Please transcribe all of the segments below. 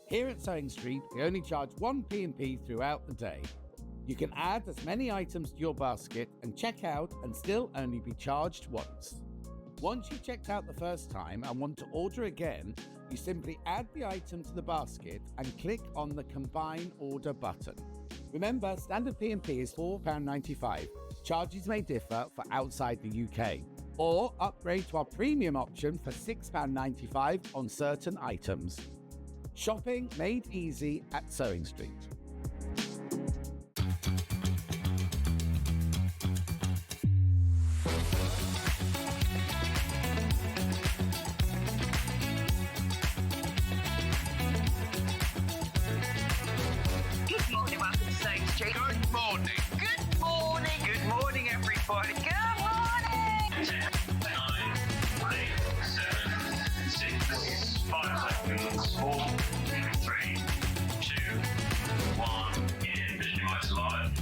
Here at Sewing Steet, we only charge one P&P throughout the day. You can add as many items to your basket and check out and still only be charged once. Once you've checked out the first time and want to order again, you simply add the item to the basket and click on the Combine Order button. Remember, standard P&P is £4.95. Charges may differ for outside the UK. Or upgrade to our premium option for £6.95 on certain items. Shopping made easy at Sewing Steet. Good morning, welcome to Sewing Steet. Good morning. Good morning. Good morning, everybody. Good morning. 10, 9, 8, 7, 6, 5 seconds, 4, 3, 2, 1, in visualize live.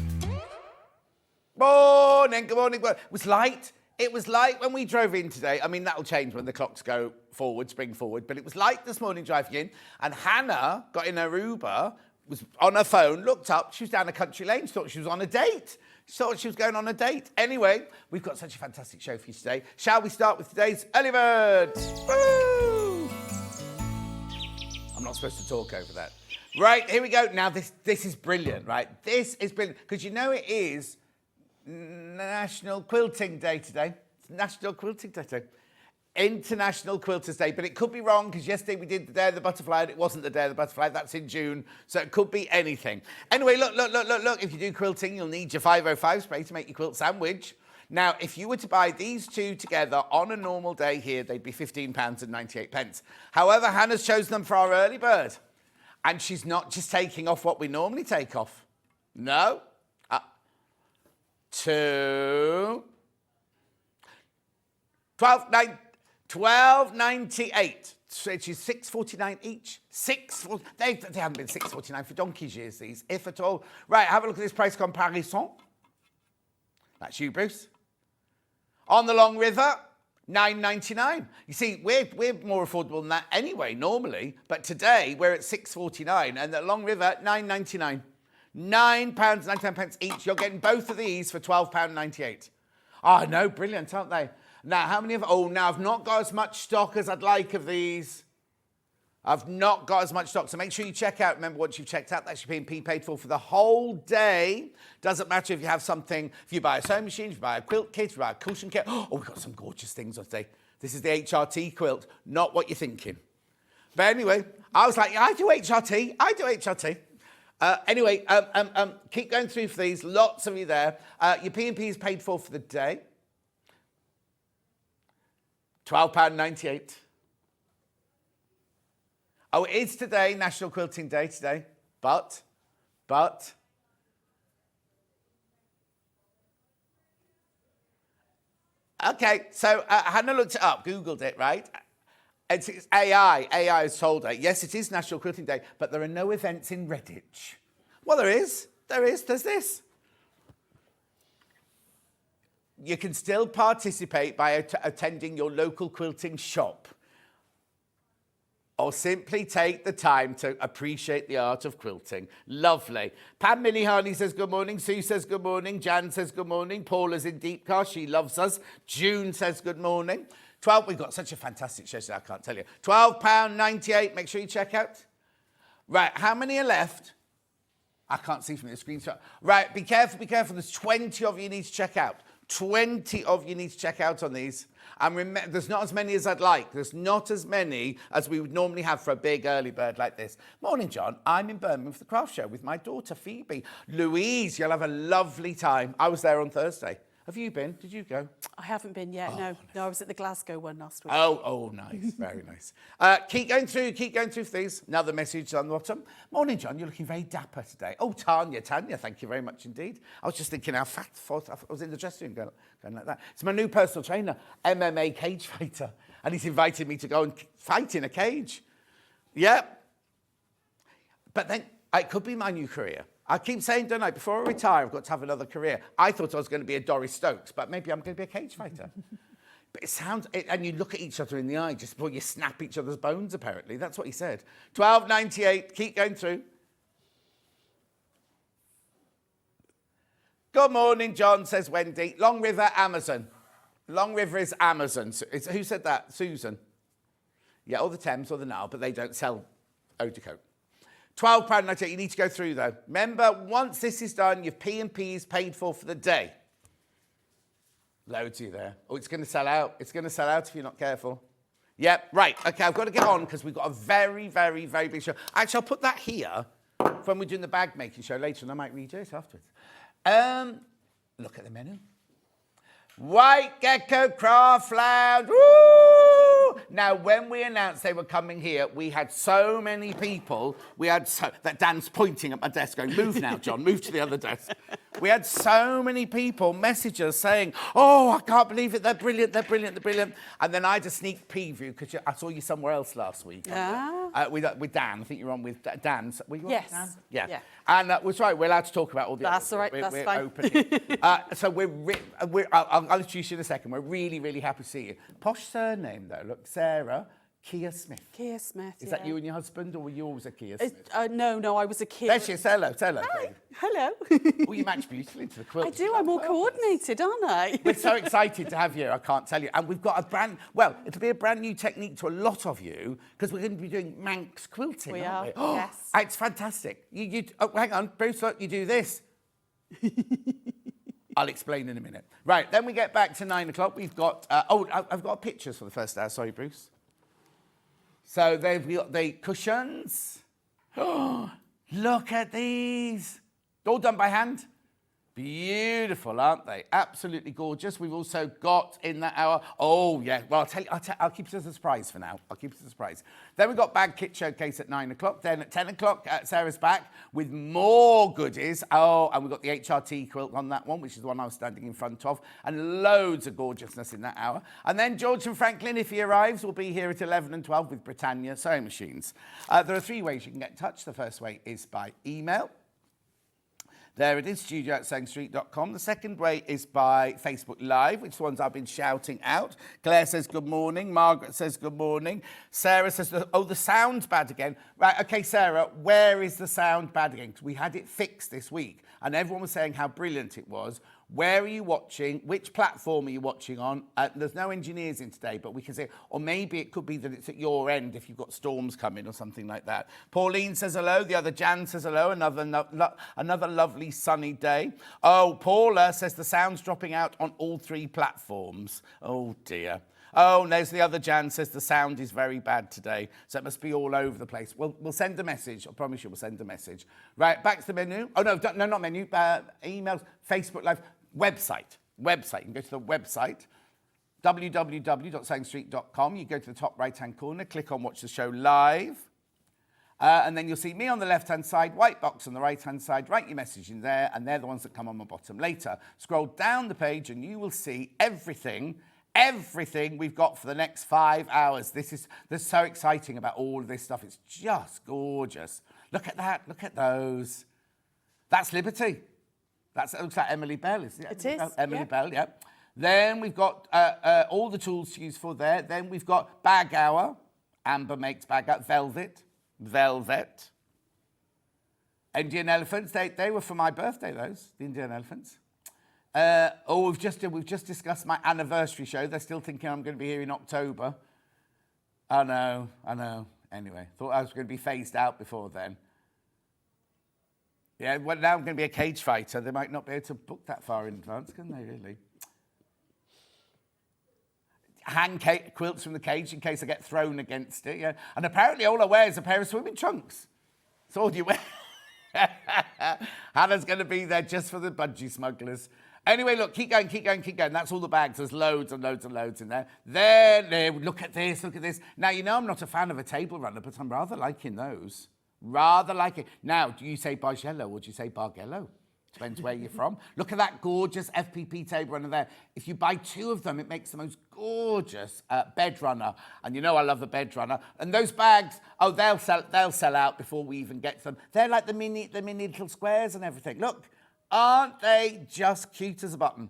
Morning, good morning. It was light. It was light when we drove in today. I mean, that'll change when the clocks go forward, spring forward. But it was light this morning driving in. And Hannah got in her Uber, was on her phone, looked up. She was down a country lane. She thought she was on a date. She thought she was going on a date. Anyway, we've got such a fantastic show for you today. Shall we start with today's Early Bird? Woo! I'm not supposed to talk over that. Right, here we go. Now, this is brilliant, right? This is brilliant. Because you know it is National Quilting Day today. It's National Quilting Day today. International Quilters Day, but it could be wrong because yesterday we did the Day of the Butterfly and it wasn't the Day of the Butterfly. That's in June, so it could be anything. Anyway, look. If you do quilting, you'll need your 505 spray to make your quilt sandwich. Now, if you were to buy these two together on a normal day here, they'd be £15.98. However, Hannah's chosen them for our early bird, and she's not just taking off what we normally take off. No. £12.98, which is £6.49 each. They haven't been £6.49 for donkey's years, these, if at all. Right, have a look at this price comparison. That's you, Bruce. On the Long River, £9.99. You see, we're more affordable than that anyway, normally, but today we're at £6.49, and the Long River, £9.99. £9.99 each. You're getting both of these for £12.98. Oh, no, brilliant, aren't they? Now, how many of... Oh, now, I've not got as much stock as I'd like of these. I've not got as much stock, so make sure you check out. Remember, once you've checked out, that's your P&P paid for the whole day. Doesn't matter if you have something... If you buy a sewing machine, if you buy a quilt kit, if you buy a cushion kit. Oh, we've got some gorgeous things today. This is the HRT quilt, not what you're thinking. But anyway, I was like, yeah, I do HRT. Anyway, keep going through for these. Lots of you there. Your P&P is paid for the day. £12.98. Oh, it is today, National Quilting Day today. But. Okay, so Hannah looked it up, Googled it, right? It's AI. AI has told her, yes, it is National Quilting Day, but there are no events in Redditch. Well, there's this. You can still participate by attending your local quilting shop, or simply take the time to appreciate the art of quilting. Lovely. Pam Minnie Harney says good morning. Sue says good morning. Jan says good morning. Paula's in deep car. She loves us. June says good morning. We've got such a fantastic show today, I can't tell you. £12.98. Make sure you check out. Right, how many are left? I can't see from the screenshot. Right, be careful. There's 20 of you need to check out. 20 of you need to check out on these. And remember, there's not as many as I'd like. There's not as many as we would normally have for a big early bird like this. Morning, John. I'm in Birmingham for the craft show with my daughter, Phoebe. Louise, you'll have a lovely time. I was there on Thursday. Have you been? Did you go? I haven't been yet, no. I was at the Glasgow one last week. Oh, nice. Very nice. Keep going through for these. Another message on the bottom. Morning, John. You're looking very dapper today. Oh, Tanya, thank you very much indeed. I was just thinking how fat I was in the dressing room going like that. It's my new personal trainer, MMA cage fighter, and he's invited me to go and fight in a cage. Yeah. But then it could be my new career. I keep saying, don't I, before I retire, I've got to have another career. I thought I was going to be a Doris Stokes, but maybe I'm going to be a cage fighter. But it sounds, and you look at each other in the eye just before you snap each other's bones, apparently. That's what he said. 12.98, keep going through. Good morning, John, says Wendy. Long River, Amazon. Long River is Amazon. Who said that? Susan. Yeah, or the Thames or the Nile, but they don't sell eau de coat. £12.98, you need to go through, though. Remember, once this is done, your P&P is paid for the day. Loads of you there. Oh, it's going to sell out. It's going to sell out if you're not careful. Yep, right. Okay, I've got to get on because we've got a very, very, very big show. Actually, I'll put that here when we're doing the bag making show later, and I might read it afterwards. Look at the menu. White Gecko Craft Lounge. Woo! Now, when we announced they were coming here, we had so many people. That Dan's pointing at my desk going, move now, John, move to the other desk. We had so many people message us saying, oh, I can't believe it, they're brilliant, they're brilliant, they're brilliant. And then I had a sneak preview because I saw you somewhere else last week. With Dan. I think you were on with Dan. Were you on with Dan? Yeah. And that's right, we're allowed to talk about all the That's all right, we're fine. Opening. So I'll introduce you in a second. We're really, really happy to see you. Posh surname, though. Look, Sara Kear-Smith. Kear-Smith, Is that you and your husband, or were you always a Kear-Smith? No, I was a kid. There she is. Say hello. Say hello. Hi. Hello. Oh, you match beautifully to the quilt. I do. I'm all coordinated, aren't I? We're so excited to have you, I can't tell you. And we've got it'll be a brand new technique to a lot of you, because we're going to be doing Manx quilting, aren't we? We are, yes. It's fantastic. Hang on, Bruce, look, you do this. I'll explain in a minute. Right, then we get back to 9 o'clock. We've got, I've got pictures for the first hour. Sorry, Bruce. So they've got the cushions. Oh, look at these. All done by hand. Beautiful, aren't they? Absolutely gorgeous. We've also got in that hour, oh yeah, well, I'll keep it as a surprise for now. I'll keep it as a surprise. Then we've got Bag Kit Showcase at 9 o'clock. Then at 10 o'clock, Sarah's back with more goodies. Oh, and we've got the HRT quilt on that one, which is the one I was standing in front of, and loads of gorgeousness in that hour. And then George and Franklin, if he arrives, will be here at 11 and 12 with Britannia Sewing Machines. There are 3 ways you can get in touch. The first way is by email. There it is, studio@sewingstreet.com. The second way is by Facebook Live, which is the ones I've been shouting out. Claire says good morning. Margaret says good morning. Sarah says, oh, the sound's bad again. Right, okay, Sarah, where is the sound bad again? Because we had it fixed this week, and everyone was saying how brilliant it was. Where are you watching? Which platform are you watching on? There's no engineers in today, but we can say, or maybe it could be that it's at your end if you've got storms coming or something like that. Pauline says hello. The other Jan says hello. Another lovely sunny day. Oh, Paula says the sound's dropping out on all 3 platforms. Oh, dear. Oh, and there's the other Jan says the sound is very bad today, so it must be all over the place. We'll send a message. I promise you we'll send a message. Right, back to the menu. Oh, no, not menu. Emails, Facebook Live, website. You can go to the website, www.sewingstreet.com. You go to the top right-hand corner, click on Watch the Show Live. And then you'll see me on the left-hand side, white box on the right-hand side. Write your message in there, and they're the ones that come on the bottom later. Scroll down the page, and you will see everything we've got for the next 5 hours. This is so exciting about all of this stuff. It's just gorgeous. Look at that. Look at those. That's Liberty. That looks like Emily Bell, isn't it? It is, Emily Bell, yeah. Then we've got all the tools to use for there. Then we've got Bag Hour. Amber makes Bag Hour. Velvet. Indian elephants. They were for my birthday, those, the Indian elephants. We've just discussed my anniversary show. They're still thinking I'm going to be here in October. I know. Anyway, thought I was going to be phased out before then. Yeah, well, now I'm going to be a cage fighter. They might not be able to book that far in advance, can they, really? Hang quilts from the cage in case I get thrown against it, yeah. And apparently all I wear is a pair of swimming trunks. So all you wear... Hannah's going to be there just for the budgie smugglers. Anyway, look, keep going. That's all the bags. There's loads and loads and loads in there. There, look at this. Now, you know I'm not a fan of a table runner, but I'm rather liking those. Now, do you say Bargello or do you say Bargello? Depends where you're from. Look at that gorgeous FPP table runner there. If you buy 2 of them, it makes the most gorgeous bed runner. And you know I love the bed runner. And those bags, oh, they'll sell out before we even get to them. They're like the mini little squares and everything. Look, aren't they just cute as a button?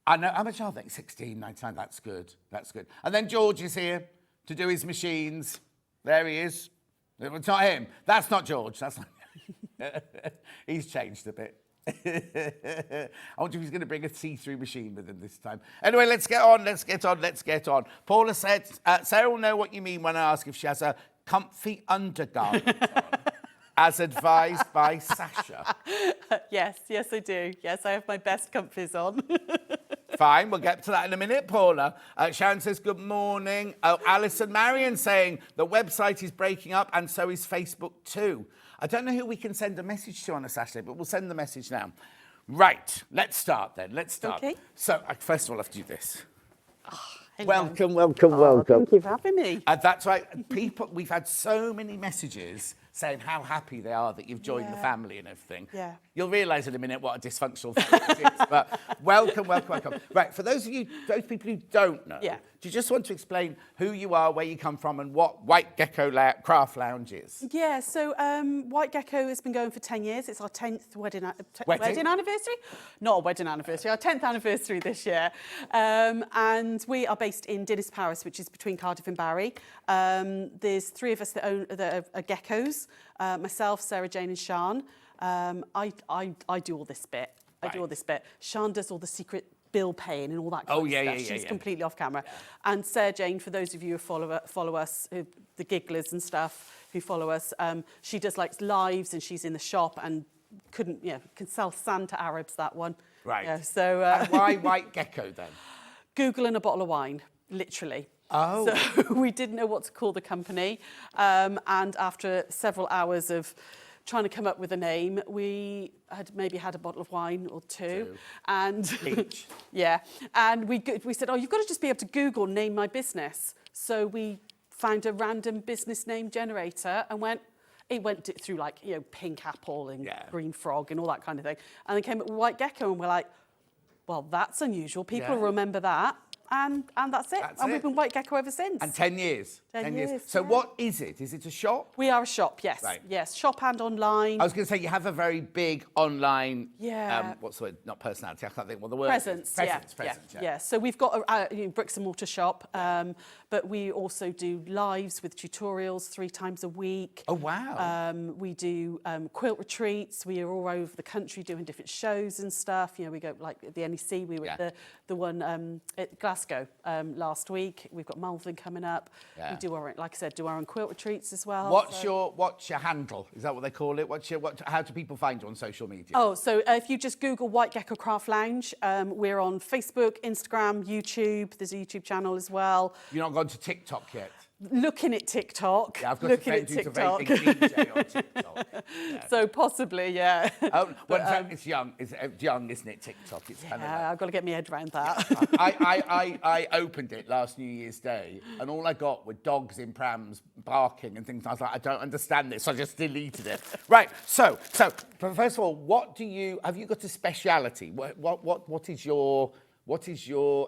I know. How much are they? 16.99. That's good. That's good. And then George is here to do his machines. There he is. It's not him. That's not George. That's not. He's changed a bit. I wonder if he's going to bring a see-through machine with him this time. Anyway, let's get on. Paula said, Sarah will know what you mean when I ask if she has a comfy undergarment on, as advised by Sasha. Yes, I do. Yes, I have my best comfies on. Fine, we'll get to that in a minute, Paula. Sharon says, good morning. Oh, Alison Marion saying the website is breaking up and so is Facebook too. I don't know who we can send a message to on a Saturday, but we'll send the message now. Right, let's start then. Okay. So, first of all, I have to do this. Hello. Welcome. Thank you for having me. That's right. We've had so many messages saying how happy they are that you've joined the family and everything. Yeah. You'll realise in a minute what a dysfunctional family it is. But welcome. Right, for those people who don't know, do you just want to explain who you are, where you come from, and what White Gecko Craft Lounge is? Yeah, so White Gecko has been going for 10 years. It's our 10th wedding anniversary. Not a wedding anniversary, our 10th anniversary this year. And we are based in Dinas Paris, which is between Cardiff and Barry. There's 3 of us that are geckos. Myself, Sarah Jane and Sian. I do all this bit. Sian does all the secret bill paying and all that kind of stuff. She's completely off camera. Yeah. And Sarah Jane, for those of you who follow us, the gigglers and stuff who follow us, she does like lives and she's in the shop and can sell sand to Arabs, that one. Right. Yeah, so and why White Gecko then? Google and a bottle of wine, literally. Oh. So we didn't know what to call the company. And after several hours of trying to come up with a name, we had maybe had a bottle of wine or two. And each. Yeah. And we said, you've got to just be able to Google name my business. So we found a random business name generator and it went through like, pink apple and green frog and all that kind of thing. And then came up with White Gecko and we're like, well, that's unusual. People remember that. And that's it. We've been White Gecko ever since. And 10 years. 10 years. So what is it? Is it a shop? We are a shop, yes. Right. Yes, shop and online. I was going to say, you have a very big online, Yeah. What's the word? Not personality, I can't think what the word Presence, is. Presence, yeah. So we've got a bricks and mortar shop, but we also do lives with tutorials 3 times a week. Oh, wow. We do quilt retreats. We are all over the country doing different shows and stuff. We go like at the NEC. We were at the one at Glasgow last week. We've got Malvern coming up. Yeah. We do our own quilt retreats as well. What's your handle? Is that what they call it? How do people find you on social media? Oh, so if you just Google White Gecko Craft Lounge, we're on Facebook, Instagram, YouTube. There's a YouTube channel as well. You're not gone to TikTok yet? Looking at TikTok. Yeah, I've got a friend who's a very big DJ on TikTok. Yeah. So possibly, yeah. Oh, well, in fact, it's young. It's young, isn't it, TikTok? It's kind of I've got to get my head around that. I opened it last New Year's Day, and all I got were dogs in prams barking and things. I was like, I don't understand this, so I just deleted it. Right. So first of all, have you got a speciality? What is your?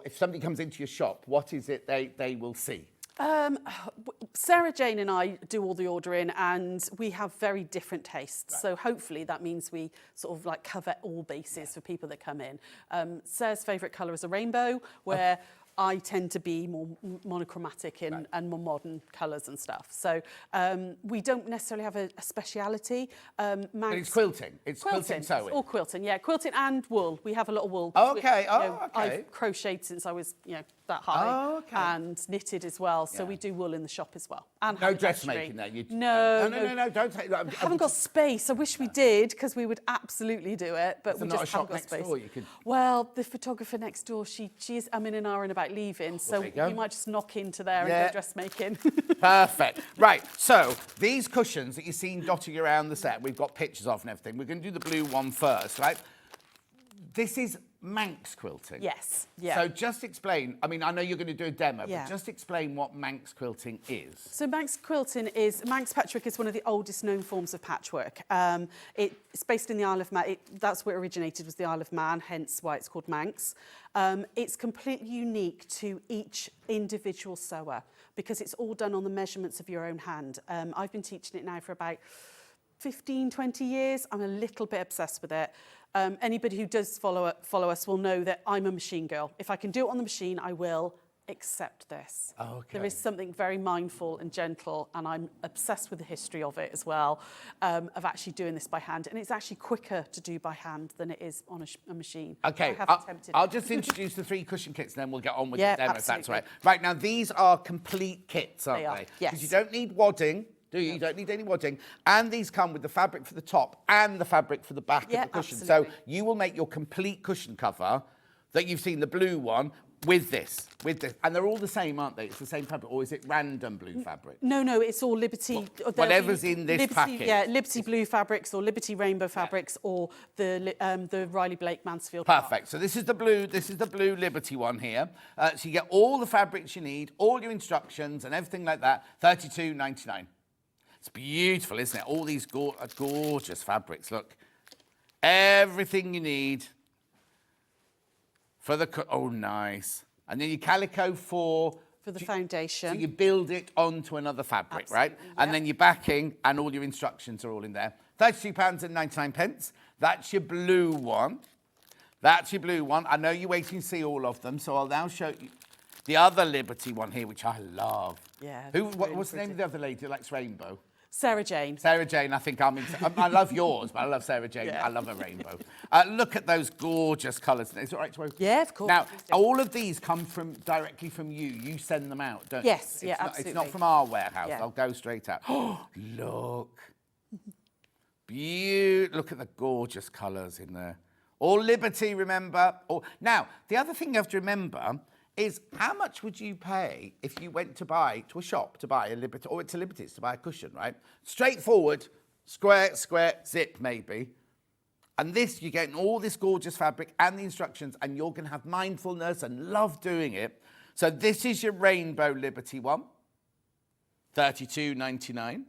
If somebody comes into your shop, what is it they will see? Sarah Jane and I do all the ordering and we have very different tastes. Right. So hopefully that means we sort of like cover all bases for people that come in. Sarah's favourite colour is a rainbow, where I tend to be more monochromatic and more modern colours and stuff. So we don't necessarily have a speciality. But it's quilting. It's quilting sewing. It's all quilting, yeah. Quilting and wool. We have a lot of wool. Okay, okay. I've crocheted since I was, that high. Okay. And knitted as well. So we do wool in the shop as well. And no dressmaking there? No, don't take that. I haven't got space. I wish we did, because we would absolutely do it, but we just haven't got space. Door, you could... Well, the photographer next door, she is umming and ahhing about leaving, so we might just knock into there and go dressmaking. Perfect. Right, so these cushions that you've seen dotting around the set, we've got pictures of and everything. We're going to do the blue one first, right? This is Manx quilting. Yes, yeah. So just explain, I know you're going to do a demo, Yeah. but just explain what Manx quilting is. So Manx patchwork is one of the oldest known forms of patchwork. It's based in the Isle of Man. That's where it originated, was the Isle of Man, hence why it's called Manx. It's completely unique to each individual sewer because it's all done on the measurements of your own hand. I've been teaching it now for about 15, 20 years. I'm a little bit obsessed with it. Anybody who does follow us will know that I'm a machine girl. If I can do it on the machine, I will, except this. Okay. There is something very mindful and gentle, and I'm obsessed with the history of it as well, of actually doing this by hand. And it's actually quicker to do by hand than it is on a machine. Okay, I have attempted I'll it. just introduce the 3 cushion kits, and then we'll get on with Yeah, the demo, if that's absolutely. right. Right, now, these are complete kits, aren't They are, they? yes. Because you don't need wadding, do you? You don't need any wadding. And these come with the fabric for the top and the fabric for the back Yeah, of the cushion. absolutely. So you will make your complete cushion cover that you've seen, the blue one, with this. And they're all the same, aren't they? It's the same fabric, or is it random blue fabric? No, it's all Liberty. there'll whatever's be in this Liberty, packet. Yeah, Liberty blue fabrics or Liberty rainbow fabrics or the Riley Blake Mansfield. Perfect. So this is the blue Liberty one here. So you get all the fabrics you need, all your instructions and everything like that. $32.99. It's beautiful, isn't it? All these gorgeous fabrics. Look, everything you need for the oh, nice. And then your calico for the foundation. So you build it onto another fabric, Absolutely, right? yeah. And then your backing and all your instructions are all in there. £32.99. That's your blue one. That's your blue one. I know you're waiting to see all of them, so I'll now show you the other Liberty one here, which I love. Yeah. What's the name of the other lady who likes rainbow? Sarah Jane. Sarah Jane, I think I love yours, but I love Sarah Jane. Yeah. I love a rainbow. Look at those gorgeous colours. Is it all right to open? Yeah, of course. Now, all of these come directly from you. You send them out, don't Yes, you? yeah, It's not absolutely. from our warehouse. Yeah. They'll go straight out. Oh, look. Look at the gorgeous colours in there. All Liberty, remember? Now, the other thing you have to remember is how much would you pay if you went to a shop to buy a Liberty, or to Liberty's to buy a cushion, right? Straightforward, square, zip maybe. And this, you're getting all this gorgeous fabric and the instructions, and you're going to have mindfulness and love doing it. So this is your Rainbow Liberty one, $32.99.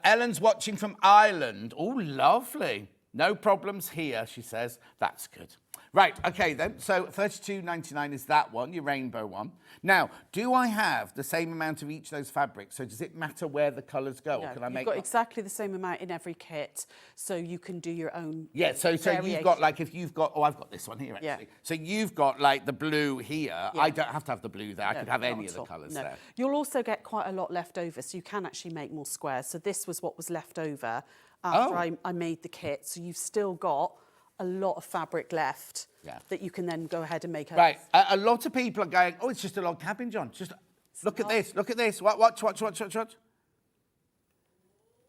Ellen's watching from Ireland. Oh, lovely. No problems here, she says. That's good. Right, okay then. So $32.99 is that one, your rainbow one. Now, do I have the same amount of each of those fabrics? So does it matter where the colours go? No, Or can I you've got exactly the same amount in every kit, so you can do your own. Yeah, so you've got like, if you've got, I've got this one here actually. Yeah. So you've got like the blue here. Yeah. I don't have to have the blue there. I could have not any at of the all. colours No. there. You'll also get quite a lot left over, so you can actually make more squares. So this was what was left over after I made the kit. So you've still got a lot of fabric left that you can then go ahead and make. Right, a lot of people are going, oh, it's just a log cabin, John. Just look at this, look at this. Watch.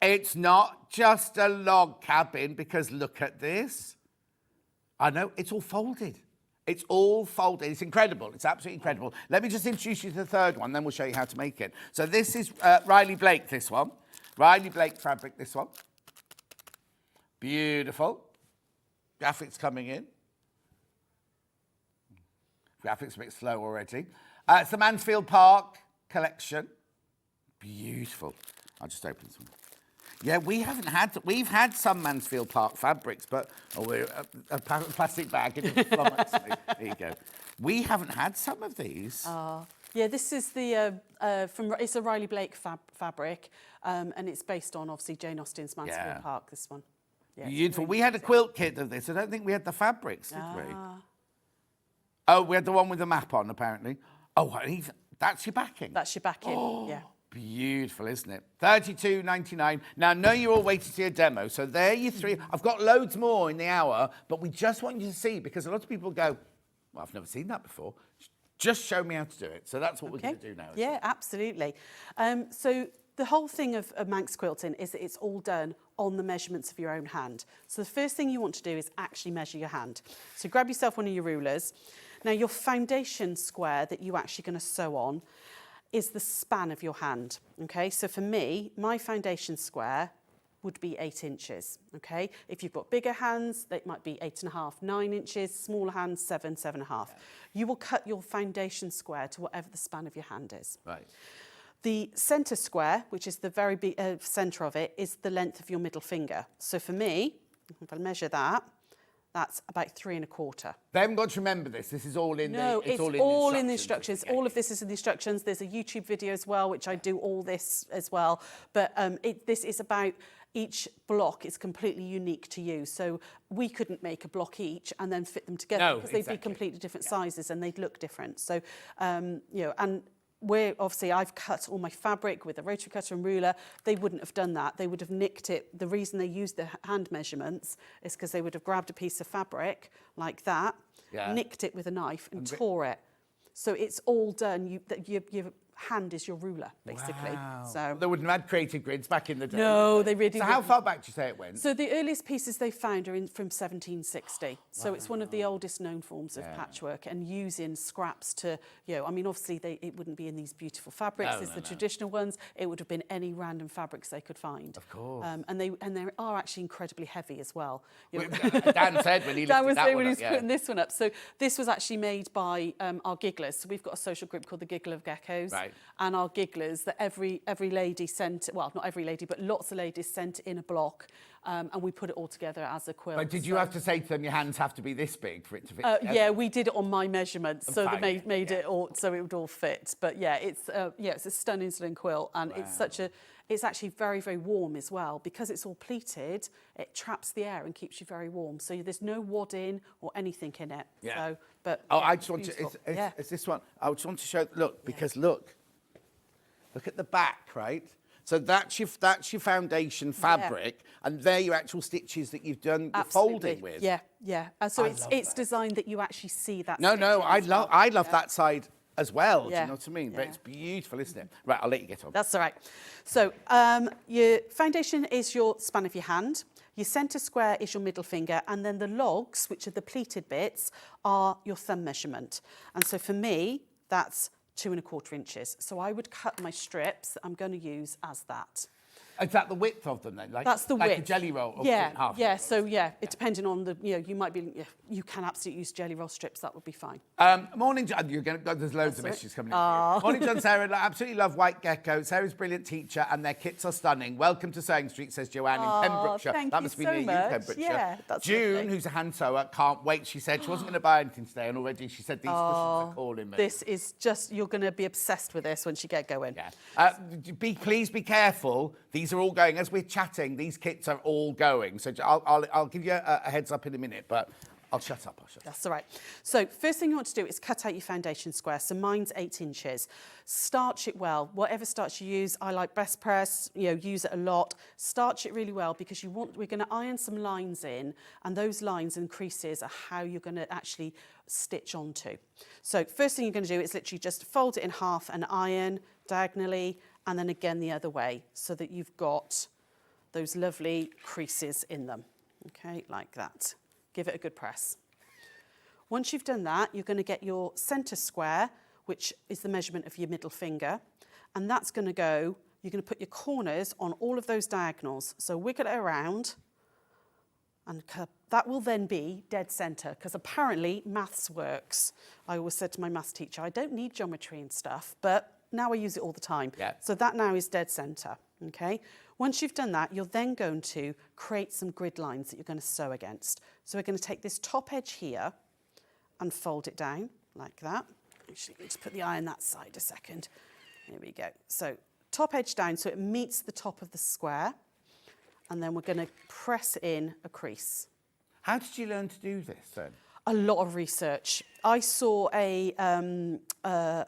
It's not just a log cabin, because look at this. I know, it's all folded. It's all folded. It's incredible. It's absolutely incredible. Let me just introduce you to the third one, then we'll show you how to make it. So this is Riley Blake, this one. Riley Blake fabric, this one. Beautiful. Graphics coming in. Graphics a bit slow already. It's the Mansfield Park collection. Beautiful. I'll just open some. Yeah, we've had some Mansfield Park fabrics, but we're a plastic bag in it. There you go. We haven't had some of these. Yeah, this is it's a Riley Blake fabric, and it's based on obviously Jane Austen's Mansfield Park. This one. Yeah, Beautiful. really We had a quilt kit of this. I don't think we had the fabrics, did we? Oh, we had the one with the map on, apparently. Oh, that's your backing. That's your backing. Yeah. Beautiful, isn't it? $32.99. Now, I know you're all waiting to see a demo, so there are your three. I've got loads more in the hour, but we just want you to see, because a lot of people go, well, I've never seen that before. Just show me how to do it. So that's what we're going to do now. Yeah, absolutely. So the whole thing of Manx quilting is that it's all done on the measurements of your own hand. So the first thing you want to do is actually measure your hand. So grab yourself one of your rulers. Now, your foundation square that you're actually going to sew on is the span of your hand, okay? So for me, my foundation square would be 8 inches, okay? If you've got bigger hands, they might be 8.5, 9 inches, smaller hands, 7, 7.5. Yeah. You will cut your foundation square to whatever the span of your hand is. Right. The centre square, which is the very centre of it, is the length of your middle finger. So for me, if I measure that, that's about 3 1/4. They haven't got to remember this. This is all in No, the. it's all in the instructions. instructions. All of this is in the instructions. There's a YouTube video as well, which I do all this as well. But this is about each block is completely unique to you. So we couldn't make a block each and then fit them together because they'd be completely different sizes and they'd look different. So, you know, and I've cut all my fabric with a rotary cutter and ruler. They wouldn't have done that. They would have nicked it. The reason they used the hand measurements is because they would have grabbed a piece of fabric like that, nicked it with a knife and tore it. So it's all done. Your hand is your ruler, basically. Wow. So they wouldn't have had creative grids back in the day. no, they really. So how far back do you say it went? So the earliest pieces they found are from 1760. So it's one of the oldest known forms of patchwork, and using scraps to, you know, I mean, obviously it wouldn't be in these beautiful fabrics. It's the traditional ones. It would have been any random fabrics they could find. Of course. And they are actually incredibly heavy as well. You know, Dan said when he Dan was lifted that saying one when he up, was putting this one up. So this was actually made by our gigglers. So we've got a social group called the Giggle of Geckos. Right. And our gigglers that every lady sent, well, not every lady, but lots of ladies sent in a block, and we put it all together as a quilt. But did you have to say to them, your hands have to be this big for it to fit? Yeah, we did it on my measurements, so fine, they made it all so it would all fit. But yeah, it's a stunning quilt, and it's actually very, very warm as well. Because it's all pleated, it traps the air and keeps you very warm. So there's no wadding or anything in it. Yeah. So, but I just want to, it's this one. I just want to show, look, because look at the back, right? So that's your foundation fabric, and they're your actual stitches that you've done the folding with. Yeah, yeah. So it's designed that you actually see that. No, I love that side as well. Do you know what I mean? Yeah. But it's beautiful, isn't it? Right, I'll let you get on. That's all right. So your foundation is your span of your hand. Your centre square is your middle finger, and then the logs, which are the pleated bits, are your thumb measurement. And so for me, that's 2 1/4 inches. So I would cut my strips that I'm going to use as that. Is that the width of them then? That's the width. Like a jelly roll? Or half yeah. So it depending on the, you might be, you can absolutely use jelly roll strips. That would be fine. Morning, John. There's loads of messages coming in. Morning, John, Sarah. Absolutely love White Gecko. Sarah's a brilliant teacher, and their kits are stunning. Welcome to Sewing Steet, says Joanne in Pembrokeshire. That must be so near you, much. Pembrokeshire. Yeah, that's June, lovely. who's a hand sewer, can't wait. She said she wasn't going to buy anything today, and already she said these cushions are calling me. This is just, you're going to be obsessed with this once you get going. Yeah. Please be careful. These are all going as we're chatting. These kits are all going. So I'll give you a heads up in a minute, but I'll shut up. That's all right. So first thing you want to do is cut out your foundation square. So mine's 8 inches. Starch it well. Whatever starch you use, I like best press. Use it a lot. Starch it really well because we're going to iron some lines in, and those lines and creases are how you're going to actually stitch onto. So first thing you're going to do is literally just fold it in half and iron diagonally, and then again the other way, so that you've got those lovely creases in them. Okay, like that. Give it a good press. Once you've done that, you're going to get your centre square, which is the measurement of your middle finger, and that's going to go, you're going to put your corners on all of those diagonals. So wiggle it around, and that will then be dead centre, because apparently maths works. I always said to my maths teacher, I don't need geometry and stuff, but now I use it all the time. Yeah. So that now is dead centre, okay? Once you've done that, you're then going to create some grid lines that you're going to sew against. So we're going to take this top edge here and fold it down like that. Actually, let's put the eye on that side a second. Here we go. So top edge down so it meets the top of the square. And then we're going to press in a crease. How did you learn to do this then? A lot of research. I saw a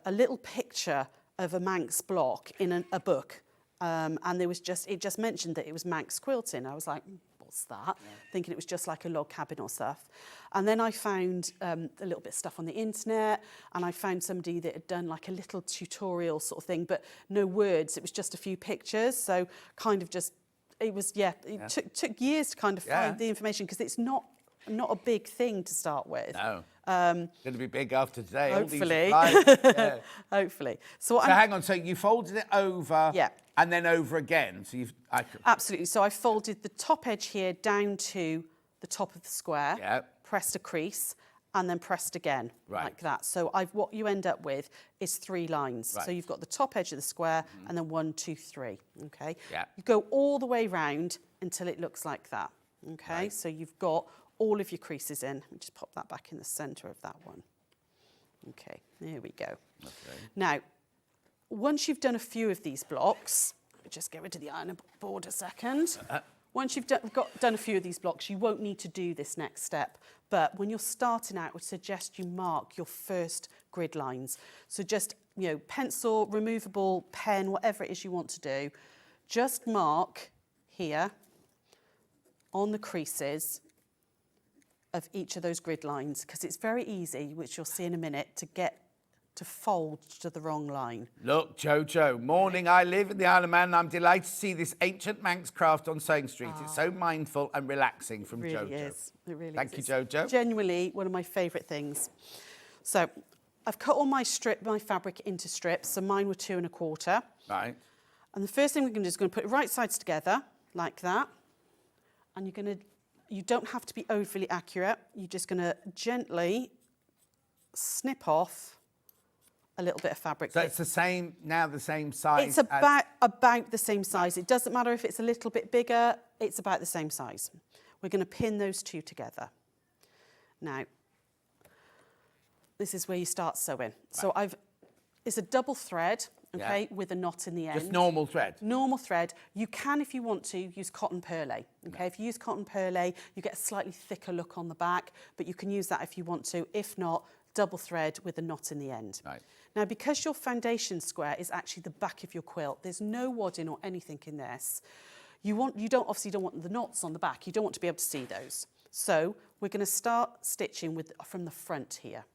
little picture of a Manx block in a book. And it just mentioned that it was Manx quilting. I was like, what's that? Yeah. Thinking it was just like a log cabin or stuff. And then I found a little bit of stuff on the internet, and I found somebody that had done like a little tutorial sort of thing, but no words. It was just a few pictures. So kind of just, it took years to kind of find the information, because it's not a big thing to start with. No. Going to be big after today. Hopefully. Hopefully. So hang on. So you folded it over. Yeah. And then over again. So absolutely. So I folded the top edge here down to the top of the square. Yeah. Pressed a crease, and then pressed again, like that. So what you end up with is 3 lines. Right. So you've got the top edge of the square, and then 1, 2, 3. Okay. Yeah. You go all the way round until it looks like that. Okay. Right. So you've got all of your creases in. Let me just pop that back in the centre of that one. Okay, there we go. Okay. Now, once you've done a few of these blocks, let me just get rid of the iron board a second. Once you've done a few of these blocks, you won't need to do this next step. But when you're starting out, I would suggest you mark your first grid lines. So just, you know, pencil, removable, pen, whatever it is you want to do, just mark here on the creases of each of those grid lines, because it's very easy, which you'll see in a minute, to fold to the wrong line. Look, Jojo, morning. I live in the Isle of Man and I'm delighted to see this ancient Manx craft on Sewing Street. It's so mindful and relaxing from It really Jojo. is. It really Thank is. you, Jojo. Genuinely one of my favourite things. So I've cut all my fabric into strips. So mine were 2 1/4. Right. And the first thing we're going to do is going to put right sides together like that. And you don't have to be overly accurate. You're just going to gently snip off a little bit of fabric. So it's the same size? It's about the same size. It doesn't matter if it's a little bit bigger, it's about the same size. We're going to pin those two together. Now, this is where you start sewing. Right. So it's a double thread, okay, with a knot in the end. Just normal thread? Normal thread. You can, if you want to, use cotton perlé, okay? If you use cotton perlé, you get a slightly thicker look on the back, but you can use that if you want to. If not, double thread with a knot in the end. Right. Now, because your foundation square is actually the back of your quilt, there's no wadding or anything in this. You obviously don't want the knots on the back. You don't want to be able to see those. So we're going to start stitching from the front here.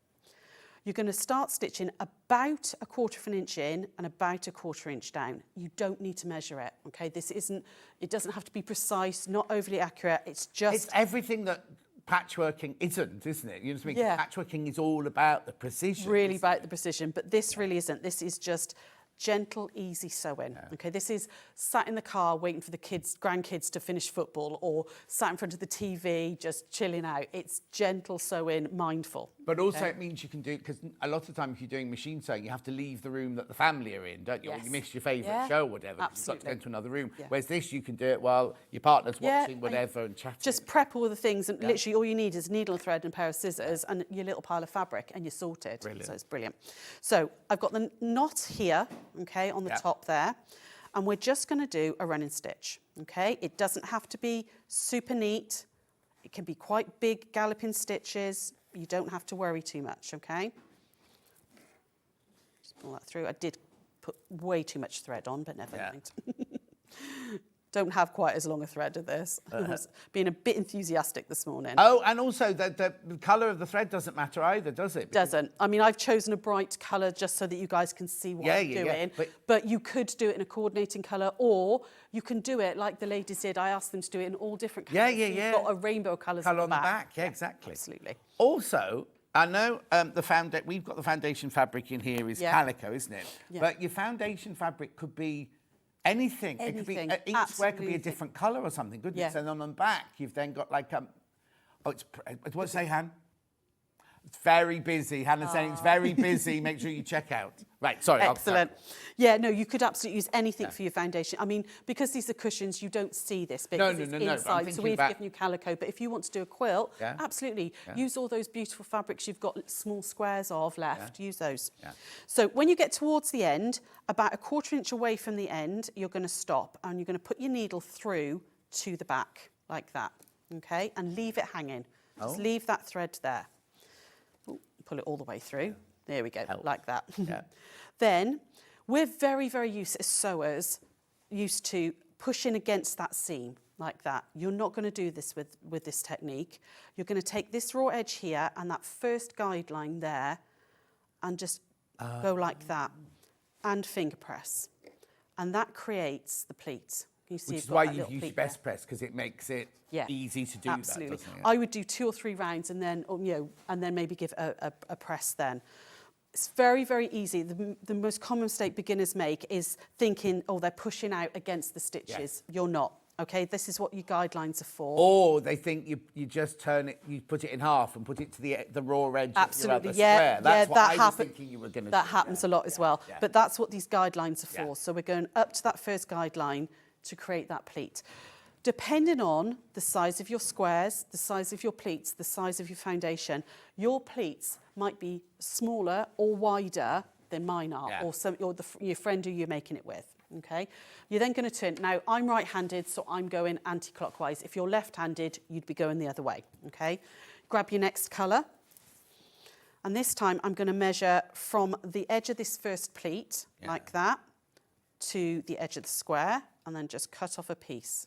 You're going to start stitching about 1/4 inch in and about 1/4 inch down. You don't need to measure it, okay? It doesn't have to be precise, not overly accurate. It's everything that patchworking isn't it? You know what I mean? Yeah. Patchworking is all about the precision. Really about the precision, but this really isn't. This is just gentle, easy sewing. Yeah. Okay, this is sat in the car waiting for the grandkids to finish football, or sat in front of the TV just chilling out. It's gentle sewing, mindful. But also it means you can do, because a lot of the time if you're doing machine sewing, you have to leave the room that the family are in, don't you? Yes. Or you miss your favourite show or whatever. Absolutely. You've got to go into another room. Yeah. Whereas this, you can do it while your partner's watching whatever and chatting. Just prep all the things, and literally all you need is needle and thread and a pair of scissors and your little pile of fabric, and you're sorted. Brilliant. So it's brilliant. So I've got the knot here, okay, on the top there, and we're just going to do a running stitch, okay? It doesn't have to be super neat. It can be quite big galloping stitches. You don't have to worry too much, okay? Just pull that through. I did put way too much thread on, but never mind. Don't have quite as long a thread of this. I was being a bit enthusiastic this morning. Oh, and also the colour of the thread doesn't matter either, does it? Doesn't. I mean, I've chosen a bright colour just so that you guys can see what I'm doing. But you could do it in a coordinating colour, or you can do it like the ladies did. I asked them to do it in all different colours. Yeah. You've got a rainbow of colours on the back. Yeah, exactly. Absolutely. Also, I know we've got the foundation fabric in here is calico, isn't it? Yeah. But your foundation fabric could be anything. It could be, each square could be a different colour or something, couldn't it? And on the back, you've then got like what's it say, Han? It's very busy. Hannah's saying it's very busy. Make sure you check out. Right, sorry. Excellent. Yeah, no, you could absolutely use anything for your foundation. I mean, because these are cushions, you don't see this bit. No. Inside, so we've given you calico. But if you want to do a quilt, absolutely. Use all those beautiful fabrics you've got small squares of left. Use those. Yeah. So when you get towards the end, about 1/4 inch away from the end, you're going to stop and you're going to put your needle through to the back, like that, okay? And leave it hanging. Just leave that thread there. Pull it all the way through. There we go, like that. Yeah. Then we're very, very used as sewers, used to pushing against that seam like that. You're not going to do this with this technique. You're going to take this raw edge here and that first guideline there and just go like that and finger press. And that creates the pleat. You see, which is why you use your best press, because it makes it easy to do that, doesn't it? I would do 2 or 3 rounds and then, and then maybe give a press then. It's very, very easy. The most common mistake beginners make is thinking, they're pushing out against the stitches. You're not. Okay, this is what your guidelines are for. Or they think you just turn it, you put it in half and put it to the raw edge of your other yeah, square. That's what I was thinking you were going to do. That happens a lot as well. Yeah. But that's what these guidelines are for. So we're going up to that first guideline to create that pleat. Depending on the size of your squares, the size of your pleats, the size of your foundation, your pleats might be smaller or wider than mine are, Yeah. or your friend who you're making it with. Okay, you're then going to turn. Now, I'm right-handed, so I'm going anti-clockwise. If you're left-handed, you'd be going the other way. Okay, grab your next colour, and this time I'm going to measure from the edge of this first pleat, like that, to the edge of the square, and then just cut off a piece.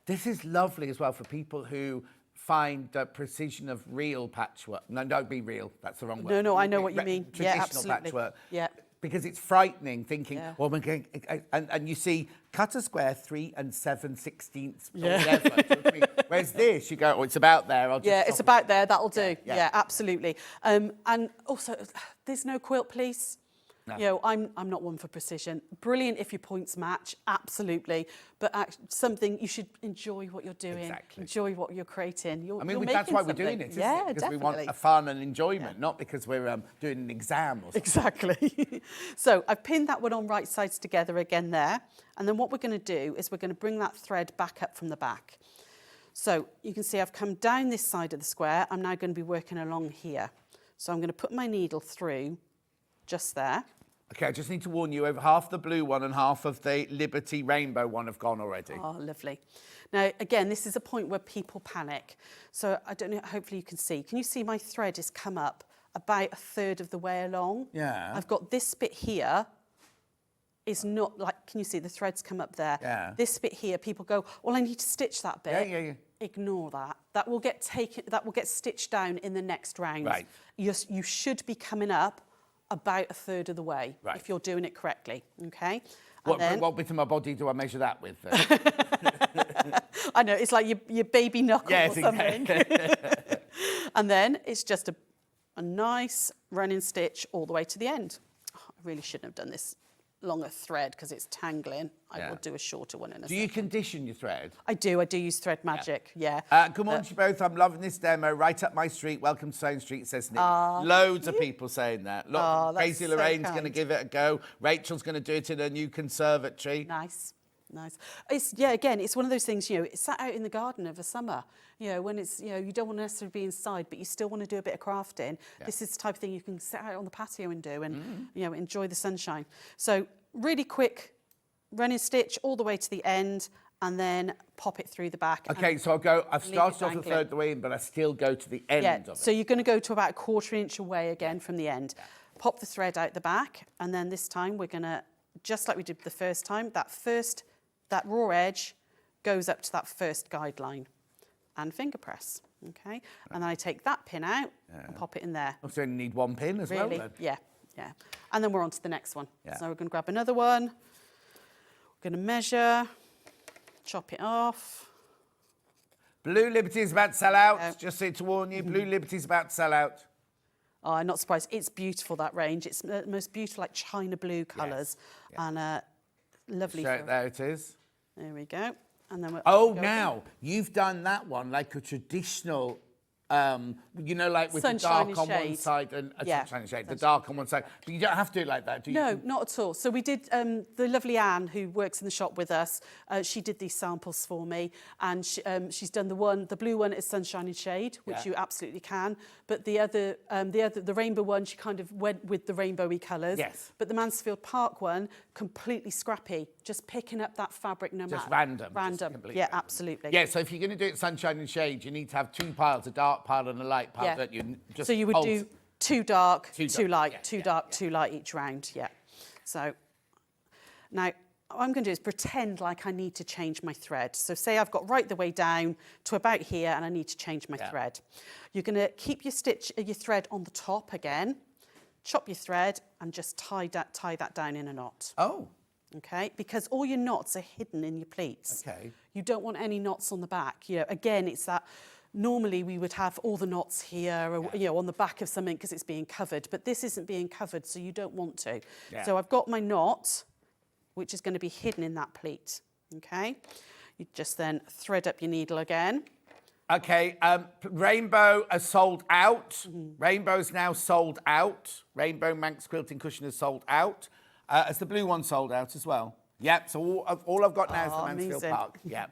This is lovely as well for people who find the precision of real patchwork. No, don't be real. That's the wrong word. No, I know what you mean. Yeah, Traditional absolutely. patchwork. Yeah. Because it's frightening thinking, Yeah. well, we're going, and you see, cut a square 3 7/16 or Yeah. whatever. Whereas this, you go, oh, it's about there. I'll just Yeah, chop it's it. about there. That'll do. Yeah. Yeah, absolutely. And also, there's no quilt police. No. You know, I'm not one for precision. Brilliant if your points match, absolutely. But something you should enjoy what you're doing. Exactly. Enjoy what you're creating. You're I mean, making that's why we're something. doing it, isn't Yeah, it? Because definitely. we want a fun and enjoyment, not because we're doing an exam or something. Exactly. So I've pinned that one on right sides together again there. And then what we're going to do is we're going to bring that thread back up from the back. So you can see I've come down this side of the square. I'm now going to be working along here. So I'm going to put my needle through just there. Okay, I just need to warn you, over half the blue one and half of the Liberty Rainbow one have gone already. Oh, lovely. Now, again, this is a point where people panic. So I don't know, hopefully you can see. Can you see my thread has come up about a third of the way along? Yeah. I've got this bit here is not like, can you see the threads come up there? Yeah. This bit here, people go, well, I need to stitch that bit. Yeah. Ignore that. That will get stitched down in the next round. Right. You should be coming up about a third of the way, Right. if you're doing it correctly, okay? And What bit of my body do I measure that with? Then? I know, it's like your baby knuckle Yes, or something. exactly. And then it's just a nice running stitch all the way to the end. Oh, I really shouldn't have done this longer thread because it's tangling. I Yeah. will do a shorter one in a Do you second. condition your thread? I do use thread magic, yeah. Good morning to you both. I'm loving this demo. Right up my street. Welcome to Sewing Steet, says Nick. Loads of people saying that. Look, That's Crazy so Lorraine's going to kind. give it a go. Rachel's going to do it in her new conservatory. Nice. Again, it's one of those things, it's sat out in the garden over summer, when it's, you don't want to necessarily be inside, but you still want to do a bit of crafting. Yeah. This is the type of thing you can sit out on the patio and do and, enjoy the sunshine. So really quick running stitch all the way to the end and then pop it through the back. Okay, so I've started off a third of the way in, but I still go to the end of it. So you're going to go to about a 1/4 inch away again from the end. Yeah. Pop the thread out the back, and then this time we're going to, just like we did the first time, that raw edge goes up to that first guideline and finger press, okay? And then I take that pin out and pop it in there. So only need one pin as well Really? then. Yeah. And then we're on to the next one. Yeah. So we're going to grab another one. We're going to measure, chop it off. Blue Liberty is about to sell out. Yeah. Just to warn you, Blue Liberty is about to sell out. Oh, I'm not surprised. It's beautiful, that range. It's the most beautiful, like china blue colours. Yeah. And lovely. So there it is. There we go. And then Oh, go now you've done that one like a traditional, like with Sunshine the dark on and one shade. side and Yeah. sunshine and shade, the dark on one side. But you don't have to do it like that, do you? No, not at all. So we did, the lovely Anne, who works in the shop with us, she did these samples for me, and she's done the blue one is Sunshine and Shade, which Yeah. you absolutely can, but the rainbow one, she kind of went with the rainbowy colours. Yes. But the Mansfield Park one, completely scrappy, just picking up that fabric no matter. Just random. Random, completely yeah, random. absolutely. Yeah, so if you're going to do it sunshine and shade, you need to have 2 piles, a dark pile and a light pile, don't you? Just So you would hold- do 2 dark, Two 2 dark, light, yeah, 2 yeah, dark, yeah. 2 light each round, yeah. So now what I'm going to do is pretend like I need to change my thread. So say I've got right the way down to about here and I need to change my thread. You're going to keep your thread on the top again, chop your thread and just tie that down in a knot. Oh, Okay, because all your knots are hidden in your pleats. Okay. You don't want any knots on the back. Again, it's that normally we would have all the knots here, or, on the back of something because it's being covered, but this isn't being covered, so you don't want to. Yeah. So I've got my knot, which is going to be hidden in that pleat. Okay, you just then thread up your needle again. okay. Rainbow are sold out. Mm-hmm. Rainbow's now sold out. Rainbow Manx quilting cushion is sold out. Has the blue one sold out as well? Yep. So all I've got now is the Mansfield amazing. Park. Yeah.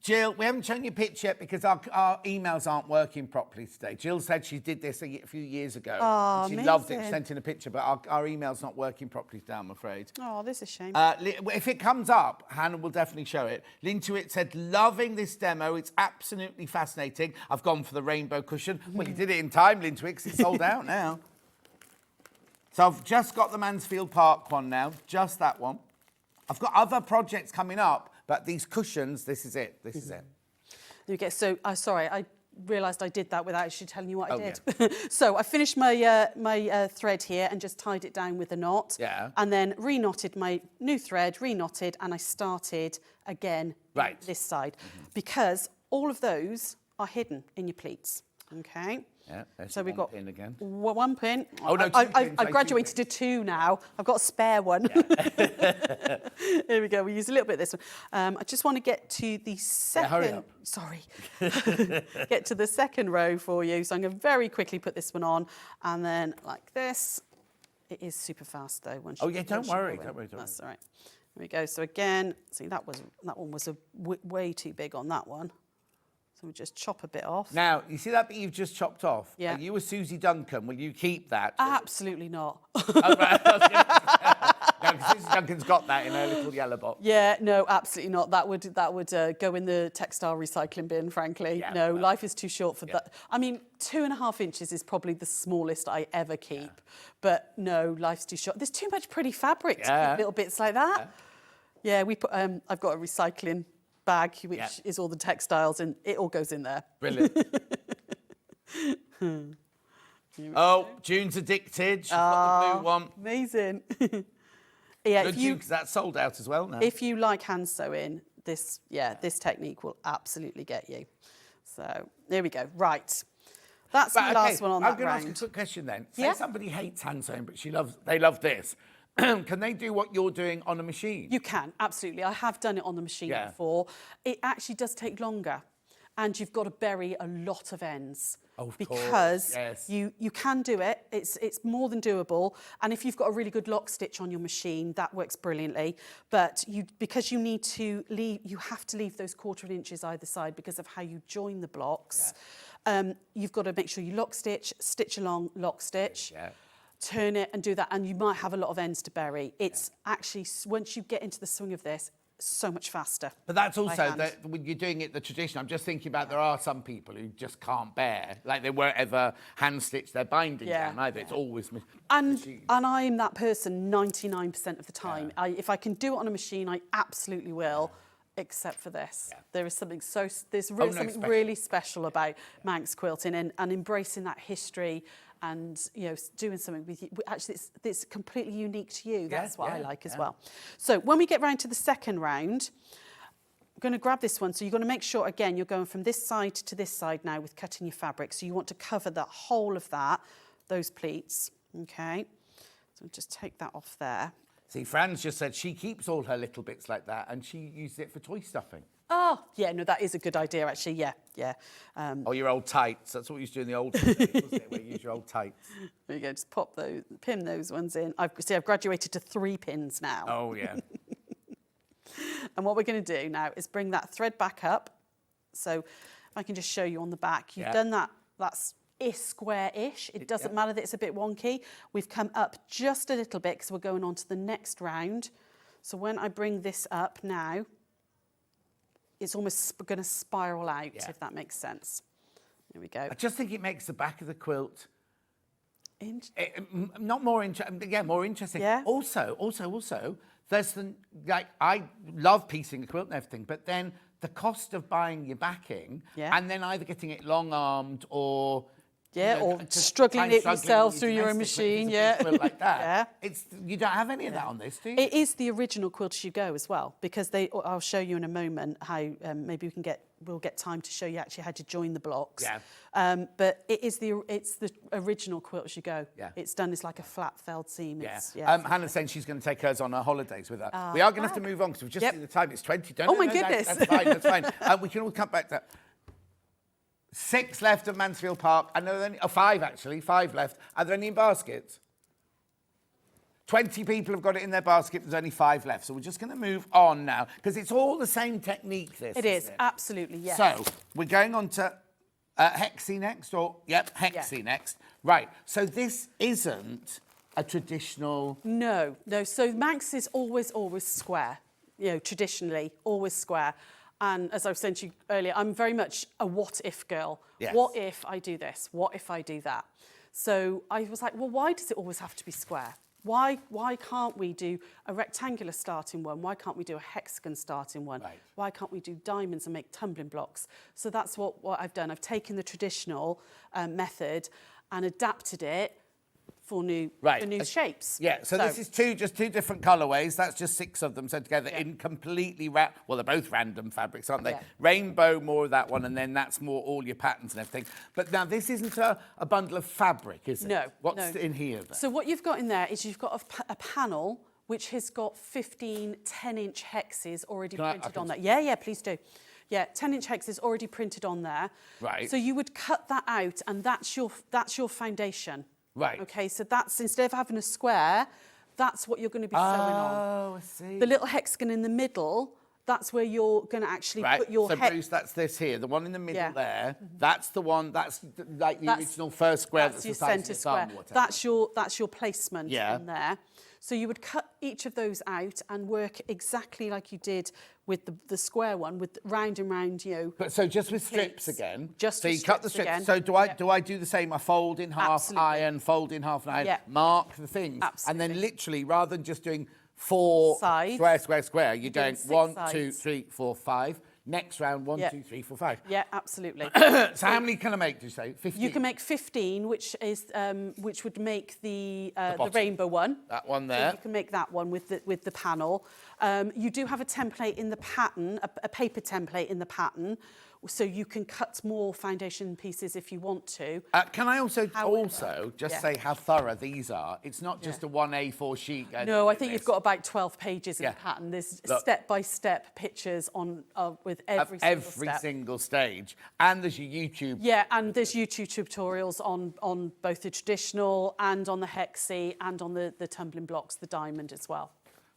Jill, we haven't shown you a picture yet because our emails aren't working properly today. Jill said she did this a few years ago. Oh, She loved it, amazing. sent in a picture, but our email's not working properly today, I'm afraid. Oh, this is a shame. If it comes up, Hannah will definitely show it. Lintuit said, loving this demo. It's absolutely fascinating. I've gone for the rainbow cushion. Well, you did it in time, Lintuit, 'cause it's sold out now. So I've just got the Mansfield Park one now, just that one. I've got other projects coming up, but these cushions, this is it. This is it. There we go. So, sorry, I realised I did that without actually telling you what I Oh, did. So I finished my thread here and just tied it down with a knot. Yeah. And then re-knotted my new thread, re-knotted, and I started again Right. this side. Because all of those are hidden in your pleats. Okay. Yeah, there's So we've one got pin again. one pin. Oh, no, two I've pins, like two graduated to two now. I've got a spare one. Here we go. We use a little bit of this one. I just want to get to the second. hurry up. Sorry. Get to the second row for you. So I'm going to very quickly put this one on, and then like this. It is super fast though. Once Oh, you- yeah, don't once you worry, go in. don't worry, don't That's all right. There we go. So again, see that one was way too big on that one. So we just chop a bit off. Now, you see that bit you've just chopped off? Yeah. Are you a Susie Duncan? Will you keep that? Absolutely not. Oh, right. I was gonna say- No, 'cause Susie Duncan's got that in her little yellow box. Yeah, no, absolutely not. That would go in the textile recycling bin, frankly. Yeah, No, well, life is too short for that. I mean, 2.5 inches is probably the smallest I ever keep. But no, life's too short. There's too much pretty fabric to Yeah. keep little bits like that. Yeah, we put. I've got a recycling bag which is all the textiles, and it all goes in there. Brilliant. Oh, June's addicted. She's got the blue one. Amazing. Yeah, Good June, 'cause that's sold out as well now. if you like hand sewing, this technique will absolutely get you. So there we go. Right, that's But, my last one on I'm that going to ask round. a quick question then. Say Yeah. somebody hates hand sewing, but they love this. Can they do what you're doing on a machine? You can, absolutely. I have done it on the machine Yeah. before. It actually does take longer, and you've got to bury a lot of ends. Oh, of course, because yes. you can do it. It's more than doable. And if you've got a really good lock stitch on your machine, that works brilliantly. But because you need to leave, you have to leave those 1/4 inches either side because of how you join the blocks. You've got to make sure you lock stitch along, lock stitch. Yeah. Turn it and do that, and you might have a lot of ends to bury. It's actually, once you get into the swing of this, so much faster. But that's by also hand. when you're doing it the tradition. I'm just thinking about there are some people who just can't bear, like they won't ever hand stitch their binding Yeah, down either. It's always And machine. I'm that person 99% of the time. If I can do it on a machine, I absolutely will. Except for this, there is something something special. really special about Manx quilting and embracing that history, and doing something with you. Actually, it's completely unique to you. That's what I like as well. So when we get round to the second round, I'm going to grab this one. So you're going to make sure again you're going from this side to this side now with cutting your fabric. So you want to cover the whole of those pleats. Okay, so just take that off there. See, Fran's just said she keeps all her little bits like that and she uses it for toy stuffing. Oh, yeah, no, that is a good idea, actually, yeah. Oh, your old tights. That's what we used to do in the old days, wasn't it? Where you use your old tights. There you go, just pin those ones in. I've graduated to 3 pins now. Oh, yeah. And what we're going to do now is bring that thread back up. So if I can just show you on the back, you've done that, that's square-ish. It doesn't matter that it's a bit wonky. We've come up just a little bit because we're going on to the next round. So when I bring this up now, it's almost going to spiral out, if that makes sense. There we go. I just think it makes the back of the quilt not more interesting. Yeah, more interesting. Yeah. Also, there's I love piecing a quilt and everything, but then the cost of buying your backing and then either getting it long-armed or or just struggling kind of it yourself through your own domestic, machine, but it's a big quilt like that. Yeah. You don't have any of that on this, do you? It is the original Quilt As You Go as well, because I'll show you in a moment how maybe we'll get time to show you actually how to join the blocks. Yeah. But it's the original Quilt As You Go. Yeah. It's done as like a flat felled seam. Yeah. It's, yeah. Hannah's saying she's going to take hers on her holidays with her. We are going to have to move on because we've just seen the time. It's 20. Oh, my goodness. That's fine. That's fine. We can all come back to that. 6 left of Mansfield Park. I know 5 actually. 5 left. Are there any in baskets? 20 people have got it in their basket. There's only 5 left. So we're just going to move on now because it's all the same technique, this. It is, absolutely, yes. So we're going on to Hexi next, or, yep, Hexi next. Right, so this isn't a traditional... No. So Manx is always square, traditionally, always square. And as I was saying to you earlier, I'm very much a what-if girl. Yes. What if I do this? What if I do that? So I was like, well, why does it always have to be square? Why can't we do a rectangular starting one? Why can't we do a hexagon starting one? Right. Why can't we do diamonds and make tumbling blocks? So that's what I've done. I've taken the traditional method and adapted it for new shapes. Yeah, so this is just two different colourways. That's just 6 of them sent together in completely... well, they're both random fabrics, aren't they? Yeah. Rainbow, more of that one, and then that's more all your patterns and everything. But now, this isn't a bundle of fabric, is it? No. What's in here, then? So what you've got in there is you've got a panel which has got 15 10-inch hexes already printed on there. Yeah, please do. Yeah, 10-inch hexes already printed on there. Right. So you would cut that out, and that's your foundation. Right. Okay, so that's, instead of having a square, that's what you're going to be sewing on. Oh, I see. The little hexagon in the middle, that's where you're going to actually put your so Bruce, that's this here. The one in the middle there, that's the one, that's like the original first square. That's the your size of centre your thumb square. or whatever. That's your placement in there. So you would cut each of those out and work exactly like you did with the square one, with round and round, But so just with strips again. Just so with you cut the strips strips. again. So do I do the same? I fold in half, Absolutely. iron, fold in half, and iron, Yeah. mark the things, Absolutely. and then literally rather than just doing 4 sides, square, you're doing going 6 1, sides. 2, 3, 4, 5. Next round, 1, 2, 3, 4, 5. Yeah, absolutely. So how many can I make? Do you say 15? You can make 15, which would make the bottom. rainbow one. That one So there. you can make that one with the panel. You do have a template in the pattern, a paper template in the pattern, so you can cut more foundation pieces if you want to. Can I also However, say how thorough these are? It's not just a 1 A4 sheet. No, I think you've got about 12 pages in Yeah. the pattern. There's Look. step-by-step pictures on with every step. Single stage. And there's your YouTube. Yeah, and there's YouTube tutorials on both the traditional and on the hexi and on the tumbling blocks, the diamond as well.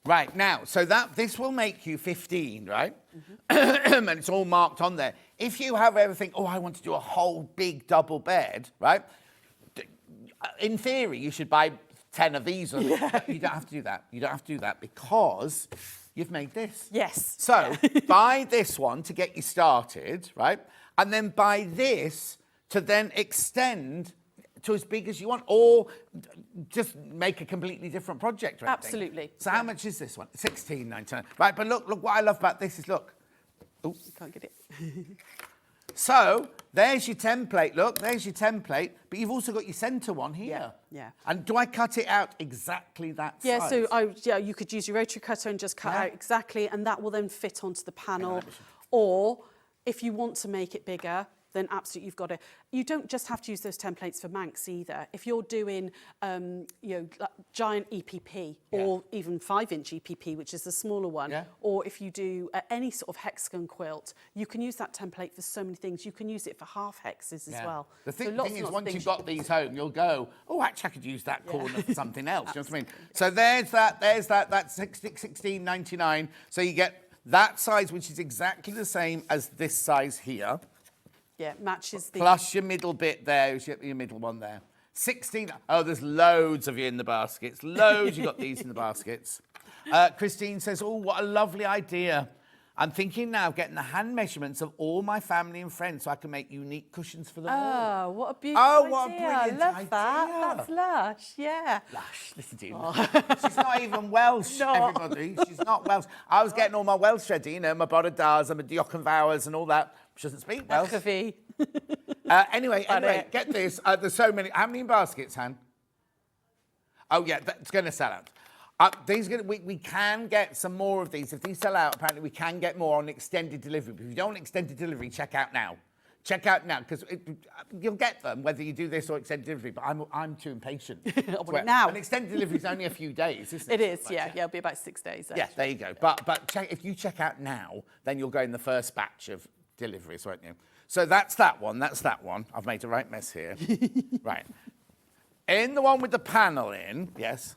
Right, now, so this will make you 15, right? And it's all marked on there. If you have everything, I want to do a whole big double bed, right? In theory, you should buy 10 of these. But you don't have to do that. You don't have to do that because you've made this. Yes. So buy this one to get you started, right? And then buy this to then extend to as big as you want, or just make a completely different project or anything. Absolutely. So how much is this one? $16.99. Right, but look what I love about this is, look. You can't get it. So there's your template. Look, there's your template, but you've also got your centre one here. Yeah. And do I cut it out exactly that size? Yeah, so you could use your rotary cutter and just cut out exactly, and that will then fit onto the panel. Or if you want to make it bigger, then absolutely you've got to. You don't just have to use those templates for Manx either. If you're doing, like giant EPP or even 5-inch EPP, which is the smaller one, or if you do any sort of hexagon quilt, you can use that template for so many things. You can use it for half hexes as well. The thing, So thing is, lots of once things you've you got can these do. home, you'll go, actually, I could use that corner for something else. You know what I mean? So there's that. That's $16.99. So you get that size, which is exactly the same as this size here. Yeah, matches the... Plus your middle bit there, your middle one there. 16. Oh, there's loads of you in the baskets. Loads, you've got these in the baskets. Christine says, what a lovely idea. I'm thinking now of getting the hand measurements of all my family and friends so I can make unique cushions for them all. Oh, what a beautiful idea. What a brilliant I love idea. that. That's lush, yeah. Lush, listen to you. She's not even Welsh, everybody. She's not Welsh. I was getting all my Welsh ready, my Bodadars and my Diolch and Vowers and all that. She doesn't speak Welsh. Anyway, get this. There's so many. How many baskets, Han? Oh, yeah, that's going to sell out. We can get some more of these. If these sell out, apparently we can get more on extended delivery. But if you don't want extended delivery, check out now. Check out now, because you'll get them whether you do this or extended delivery. But I'm too impatient. Now. And extended delivery is only a few days, isn't it? It is, yeah. It'll be about 6 days. Yeah, there you go. But if you check out now, then you'll go in the first batch of deliveries, won't you? So that's that one. That's that one. I've made a right mess here. Right. In the one with the panel in, yes.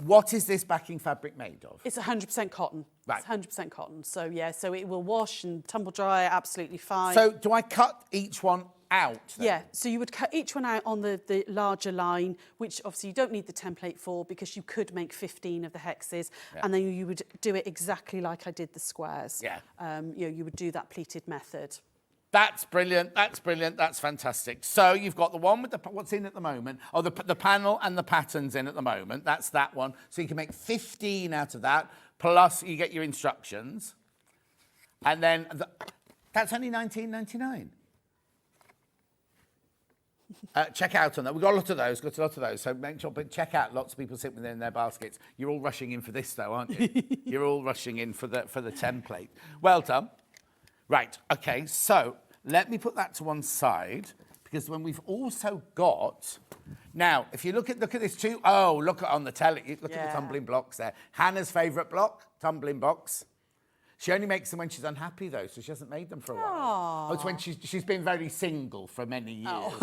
What is this backing fabric made of? It's 100% cotton. Right. It's 100% cotton. So, yeah, so it will wash and tumble dry absolutely fine. So do I cut each one out then? Yeah, so you would cut each one out on the larger line, which obviously you don't need the template for because you could make 15 of the hexes, and then you would do it exactly like I did the squares. Yeah. You would do that pleated method. That's brilliant. That's brilliant. That's fantastic. So you've got the one with what's in at the moment, or the panel and the patterns in at the moment. That's that one. So you can make 15 out of that, plus you get your instructions. And then that's only $19.99. Check out on that. We've got a lot of those. So make sure, but check out. Lots of people sit within their baskets. You're all rushing in for this, though, aren't you? You're all rushing in for the template. Well done. Right. Okay. So let me put that to one side because when we've also got now, if you look at this too. Oh, look at on the telly. Look at the tumbling blocks there. Hannah's favourite block, tumbling box. She only makes them when she's unhappy, though, so she hasn't made them for a while. Oh, it's when she's been very single for many years.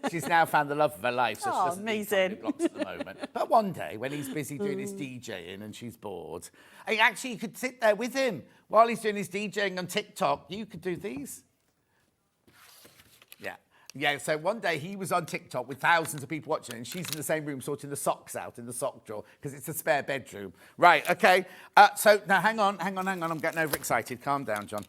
She's now found the love of her life, so she doesn't need tumbling blocks at the moment. But one day, when he's busy doing his DJing and she's bored, you could sit there with him while he's doing his DJing on TikTok. You could do these. Yeah. Yeah, so one day he was on TikTok with thousands of people watching, and she's in the same room sorting the socks out in the sock drawer because it's a spare bedroom. Right, okay. So now hang on. I'm getting overexcited. Calm down, John.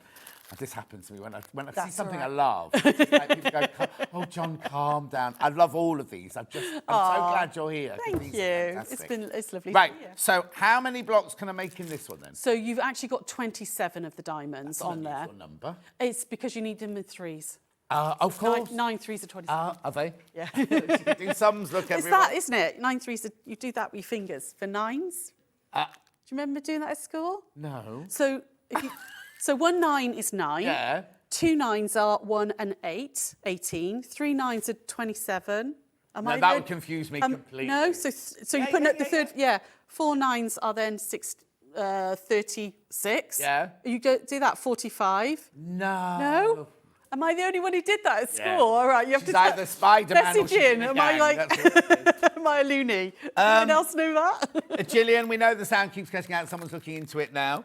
This happens to me when I see something I love. It's like people go, oh, John, calm down. I love all of these. I'm so glad you're here. Thank you. It's lovely. Right, so how many blocks can I make in this one then? So you've actually got 27 of the diamonds on there. What number? It's because you need them in threes. Of course. 9 threes are 27. Are they? Yeah. Do sums, look, everyone. It's that, isn't it? 9 threes, you do that with your fingers. For nines? Do you remember doing that at school? No. So, so 1 9 is 9. Yeah. 2 9s are 1 and 8, 18. 3 9s are 27. That would confuse me completely. No, so you put the third, 4 9s are then 36. Yeah. You do that, 45. No. Am I the only one who did that at school? All right, you have she's to either Spider-Man message or she's in. Am I like, am I a loony? Anyone else know that? Gillian, we know the sound keeps getting out. Someone's looking into it now.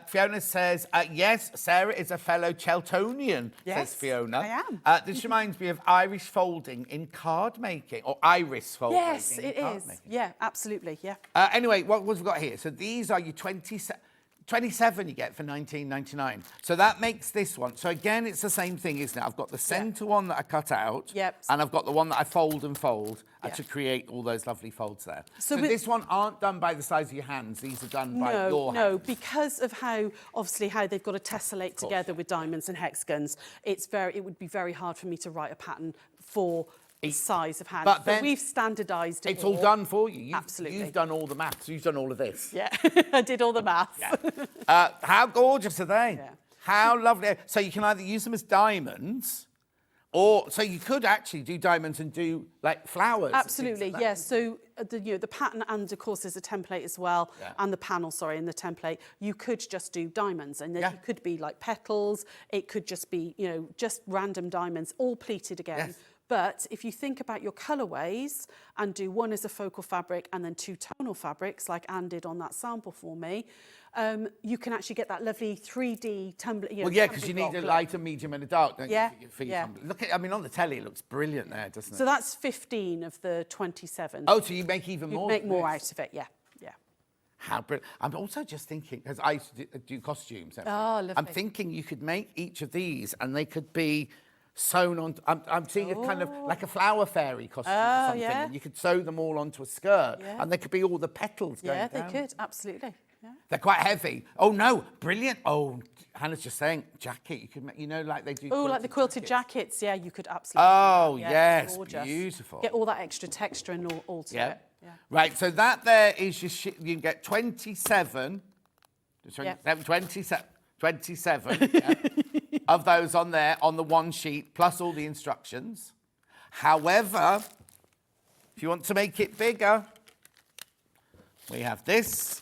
Fiona says, yes, Sarah is a fellow Cheltonian, says Fiona. I am. This reminds me of Irish folding in card making, or iris folding. Yes, it is. Yeah, absolutely, yeah. Anyway, what have we got here? So these are your 27 you get for $19.99. So that makes this one. So again, it's the same thing, isn't it? I've got the centre one that I cut out. Yep. And I've got the one that I fold to create all those lovely folds there. So this one aren't done by the size of your hands. These are done by your hands. No, because of how they've got to tessellate together with diamonds and hexagons. It would be very hard for me to write a pattern for size of hand. But we've standardised it. It's all done for you. Absolutely. You've done all the maths. You've done all of this. Yeah, I did all the maths. Yeah. How gorgeous are they? Yeah. How lovely. So you can either use them as diamonds, or so you could actually do diamonds and do like flowers. Absolutely, yes. So the pattern and of course there's a template as well, and the panel, in the template. You could just do diamonds, and then it could be like petals. It could just be just random diamonds, all pleated again. Yes. But if you think about your colourways and do one as a focal fabric and then 2 tonal fabrics, like Anne did on that sample for me, you can actually get that lovely 3D tumbling. Because you need a light, a medium, and a dark, don't you? For your tumbling. Look at, on the telly, it looks brilliant there, doesn't it? So that's 15 of the 27. Oh, so you make even more? You make more out of it, yeah. How brilliant. I'm also just thinking, because I used to do costumes. Oh, lovely. I'm thinking you could make each of these and they could be sewn on. I'm seeing a kind of like a flower fairy costume or something. Yeah. And you could sew them all onto a skirt and there could be all the petals going down. Yeah, they could, absolutely. Yeah. They're quite heavy. Oh, no, brilliant. Oh, Hannah's just saying, jacket, you could make, like they do. Oh, like the quilted jackets. Yeah, you could absolutely. Oh, yes, beautiful. Get all that extra texture and all to it. Yeah. Right, so that there is your you can get 27 of those on there on the one sheet, plus all the instructions. However, if you want to make it bigger, we have this.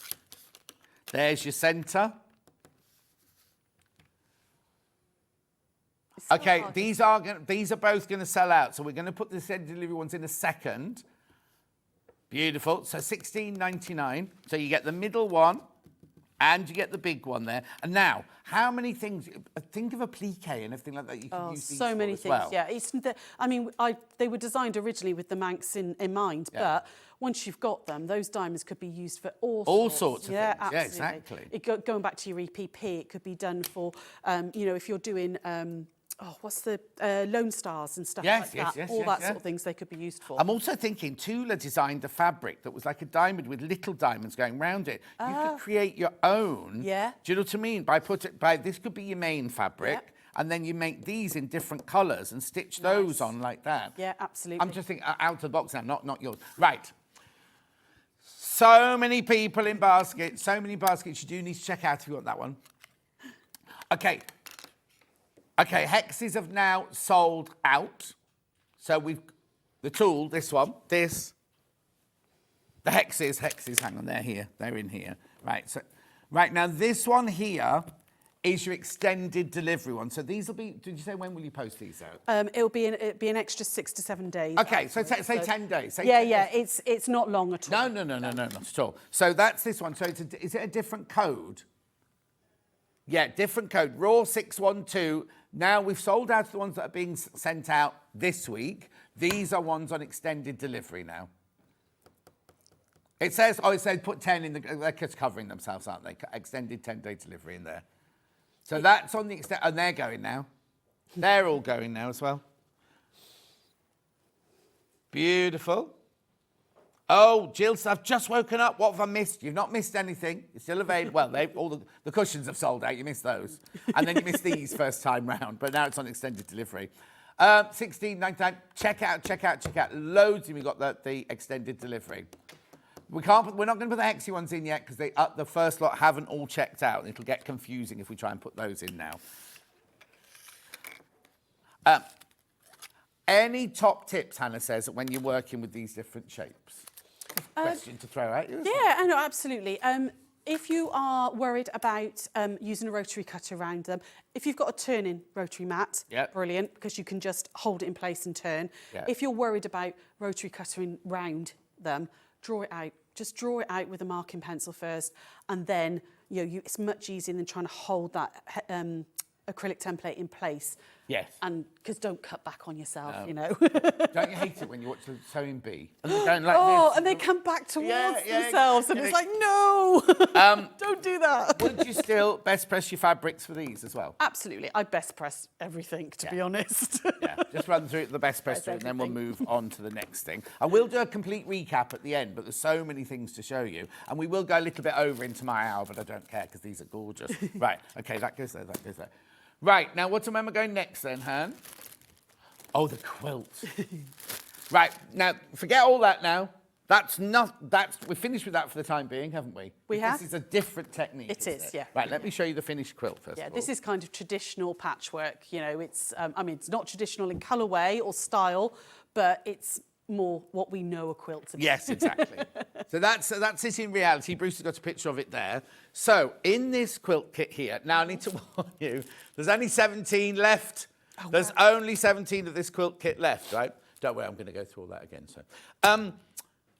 There's your centre. Okay, these are both going to sell out, so we're going to put the said delivery ones in a second. Beautiful. So £16.99. So you get the middle one and you get the big one there. And now, how many things? Think of a plique and everything like that. You can use these so many for as things. well. Yeah, they were designed originally with the Manx in mind, but once you've got them, those diamonds could be used for all sorts of yeah, things. Yeah, absolutely. exactly. Going back to your EPP, it could be done for, if you're doing. What's the Lone Stars and stuff like that? All that sort of things they could be used for. I'm also thinking Tula designed a fabric that was like a diamond with little diamonds going round it. You could create your own. Yeah. Do you know what I mean? This could be your main fabric. Yeah. And then you make these in different colours and stitch those on like that. Yeah, absolutely. I'm just thinking out of the box now, not yours. Right. So many people in baskets. So many baskets you do need to check out if you want that one. Okay, hexes have now sold out. So we've the tool, this one, the hexes, hang on, they're in here. Right, so right now this one here is your extended delivery one. So these will be, did you say when will you post these out? It'll be an extra 6 to 7 days. Okay, so say 10 days. Say 10 days. It's not long at all. No, not at all. So that's this one. So is it a different code? Yeah, different code. Raw 612. Now we've sold out the ones that are being sent out this week. These are ones on extended delivery now. It says put 10 in they're just covering themselves, aren't they? Extended 10-day delivery in there. So that's on the extent, and they're going now. They're all going now as well. Beautiful. Oh, Jill, I've just woken up. What have I missed? You've not missed anything. You're still available. Well, all the cushions have sold out. You missed those. And then you missed these first time round. But now it's on extended delivery. 16.99. Check out. Loads of you got the extended delivery. We're not going to put the hexy ones in yet because the first lot haven't all checked out. It'll get confusing if we try and put those in now. Any top tips, Hannah says, when you're working with these different shapes? Question to throw at you. Yeah, I know, absolutely. If you are worried about using a rotary cutter around them, if you've got a turning rotary mat, brilliant, because you can just hold it in place and turn. Yep. If you're worried about rotary cuttering round them, draw it out. Just draw it out with a marking pencil first, and then it's much easier than trying to hold that acrylic template in place. Yes. And because don't cut back on yourself, Don't you hate it when you watch the sewing bee and they're going like this? And they come back towards themselves, and it's like, no, don't do that. Would you still best press your fabrics for these as well? Absolutely. I best press everything, to be honest. Just run through the best press through, and then we'll move on to the next thing. I will do a complete recap at the end, but there's so many things to show you. And we will go a little bit over into my hour, but I don't care because these are gorgeous. Right, okay, that goes there. Right, now what am I going next then, Han? Oh, the quilt. Right, now forget all that now. We're finished with that for the time being, haven't we? We have. This is a different technique. It is, yeah. Right, let me show you the finished quilt first of all. This is kind of traditional patchwork. It's, it's not traditional in colourway or style, but it's more what we know a quilt to be. Yes, exactly. So that's it in reality. Bruce has got a picture of it there. So in this quilt kit here, now I need to warn you, there's only 17 left. There's only 17 of this quilt kit left, right? Don't worry, I'm going to go through all that again. So,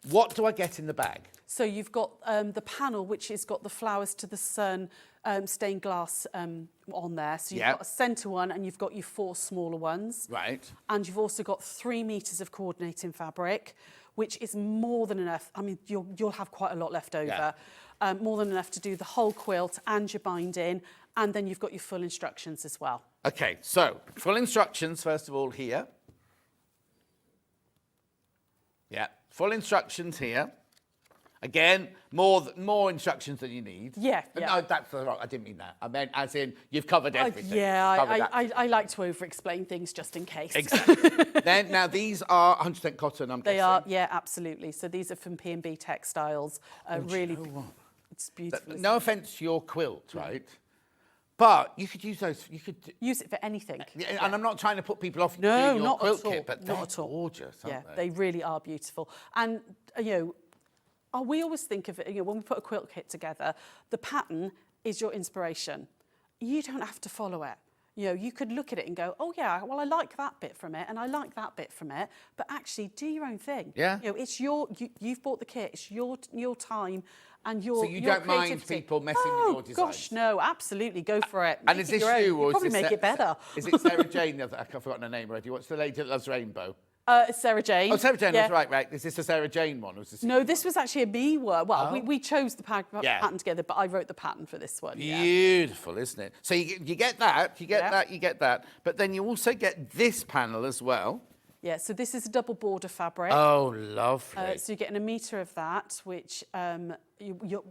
what do I get in the bag? So you've got the panel, which has got the flowers to the sun stained glass on there. So you've got a centre one, and you've got your 4 smaller ones. Right. And you've also got 3 metres of coordinating fabric, which is more than enough. I mean, you'll have quite a lot left over. More than enough to do the whole quilt and your binding. And then you've got your full instructions as well. Okay, so full instructions, first of all, here. Yeah, full instructions here. Again, more instructions than you need. Yeah. No, that's wrong. I didn't mean that. I meant as in you've covered everything. I like to over-explain things just in case. Exactly. Then now these are 100% cotton. I'm guessing. They are, yeah, absolutely. So these are from P&B Textiles. Really, it's beautiful. No offence to your quilt, right? But you could use those. You could use it for anything. Yeah. And I'm not trying to put people off no, doing your not quilt at all. kit, but they're gorgeous, aren't they? They really are beautiful. And we always think of it. When we put a quilt kit together, the pattern is your inspiration. You don't have to follow it. You know, you could look at it and go, oh yeah, well I like that bit from it and I like that bit from it, but actually do your own thing. Yeah. You know, it's you've bought the kit, it's your time and your So you don't mind creativity. people messing with your designs? Gosh, no, absolutely, go for it. And Make is it this your own. you, or is probably this make it better? Is it Sarah Jane? I've forgotten her name already. What's the lady that loves rainbow? It's Sarah Jane. Oh, Sarah Jane, Yeah. that's right. Is this a Sarah Jane one? Or is this No, this was actually a me one. Well, Oh. we chose the Yeah. pattern together, but I wrote the pattern for this one. Yeah. Beautiful, isn't it? So you get that, you get Yeah. that, you get that. But then you also get this panel as well. Yeah, so this is a double border fabric. Oh, lovely. So you're getting a metre of that, which you're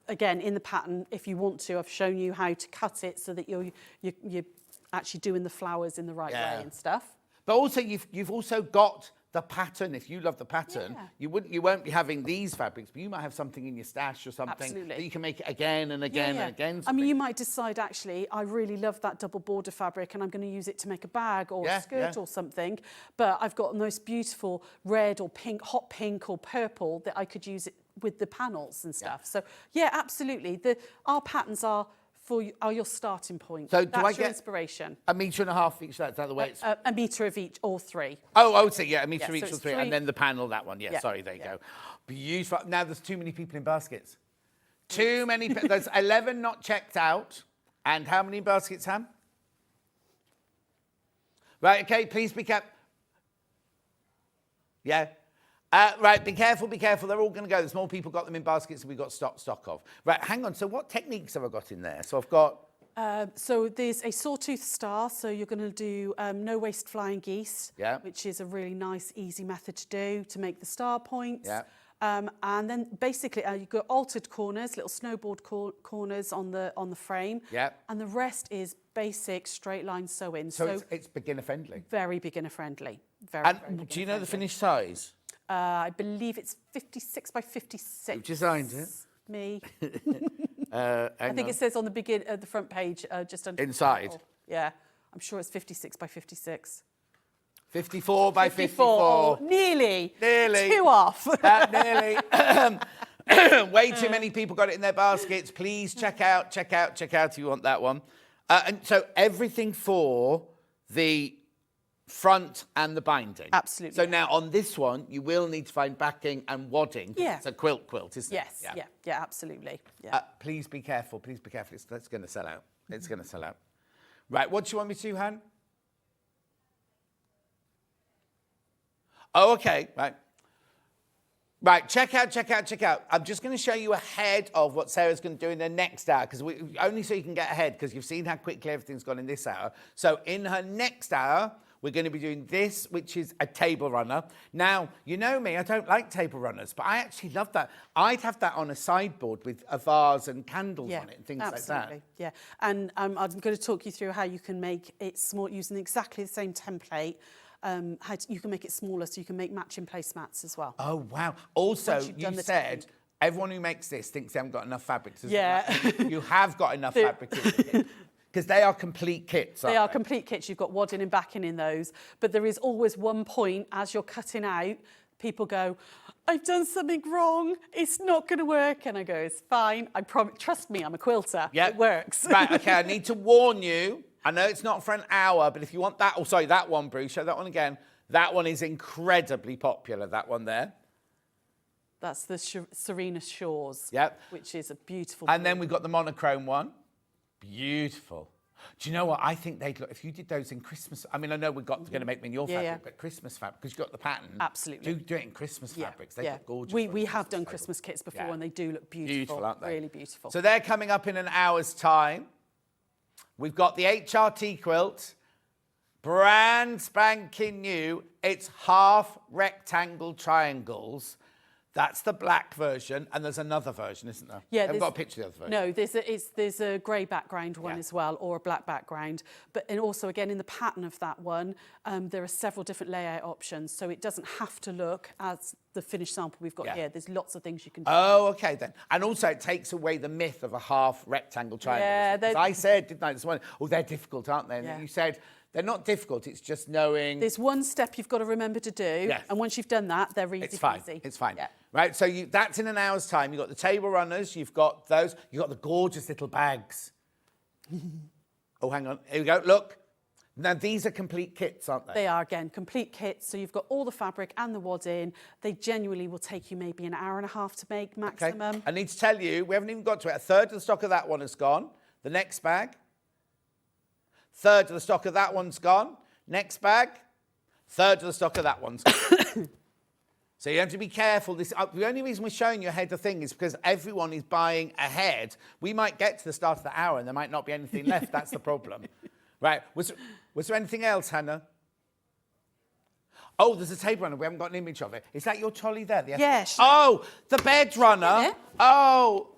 again in the pattern. If you want to, I've shown you how to cut it so that you're actually doing the flowers in the right Yeah. way and stuff. But also you've also got the pattern. If you love the pattern, Yeah. you won't be having these fabrics, but you might have something in your stash or something Absolutely. that you can make it again and again and again. I mean, you might decide actually, I really love that double border fabric, and I'm going to use it to make a bag or Yeah, a skirt yeah. or something. But I've got the most beautiful red or pink, hot pink or purple that I could use it with the panels and stuff. So yeah, absolutely. Our patterns are your starting point. So do That's I your get inspiration. 1.5 meters each? That's the way it's. A metre of each, or three. Oh, I would say, yeah, a metre Yeah, each so or it's three, three. and then the panel, that one. Yeah, Yeah, sorry, there you yeah. go. Beautiful. Now, there's too many people in baskets. Too many. There's 11 not checked out. And how many in baskets, Ham? Right, okay, please be careful. Yeah. Right, be careful, be careful. They're all going to go. There's more people got them in baskets than we've got stock of. Right, hang on. So what techniques have I got in there? So I've got... So there's a sawtooth star, so you're going to do no waste flying geese, Yeah. which is a really nice, easy method to do to make the star points. Yeah. And then basically you've got altered corners, little snowboard corners on the frame. Yeah. And the rest is basic straight line sewing. So it's beginner friendly. very beginner friendly. Very, And very do you know the beginner-friendly. finished size? I believe it's 56 by 56. You've designed it. Me. I I think it says on the front page, just under Inside? the title. Yeah, I'm sure it's 56 by 56. 54 by 54. Oh, nearly. Nearly. 2 off. Nearly. Way too many people got it in their baskets. Please check out if you want that one. And so everything for the front and the binding. Absolutely. So now on this one, you will need to find backing and wadding. Yeah. It's a quilt, isn't Yes, it? yeah, absolutely. Yeah. Please be careful. Please be careful. It's going to sell out. It's going to sell out. Right, what do you want me to do, Han? Oh, okay, right. Right, check out. I'm just going to show you ahead of what Sarah's going to do in the next hour, because only so you can get ahead, because you've seen how quickly everything's gone in this hour. So in her next hour, we're going to be doing this, which is a table runner. Now, you know me, I don't like table runners, but I actually love that. I'd have that on a sideboard with a vase and candles on it and things like that. Yeah, and I'm going to talk you through how you can make it small using exactly the same template. You can make it smaller, so you can make matching placemats as well. Oh, wow. Also, Once you've done you the said technique. everyone who makes this thinks they haven't got enough fabrics. Yeah. You have got enough fabric in the kit. Because they are complete kits, aren't They are complete kits. You've got wadding and backing in those. But there is always one point as you're cutting out, people go, I've done something wrong. It's not going to work. And I go, it's fine. I promise. Trust me, I'm a quilter. Yep. It works. Right, okay, I need to warn you. I know it's not for an hour, but if you want that, that one, Bruce, show that one again. That one is incredibly popular, that one there. That's the Serena Shores. Yep. Which is a beautiful. And then we've got the monochrome one. Beautiful. Do you know what? I think they'd look, if you did those in Christmas, I mean, I know we're going to make them in your fabric, but Christmas fabric, because you've got the pattern. Absolutely. Do it in Christmas fabrics. They look gorgeous. We have done Christmas kits before, and they do look beautiful. Beautiful, aren't they? Really beautiful. So they're coming up in an hour's time. We've got the HRT quilt, brand spanking new. It's half rectangle triangles. That's the black version, and there's another version, isn't there? Yeah, I haven't got a picture of the other version. No, there's a grey background one as well, or a black background. But and also, again, in the pattern of that one, there are several different layout options, so it doesn't have to look as the finished sample we've got here. There's lots of things you can do. Oh, okay then. And also, it takes away the myth of a half rectangle triangle. Yeah, Because I said, didn't I, this morning, oh, they're difficult, aren't they? And Yeah. you said, they're not difficult, it's just knowing... There's one step you've got to remember to do, and once you've done that, they're easy. It's fine. Peasy. It's fine. Yeah. Right, so that's in an hour's time. You've got the table runners, you've got those, you've got the gorgeous little bags. Oh, hang on. Here we go. Look, Now, these are complete kits, aren't they? They are, again, complete kits. So you've got all the fabric and the wadding. They genuinely will take you maybe an hour and a half to make maximum. I need to tell you, we haven't even got to it. A third of the stock of that one has gone. The next bag. Third of the stock of that one's gone. Next bag. Third of the stock of that one's gone. So you have to be careful. The only reason we're showing you ahead of thing is because everyone is buying ahead. We might get to the start of the hour and there might not be anything left. That's the problem. Right. Was there anything else, Hannah? Oh, there's a table runner. We haven't got an image of it. Is that your trolley there? Yes. Oh, the bed runner. Yeah. Oh,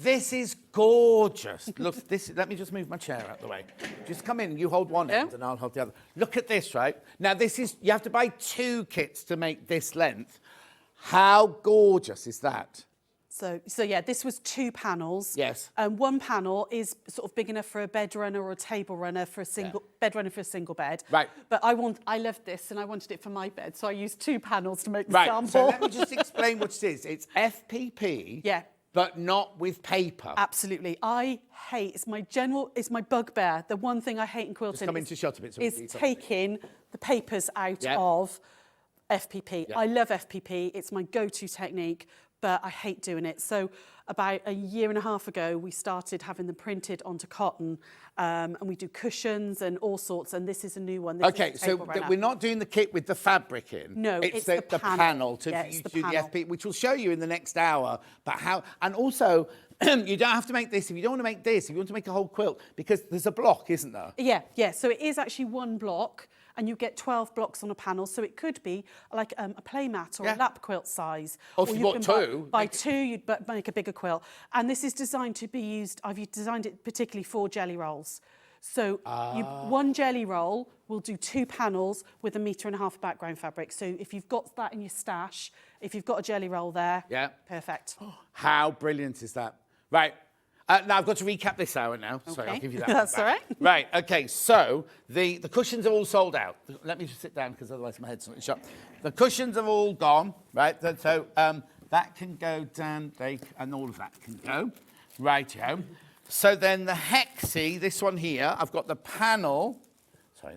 this is gorgeous. Look, let me just move my chair out the way. Just come in. You hold one end and I'll hold the other. Look at this, right? Now, you have to buy 2 kits to make this length. How gorgeous is that? So yeah, this was 2 panels. Yes. One panel is sort of big enough for a bed runner or a table runner for a single bed runner for a single bed. Right. But I loved this and I wanted it for my bed, so I used 2 panels to make the Right. sample. So let me just explain what it is. It's FPP. Yeah. But not with paper. Absolutely. It's my bugbear. The one thing I hate in quilting Just come into shot a bit so we is see something. taking the papers out of FPP. Yeah. I love FPP. It's my go-to technique, but I hate doing it. So about a year and a half ago, we started having them printed onto cotton, and we do cushions and all sorts, and this is a new one. This Okay, is so we're not doing the kit with the fabric in. No, it's it's the panel to Yeah, it's you the do panel. the FP, which we'll show you in the next hour. But how, and also, you don't have to make this if you don't want to make this, if you want to make a whole quilt, because there's a block, isn't there? Yeah. So it is actually one block, and you get 12 blocks on a panel. So it could be like a playmat or a lap quilt size. Or if you bought 2. Buy 2, you'd make a bigger quilt. And this is designed to be used, I've designed it particularly for jelly rolls. So one jelly roll will do 2 panels with 1.5 meters background fabric. So if you've got that in your stash, if you've got a jelly roll there, perfect. How brilliant is that? Right. Now, I've got to recap this hour now. Sorry, I'll give you that. That's all right. Right, OK, so the cushions are all sold out. Let me just sit down, because otherwise my head's not shut. The cushions are all gone, right? So that can go down, and all of that can go. Righto. So then the hexie, this one here, I've got the panel. Sorry.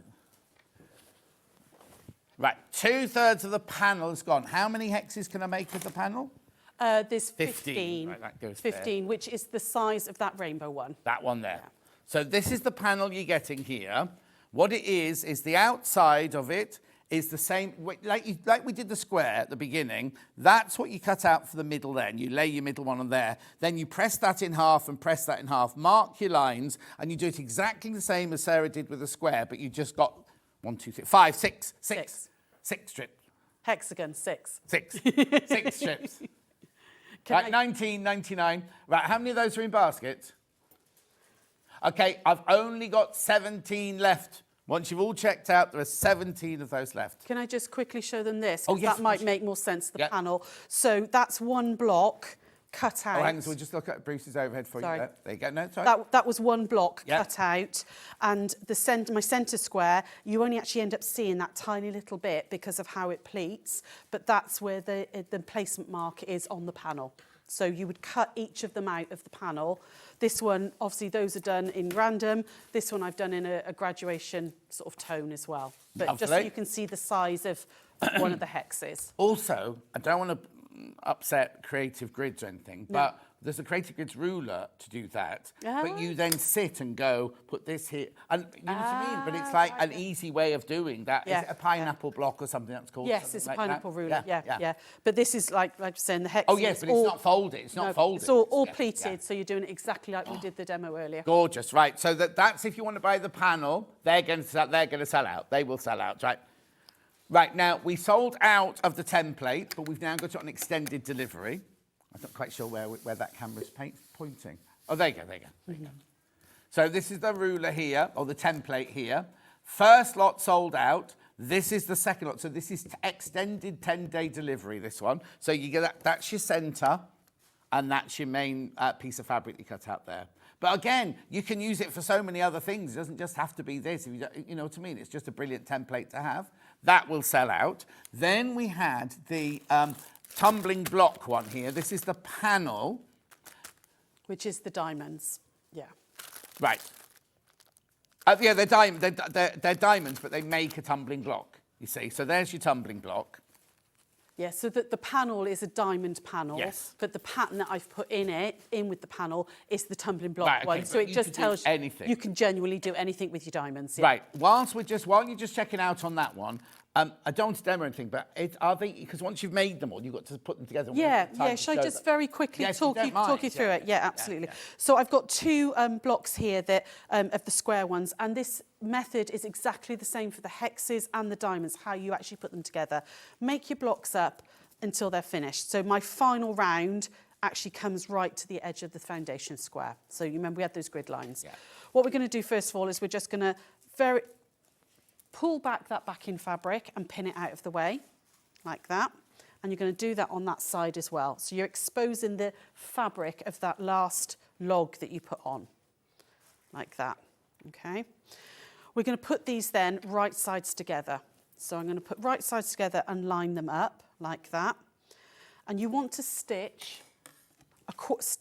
Right, 2/3 of the panel is gone. How many hexes can I make with the panel? There's 15. Right, that goes 15, there. which is the size of that rainbow one. That one there. So this is the panel you're getting here. What it is the outside of it is the same, like we did the square at the beginning. That's what you cut out for the middle there, and you lay your middle one on there. Then you press that in half and press that in half, mark your lines, and you do it exactly the same as Sarah did with the square, but you just got 1, 2, 3, 5, 6 strips. Hexagon, 6. 6 strips. Right, 19.99. Right, how many of those are in baskets? Okay, I've only got 17 left. Once you've all checked out, there are 17 of those left. Can I just quickly show them this? Oh, 'Cause yes, that might please. make more sense, the panel. So that's one block cut out. Oh, hang on, so we'll just look at Bruce's overhead for Sorry. you there. There you go. No, sorry. That was one block Yeah. cut out, and my centre square, you only actually end up seeing that tiny little bit because of how it pleats, but that's where the placement mark is on the panel. So you would cut each of them out of the panel. This one, obviously, those are done in random. This one I've done in a graduation sort of tone as well. But just so Lovely. you can see the size of one of the hexes. Also, I don't want to upset Creative Grids or anything, but there's a Creative Grids ruler to do that. But you then sit and go, put this here. And you know what I mean? But it's like an easy way of doing that. Yeah. Is it a pineapple block or something that's called? Yes, something it's a like pineapple that? ruler. Yeah. But this is like I'm saying, the hexes. Oh, yes, but it's not folded. It's not folded. It's all Yeah, pleated, yeah. so you're doing it exactly like we did the demo earlier. Gorgeous, right. So that's if you want to buy the panel, they're going to sell out. They will sell out, right? Right, now, we sold out of the template, but we've now got it on extended delivery. I'm not quite sure where that camera's pointing. Oh, there you go. So this is the ruler here, or the template here. First lot sold out. This is the second lot. So this is extended 10-day delivery, this one. So you get that's your centre, and that's your main piece of fabric you cut out there. But again, you can use it for so many other things. It doesn't just have to be this. If you know what I mean? It's just a brilliant template to have. That will sell out. Then we had the tumbling block one here. This is the panel. Which is the diamonds, yeah. Right. Yeah, they're diamonds, but they make a tumbling block, you see. So there's your tumbling block. Yeah, so the panel is a diamond panel, Yes. but the pattern that I've put in with the panel is the tumbling block Right, okay, one. but So it you just could do tells anything. you can genuinely do anything with your diamonds. Yeah. Right. While you're just checking out on that one, I don't want to demo anything, but are they, because once you've made them all, you've got to put them together. Yeah, yeah. Shall I just very quickly Yes, if you talk don't mind. you through Yeah, it? Yeah, yeah, absolutely. yeah. So I've got two blocks here that of the square ones, and this method is exactly the same for the hexes and the diamonds, how you actually put them together. Make your blocks up until they're finished. So my final round actually comes right to the edge of the foundation square. So you remember we had those grid lines. Yeah. What we're going to do first of all is we're just going to pull back that backing fabric and pin it out of the way, like that. And you're going to do that on that side as well. So you're exposing the fabric of that last log that you put on, like that, okay? We're going to put these then right sides together. So I'm going to put right sides together and line them up, like that. And you want to stitch,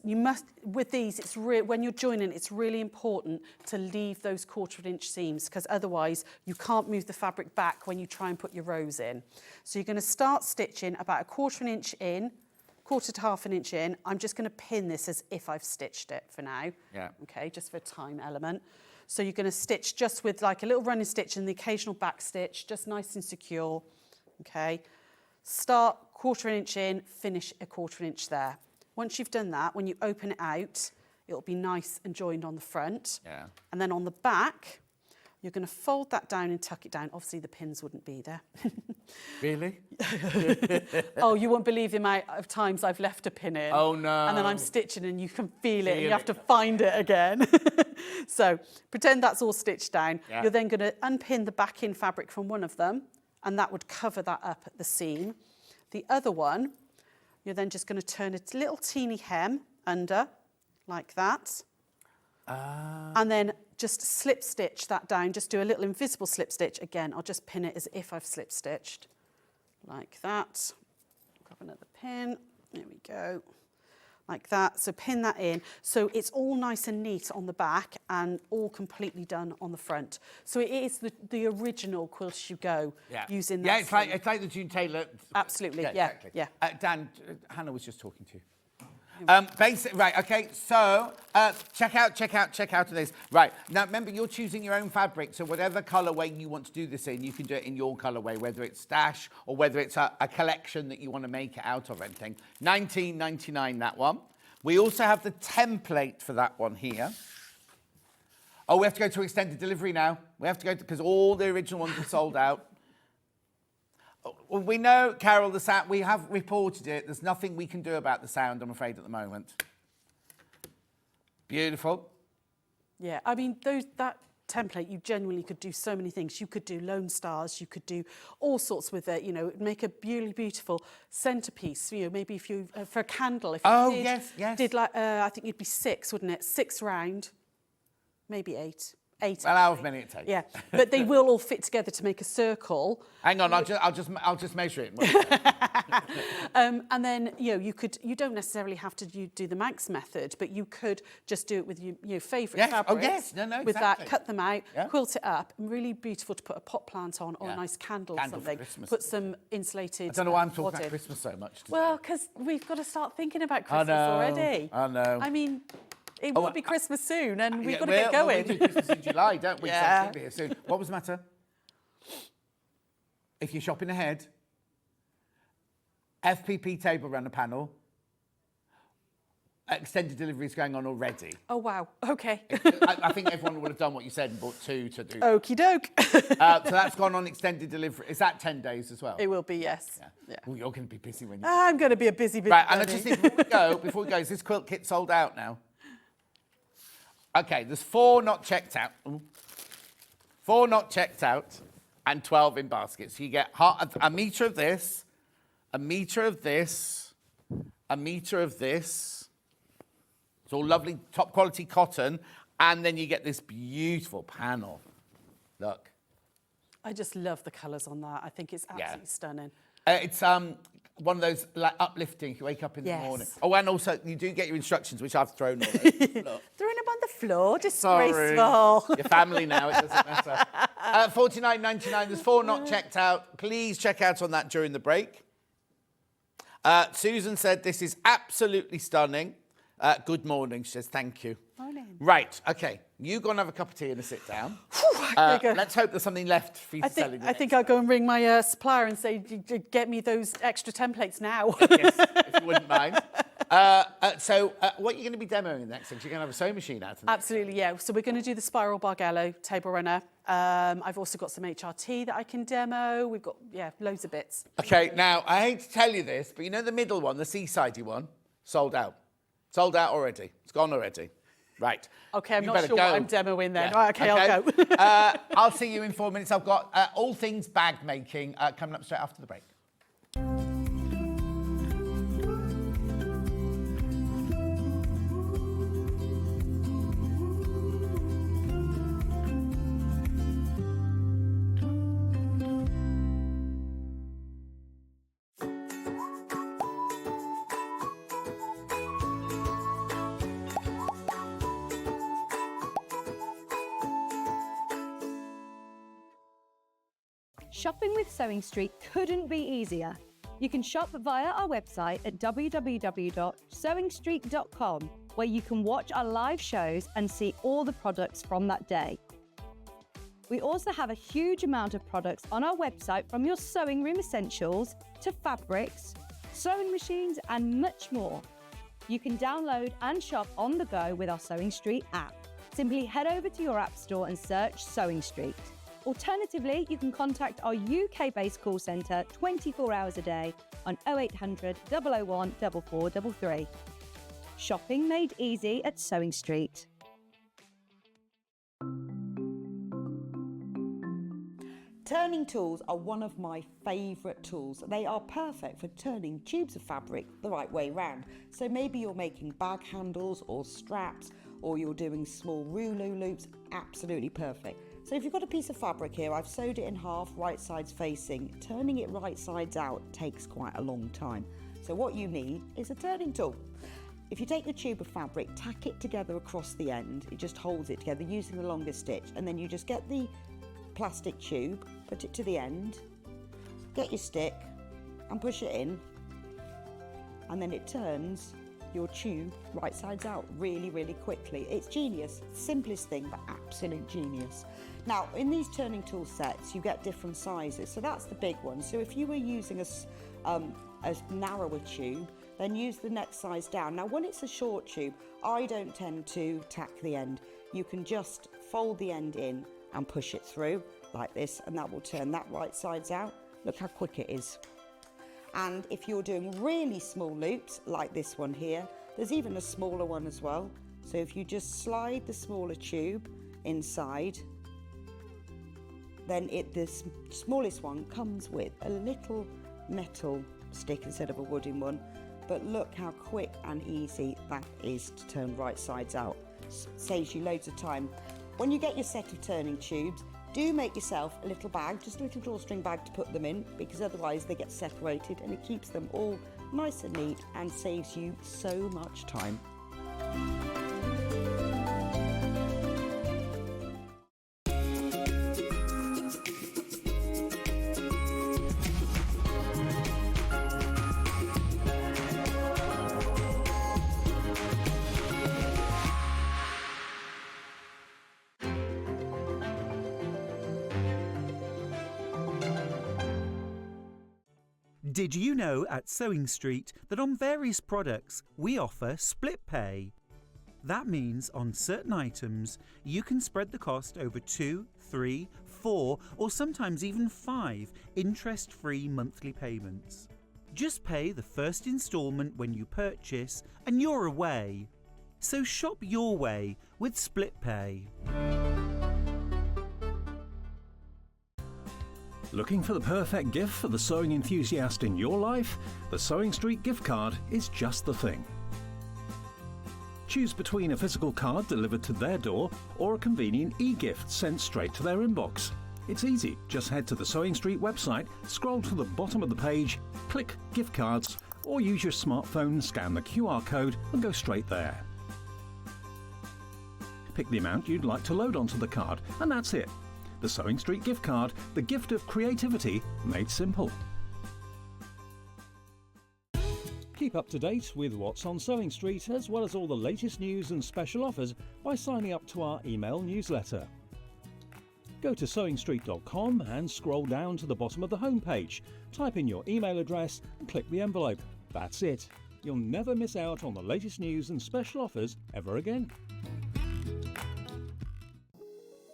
you must, with these, when you're joining, it's really important to leave those 1/4 inch seams, because otherwise you can't move the fabric back when you try and put your rows in. So you're going to start stitching about 1/4 inch in, 1/4 to 1/2 inch in. I'm just going to pin this as if I've stitched it for now. Yeah. Okay, just for a time element. So you're going to stitch just with like a little running stitch and the occasional back stitch, just nice and secure. Okay. Start 1/4 inch in, finish 1/4 inch there. Once you've done that, when you open it out, it'll be nice and joined on the front. Yeah. And then on the back, you're going to fold that down and tuck it down. Obviously, the pins wouldn't be there. Really? Oh, you won't believe the amount of times I've left a pin in. Oh, no. And then I'm stitching and you can feel it and you have to find it again. So pretend that's all stitched down. Yeah. You're then going to unpin the backing fabric from one of them, and that would cover that up at the seam. The other one, you're then just going to turn its little teeny hem under, like that. And then just slip stitch that down. Just do a little invisible slip stitch. Again, I'll just pin it as if I've slip stitched, like that. Grab another pin. There we go. Like that. So pin that in. So it's all nice and neat on the back and all completely done on the front. So it is the original Quilt As You Go using that. Yeah, it's like the June Taylor. Absolutely, yeah, exactly. yeah. Dan, Hannah was just talking to you. Right, okay, so check out this. Right, now remember, you're choosing your own fabric, so whatever colourway you want to do this in, you can do it in your colourway, whether it's stash or whether it's a collection that you want to make it out of anything. $19.99, that one. We also have the template for that one here. Oh, we have to go to extended delivery now. We have to go, because all the original ones are sold out. Well, we know, Carol, the sound, we have reported it. There's nothing we can do about the sound, I'm afraid, at the moment. Beautiful. Yeah, I mean, that template, you genuinely could do so many things. You could do Lone Stars, you could do all sorts with it, you know, make a really beautiful centerpiece, you know, maybe if you, for a candle, if you did like, I think you'd be 6, wouldn't it? 6 round, maybe 8. 8. Well, however many it takes. Yeah, but they will all fit together to make a circle. Hang on, I'll just measure it. And then you don't necessarily have to do the Manx method, but you could just do it with your favourite fabrics. Oh yes, no, with exactly. that, cut them out, quilt it up, and really beautiful to put a pot plant on or a nice candle or something. Put some insulated. I don't know why I'm talking about Christmas so much. Well, because we've got to start thinking about Christmas already. I know. I mean, it will be Christmas soon, and we've got to get Well, going. we do Christmas in July, don't we? Yeah. So it'll be here soon. What was the matter? If you're shopping ahead, FPP table runner panel, extended delivery is going on already. Oh, wow. Okay. I think everyone would have done what you said and bought 2 to do. Okie doke. So that's gone on extended delivery. Is that 10 days as well? It will be, yes. Yeah. Well, you're going to be busy when you... I'm going to be a busy Right, and I bunny. just think before we go, is this quilt kit sold out now? Okay, there's 4 not checked out. 4 not checked out and 12 in baskets. So you get a metre of this, a metre of this, a metre of this. It's all lovely, top quality cotton. And then you get this beautiful panel. Look. I just love the colours on that. I think it's absolutely stunning. It's one of those like uplifting. You wake up in the Yes. morning. Oh, and also you do get your instructions, which I've thrown all over the floor. Throwing them on the floor, Sorry. disgraceful. Your family now, it doesn't matter. $49.99, there's 4 not checked out. Please check out on that during the break. Susan said, this is absolutely stunning. Good morning, she says, thank you. Morning. Right, okay. You go and have a cup of tea and a sit down. There you go. Let's hope there's something left for you to sell in the I think I'll go and ring my supplier and say, get me those extra templates now. Yes, if you wouldn't mind. So what are you going to be demoing next? You're going to have a sewing machine out. Absolutely, yeah. So we're going to do the Spiral Bargello table runner. I've also got some HRT that I can demo. We've got, loads of bits. Okay, now, I hate to tell you this, but you know the middle one, the seasidey one? Sold out. Sold out already. It's gone already. Right. Okay, I'm You not better sure go. what I'm demoing then. Yeah. Right, okay, I'll go. I'll see you in 4 minutes. I've got all things bag making coming up straight after the break. Shopping with Sewing Steet couldn't be easier. You can shop via our website at www.sewingstreet.com, where you can watch our live shows and see all the products from that day. We also have a huge amount of products on our website, from your sewing room essentials to fabrics, sewing machines and much more. You can download and shop on the go with our Sewing Steet app. Simply head over to your app store and search Sewing Steet. Alternatively, you can contact our UK-based call centre 24 hours a day on 0800 001 4433. Shopping made easy at Sewing Steet. Turning tools are one of my favourite tools. They are perfect for turning tubes of fabric the right way round. So maybe you're making bag handles or straps, or you're doing small rouleau loops, absolutely perfect. So if you've got a piece of fabric here, I've sewed it in half, right sides facing. Turning it right sides out takes quite a long time. So what you need is a turning tool. If you take the tube of fabric, tack it together across the end, it just holds it together using the longest stitch, and then you just get the plastic tube, put it to the end, get your stick and push it in, and then it turns your tube right sides out really, really quickly. It's genius. Simplest thing, but absolute genius. Now, in these turning tool sets, you get different sizes. So that's the big one. So if you were using a narrower tube, then use the next size down. Now, when it's a short tube, I don't tend to tack the end. You can just fold the end in and push it through like this, and that will turn that right sides out. Look how quick it is. And if you're doing really small loops like this one here, there's even a smaller one as well. So if you just slide the smaller tube inside, then the smallest one comes with a little metal stick instead of a wooden one. But look how quick and easy that is to turn right sides out. Saves you loads of time. When you get your set of turning tubes, do make yourself a little bag, just a little drawstring bag to put them in, because otherwise they get separated, and it keeps them all nice and neat and saves you so much time. Did you know at Sewing Steet that on various products we offer split pay? That means on certain items you can spread the cost over 2, 3, 4 or sometimes even 5 interest-free monthly payments. Just pay the first instalment when you purchase and you're away. So shop your way with split pay. Looking for the perfect gift for the sewing enthusiast in your life? The Sewing Steet gift card is just the thing. Choose between a physical card delivered to their door or a convenient e-gift sent straight to their inbox. It's easy. Just head to the Sewing Street website, scroll to the bottom of the page, click Gift Cards, or use your smartphone, scan the QR code and go straight there. Pick the amount you'd like to load onto the card, and that's it. The Sewing Street gift card, the gift of creativity made simple. Keep up to date with what's on Sewing Street, as well as all the latest news and special offers by signing up to our email newsletter. Go to sewingstreet.com and scroll down to the bottom of the homepage. Type in your email address and click the envelope. That's it. You'll never miss out on the latest news and special offers ever again.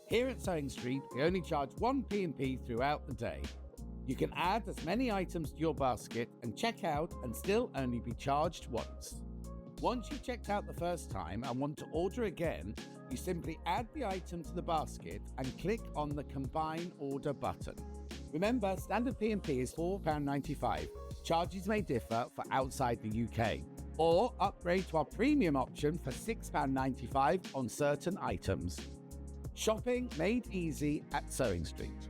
Here at Sewing Street, we only charge one P&P throughout the day. You can add as many items to your basket and check out and still only be charged once. Once you've checked out the first time and want to order again, you simply add the item to the basket and click on the Combine Order button. Remember, standard P&P is £4.95. Charges may differ for outside the UK. Or upgrade to our premium option for £6.95 on certain items. Shopping made easy at Sewing Street.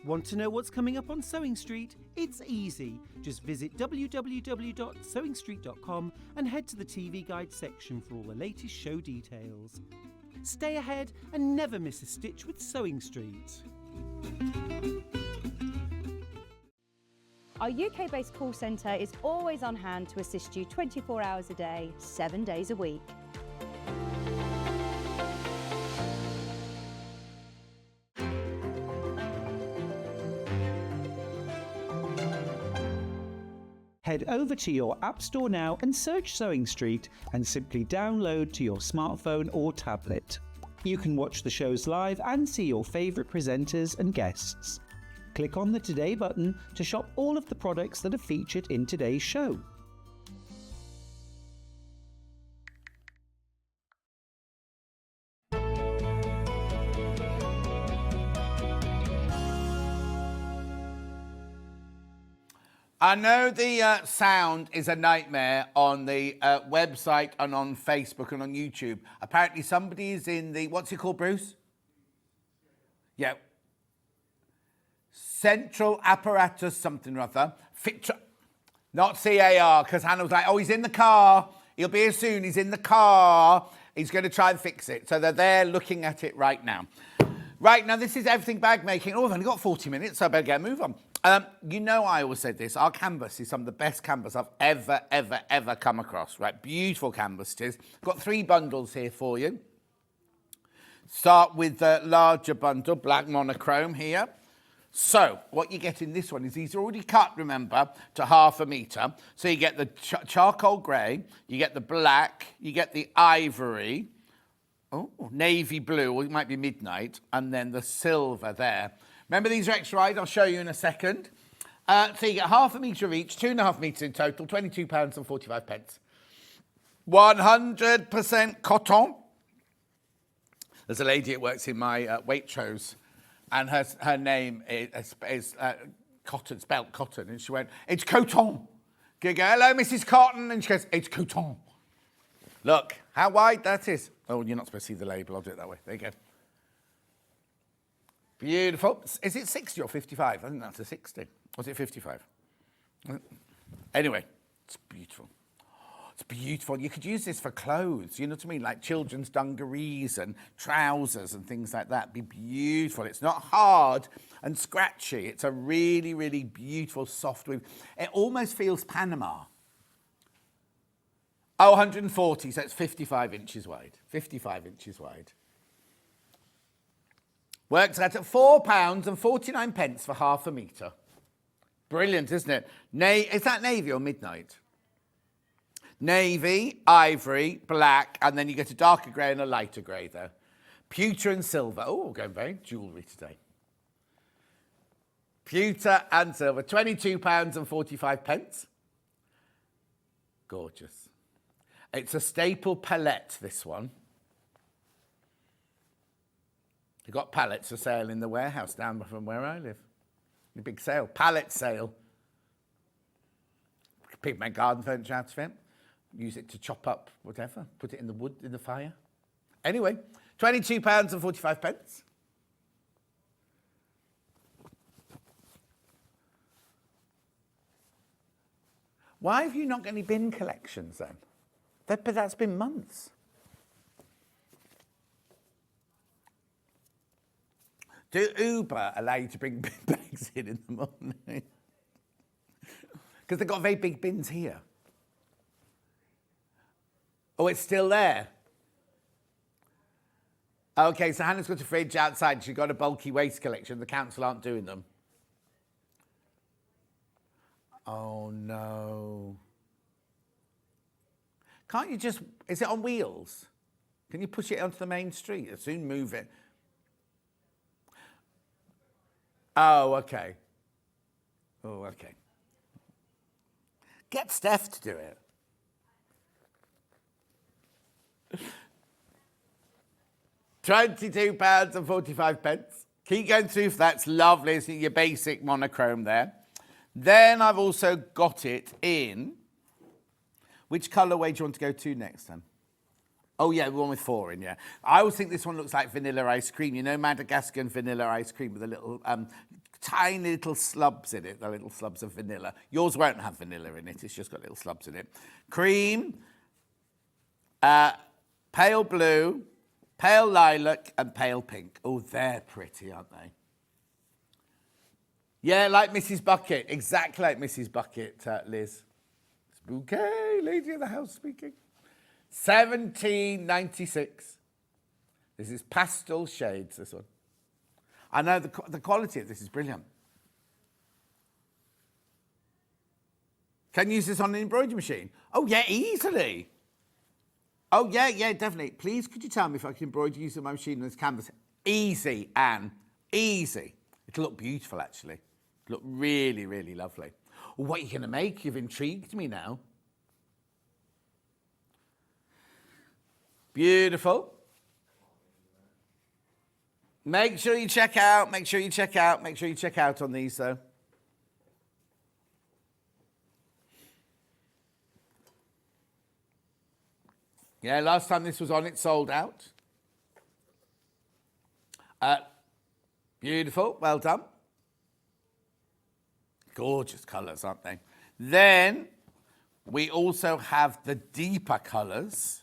Want to know what's coming up on Sewing Street? It's easy. Just visit www.sewingstreet.com and head to the TV Guide section for all the latest show details. Stay ahead and never miss a stitch with Sewing Street. Our UK-based call centre is always on hand to assist you 24 hours a day, 7 days a week. Head over to your App Store now and search Sewing Street and simply download to your smartphone or tablet. You can watch the shows live and see your favourite presenters and guests. Click on the Today button to shop all of the products that are featured in today's show. I know the sound is a nightmare on the website and on Facebook and on YouTube. Apparently somebody is in the, what's it called, Bruce? Yeah. Central Apparatus something or other. Not CAR, because Hannah was like, oh, he's in the car. He'll be here soon. He's in the car. He's going to try and fix it. So they're there looking at it right now. Right, now this is everything bag making. Oh, I've only got 40 minutes, so I better get a move on. You know I always said this. Our canvas is some of the best canvas I've ever come across. Right, beautiful canvas it is. Got 3 bundles here for you. Start with the larger bundle, black monochrome here. So, what you get in this one is these are already cut, remember, to 1/2 metre. So you get the charcoal grey, you get the black, you get the ivory, navy blue, or it might be midnight, and then the silver there. Remember, these are extra wide. I'll show you in a second. So you get 1/2 metre of each, 2.5 metres in total, £22.45. 100% cotton. There's a lady that works in my Waitrose, and her name is Cotton, spelt Cotton, and she went, it's coton. You go, hello, Mrs. Cotton, and she goes, it's coton. Look how wide that is. Oh, you're not supposed to see the label. I'll do it that way. There you go. Beautiful. Is it 60 or 55? I think that's a 60. Or is it 55? Anyway, it's beautiful. It's beautiful. You could use this for clothes, you know what I mean? Like children's dungarees and trousers and things like that. Be beautiful. It's not hard and scratchy. It's a really, really beautiful, soft weave. It almost feels Panama. Oh, 140, so it's 55 inches wide. 55 inches wide. Works out at £4.49 for 1/2 metre. Brilliant, isn't it? Is that navy or midnight? Navy, ivory, black, and then you get a darker grey and a lighter grey there. Pewter and silver. Oh, going very jewellery today. Pewter and silver, £22.45. Gorgeous. It's a staple palette, this one. You've got pallets for sale in the warehouse down from where I live. A big sale, pallet sale. People make garden furniture out of it. Use it to chop up whatever. Put it in the wood, in the fire. Anyway, £22.45. Why have you not got any bin collections then? But that's been months. Do Uber allow you to bring bin bags in the morning? Because they've got very big bins here. Oh, it's still there? Okay, so Hannah's got a fridge outside. She's got a bulky waste collection. The council aren't doing them. Oh, no. Can't you just... Is it on wheels? Can you push it onto the main street? I'll soon move it. Oh, okay. Oh, okay. Get Steph to do it. £22.45. Keep going through for that. It's lovely. It's your basic monochrome there. Then I've also got it in... Which colourway do you want to go to next then? Oh, yeah, the one with 4 in, yeah. I always think this one looks like vanilla ice cream. You know Madagascan vanilla ice cream with the little tiny little slubs in it, the little slubs of vanilla. Yours won't have vanilla in it. It's just got little slubs in it. Cream, pale blue, pale lilac, and pale pink. Oh, they're pretty, aren't they? Yeah, like Mrs. Bucket. Exactly like Mrs. Bucket, Liz. Bouquet, lady of the house speaking. 1796. This is pastel shades, this one. I know the quality of this is brilliant. Can you use this on an embroidery machine? Oh, yeah, easily. Oh, yeah, definitely. Please, could you tell me if I can embroider using my machine on this canvas? Easy, Anne. Easy. It'll look beautiful, actually. It'll look really, really lovely. What are you going to make? You've intrigued me now. Beautiful. Make sure you check out on these, though. Yeah, last time this was on, it sold out. Beautiful. Well done. Gorgeous colours, aren't they? Then we also have the deeper colours.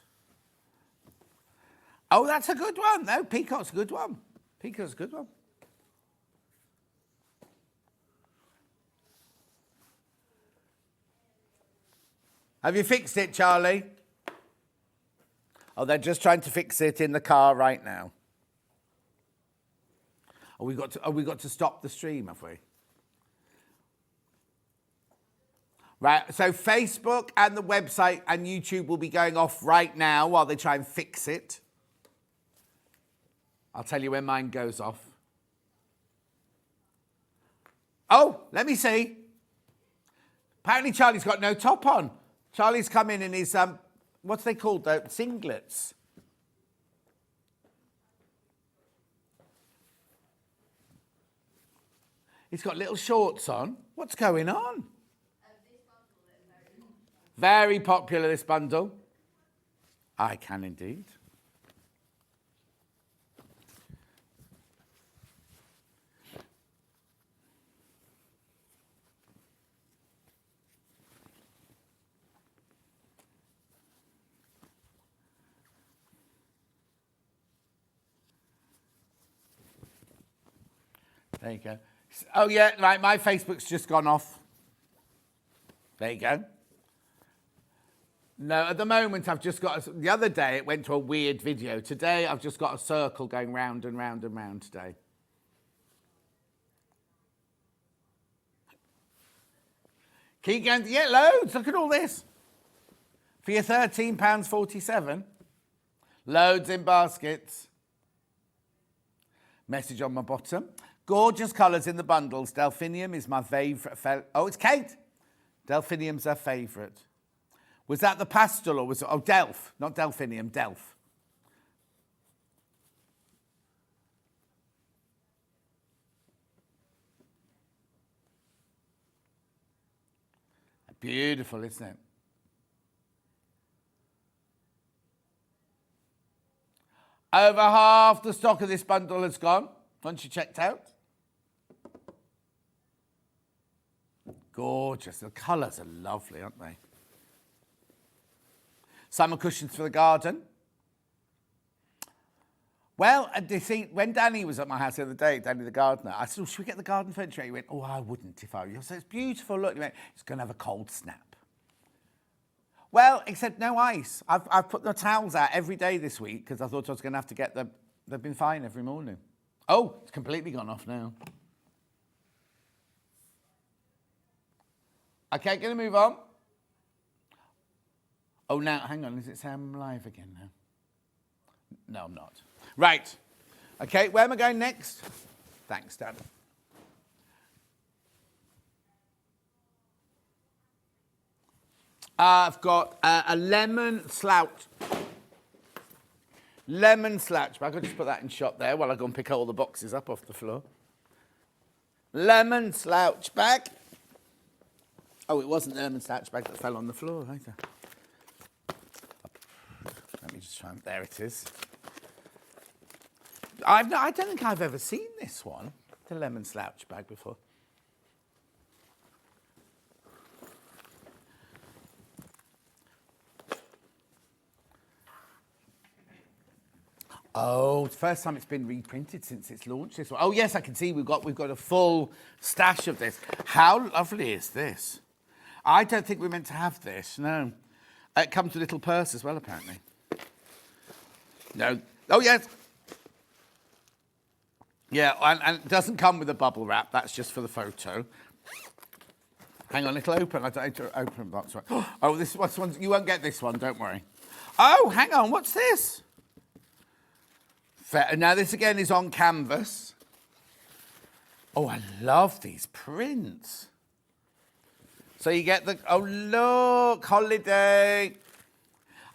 Oh, that's a good one. No, Peacock's a good one. Peacock's a good one. Have you fixed it, Charlie? Oh, they're just trying to fix it in the car right now. Oh, we got to stop the stream, have we? Right, so Facebook and the website and YouTube will be going off right now while they try and fix it. I'll tell you when mine goes off. Oh, let me see. Apparently Charlie's got no top on. Charlie's come in his, what's they called, though? Singlets. He's got little shorts on. What's going on? Very popular, this bundle. I can indeed. There you go. Oh, yeah, right, my Facebook's just gone off. There you go. No, at the moment, I've just got... The other day, it went to a weird video. Today, I've just got a circle going round and round and round today. Keep going to get loads. Look at all this. For your £13.47. Loads in baskets. Message on my bottom. Gorgeous colours in the bundles. Delphinium is my favourite. Oh, it's Kate. Delphinium's her favourite. Was that the pastel or was it... Oh, Delph. Not Delphinium, Delph. Beautiful, isn't it? Over half the stock of this bundle has gone once you checked out. Gorgeous. The colours are lovely, aren't they? Summer cushions for the garden. Well, you see, when Danny was at my house the other day, Danny the gardener, I said, oh, should we get the garden furniture? He went, oh, I wouldn't if I were you. I said, it's beautiful, look. He went, it's going to have a cold snap. Well, except no ice. I've put the towels out every day this week because I thought I was going to have to get them. They've been fine every morning. Oh, it's completely gone off now. Okay, going to move on. Oh, now, hang on. Is it saying I'm live again now? No, I'm not. Right. Okay, where am I going next? Thanks, Dan. I've got a lemon slouch. Lemon slouch bag. I'll just put that in shot there while I go and pick all the boxes up off the floor. Lemon slouch bag. Oh, it wasn't the lemon slouch bag that fell on the floor either. Let me just try and... There it is. I don't think I've ever seen this one, the lemon slouch bag, before. Oh, it's the first time it's been reprinted since it's launched, this one. Oh, yes, I can see we've got a full stash of this. How lovely is this? I don't think we're meant to have this, no. It comes with a little purse as well, apparently. No. Oh, yes. Yeah, and it doesn't come with a bubble wrap. That's just for the photo. Hang on, it'll open. I don't open box. Oh, this one. You won't get this one. Don't worry. Oh, hang on. What's this? Now this again is on canvas. Oh, I love these prints. So you get the. Oh, look, holiday.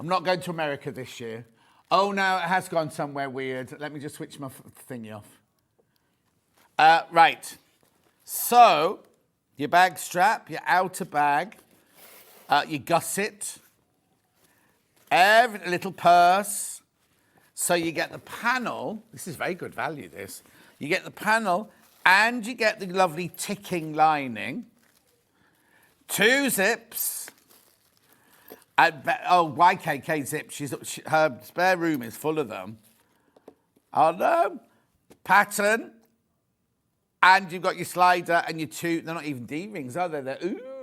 I'm not going to America this year. Oh no, it has gone somewhere weird. Let me just switch my thingy off. Right, so your bag strap, your outer bag, your gusset, a little purse. So you get the panel. This is very good value, this. You get the panel and you get the lovely ticking lining. 2 zips. YKK zips. Her spare room is full of them. Oh no. Pattern. And you've got your slider and your 2, they're not even D-rings, are they? They're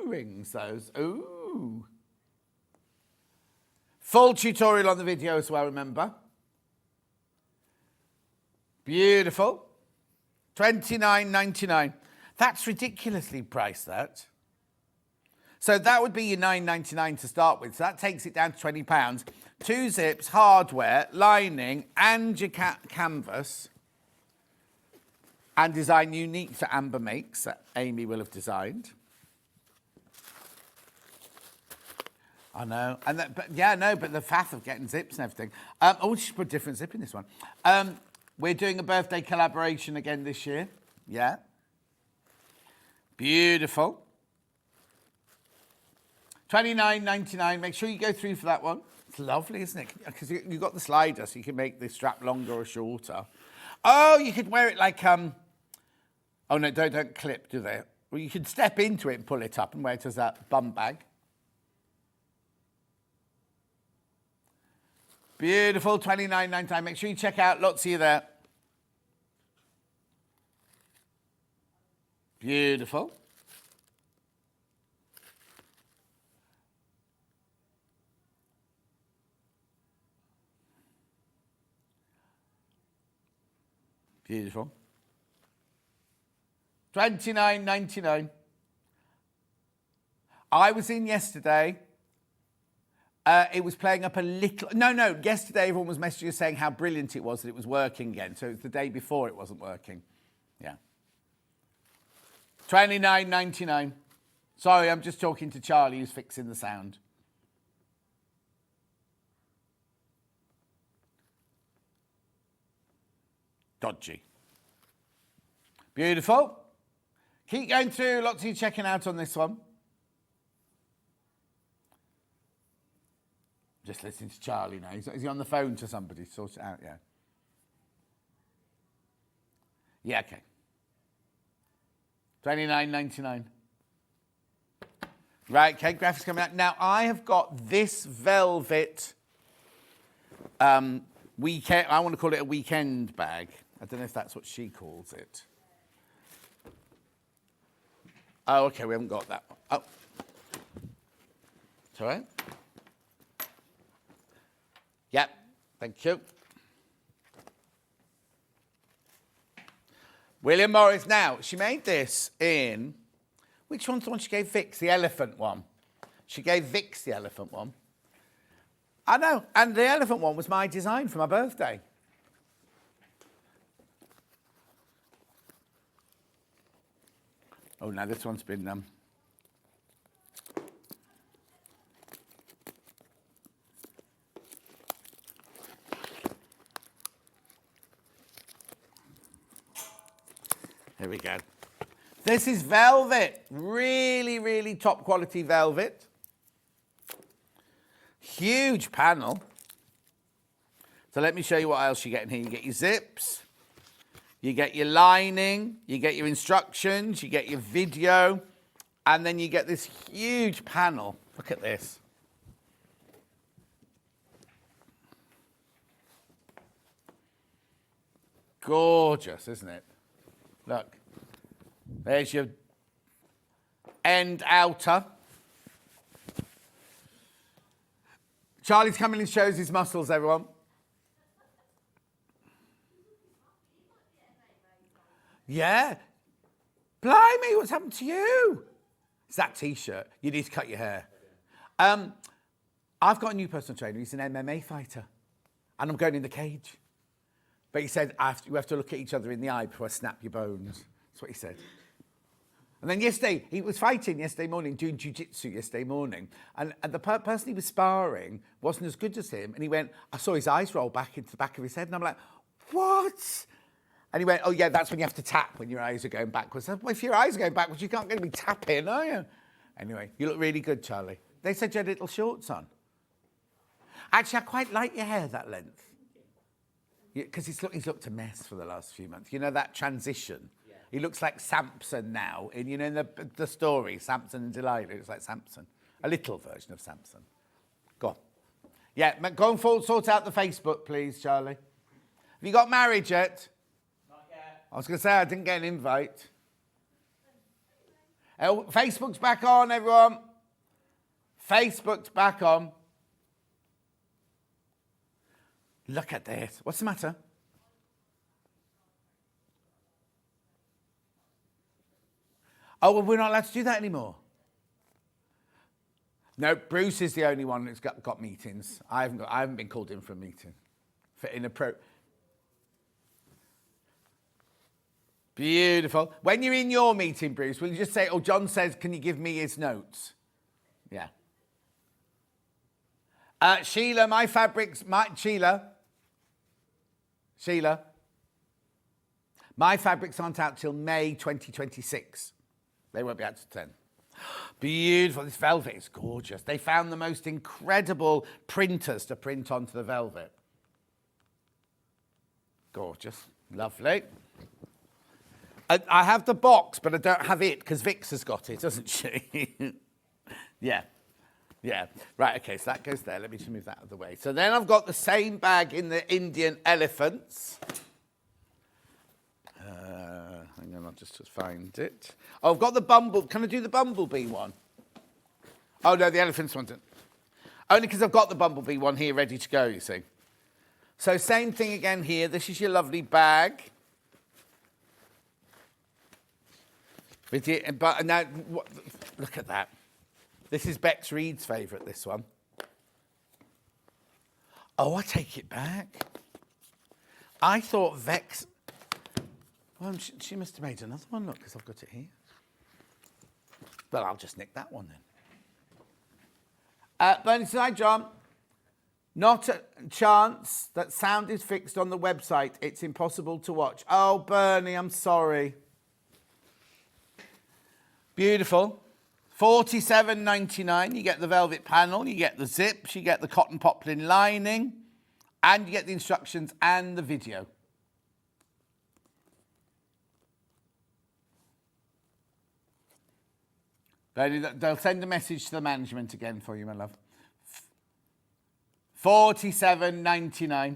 rings, those. Ooh. Full tutorial on the video as well, remember? Beautiful. $29.99. That's ridiculously priced, that. So that would be your $9.99 to start with. So that takes it down to £20. 2 zips, hardware, lining, and your canvas. And design unique to Amber Makes that Amy will have designed. I know. And but the faff of getting zips and everything. We should put a different zip in this one. We're doing a birthday collaboration again this year. Yeah. Beautiful. $29.99. Make sure you go through for that one. It's lovely, isn't it? Because you've got the slider, so you can make the strap longer or shorter. Oh, you could wear it like... Oh, no, don't clip, do they? Well, you could step into it and pull it up and wear it as that bum bag. Beautiful, $29.99. Make sure you check out. Lots of you there. Beautiful. Beautiful. $29.99. I was in yesterday. It was playing up a little... No. Yesterday, everyone was messaging us saying how brilliant it was that it was working again. So it was the day before it wasn't working. Yeah. $29.99. Sorry, I'm just talking to Charlie, who's fixing the sound. Dodgy. Beautiful. Keep going through. Lots of you checking out on this one. Just listening to Charlie now. Is he on the phone to somebody? Sort it out, yeah. Yeah, okay. $29.99. Right, okay, graphics coming out. Now, I have got this velvet weekend, I want to call it a weekend bag. I don't know if that's what she calls it. Oh, okay, we haven't got that one. Oh. It's all right. Yep, thank you. William Morris. Now, she made this in, which one's the one she gave Vix? The elephant one. She gave Vix the elephant one. I know, and the elephant one was my design for my birthday. Oh, no, this one's been... Here we go. This is velvet. Really, really top quality velvet. Huge panel. So let me show you what else you get in here. You get your zips. You get your lining. You get your instructions. You get your video. And then you get this huge panel. Look at this. Gorgeous, isn't it? Look, there's your end outer. Charlie's coming and shows his muscles, everyone. Yeah. Blimey, what's happened to you? It's that T-shirt. You need to cut your hair. I've got a new personal trainer. He's an MMA fighter. And I'm going in the cage. But he said, you have to look at each other in the eye before I snap your bones. That's what he said. And then yesterday, he was fighting yesterday morning, doing jiu-jitsu yesterday morning. And the person he was sparring wasn't as good as him. And he went, I saw his eyes roll back into the back of his head. And I'm like, what? And he went, oh, yeah, that's when you have to tap when your eyes are going backwards. Well, if your eyes are going backwards, you can't get to be tapping, are you? Anyway, you look really good, Charlie. They said you had little shorts on. Actually, I quite like your hair that length. Because he's looked a mess for the last few months. You know that transition? Yeah. He looks like Samson now. In the story, Samson and Delilah, he looks like Samson. A little version of Samson. Go on. Yeah, go and sort out the Facebook, please, Charlie. Have you got married yet? Not yet. I was going to say I didn't get an invite. Facebook's back on, everyone. Facebook's back on. Look at this. What's the matter? Oh, well, we're not allowed to do that anymore. No, Bruce is the only one who's got meetings. I haven't been called in for a meeting. Beautiful. When you're in your meeting, Bruce, will you just say, oh, John says, can you give me his notes? Yeah. Sheila, my fabrics, Sheila, my fabrics aren't out till May 2026. They won't be out till 10. Beautiful. This velvet is gorgeous. They found the most incredible printers to print onto the velvet. Gorgeous. Lovely. I have the box, but I don't have it because Vix has got it, doesn't she? Yeah. Yeah, right, okay, so that goes there. Let me just move that out of the way. So then I've got the same bag in the Indian elephants. Hang on, I'll just find it. Oh, I've got the bumblebee. Can I do the bumblebee one? Oh, no, the elephants one. Only because I've got the bumblebee one here ready to go, you see. So same thing again here. This is your lovely bag. But now, look at that. This is Bex Reed's favourite, this one. Oh, I take it back. I thought Vex... Well, she must have made another one, look, because I've got it here. Well, I'll just nick that one then. Bernie said, hi, John. Not a chance that sound is fixed on the website. It's impossible to watch. Oh, Bernie, I'm sorry. Beautiful. $47.99. You get the velvet panel, you get the zips, you get the cotton poplin lining, and you get the instructions and the video. They'll send a message to the management again for you, my love. $47.99. I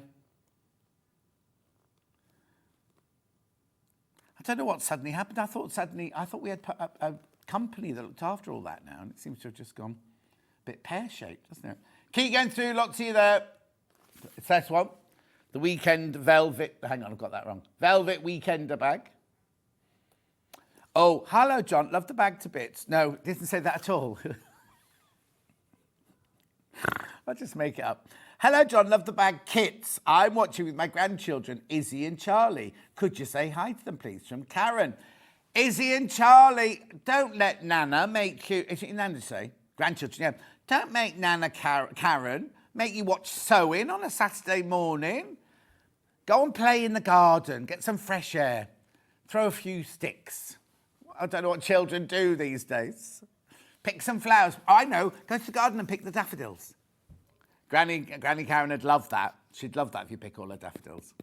don't know what suddenly happened. I thought we had a company that looked after all that now, and it seems to have just gone a bit pear-shaped, doesn't it? Keep going through. Lots of you there. It's this one. The Weekend Velvet. Hang on, I've got that wrong. Velvet Weekender bag. Oh, hello, John. Love the bag to bits. No, it didn't say that at all. I'll just make it up. Hello, John. Love the bag kits. I'm watching with my grandchildren, Izzy and Charlie. Could you say hi to them, please? From Karen. Izzy and Charlie, don't let Nana make you... Is it Nana say? Grandchildren, yeah. Don't make Nana Karen make you watch sewing on a Saturday morning. Go and play in the garden. Get some fresh air. Throw a few sticks. I don't know what children do these days. Pick some flowers. Oh, I know. Go to the garden and pick the daffodils. Granny Karen would love that. She'd love that if you pick all her daffodils.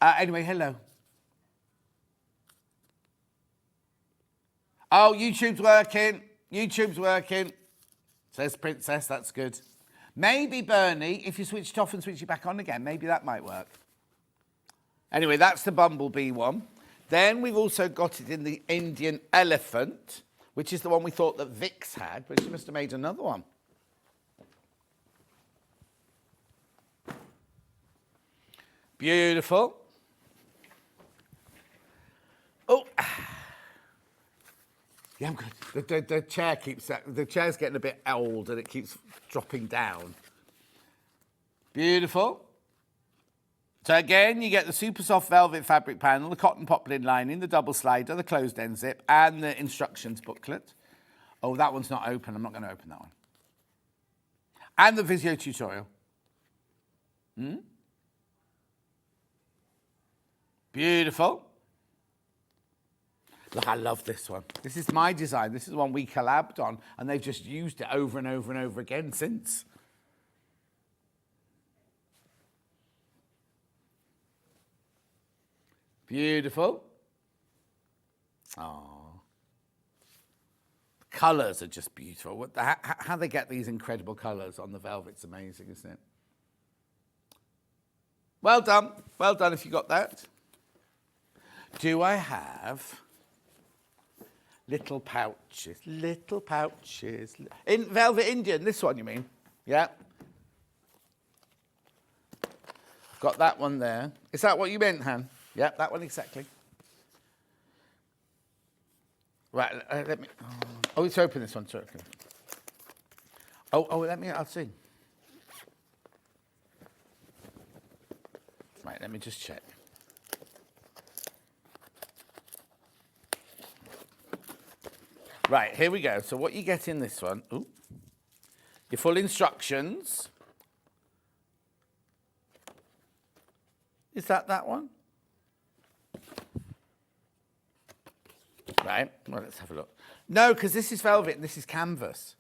Anyway, hello. Oh, YouTube's working. YouTube's working. Says Princess, that's good. Maybe, Bernie, if you switch it off and switch it back on again, maybe that might work. Anyway, that's the Bumblebee one. Then we've also got it in the Indian Elephant, which is the one we thought that Vix had, but she must have made another one. Beautiful. Oh. Yeah, I'm good. The chair the chair's getting a bit old and it keeps dropping down. Beautiful. So again, you get the super soft velvet fabric panel, the cotton poplin lining, the double slider, the closed end zip, and the instructions booklet. Oh, that one's not open. I'm not going to open that one. And the video tutorial. Beautiful. Look, I love this one. This is my design. This is the one we collabed on, and they've just used it over and over and over again since. Beautiful. Oh, the colours are just beautiful. How they get these incredible colours on the velvet's amazing, isn't it? Well done. Well done if you got that. Do I have little pouches? Little pouches. In Velvet Indian, this one you mean? Yeah. Got that one there. Is that what you meant, Han? Yeah, that one exactly. Right, let me... Oh, let's open this one. Sorry. Oh, I'll see. Right, let me just check. Right, here we go. So what you get in this one, your full instructions. Is that one? Right, well, let's have a look. No, because this is velvet and this is canvas.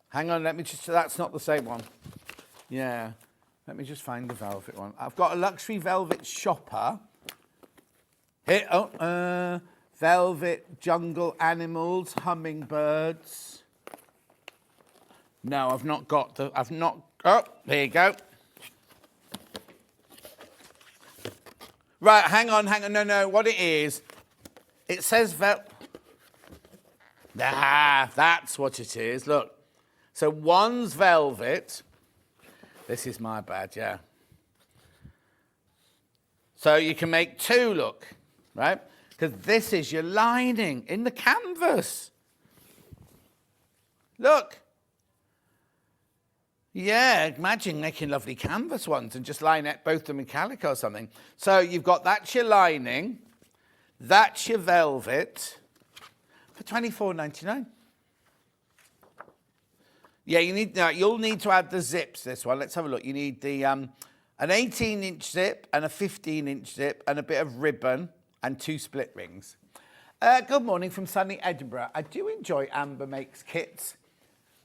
Hang on, that's not the same one. Yeah, let me just find the velvet one. I've got a luxury velvet shopper. Here, velvet jungle animals, hummingbirds. No, oh, there you go. Right, hang on, no, what it is, it says that's what it is, look. So one's velvet, this is my bad, yeah. So you can make two, look, right? Because this is your lining in the canvas. Look. Yeah, imagine making lovely canvas ones and just line it, both of them in calico or something. So you've got, that's your lining, that's your velvet for $24.99. Yeah, you'll need to add the zips, this one. Let's have a look. You need the an 18-inch zip and a 15-inch zip and a bit of ribbon and 2 split rings. Good morning from sunny Edinburgh. I do enjoy Amber Makes kits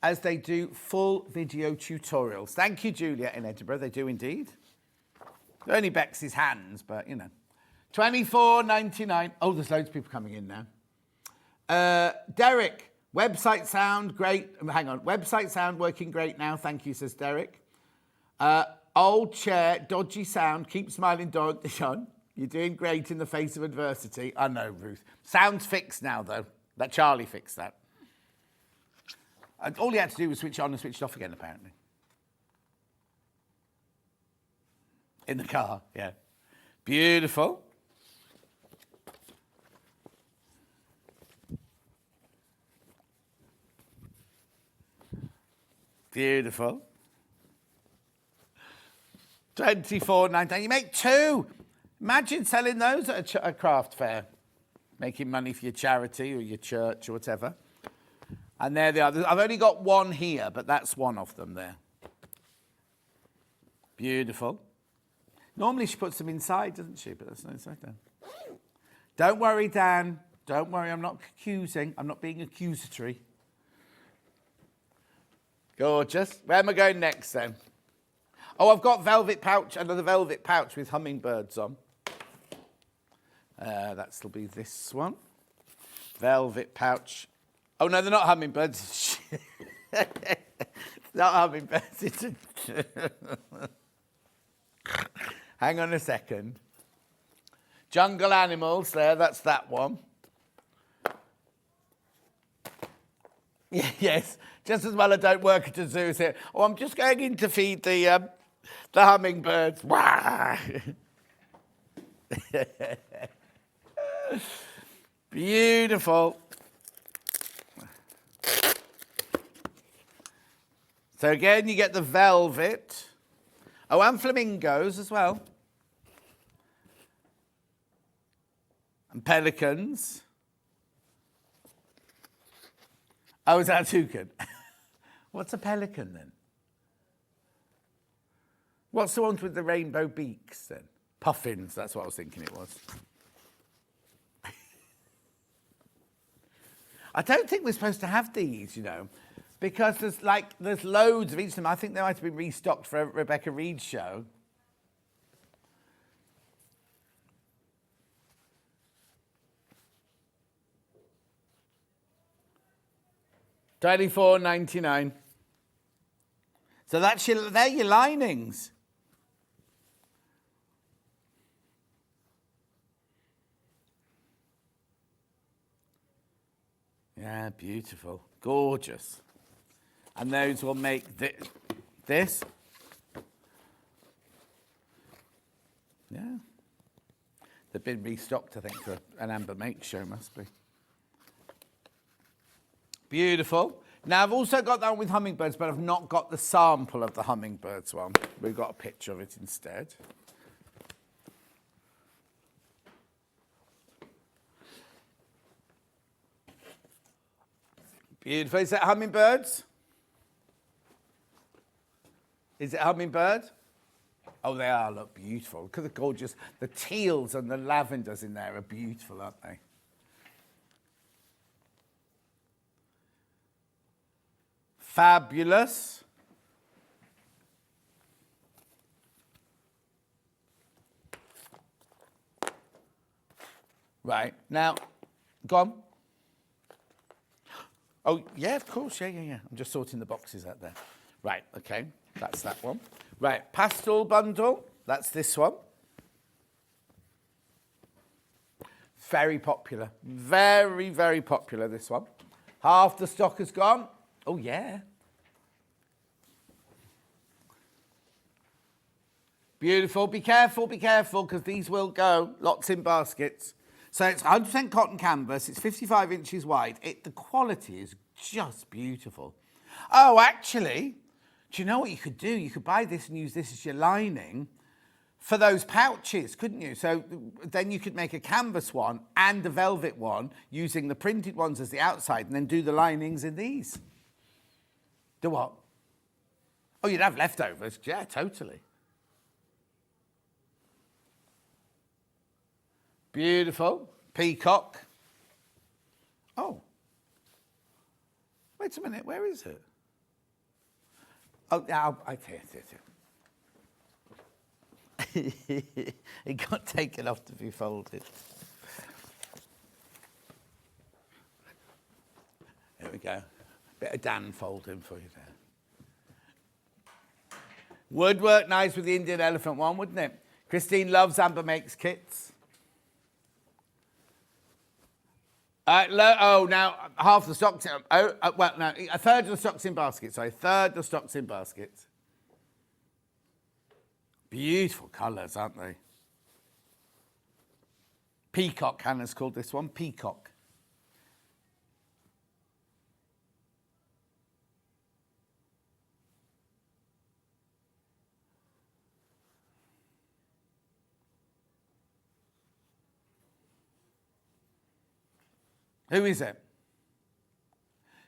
as they do full video tutorials. Thank you, Julia, in Edinburgh. They do indeed. They're only Bex's hands, but, you know. $24.99. Oh, there's loads of people coming in now. Derek, website sound great. Hang on, website sound working great now. Thank you, says Derek. Old chair, dodgy sound. Keep smiling, John. You're doing great in the face of adversity. I know, Ruth. Sound's fixed now, though. That Charlie fixed that. All he had to do was switch on and switch it off again, apparently. In the car, yeah. Beautiful. Beautiful. 24.99. You make 2. Imagine selling those at a craft fair, making money for your charity or your church or whatever. And there they are. I've only got 1 here, but that's one of them there. Beautiful. Normally she puts them inside, doesn't she? But that's not inside there. Don't worry, Dan. Don't worry. I'm not accusing. I'm not being accusatory. Gorgeous. Where am I going next then? Oh, I've got velvet pouch, another velvet pouch with hummingbirds on. That'll be this one. Velvet pouch. Oh, no, they're not hummingbirds. Not hummingbirds. Hang on a second. Jungle animals there, that's that one. Yeah, yes, just as well I don't work at a zoo here. Oh, I'm just going in to feed the hummingbirds. Wah! Beautiful. So again, you get the velvet. Oh, and flamingos as well. And pelicans. Oh, is that a toucan? What's a pelican then? What's the ones with the rainbow beaks then? Puffins, that's what I was thinking it was. I don't think we're supposed to have these, you know, because there's loads of each of them. I think they might have been restocked for Rebecca Reed's show. $24.99. So they're your linings. Yeah, beautiful. Gorgeous. And those will make this. Yeah. They've been restocked, I think, for an Amber Make show, must be. Beautiful. Now, I've also got that one with hummingbirds, but I've not got the sample of the hummingbirds one. We've got a picture of it instead. Beautiful. Is that hummingbirds? Is it hummingbird? Oh, they are. Look, beautiful. Look at the gorgeous. The teals and the lavenders in there are beautiful, aren't they? Fabulous. Right. Now, go on. Oh, yeah, of course. Yeah. I'm just sorting the boxes out there. Right, okay. That's that one. Right, pastel bundle. That's this one. Very popular. Very, very popular, this one. Half the stock has gone. Oh, yeah. Beautiful. Be careful, because these will go. Lots in baskets. So it's 100% cotton canvas. It's 55 inches wide. The quality is just beautiful. Oh, actually, do you know what you could do? You could buy this and use this as your lining for those pouches, couldn't you? So then you could make a canvas one and a velvet one using the printed ones as the outside and then do the linings in these. Do what? Oh, you'd have leftovers. Yeah, totally. Beautiful. Peacock. Oh. Wait a minute, where is it? Oh, okay. It got taken off to be folded. go. Bit of Dan folding for you there. Would work nice with the Indian elephant one, wouldn't it? Christine loves Amber Makes kits. Now half the stock's in. Well, no, a third of the stock's in basket. Sorry, a third of the stock's in basket. Beautiful colours, aren't they? Peacock, Hannah's called this one. Peacock. Who is it?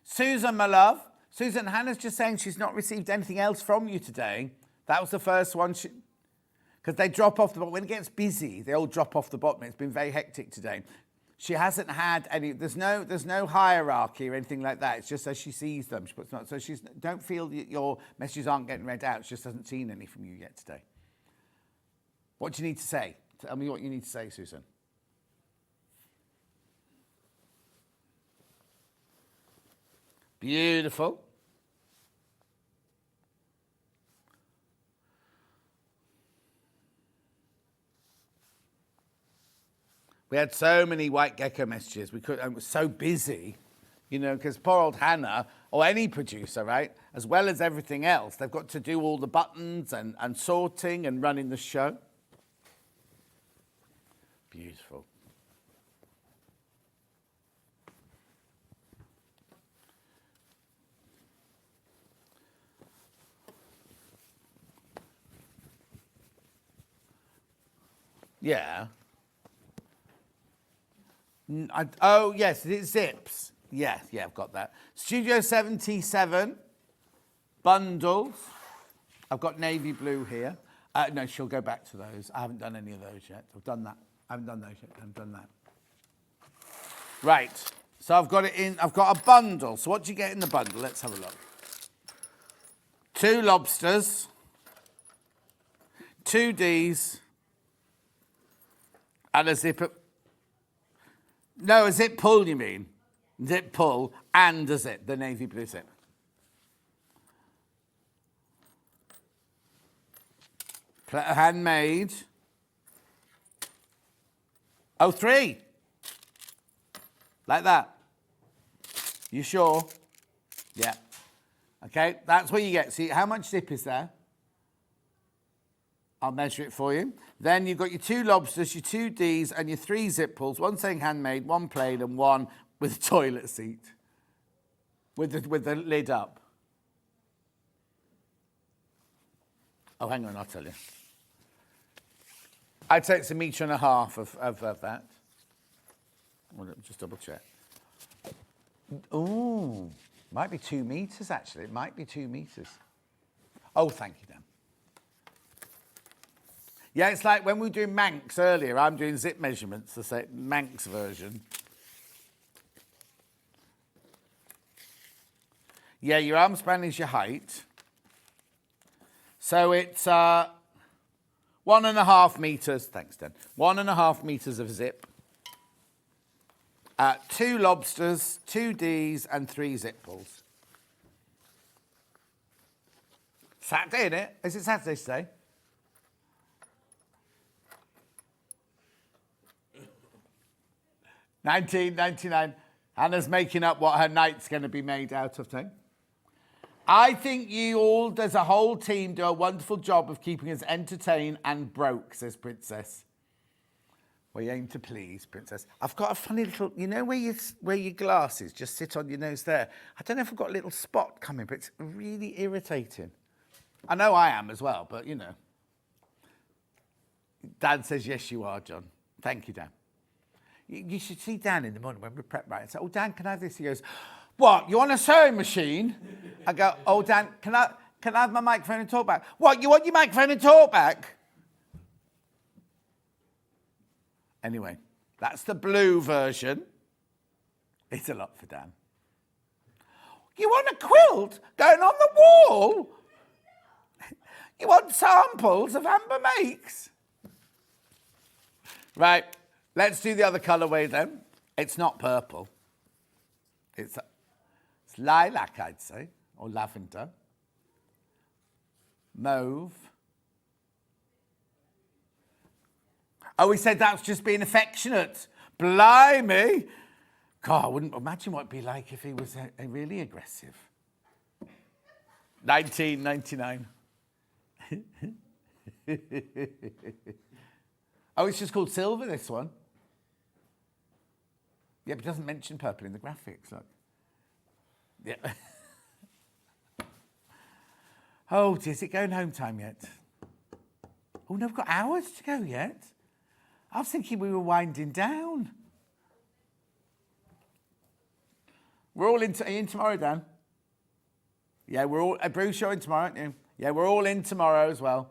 Susan, my love. Susan, Hannah's just saying she's not received anything else from you today. That was the first one. Because they drop off the bottom. When it gets busy, they all drop off the bottom. It's been very hectic today. She hasn't had any, there's no hierarchy or anything like that. It's just as she sees them. She puts them up. So don't feel that your messages aren't getting read out. She just hasn't seen any from you yet today. What do you need to say? Tell me what you need to say, Susan. Beautiful. We had so many White Gecko messages. It was so busy, you know, because poor old Hannah, or any producer, right, as well as everything else, they've got to do all the buttons and sorting and running the show. Beautiful. Yeah. Oh, yes, it zips. Yeah, I've got that. Studio 77, bundles. I've got navy blue here. No, she'll go back to those. I haven't done any of those yet. I've done that. I haven't done those yet. I haven't done that. Right. So I've got it in. I've got a bundle. So what do you get in the bundle? Let's have a look. 2 lobsters, 2 Ds, and a zip. No, a zip pull, you mean? Zip pull and a zip, the navy blue zip. Handmade. Oh, 3. Like that. You sure? Yeah. Okay, that's what you get. See, how much zip is there? I'll measure it for you. Then you've got your 2 lobsters, your 2 Ds, and your 3 zip pulls. One saying handmade, 1 plain, and 1 with a toilet seat. With the lid up. Oh, hang on, I'll tell you. I'd say it's 1.5 meters of that. Well, just double check. Ooh, might be 2 meters actually. It might be 2 meters. Oh, thank you, Dan. Yeah, it's like when we were doing Manx earlier, I'm doing zip measurements, the Manx version. Yeah, your arm span is your height. So it's 1.5 meters, thanks Dan, 1.5 meters of zip. 2 lobsters, 2 Ds, and 3 zip pulls. Saturday, isn't it? Is it Saturday today? $19.99. Hannah's making up what her night's going to be made out of today. I think you all, as a whole team, do a wonderful job of keeping us entertained and broke, says Princess. We aim to please, Princess. I've got a funny little, you know where your glasses just sit on your nose there? I don't know if I've got a little spot coming, but it's really irritating. I know I am as well, but you know. Dan says, yes, you are, John. Thank you, Dan. You should see Dan in the morning when we prep right and say, oh, Dan, can I have this? He goes, what, you want a sewing machine? I go, oh, Dan, can I have my microphone and talk back? What, you want your microphone and talk back? Anyway, that's the blue version. It's a lot for Dan. You want a quilt going on the wall? You want samples of Amber Makes? Right. Let's do the other colourway then. It's not purple. It's It's lilac, I'd say, or lavender. Mauve. Oh, he said that's just being affectionate. Blimey. God, I wouldn't imagine what it'd be like if he was a really aggressive. 1999. Oh, it's just called silver, this one. Yeah, but it doesn't mention purple in the graphics. Look. Yeah. Oh, is it going home time yet? Oh, no, we've got hours to go yet. I was thinking we were winding down. We're all in, are you in tomorrow, Dan? Yeah, we're all, Bruce, you're in tomorrow, aren't you? Yeah, we're all in tomorrow as well.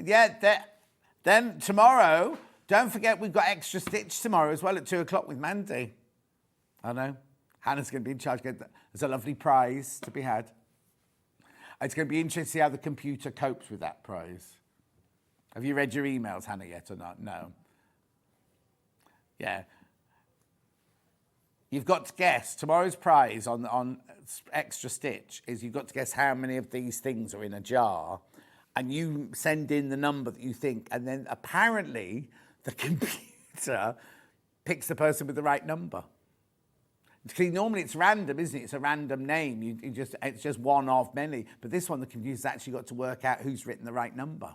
Yeah, then tomorrow, don't forget we've got extra stitch tomorrow as well at 2 o'clock with Mandy. I know. Hannah's going to be in charge. There's a lovely prize to be had. It's going to be interesting to see how the computer copes with that prize. Have you read your emails, Hannah, yet or not? No. Yeah. You've got to guess. Tomorrow's prize on extra stitch is you've got to guess how many of these things are in a jar, and you send in the number that you think, and then apparently the computer picks the person with the right number. See, normally it's random, isn't it? It's a random name. It's just one of many. But this one, the computer's actually got to work out who's written the right number.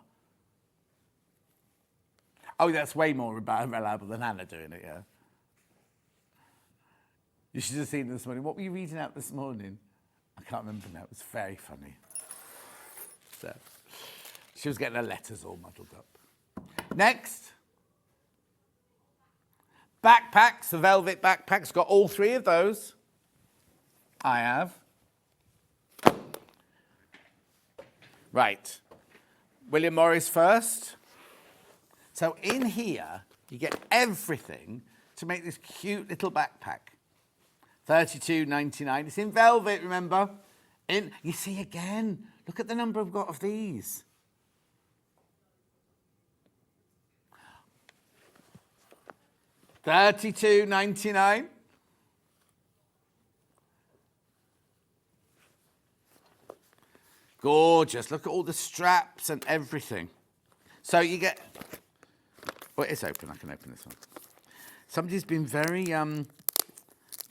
Oh, that's way more reliable than Hannah doing it, yeah. You should have seen it this morning. What were you reading out this morning? I can't remember now. It was very funny. So, she was getting her letters all muddled up. Next. Backpacks, the velvet backpacks. Got all 3 of those. I have. Right. William Morris first. So in here, you get everything to make this cute little backpack. $32.99. It's in velvet, remember? You see again, look at the number I've got of these. $32.99. Gorgeous. Look at all the straps and everything. So you get... Oh, it's open. I can open this one. Somebody's been very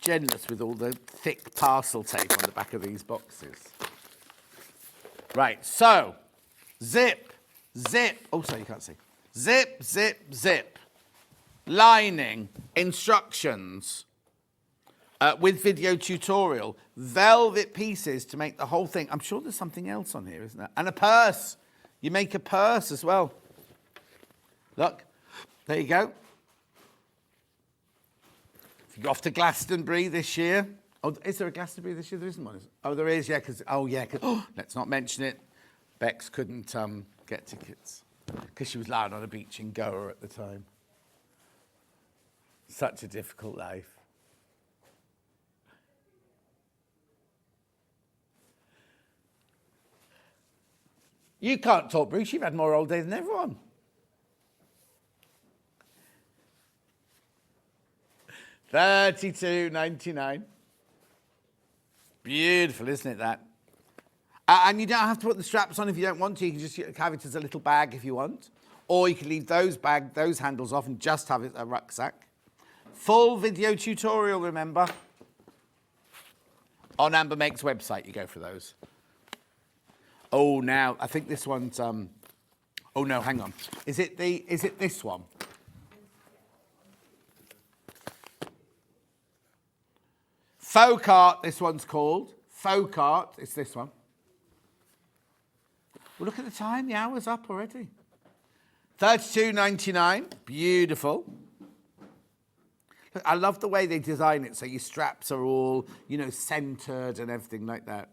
generous with all the thick parcel tape on the back of these boxes. Right, so zip, zip. Oh, sorry, you can't see. Zip, zip, zip. Lining, instructions with video tutorial, velvet pieces to make the whole thing. I'm sure there's something else on here, isn't there? And a purse. You make a purse as well. Look, there you go. If you go off to Glastonbury this year. Oh, is there a Glastonbury this year? There isn't one. Oh, there is, yeah. Let's not mention it. Bex couldn't get tickets because she was lying on a beach in Goa at the time. Such a difficult life. You can't talk, Bruce. You've had more old days than everyone. $32.99. Beautiful, isn't it, that? And you don't have to put the straps on if you don't want to. You can just have it as a little bag if you want. Or you can leave those handles off and just have it a rucksack. Full video tutorial, remember? On Amber Make's website, you go for those. Oh, now, I think this one's... Oh, no, hang on. Is it this one? Folk art, this one's called. Folk art, it's this one. Well, look at the time, the hour's up already. $32.99, beautiful. Look, I love the way they design it, so your straps are all, you know, centered and everything like that.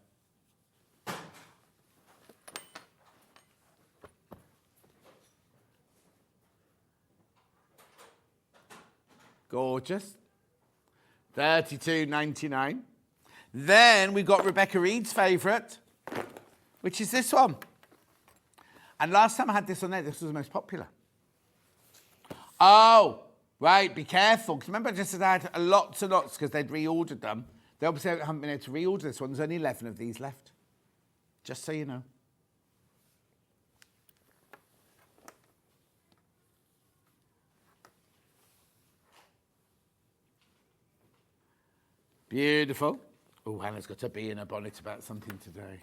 Gorgeous. $32.99. Then we've got Rebecca Reed's favourite, which is this one. And last time I had this on there, this was the most popular. Oh, Right, be careful. Because remember I just said I had lots and lots because they'd reordered them. They obviously haven't been able to reorder this one. There's only 11 of these left. Just so you know. Beautiful. Oh, Hannah's got a bee in her bonnet about something today.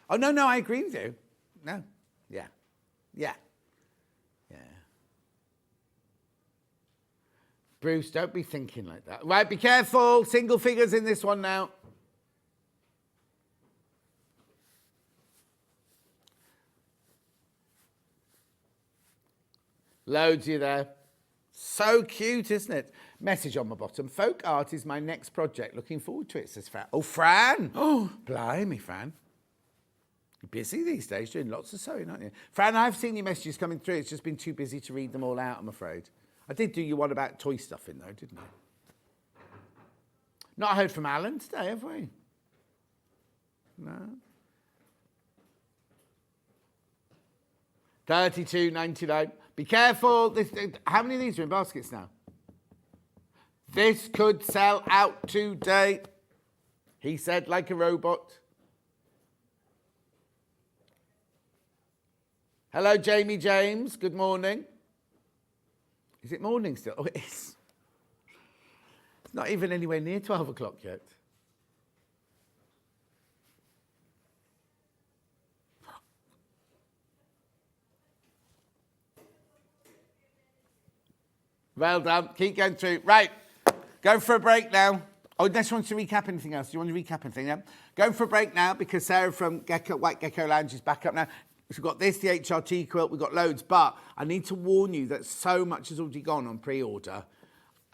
Oh, no, I agree with you. No. Yeah. Bruce, don't be thinking like that. Right, be careful. Single figures in this one now. Loads of you there. So cute, isn't it? Message on my bottom. Folk art is my next project. Looking forward to it, says Fran. Oh, Fran. Oh, blimey, Fran. You're busy these days, doing lots of sewing, aren't you? Fran, I've seen your messages coming through. It's just been too busy to read them all out, I'm afraid. I did do you one about toy stuff in, though, didn't I? Not heard from Alan today, have we? No. 32.99. Be careful. How many of these are in baskets now? This could sell out today, he said like a robot. Hello, Jamie James. Good morning. Is it morning still? Oh, it is. It's not even anywhere near 12 o'clock yet. Well done. Keep going through. Right. Go for a break now. Oh, unless you want to recap anything else. Do you want to recap anything? Yeah? Go for a break now because Sarah from White Gecko Lounge is back up now. We've got this, the HRT quilt, we've got loads, but I need to warn you that so much has already gone on pre-order.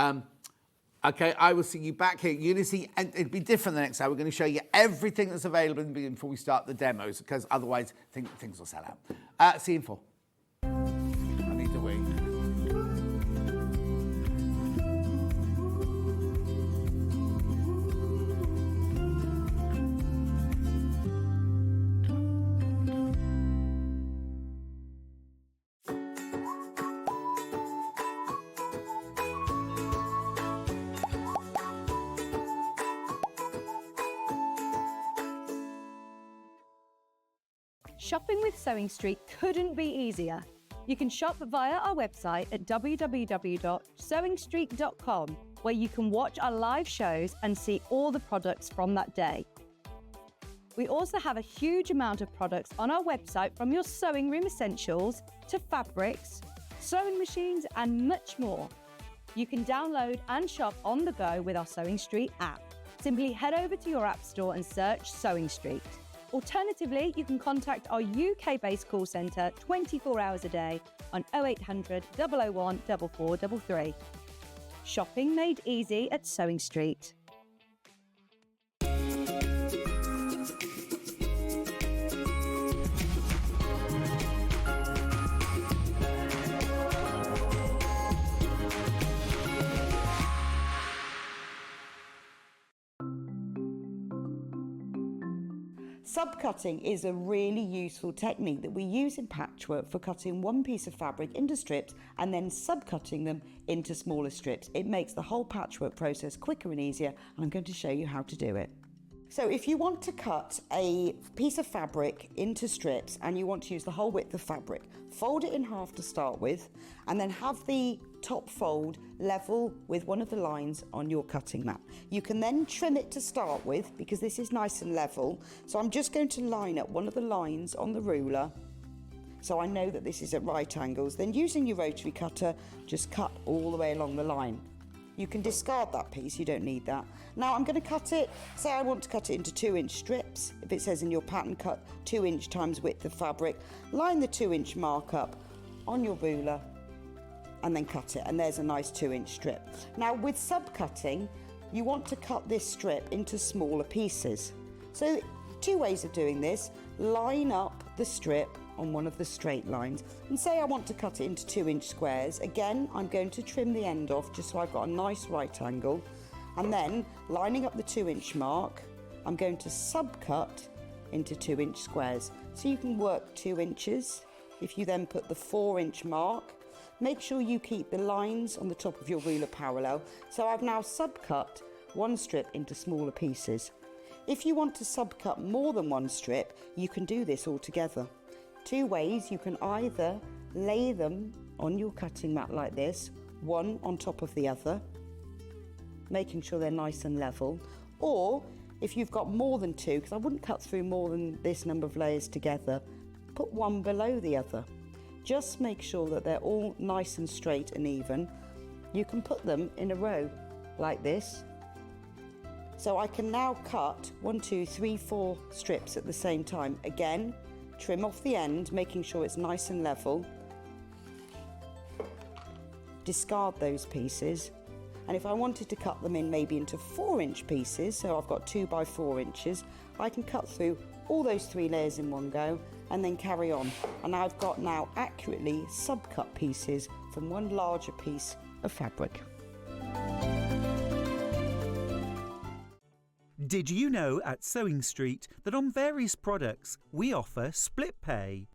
Okay, I will see you back here. You're going to see, and it'll be different the next hour. We're going to show you everything that's available before we start the demos, because otherwise things will sell out. See you in 4. I need to wait. Shopping with Sewing Steet couldn't be easier. You can shop via our website at www.sewingsteet.com, where you can watch our live shows and see all the products from that day. We also have a huge amount of products on our website, from your sewing room essentials to fabrics, sewing machines and much more. You can download and shop on the go with our Sewing Steet app. Simply head over to your app store and search Sewing Steet. Alternatively, you can contact our UK-based call centre 24 hours a day on 0800 001 4433. Shopping made easy at Sewing Steet. Subcutting is a really useful technique that we use in patchwork for cutting one piece of fabric into strips and then subcutting them into smaller strips. It makes the whole patchwork process quicker and easier, and I'm going to show you how to do it. So if you want to cut a piece of fabric into strips and you want to use the whole width of fabric, fold it in half to start with, and then have the top fold level with one of the lines on your cutting mat. You can then trim it to start with because this is nice and level. So I'm just going to line up one of the lines on the ruler so I know that this is at right angles. Then using your rotary cutter, just cut all the way along the line. You can discard that piece, you don't need that. Now I'm going to cut it, say I want to cut it into 2-inch strips. If it says in your pattern, cut 2-inch times width of fabric, line the 2-inch mark up on your ruler and then cut it, and there's a nice 2-inch strip. Now with subcutting, you want to cut this strip into smaller pieces. So 2 ways of doing this: line up the strip on one of the straight lines, and say I want to cut it into 2-inch squares. Again, I'm going to trim the end off just so I've got a nice right angle, and then lining up the 2-inch mark, I'm going to subcut into 2-inch squares. So you can work 2 inches. If you then put the 4-inch mark, make sure you keep the lines on the top of your ruler parallel. So I've now subcut one strip into smaller pieces. If you want to subcut more than one strip, you can do this all together. Two ways: you can either lay them on your cutting mat like this, one on top of the other, making sure they're nice and level, or if you've got more than two, because I wouldn't cut through more than this number of layers together, put one below the other. Just make sure that they're all nice and straight and even. You can put them in a row like this. So I can now cut 1, 2, 3, 4 strips at the same time. Again, trim off the end, making sure it's nice and level. Discard those pieces. And if I wanted to cut them in maybe into 4-inch pieces, so I've got 2 by 4 inches, I can cut through all those 3 layers in one go and then carry on. And I've got now accurately subcut pieces from one larger piece of fabric. Did you know at Sewing Steet that on various products we offer split pay?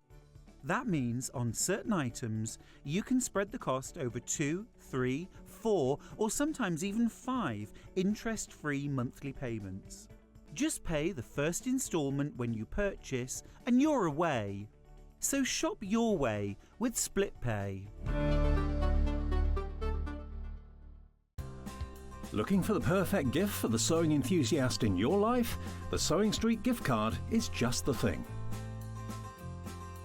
That means on certain items you can spread the cost over 2, 3, 4 or sometimes even 5 interest-free monthly payments. Just pay the first instalment when you purchase and you're away. So shop your way with split pay. Looking for the perfect gift for the sewing enthusiast in your life? The Sewing Steet gift card is just the thing.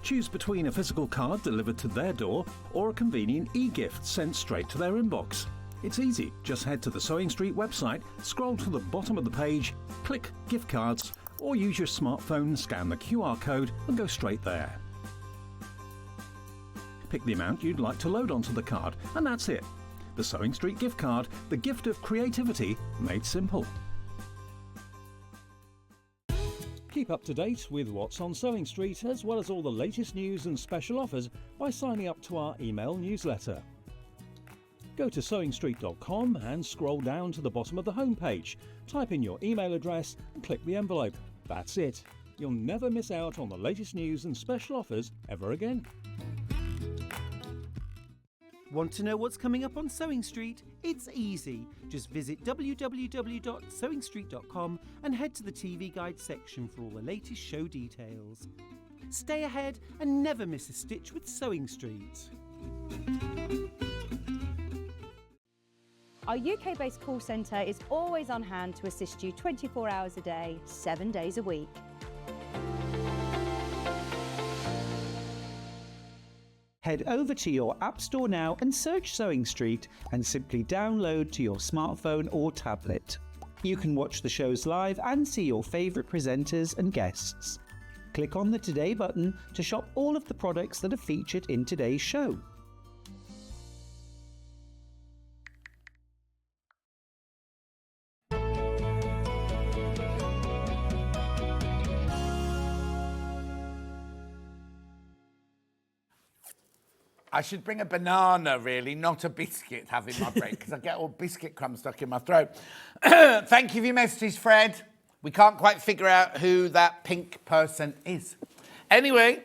Choose between a physical card delivered to their door or a convenient e-gift sent straight to their inbox. It's easy. Just head to the Sewing Steet website, scroll to the bottom of the page, click Gift Cards, or use your smartphone, scan the QR code and go straight there. Pick the amount you'd like to load onto the card, and that's it. The Sewing Steet gift card, the gift of creativity made simple. Keep up to date with what's on Sewing Steet, as well as all the latest news and special offers by signing up to our email newsletter. Go to sewingsteet.com and scroll down to the bottom of the homepage. Type in your email address and click the envelope. That's it. You'll never miss out on the latest news and special offers ever again. Want to know what's coming up on Sewing Steet? It's easy. Just visit www.sewingsteet.com and head to the TV guide section for all the latest show details. Stay ahead and never miss a stitch with Sewing Steet. Our UK-based call centre is always on hand to assist you 24 hours a day, 7 days a week. Head over to your App Store now and search Sewing Steet and simply download to your smartphone or tablet. You can watch the shows live and see your favourite presenters and guests. Click on the Today button to shop all of the products that are featured in today's show. I should bring a banana, really, not a biscuit, having my break, because I get all biscuit crumbs stuck in my throat. Thank you for your messages, Fred. We can't quite figure out who that pink person is. Anyway.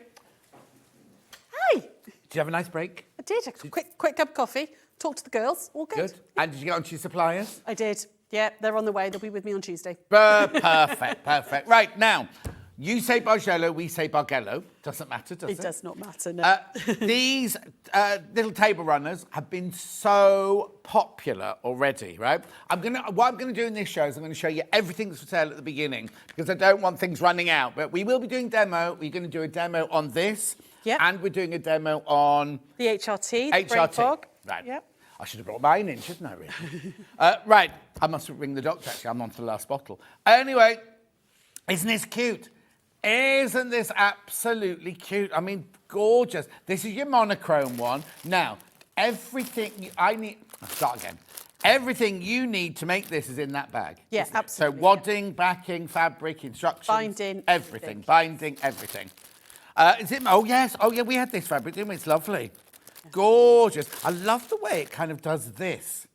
Hey. Did you have a nice break? I did. A quick cup of coffee. Talk to the girls. All good. Good. And did you get on to your suppliers? I did. Yeah, they're on the way. They'll be with me on Tuesday. Perfect, perfect. Right, now, you say Bargello, we say Bargello. Doesn't matter, does it? It does not matter, no. These little table runners have been so popular already, right? What I'm gonna do in this show is I'm gonna show you everything that's for sale at the beginning, because I don't want things running out. But we will be doing demo. We're gonna do a demo on this. Yep. And we're doing a demo on the HRT, the HRT. Fog. Right. Yep. I should have brought mine in, shouldn't I, really? Right. I must ring the doctor, actually. I'm on to the last bottle. Anyway, isn't this cute? Isn't this absolutely cute? I mean, gorgeous. This is your monochrome one. Now, everything I need... I'll start again. Everything you need to make this is in that bag. Yeah, absolutely. So wadding, backing, fabric, instructions. Binding. Everything. Binding, everything. Is it... Oh, yes. Oh, yeah, we had this fabric, didn't we? It's lovely. Yeah. Gorgeous. I love the way it kind of does this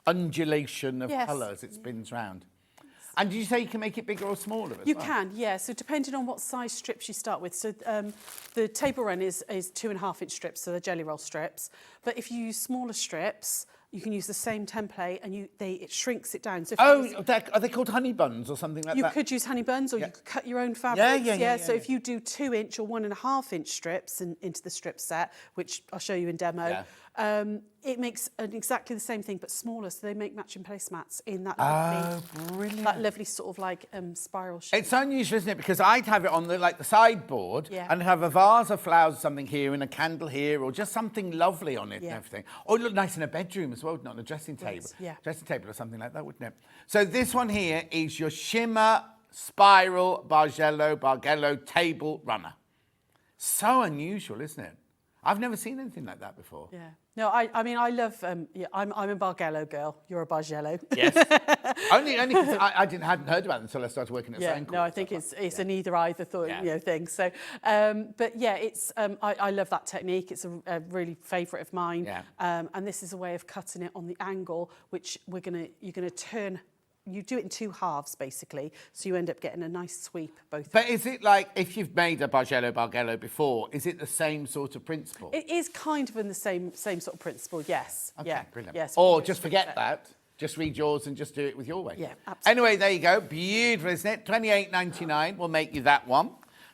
undulation of colours. It spins round. And did you say you can make it bigger or smaller as You well? can, yeah. So depending on what size strips you start with. So the table run is 2.5-inch strips, so they're jelly roll strips. But if you use smaller strips, you can use the same template and it shrinks it down. So if you use, Are they called honey buns or something like you that? could use honey buns or Yeah. you could cut your own fabrics. Yeah. So if you do 2-inch or 1.5-inch strips into the strip set, which I'll show you in demo, it makes exactly the same thing but smaller. So they make matching placemats in that lovely sort of like spiral shape. It's unusual, isn't it? Because I'd have it on the sideboard Yeah. and have a vase of flowers or something here and a candle here or just something lovely on it and everything. Or it look nice in a bedroom as well, not on a dressing table. Yeah. Dressing table or something like that, wouldn't it? So this one here is your shimmer spiral Bargello table runner. So unusual, isn't it? I've never seen anything like that before. Yeah. No, I mean, I love, I'm a Bargello girl. You're a Bargello. Yes. only because I hadn't heard about them until I started working at Sewing Steet. No, I think it's an either thing. So, but yeah, it's I love that technique. It's a really favourite of mine. Yeah. And this is a way of cutting it on the angle, which you're gonna turn. You do it in 2 halves, basically, so you end up getting a nice sweep both But ways. is it like, if you've made a Bargello before, is it the same sort of principle? It is kind of in the same sort of principle, yes. Okay, yeah. brilliant. Yes. Or just forget that. Just read yours and just do it with your way. Yeah, absolutely. Anyway, there you go. Beautiful, isn't it? $28.99. We'll make you that one.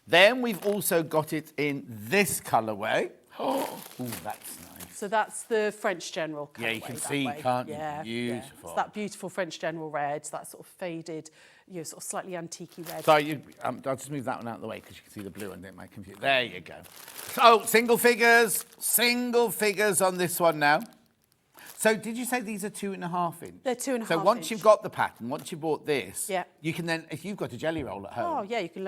Then we've also got it in this colourway. Oh, that's nice. So that's the French General colourway. Yeah, you can that see, way. can't you? Yeah, Beautiful. Yeah. It's that beautiful French General red, that sort of faded, sort of slightly antique-y red. Sorry, I'll just move that one out of the way because you can see the blue and it might confuse. There you go. Oh, single figures on this one now. So did you say these are 2.5 inch? They're 2.5 So once inch. you've got the pattern, once you bought this, Yeah. you can then, if you've got a jelly roll at home. Oh, yeah, you can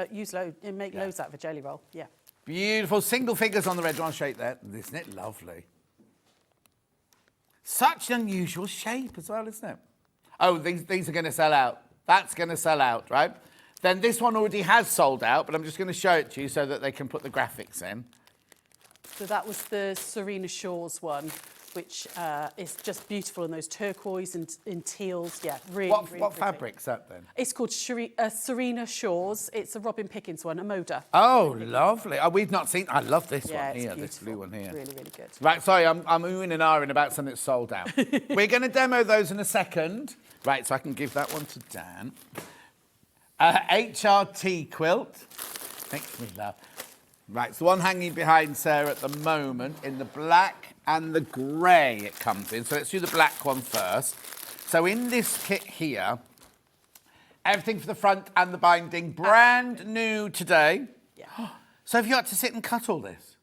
make loads out of a jelly roll, yeah. Beautiful single figures on the red one shape there. Isn't it lovely? Such an unusual shape as well, isn't it? Oh, these are going to sell out. That's going to sell out, right? Then this one already has sold out, but I'm just going to show it to you so that they can put the graphics in. So that was the Serena Shores one, which is just beautiful in those turquoise and in teals. Yeah, really, What really pretty. fabric's that then? It's called Serena Shores. It's a Robin Pickens one, a Moda. Oh, lovely. Oh, we've not seen... I love this Yeah, one it's here, this beautiful. blue one here. It's really, really good. Right, sorry, I'm oohing and ahhing about something that's sold out. We're going to demo those in a second. Right, so I can give that one to Dan. HRT quilt. Makes me laugh. Right, it's the one hanging behind Sarah at the moment in the black and the grey it comes in. So let's do the black one first. So in this kit here, everything for the front and the binding, brand new today. Yeah. So have you had to sit and cut all this?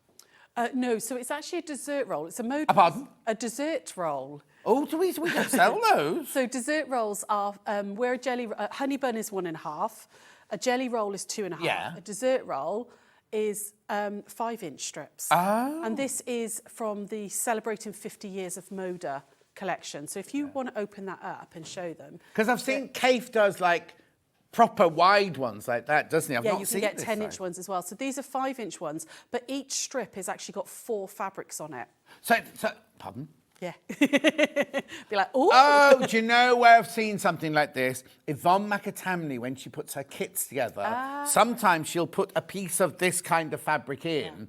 No, so it's actually a dessert roll. It's a Moda. Pardon? A dessert roll. Oh, do we don't sell those? So dessert rolls are where a honey bun is 1.5, a jelly roll is 2.5. Yeah. A dessert roll is 5-inch strips. Oh. And this is from the Celebrating 50 Years of Moda collection. So if you want to open that up and show them. Because I've seen Kafe does like proper wide ones like that, doesn't he? I've Yeah, not you can seen get this 10-inch size. ones as well. So these are 5-inch ones, but each strip has actually got 4 fabrics on it. So pardon? Yeah. Be like, ooh. Oh, do you know where I've seen something like this? Yvonne McAtamney, when she puts her kits together, sometimes she'll put a piece of this kind of fabric in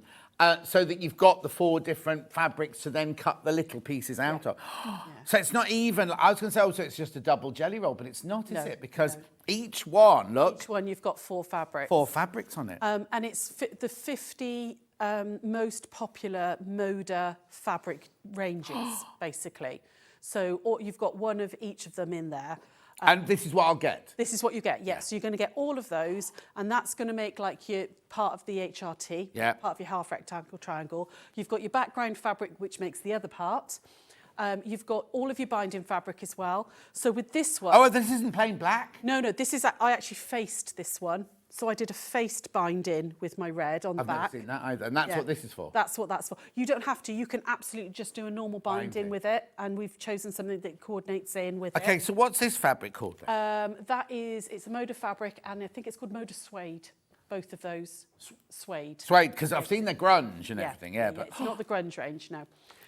so that you've got the 4 different fabrics to then cut the little pieces out of. So it's not even, I was going to say, so it's just a double jelly roll, but it's not, is it? Because each one, look. Each one you've got 4 fabrics. 4 fabrics on it. And it's the 50 most popular Moda fabric ranges, basically. So you've got one of each of them in there. And this is what I'll get? This is what you get, yes. So you're going to get all of those, and that's going to make like your part of the HRT, part of your half rectangle triangle. You've got your background fabric, which makes the other part. You've got all of your binding fabric as well. So with this one... Oh, this isn't plain black? No, this is... I actually faced this one. So I did a faced binding with my red on the back. I've never seen that either, and that's what this is for? That's what that's for. You don't have to. You can absolutely just do a normal binding with it, and we've chosen something that coordinates in with it. Okay, so what's this fabric called then? It's a Moda fabric, and I think it's called Moda suede. Both of those, suede. Suede, because I've seen the grunge and everything, but... It's not the grunge range, no.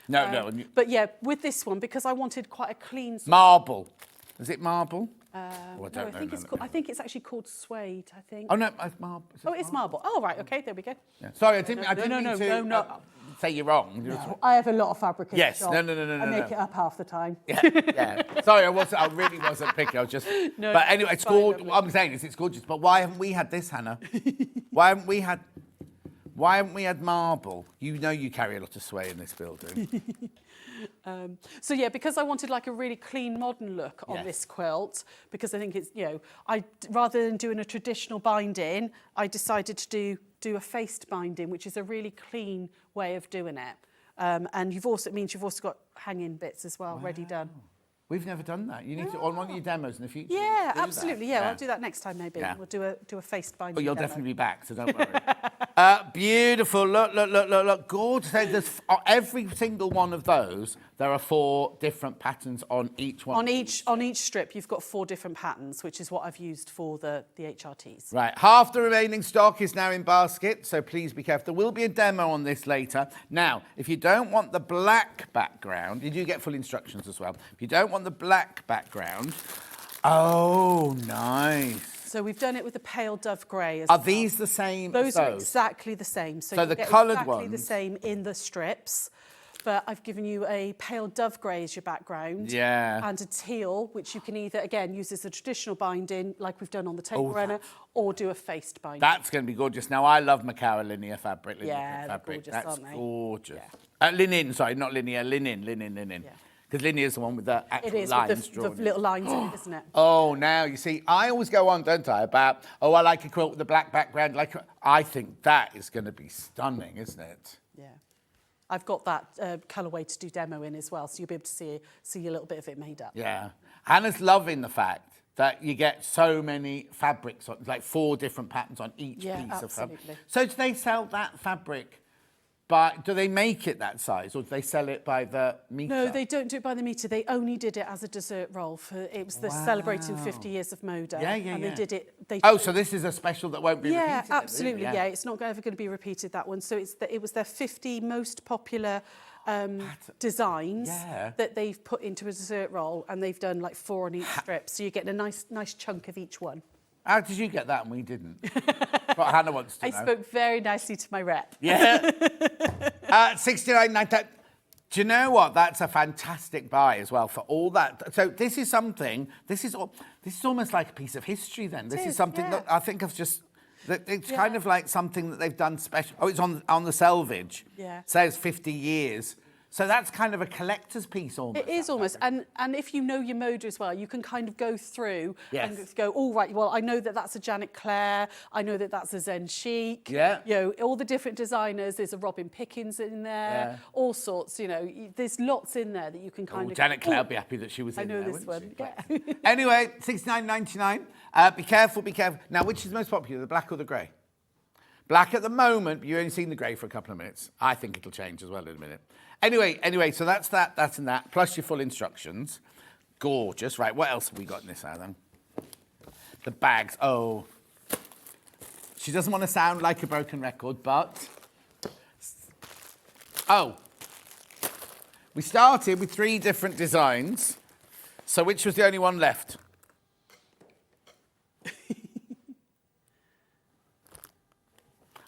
No. But yeah, with this one, because I wanted quite a clean... Marble. Is it marble? Oh, I don't No, I know. think it's called, I think it's actually called suede. I think. Oh no, it's marble. Oh, it's marble. Oh, right. Okay, there we go. Yeah. Sorry, I didn't mean to no. say you're wrong. I have a lot of fabric in Yes, the shop. no. I make it up half the time. Yeah. Sorry, I really wasn't picking. I was just. No, but anyway, it's it's fine, gorgeous. lovely. What I'm saying is, it's gorgeous. But why haven't we had this, Hannah? Why haven't we had marble? You know, you carry a lot of sway in this building. So yeah, because I wanted like a really clean, modern look on Yes. this quilt, because I think it's, you know, rather than doing a traditional binding, I decided to do a faced binding, which is a really clean way of doing it. And it means you've also got hanging bits as well, ready done. We've never done that. You need to on one of your demos in the future. Yeah, do that. absolutely. Yeah, I'll do that next time maybe. Yeah. We'll do a faced binding. But you'll demo. definitely be back, so don't worry. Beautiful. Look. Gorgeous. There's, every single one of those, there are 4 different patterns on each one. On each strip, you've got 4 different patterns, which is what I've used for the HRTs. Right. Half the remaining stock is now in basket, so please be careful. There will be a demo on this later. Now, if you don't want the black background, you do get full instructions as well. If you don't want the black background, oh, nice. So we've done it with the pale dove grey as Are well. these the same Those as are those? exactly the same. So you the get coloured exactly the ones- same in the strips, but I've given you a pale dove grey as your background. Yeah. And a teal, which you can either, again, use as a traditional binding, like we've done on the Oh, table runner, or do a faced binding. That's going to be gorgeous. Now, I love Macara linear fabric. Yeah, they're fabric. gorgeous, That's aren't they? gorgeous. Yeah. Linen, sorry, not linear, linen. Yeah. Because linear is the one with the It actual is, lines with the drawn. in. little lines in it, isn't it? Oh, now, you see, I always go on, don't I, about, I like a quilt with a black background. I think that is going to be stunning, isn't it? Yeah. I've got that colourway to do demo in as well, so you'll be able to see a little bit of it made up. Yeah. Hannah's loving the fact that you get so many fabrics, like 4 different patterns on each Yeah, piece of fabric. absolutely. So do they sell that fabric do they make it that size, or do they sell it by the metre? No, they don't do it by the metre. They only did it as a dessert roll. It was the celebrating 50 years of Moda. Yeah. And they did it. So this is a special that won't be repeated? Yeah, then, absolutely. really? Yeah, it's not ever going to be repeated, that one. So it was their 50 most popular designs that they've put into a dessert roll, and they've done like 4 on each strip. So you're getting a nice chunk of each one. How did you get that and we didn't? That's what Hannah wants to I know. spoke very nicely to my rep. Yeah. 69.90. Do you know what? That's a fantastic buy as well for all that. So this is something. This is almost like a piece of history. Then this is something that I think of just. It's kind of like something that they've done special. Oh, it's on the selvage. Yeah. Says 50 years. So that's kind of a collector's piece almost. It is almost, and if you know your Moda as well, you can kind of go through and Yes. go, all right, well, I know that that's a Janet Clare, I know that that's a Zen Chic, Yeah. you know, all the different designers, there's a Robin Pickens in there, all sorts, you know, there's lots in there that you can kind of... Janet Clare would be happy that she was in I know there, this wouldn't one, she? yeah. Anyway, $69.99. Be careful. Now, which is most popular, the black or the grey? Black at the moment, but you've only seen the grey for a couple of minutes. I think it'll change as well in a minute. Anyway, so that's and that, plus your full instructions. Gorgeous. Right, what else have we got in this, Adam? The bags. Oh. She doesn't want to sound like a broken record, but... Oh. We started with 3 different designs. So which was the only one left?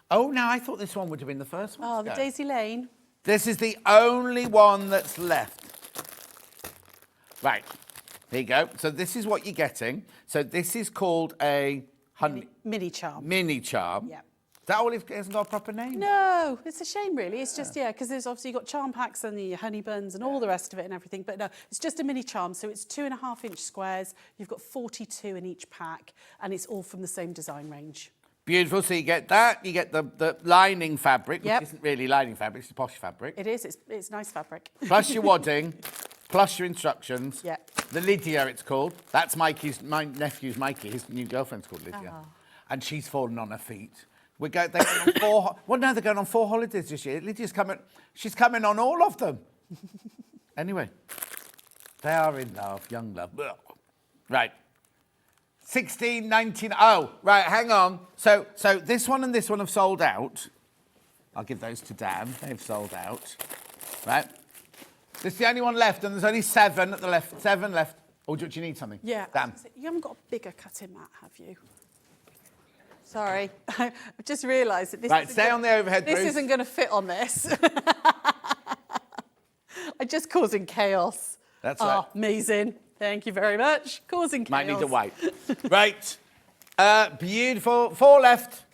Oh, no, I thought this one would have been the first one. Oh, the Daisy Lane. This is the only one that's left. Right, here you go. So this is what you're getting. So this is called a honey... Mini charm. Mini charm. Yeah. Is that all? It hasn't got a proper name? No, it's a shame, really. It's just, because there's obviously you've got charm packs and the honey buns and all the rest of it and everything. But no, it's just a mini charm. So it's 2.5-inch squares. You've got 42 in each pack, and it's all from the same design range. Beautiful. So you get that. You get the lining fabric, which Yep. isn't really lining fabric. It's a posh fabric. It is. It's nice fabric. Plus your wadding, plus your instructions. Yeah. The Lydia, it's called. That's my nephew's Mikey. His new girlfriend's called Lydia. Oh. And she's fallen on her feet. They're going on 4... Well, no, they're going on 4 holidays this year. Lydia's coming... She's coming on all of them. Anyway. They are in love, young love. Right. 16.99. Oh, right, hang on. So this one and this one have sold out. I'll give those to Dan. They've sold out. Right. This is the only one left, and there's only 7 at the left. 7 left. Or do you need something? Yeah. Dan. You haven't got a bigger cutting mat, have you? Sorry. I've just realised that this Right, stay on the overhead, This Bruce. isn't going to fit on this. I'm just causing chaos. That's right. Amazing. Thank you very much. Causing chaos. Might need a wipe. Right. Beautiful. 4 left.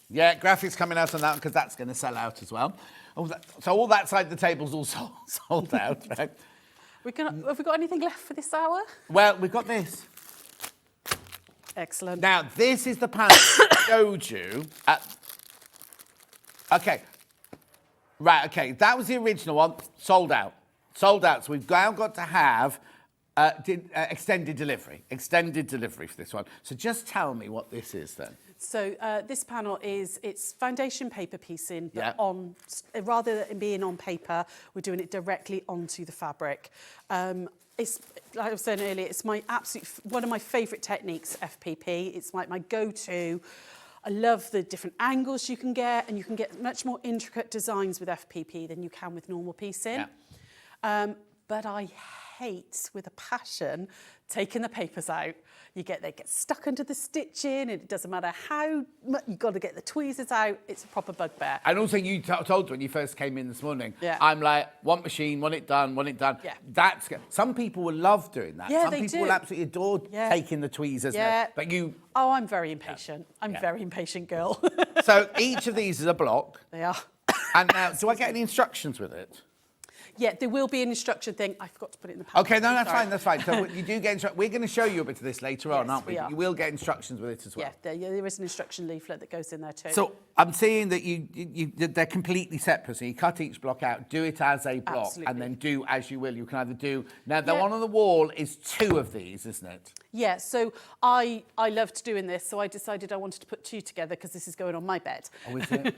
Yeah, graphics coming out on that because that's going to sell out as well. So all that side of the table's all sold out, right? Have we got anything left for this hour? Well, we've got this. Excellent. Now, this is the panel I showed you at... OK. Right, OK. That was the original one. Sold out. Sold out. So we've now got to have extended delivery. Extended delivery for this one. So just tell me what this is then. So this panel it's foundation paper piecing, but Yeah. rather than being on paper, we're doing it directly onto the fabric. It's, like I was saying earlier, it's my one of my favourite techniques, FPP. It's like my go-to. I love the different angles you can get, and you can get much more intricate designs with FPP than you can with normal piecing. Yeah. But I hate, with a passion, taking the papers out. They get stuck under the stitching, and it doesn't matter how much, you've got to get the tweezers out. It's a proper bugbear. And also you told when you first came in this morning, Yeah. I'm like, want machine, want it done, want it done. Yeah. That's good. Some people will love doing that. Yeah, Some they people do. will absolutely adore Yeah. taking the tweezers. Yeah. But you... Oh, I'm very impatient. I'm Yeah. a very impatient girl. So each of these is a block. They are. And now, do I get any instructions with it? Yeah, there will be an instruction thing. I forgot to put it in the panel. Okay, no, that's Sorry. fine, that's fine. So you do get we're going to show you a bit of this later on, Yes, aren't we? we are. You will get instructions with it as well. Yeah, there is an instruction leaflet that goes in there too. So I'm seeing that they're completely separate. So you cut each block out, do it as a block, Absolutely. and then do as you will. You can either do... Now, the Yeah. one on the wall is 2 of these, isn't it? Yeah, so I loved doing this, so I decided I wanted to put 2 together because this is going on my bed. Oh, is it?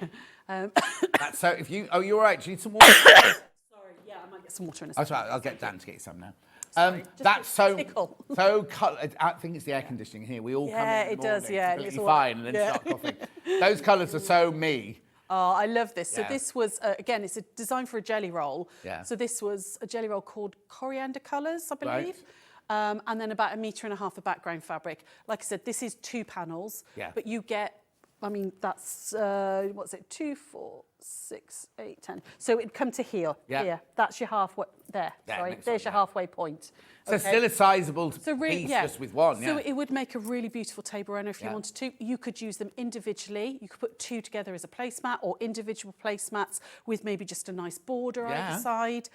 So if you... Oh, you're all right. Do you need some water? Sorry, yeah, I might get some water in a That's second. right. I'll get Dan to get you some now. Sorry, just That's a so tickle. coloured. I think it's the air conditioning here. We all come Yeah, in the it does, morning yeah, completely it's all- fine and then yeah. start coughing. Those colours are so me. Oh, I love this. So Yeah. this was, again, it's a design for a jelly roll. Yeah. So this was a jelly roll called Coriander Colours, I Right. believe. And then about 1.5 meters of background fabric. Like I said, this is 2 panels. Yeah. But you get, I mean, that's, what's it, 2, 4, 6, 8, 10. So it'd come to here. Yeah. Here. That's your halfway, there. There, Sorry, next there's one, your yeah. halfway point. So still a sizable piece just with one, So yeah. it would make a really beautiful table runner if you Yeah. wanted to. You could use them individually. You could put 2 together as a placemat, or individual placemats with maybe just a nice border Yeah. either side.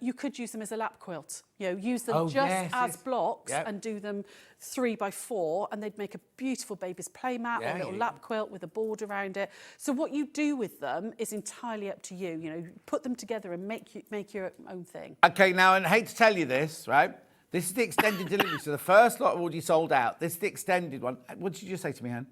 You could use them as a lap quilt. You know, use them Oh, just yes, as yes. blocks Yeah. and do them 3 by 4, and they'd make a beautiful baby's playmat or Yeah, a little yeah. lap quilt with a border around it. So what you do with them is entirely up to you. You know, put them together and make your own thing. Okay, now, and I hate to tell you this, right? This is the extended delivery. So the first lot are already sold out. This is the extended one. What did you just say to me, Han?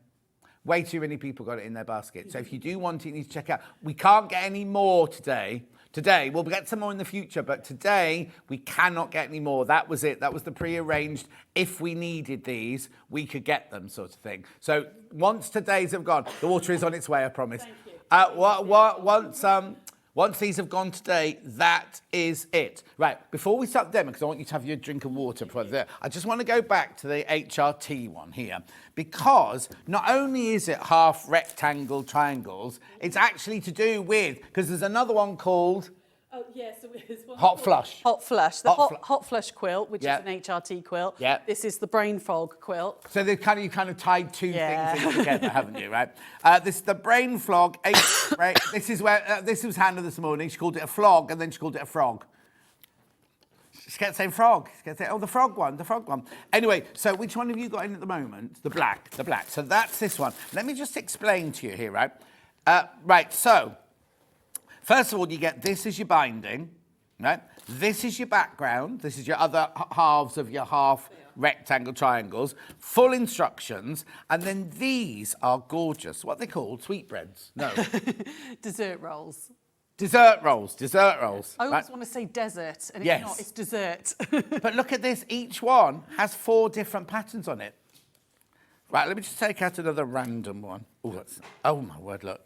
Way too many people got it in their basket. So if you do want it, you need to check out. We can't get any more today. Today, we'll get some more in the future, but today we cannot get any more. That was it. That was the pre-arranged. If we needed these, we could get them, sort of thing. So once today's have gone, the water is on its way, I promise. Thank you. Once these have gone today, that is it. Right, before we start the demo, because I want you to have your drink of water before there, I just want to go back to the HRT one here, because not only is it half rectangle triangles, it's actually to do with, because there's another one called Oh, yeah, so it's one Hot Flush. Hot Flush. The Hot hot Flush quilt, which Yeah. is an HRT quilt. Yeah. This is the Brain Fog quilt. So you kind of tied 2 Yeah. things in together, haven't you? Right. This is the brain flog. Right, this is where this was Hannah this morning. She called it a flog, and then she called it a frog. She kept saying frog. She kept saying, oh, the frog one, the frog one. Anyway, so which one have you got in at the moment? The black, the black. So that's this one. Let me just explain to you here, right? Right. So first of all, you get this as your binding. Right? This is your background. This is your other halves of your half rectangle triangles. Full instructions. And then these are gorgeous. What are they called? Sweetbreads? No. Dessert rolls. Dessert rolls. Dessert rolls. I always right? want to say desert, and Yes. it's not, it's dessert. But look at this. Each one has 4 different patterns on it. Right, let me just take out another random one. Oh, my word, look.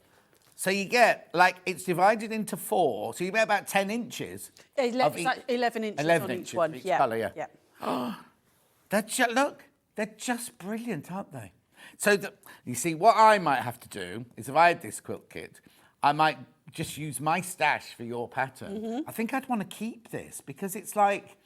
So you get, like, it's divided into 4, so you get about 10 inches. 11 inches 11 on inches each one. of each Yeah. colour, yeah. Look, they're just brilliant, aren't they? So, you see, what I might have to do is if I had this quilt kit, I might just use my stash for your pattern. I think I'd want to keep this because it's like...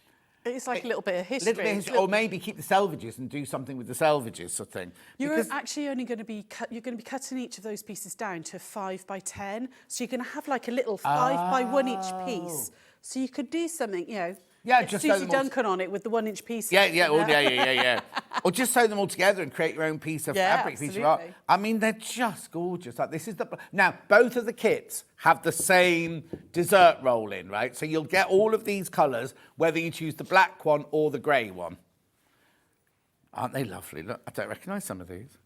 It's like a little bit of history. Or maybe keep the selvages and do something with the selvages sort of thing. You're actually only going to be cutting each of those pieces down to 5 by 10. So you're going to have like a little 5 by 1 inch piece. So you could do something, you know. Yeah, just Susie Duncan on it with the 1 inch piece. Yeah. Or just sew them all together and create your own piece of fabric, piece of art. Absolutely. I mean, they're just gorgeous. Like this is now both of the kits have the same dessert roll in, right? So you'll get all of these colours, whether you choose the black one or the grey one. Aren't they lovely? Look, I don't recognise some of these.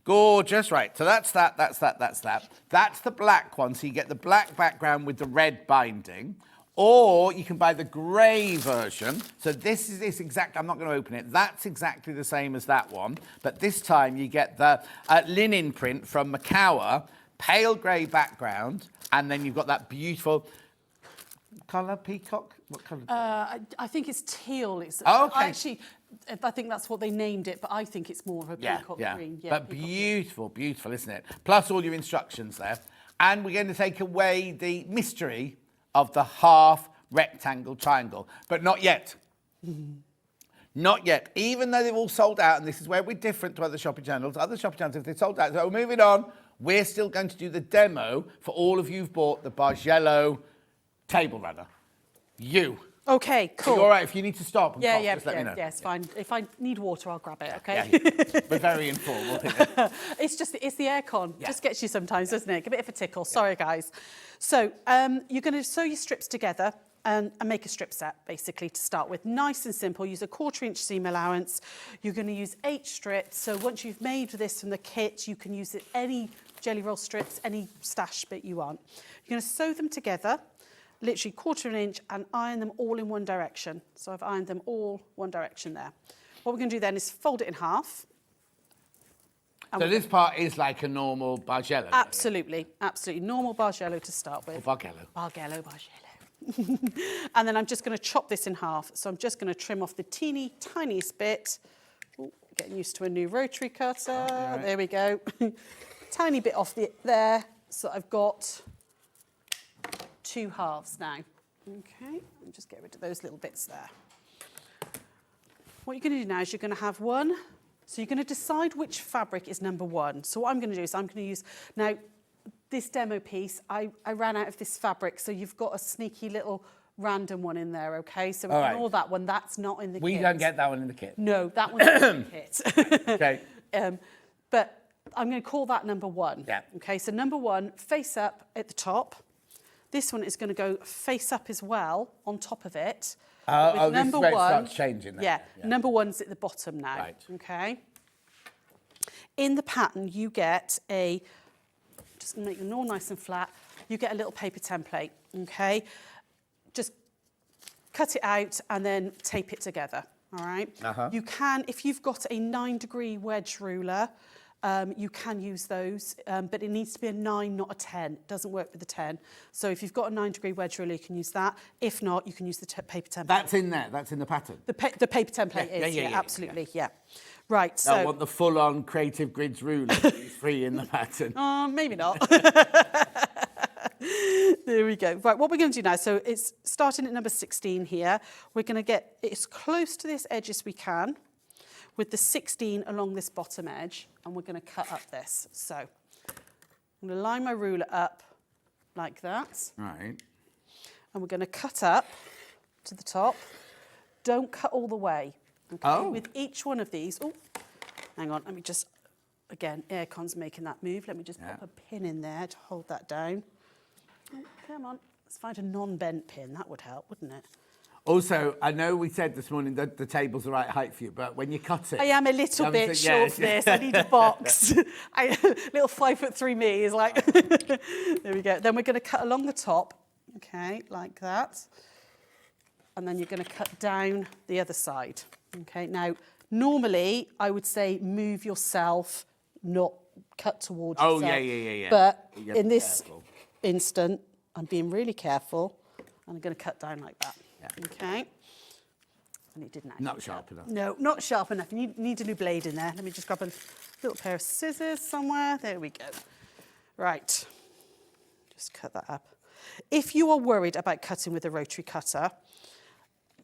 Gorgeous, right? So that's that. That's the black one. So you get the black background with the red binding. Or you can buy the grey version. So this is exact. I'm not going to open it. That's exactly the same as that one. But this time you get the linen print from Macawa, pale grey background, and then you've got that beautiful colour, peacock. What colour? I think it's teal. It's okay. I think that's what they named it, but I think it's more of a peacock green. Yeah, but beautiful, isn't it? Plus all your instructions there. And we're going to take away the mystery of the half rectangle triangle, but not yet. Not yet. Even though they've all sold out, and this is where we're different to other shopping channels. Other shopping channels, if they sold out, so we're moving on. We're still going to do the demo for all of you who've bought the Bargello table runner. You. Okay, cool. Are you all right? If you need to stop and cough, Yeah, just let me know. Yeah, it's fine. If I need water, I'll grab it, okay? Yeah, we're very informal. It's the aircon. Yeah. Just gets you sometimes, doesn't it? A bit of a tickle. Sorry, guys. So you're going to sew your strips together and make a strip set, basically, to start with. Nice and simple. Use a 1/4 inch seam allowance. You're going to use 8 strips. So once you've made this from the kit, you can use it any jelly roll strips, any stash bit you want. You're going to sew them together, literally 1/4 inch, and iron them all in one direction. So I've ironed them all one direction there. What we're going to do then is fold it in half. So this part is like a normal Bargello? Absolutely, absolutely. Normal Bargello to start with. Or Bargello. Bargello. And then I'm just going to chop this in half. So I'm just going to trim off the tiniest bit. Ooh, getting used to a new rotary cutter. Right. There we go. Tiny bit off there. So I've got 2 halves now. Okay, and just get rid of those little bits there. What you're going to do now is you're going to have one. So you're going to decide which fabric is number 1. So what I'm going to do is I'm going to use, now this demo piece, I ran out of this fabric, so you've got a sneaky little random one in there, okay? So ignore that one, that's not in the kit. We don't get that one in the kit. No, that one's not in the kit. Okay. But I'm going to call that number 1. Yeah. Okay, so number 1, face up at the top. This one is going to go face up as well on top of it. This is where it starts changing. Yeah, number 1's at the bottom now. Right. Okay. In the pattern, you get just make them all nice and flat. You get a little paper template. Okay. Just cut it out and then tape it together. All right. You can, if you've got a 9-degree wedge ruler, you can use those, but it needs to be a 9, not a 10. It doesn't work with the 10. So if you've got a 9-degree wedge ruler, you can use that. If not, you can use the paper template. That's in there. That's in the pattern. The paper template is, absolutely, yeah. Right, so... I want the full-on Creative Grids ruler to be free in the pattern. Maybe not. There we go. Right, what we're going to do now, so it's starting at number 16 here. We're going to get as close to this edge as we can, with the 16 along this bottom edge, and we're going to cut up this. So I'm going to line my ruler up like that. Right. And we're going to cut up to the top. Don't cut all the way. Okay? With each one of these, hang on, let me just, again, aircon's making that move. Let me just pop a pin in there to hold that down. Oh, come on, let's find a non-bent pin. That would help, wouldn't it? Also, I know we said this morning that the table's the right height for you, but when you cut it... I am a little bit short for this. I need a box. Little 5'3" me is like... There we go. Then we're going to cut along the top, okay, like that. And then you're going to cut down the other side. Okay, now, normally, I would say move yourself, not cut towards yourself. Yeah. But in this instant, I'm being really careful, and I'm going to cut down like that. Okay. And it didn't actually Not sharp enough. No, not sharp enough. You need a new blade in there. Let me just grab a little pair of scissors somewhere. There we go. Right. Just cut that up. If you are worried about cutting with a rotary cutter,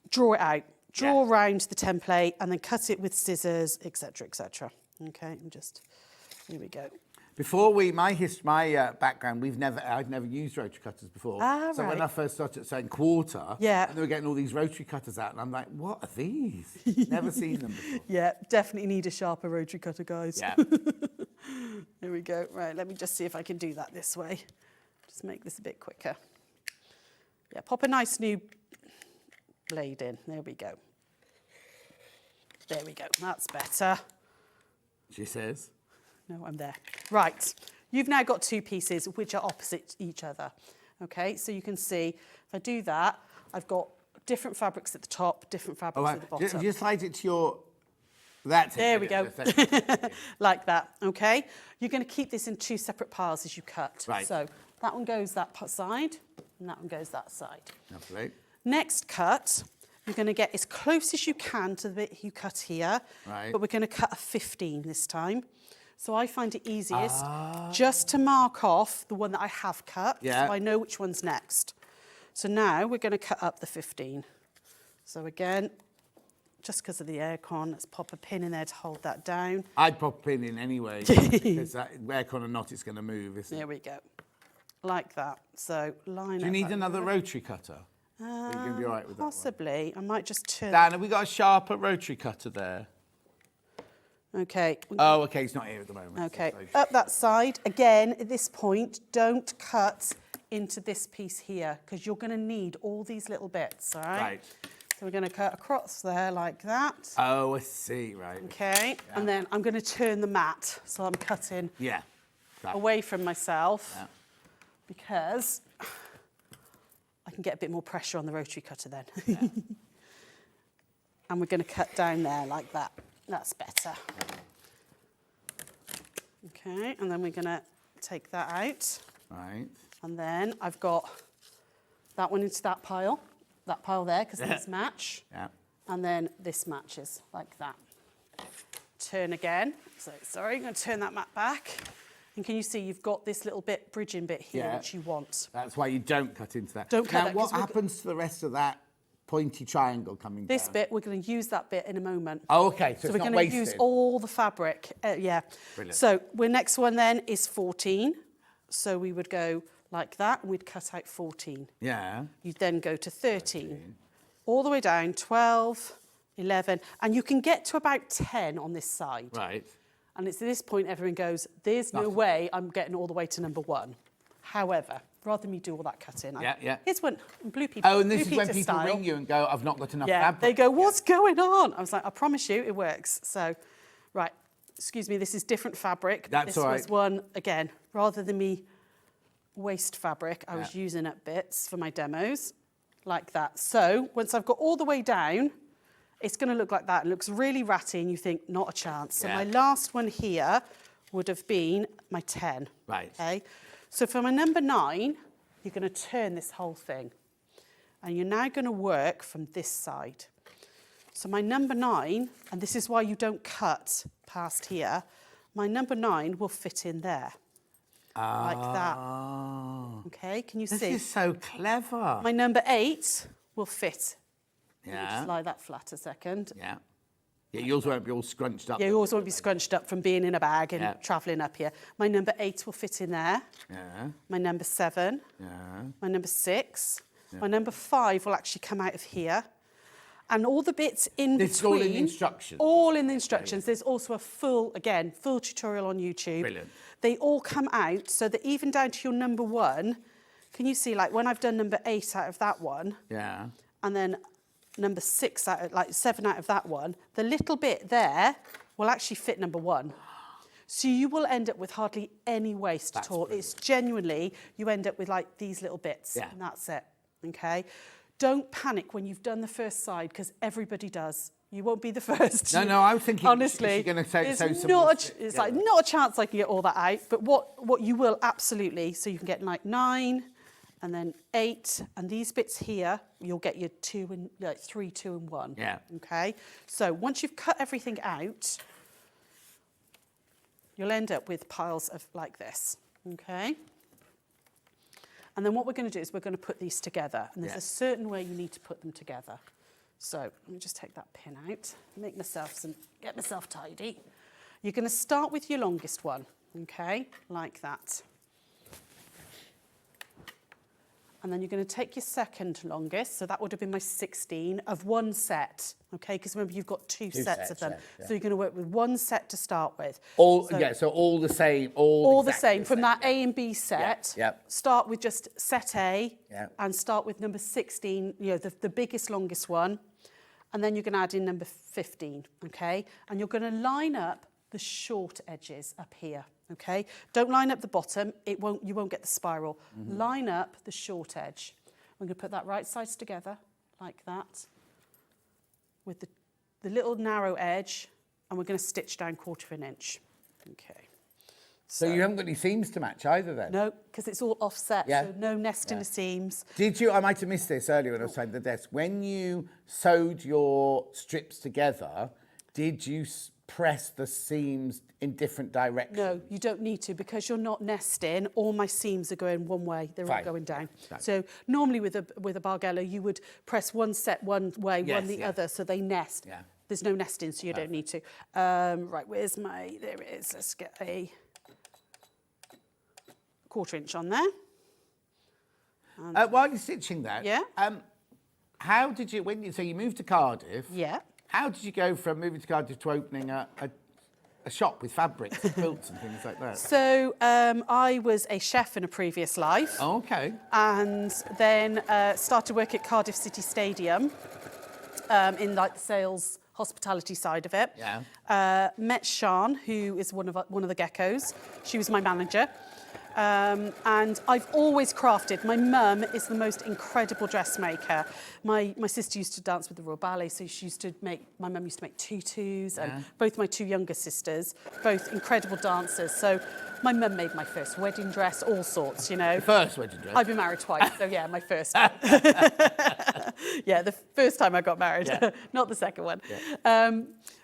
draw it out. Draw around the template and then cut it with scissors, etc., etc. Okay, and just, here we go. Before my background, I've never used rotary cutters before. So when I first started saying quarter, and they were getting all these rotary cutters out, and I'm like, what are these? Never seen them before. Yeah, definitely need a sharper rotary cutter, guys. Yeah. Here we go. Right, let me just see if I can do that this way. Just make this a bit quicker. Yeah, pop a nice new blade in. There we go. There we go. That's better. She says. No, I'm there. Right. You've now got two pieces which are opposite each other. Okay, so you can see if I do that, I've got different fabrics at the top, different fabrics at the bottom. Just slide it to your... That's it. There we go. Like that, okay? You're going to keep this in two separate piles as you cut. Right. So that one goes that side, and that one goes that side. Lovely. Next cut, you're going to get as close as you can to the bit you cut here, Right. but we're going to cut a 15 this time. So I find it easiest just to mark off the one that I have cut, so I know which one's next. So now we're going to cut up the 15. So again, just because of the aircon, let's pop a pin in there to hold that down. I'd pop a pin in anyway, because that aircon or not, it's going to move, isn't it? There we go. Like that. So line up. Do you need another rotary cutter? Are you going to be all right with that one? Possibly. I might just turn... Dan, have we got a sharper rotary cutter there? Okay. Oh, okay, it's not here at the moment. Okay, up that side. Again, at this point, don't cut into this piece here, because you're going to need all these little bits, all right? Right. So we're going to cut across there like that. Oh, I see, right. Okay, and then I'm going to turn the mat, so I'm cutting away from myself, because I can get a bit more pressure on the rotary cutter then. And we're going to cut down there like that. That's better. Okay, and then we're going to take that out. Right. And then I've got that one into that pile there, because these match. Yeah. And then this matches like that. Turn again. So, sorry, I'm going to turn that mat back. And can you see you've got this little bit, bridging bit here, which you want. That's why you don't cut into that. Don't cut now, that, what happens to the rest of that pointy triangle coming This down? bit, we're going to use that bit in a moment. Oh, okay, so it's we're not going to use all the fabric. Brilliant. So our next one then is 14. So we would go like that, and we'd cut out 14. Yeah. You'd then go to 13. All the way down, 12, 11, and you can get to about 10 on this side. Right. And it's at this point everyone goes, there's no way I'm getting all the way to number 1. However, rather than me do all that cutting, here's one, blue people. Oh, and this is when people style. ring you and go, I've not got enough fabric. They go, what's going on? I was like, I promise you, it works. So, right, excuse me, this is different fabric. That's this all right. was one, again, rather than me waste fabric, I was using up bits for my demos, like that. So, once I've got all the way down, it's going to look like that. It looks really ratty, and you think, not a chance. So my last one here would have been my 10. Right. Okay. So for my number 9, you're going to turn this whole thing. And you're now going to work from this side. So my number 9, and this is why you don't cut past here, my number 9 will fit in there. Like that. Okay, can you see? This is so clever. My number 8 will fit. Yeah. Just lie that flat a second. Yeah. Yeah, yours won't be all scrunched up. Yeah, yours won't be scrunched up from being in a bag and travelling up here. My number 8 will fit in there. Yeah. My number 7. Yeah. My number 6. My number 5 will actually come out of here. And all the bits in between. It's all in the instructions. All in the instructions. There's also a full tutorial on YouTube. Brilliant. They all come out so that even down to your number 1, can you see, like when I've done number 8 out of that one, and then number 6 out of, like 7 out of that one, the little bit there will actually fit number 1. So you will end up with hardly any waste at all. Brilliant. It's genuinely, you end up with like these little bits, and that's it, okay? Don't panic when you've done the first side, because everybody does. You won't be the first. No, I was thinking, honestly, is she going to say it's some not like not a chance I can get all that out. But what you will absolutely, so you can get like 9, and then 8, and these bits here, you'll get your 3, 2 and 1. Yeah. Okay, so once you've cut everything out, you'll end up with piles of like this, okay? And then what we're going to do is we're going to put these together, and there's a certain way you need to put them together. So let me just take that pin out, get myself tidy. You're going to start with your longest one, okay, like that. And then you're going to take your second longest, so that would have been my 16 of one set, okay? Because remember, you've got two sets of them. Yeah. So you're going to work with one set to start with. So all the same, all the same from that A and B set. Yeah. Start with just set A and start with number 16, the biggest, longest one. And then you're going to add in number 15, okay? And you're going to line up the short edges up here, okay? Don't line up the bottom, you won't get the spiral. Line up the short edge. I'm going to put that right sides together, like that, with the little narrow edge, and we're going to stitch down 1/4 inch, okay? So you haven't got any seams to match either then? No, because it's all offset, so no nesting the seams. Did you, I might have missed this earlier when I was saying the desk, when you sewed your strips together, did you press the seams in different directions? No, you don't need to, because you're not nesting. All my seams are going one way, they're all going down. So normally with a Bargello, you would press one set one way, one the other, so they nest. Yeah. There's no nesting, so you don't need to. Right, there it is. Let's get a 1/4 inch on there. While you're stitching that, how did you, so you moved to Cardiff. Yeah. How did you go from moving to Cardiff to opening a shop with fabrics, quilts and things like that? So I was a chef in a previous life. Oh, okay. And then started work at Cardiff City Stadium in like the sales hospitality side of it. Yeah. Met Sian, who is one of the geckos. She was my manager. And I've always crafted. My mum is the most incredible dressmaker. My sister used to dance with the Royal Ballet, so my mum used to make tutus, and both my two younger sisters, both incredible dancers. So my mum made my first wedding dress, all sorts, The first wedding dress? I've been married twice, so yeah, my first. Yeah, the first time I got married, not the second one. Yeah.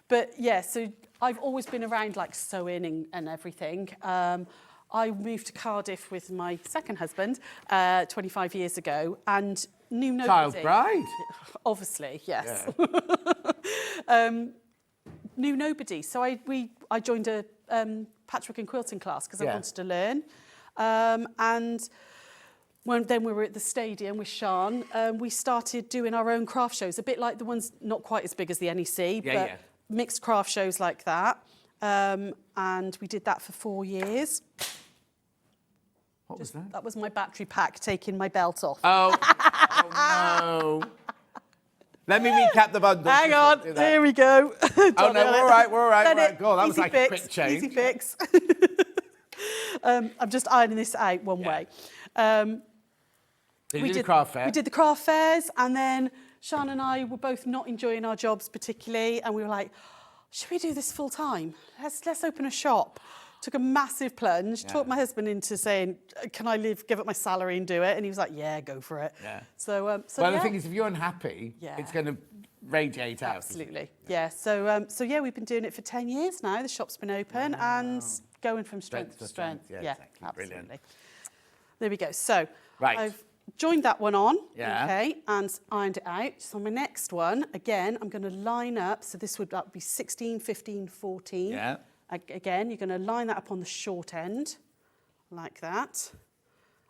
But yeah, so I've always been around like sewing and everything. I moved to Cardiff with my second husband 25 years ago and knew nobody. Child bride? Obviously, yes. Yeah. Knew nobody. So I joined a patchwork and quilting class because I wanted to learn. And then we were at the stadium with Sian, we started doing our own craft shows, a bit like the ones, not quite as big as the NEC, but mixed craft shows like that. And we did that for 4 years. What was that? That was my battery pack taking my belt off. Oh, no. Let me recap the bundle. Hang on, here we go. Oh, no, we're all right. God, that was like a quick change. Easy fix. I'm just ironing this out one way. We did the craft fair. We did the craft fairs, and then Sian and I were both not enjoying our jobs particularly, and we were like, should we do this full time? Let's open a shop. Took a massive plunge, talked my husband into saying, can I give up my salary and do it? And he was like, yeah, go for it. Yeah. So the thing is, if you're unhappy, it's going to radiate out. Absolutely. Yeah. So we've been doing it for 10 years now. The shop's been open and going from strength to strength. Yeah, exactly. Absolutely. Brilliant. There we go. So I've joined that one on, okay, and ironed it out. So my next one, again, I'm going to line up. So that would be 16, 15, 14. Yeah. Again, you're going to line that up on the short end, like that,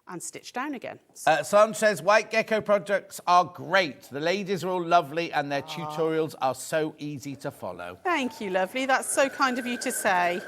and stitch down again. Someone says, White Gecko projects are great. The ladies are all lovely and their tutorials are so easy to follow. Thank you, lovely. That's so kind of you to say.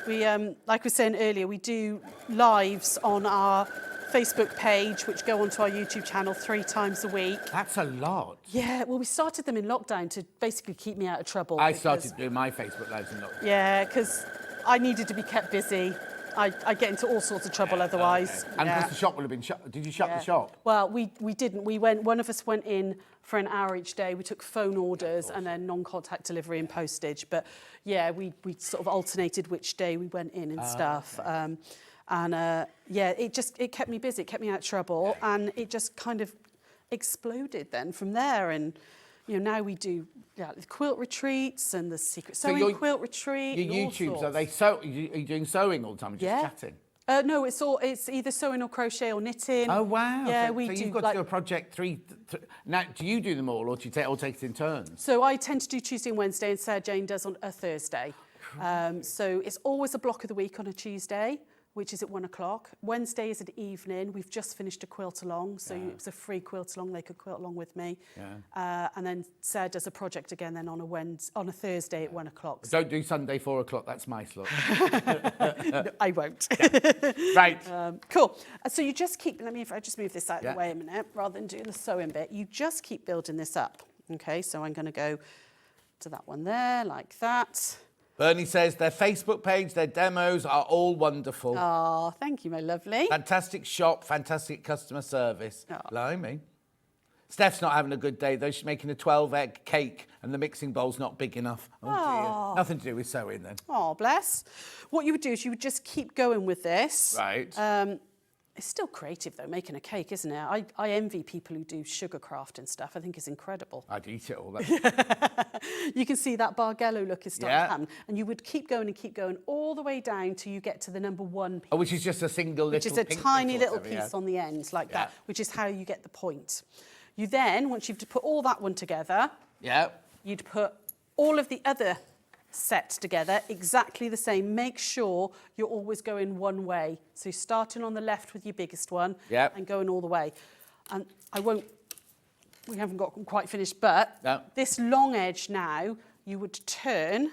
We, like we were saying earlier, we do lives on our Facebook page, which go onto our YouTube channel 3 times a week. That's a lot. Yeah, well, we started them in lockdown to basically keep me out of trouble. I started doing my Facebook lives in lockdown. Yeah, because I needed to be kept busy. I get into all sorts of trouble otherwise. Okay. And because the shop would have been shut. Did you shut the shop? Well, we didn't. One of us went in for an hour each day. We took phone orders and then non-contact delivery and postage. But yeah, we sort of alternated which day we went in and stuff. Okay. And yeah, it kept me busy, it kept me out of trouble, and it just kind of exploded then from there. And you know, now we do the quilt retreats and the secret sewing quilt retreat. Your YouTubes, are they are you doing sewing all the time, just chatting? No, it's either sewing or crochet or knitting. Oh wow! Yeah, so we do. You've got to do a project now. Do you do them all, or do you all take it in turns? So I tend to do Tuesday and Wednesday, and Sarah Jane does on a Thursday. So it's always a block of the week on a Tuesday, which is at 1 o'clock. Wednesday is an evening. We've just finished a quilt along, so it was a free quilt along. They could quilt along with me. Yeah. And then Sarah does a project again then on a Thursday at 1 o'clock. Don't do Sunday 4 o'clock. That's my slot. No, I won't. Right. Cool. So you just keep. If I just move this out of the way a minute, rather than doing the sewing bit, you just keep building this up. Okay. So I'm going to go to that one there, like that. Bernie says their Facebook page, their demos are all wonderful. Oh, thank you, my lovely. Fantastic shop, fantastic customer service. Oh. Blimey. Steph's not having a good day, though. She's making a 12-egg cake and the mixing bowl's not big enough. Oh, dear. Nothing to do with sewing, then. Oh, bless. What you would do is you would just keep going with this. Right. It's still creative, though, making a cake, isn't it? I envy people who do sugar craft and stuff. I think it's incredible. I'd eat it all. You can see that Bargello look is starting to happen. And you would keep going all the way down till you get to the number 1 piece. Oh, which is just a single little Which is a tiny little piece on the end, like that, which is how you get the point. You then, once you've put all that one together, you'd put all of the other set together exactly the same. Make sure you're always going one way. So you're starting on the left with your biggest one and going all the way. And we haven't got them quite finished, but this long edge now, you would turn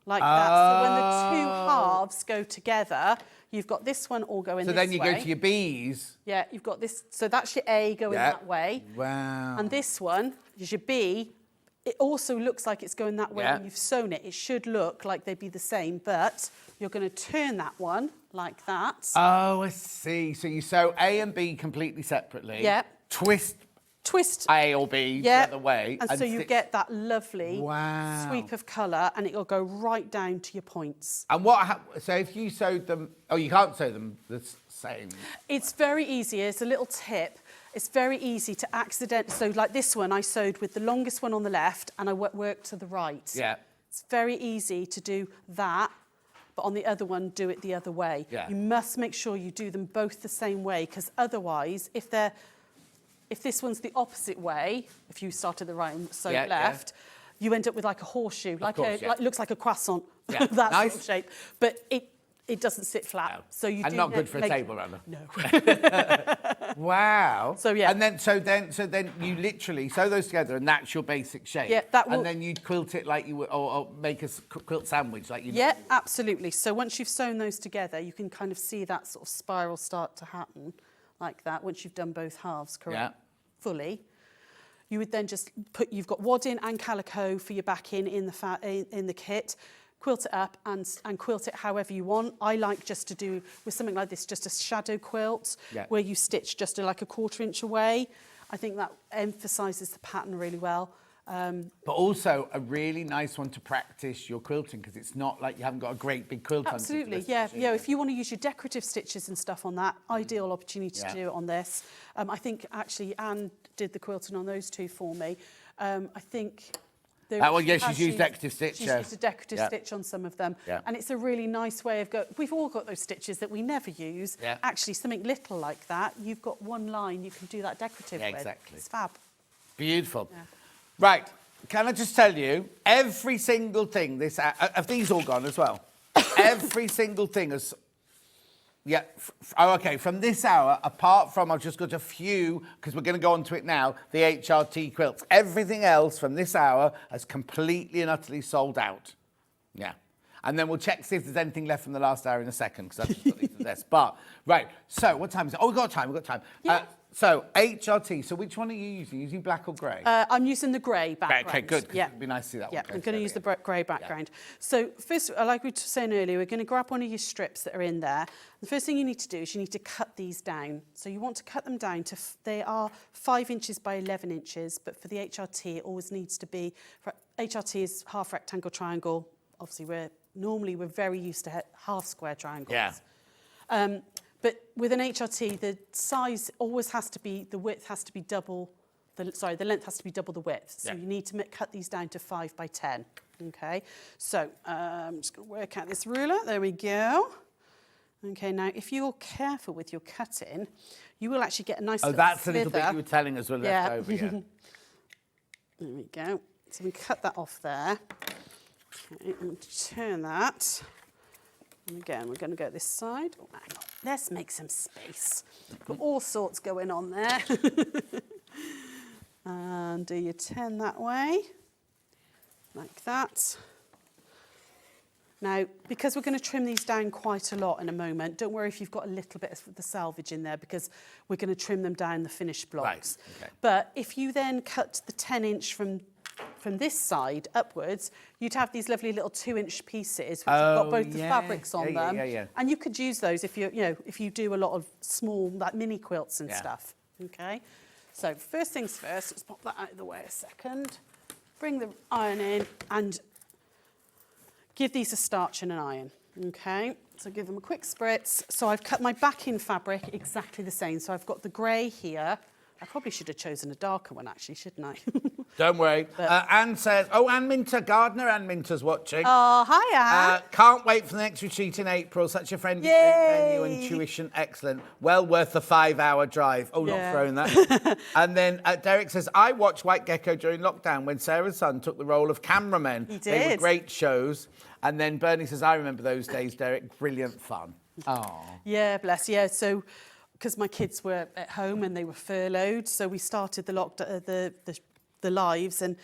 like that. So when the 2 halves go together, you've got this one all going this way. So then you go to your B's. Yeah, you've got this. So that's your A going that way. Wow. And this one is your B. It also looks like it's going that way when you've sewn it. It should look like they'd be the same, but you're going to turn that one like that. Oh, I see. So you sew A and B completely separately. Yeah. Twist A or B the other way. And so you get that lovely sweep of colour, and it'll go right down to your points. And so if you sewed them, you can't sew them the same. It's very easy. It's a little tip. It's very easy to so like this one, I sewed with the longest one on the left, and I worked to the right. Yeah. It's very easy to do that, but on the other one, do it the other way. Yeah. You must make sure you do them both the same way, because otherwise, if this one's the opposite way, if you started the right and sewed left, you end up with like a horseshoe, like looks like a croissant, that sort of shape. But it doesn't sit flat. No. So you and not good for a table runner. No. Wow. So yeah. And then so then you literally sew those together, and that's your basic shape. Yeah. And then you quilt it like you would, or make a quilt sandwich like you. Yeah, absolutely. So once you've sewn those together, you can kind of see that sort of spiral start to happen, like that. Once you've done both halves fully, you would then just you've got wadding and calico for your backing in the kit. Quilt it up and quilt it however you want. I like just to do, with something like this, just a shadow quilt where you stitch just like a 1/4 inch away. I think that emphasises the pattern really well. But also a really nice one to practice your quilting, because it's not like you haven't got a great big quilt. Absolutely, yeah. If you want to use your decorative stitches and stuff on that, ideal opportunity to do it on this. I think actually Anne did the quilting on those 2 for me. I think... she's used decorative stitch. She's used a decorative stitch on some of them. Yeah. And it's a really nice way of we've all got those stitches that we never use. Yeah. Actually, something little like that, you've got one line you can do that decorative with. Exactly. It's fab. Beautiful. Yeah. Right. Can I just tell you, every single thing have these all gone as well? Every single thing is... Yeah. Okay, from this hour, apart from, I've just got a few, because we're going to go on to it now, the HRT quilts. Everything else from this hour has completely and utterly sold out. Yeah. And then we'll check, see if there's anything left from the last hour in a second, because I've just got these to this. But, right, so what time is it? Oh, we've got time. Yeah. So, HRT, so which one are you using? Using black or grey? I'm using the grey background. Okay, good, because it'd be nice to see that one. Yeah, I'm going to use the grey background. Yeah. So, first, like we were saying earlier, we're going to grab one of your strips that are in there. The first thing you need to do is you need to cut these down. So you want to cut them down to, they are 5 inches by 11 inches, but for the HRT, it always needs to be, HRT is half rectangle triangle. Obviously, we're very used to half square triangles. Yeah. But with an HRT, the size always has to be, the width has to be double, the length has to be double the width. So you need to cut these down to 5 by 10. Okay, so I'm just going to work out this ruler. There we go. Okay, now if you're careful with your cutting, you will actually get a nice Oh, that's a little bit you were telling us were left over, yeah. There we go. So we cut that off there. Okay, and turn that. And again, we're going to go this side. Oh, hang on. Let's make some space. Got all sorts going on there. And do your 10 that way, like that. Now, because we're going to trim these down quite a lot in a moment, don't worry if you've got a little bit of the salvage in there, because we're going to trim them down the finished blocks. Right. Okay. But if you then cut the 10-inch from this side upwards, you'd have these lovely little 2-inch pieces which have got both the fabrics on them. Yeah. And you could use those if if you do a lot of small, like mini quilts and stuff. Okay. So first things first, let's pop that out of the way a second. Bring the iron in and give these a starch and an iron. Okay. So give them a quick spritz. So I've cut my backing fabric exactly the same. So I've got the grey here. I probably should have chosen a darker one, actually, shouldn't I? Don't worry. Anne says, Anne Minter, Gardner Anne Minter's watching. Oh, hi, Anne. Can't wait for the next retreat in April. Such a friendly venue and tuition excellent. Well worth the 5-hour drive. Oh, not throwing that. And then Derek says, I watched White Gecko during lockdown when Sarah's son took the role of cameraman. He did. They were great shows. And then Bernie says, I remember those days, Derek. Brilliant fun. Oh. Yeah, bless. Yeah, so because my kids were at home and they were furloughed, so we started the lives, and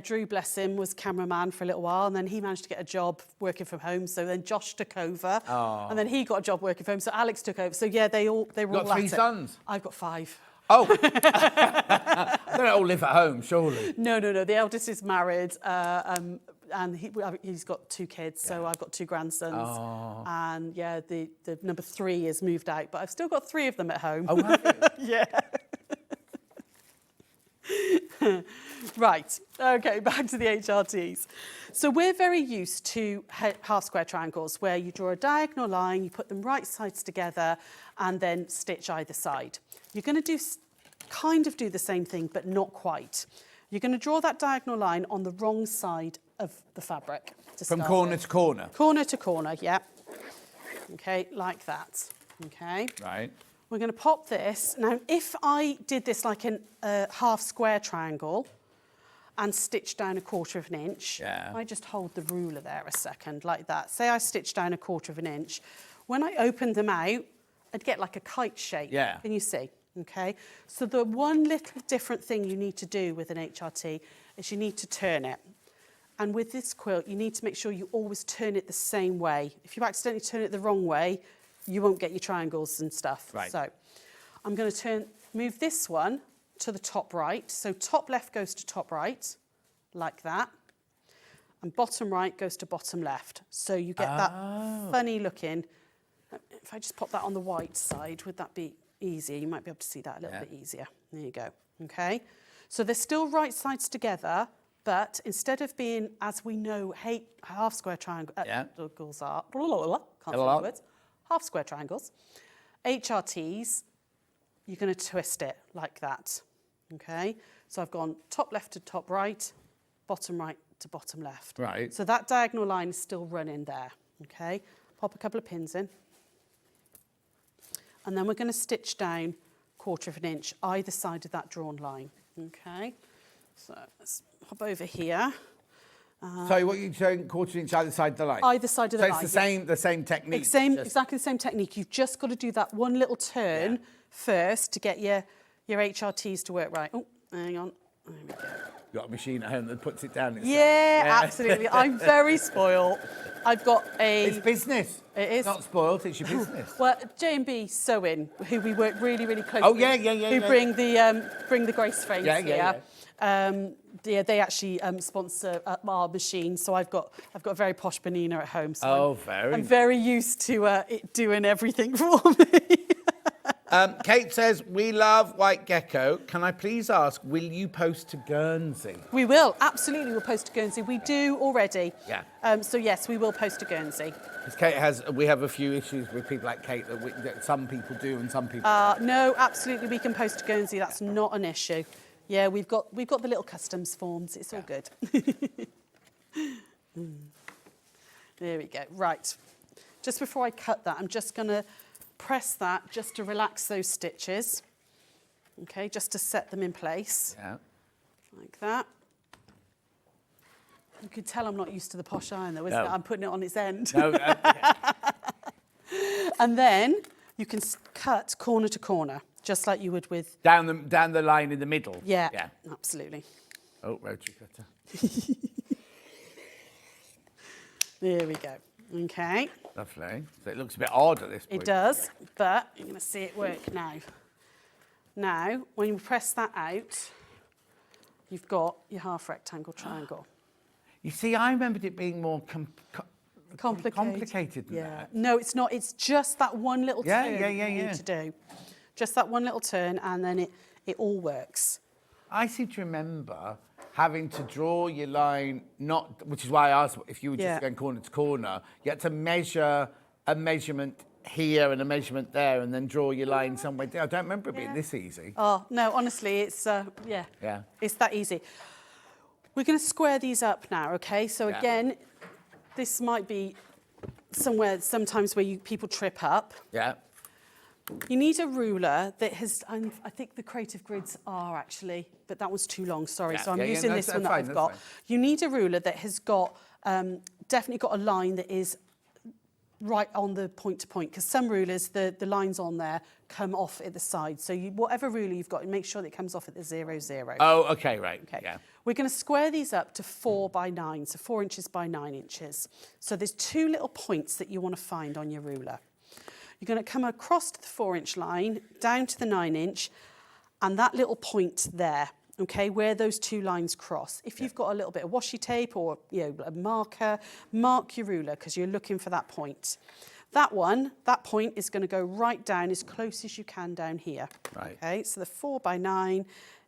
Drew, bless him, was cameraman for a little while, and then he managed to get a job working from home. So then Josh took over, and then he got a job working from home. So Alex took over. So they were all got 3 sons. I've got 5. Oh, they don't all live at home, surely. No. The eldest is married, and he's got 2 kids. So I've got 2 grandsons, and the number 3 has moved out, but I've still got 3 of them at home. Oh, have you? Yeah. Right, okay, back to the HRTs. So we're very used to half square triangles where you draw a diagonal line, you put them right sides together and then stitch either side. You're going to kind of do the same thing, but not quite. You're going to draw that diagonal line on the wrong side of the fabric. From corner to corner? Corner to corner, yeah. Okay, like that, okay? Right. We're going to pop this. Now, if I did this like a half square triangle and stitch down 1/4 inch, I just hold the ruler there a second, like that. Say I stitch down 1/4 inch. When I opened them out, I'd get like a kite shape. Yeah. Can you see? Okay. So the one little different thing you need to do with an HRT is you need to turn it. And with this quilt, you need to make sure you always turn it the same way. If you accidentally turn it the wrong way, you won't get your triangles and stuff. Right. So I'm going to move this one to the top right. So top left goes to top right, like that. And bottom right goes to bottom left. So you get that funny looking. If I just pop that on the white side, would that be easier? You might be able to see that a little bit easier. There you go. Okay. So they're still right sides together, but instead of being, as we know, half square triangles are, can't say the words, half square triangles, HRTs, you're going to twist it like that, okay? So I've gone top left to top right, bottom right to bottom left. Right. So that diagonal line is still running there, okay? Pop a couple of pins in. And then we're going to stitch down 1/4 inch either side of that drawn line, okay? So let's hop over here. Sorry, what are you showing? 1/4 inch either side of the line? Either side of the line. So it's the same technique? Exactly the same technique. You've just got to do that one little turn first to get your HRTs to work right. Oh, hang on. There we go. You've got a machine at home that puts it down. Yeah, absolutely. I'm very spoiled. I've got It's business. It is. It's not spoiled, it's your business. Well, J&B Sewing, who we work really, really closely with. Who bring the Grace frames here. They actually sponsor our machine, so I've got a very posh Bernina at home. So I'm very used to it doing everything for me. Kate says, we love White Gecko. Can I please ask, will you post to Guernsey? We will, absolutely, we'll post to Guernsey. We do already. Yeah. So yes, we will post to Guernsey. Because we have a few issues with people like Kate that some people do and some people No, absolutely, we can post to Guernsey. That's not an issue. Yeah, we've got the little customs forms. It's all good. There we go. Right. Just before I cut that, I'm just going to press that just to relax those stitches. Okay, just to set them in place. Yeah. Like that. You can tell I'm not used to the posh iron though, isn't No. it? I'm putting it on its end. No, And then you can cut corner to corner, just like you would with... down the line in the middle. Yeah, Yeah. absolutely. Oh, rotary cutter. There we go. Okay. Lovely. So it looks a bit odd at this point. It does, but you're going to see it work now. Now, when you press that out, you've got your half rectangle triangle. You see, I remembered it being more complicated than Yeah. that. No, it's not. It's just that one little Yeah, turn yeah, you yeah, need yeah. to do. Just that one little turn, and then it all works. I seem to remember having to draw your line, which is why I asked if you were just going corner to corner, you had to measure a measurement here and a measurement there and then draw your line somewhere down. I don't remember it being this easy. Oh, no, honestly, it's, Yeah. it's that easy. We're going to square these up now, okay? So Yeah. again, this might be sometimes where people trip up. Yeah. You need a ruler that has, I think the creative grids are actually, but that was too long, sorry. Yeah. So I'm Yeah, yeah, using no, this that's one that fine, I've that's got. fine. You need a ruler that has got, definitely got a line that is right on the point to point, because some rulers, the lines on there come off at the side. So whatever ruler you've got, make sure that it comes off at the 0, 0. Oh, okay, right. Okay. Yeah. We're going to square these up to 4 by 9, so 4 inches by 9 inches. So there's 2 little points that you want to find on your ruler. You're going to come across to the 4-inch line, down to the 9-inch, and that little point there, okay, where those 2 lines cross. If you've got a little bit of washi tape or a marker, mark your ruler because you're looking for that point. That point is going to go right down as close as you can down here. Right. Okay, so the 4 by 9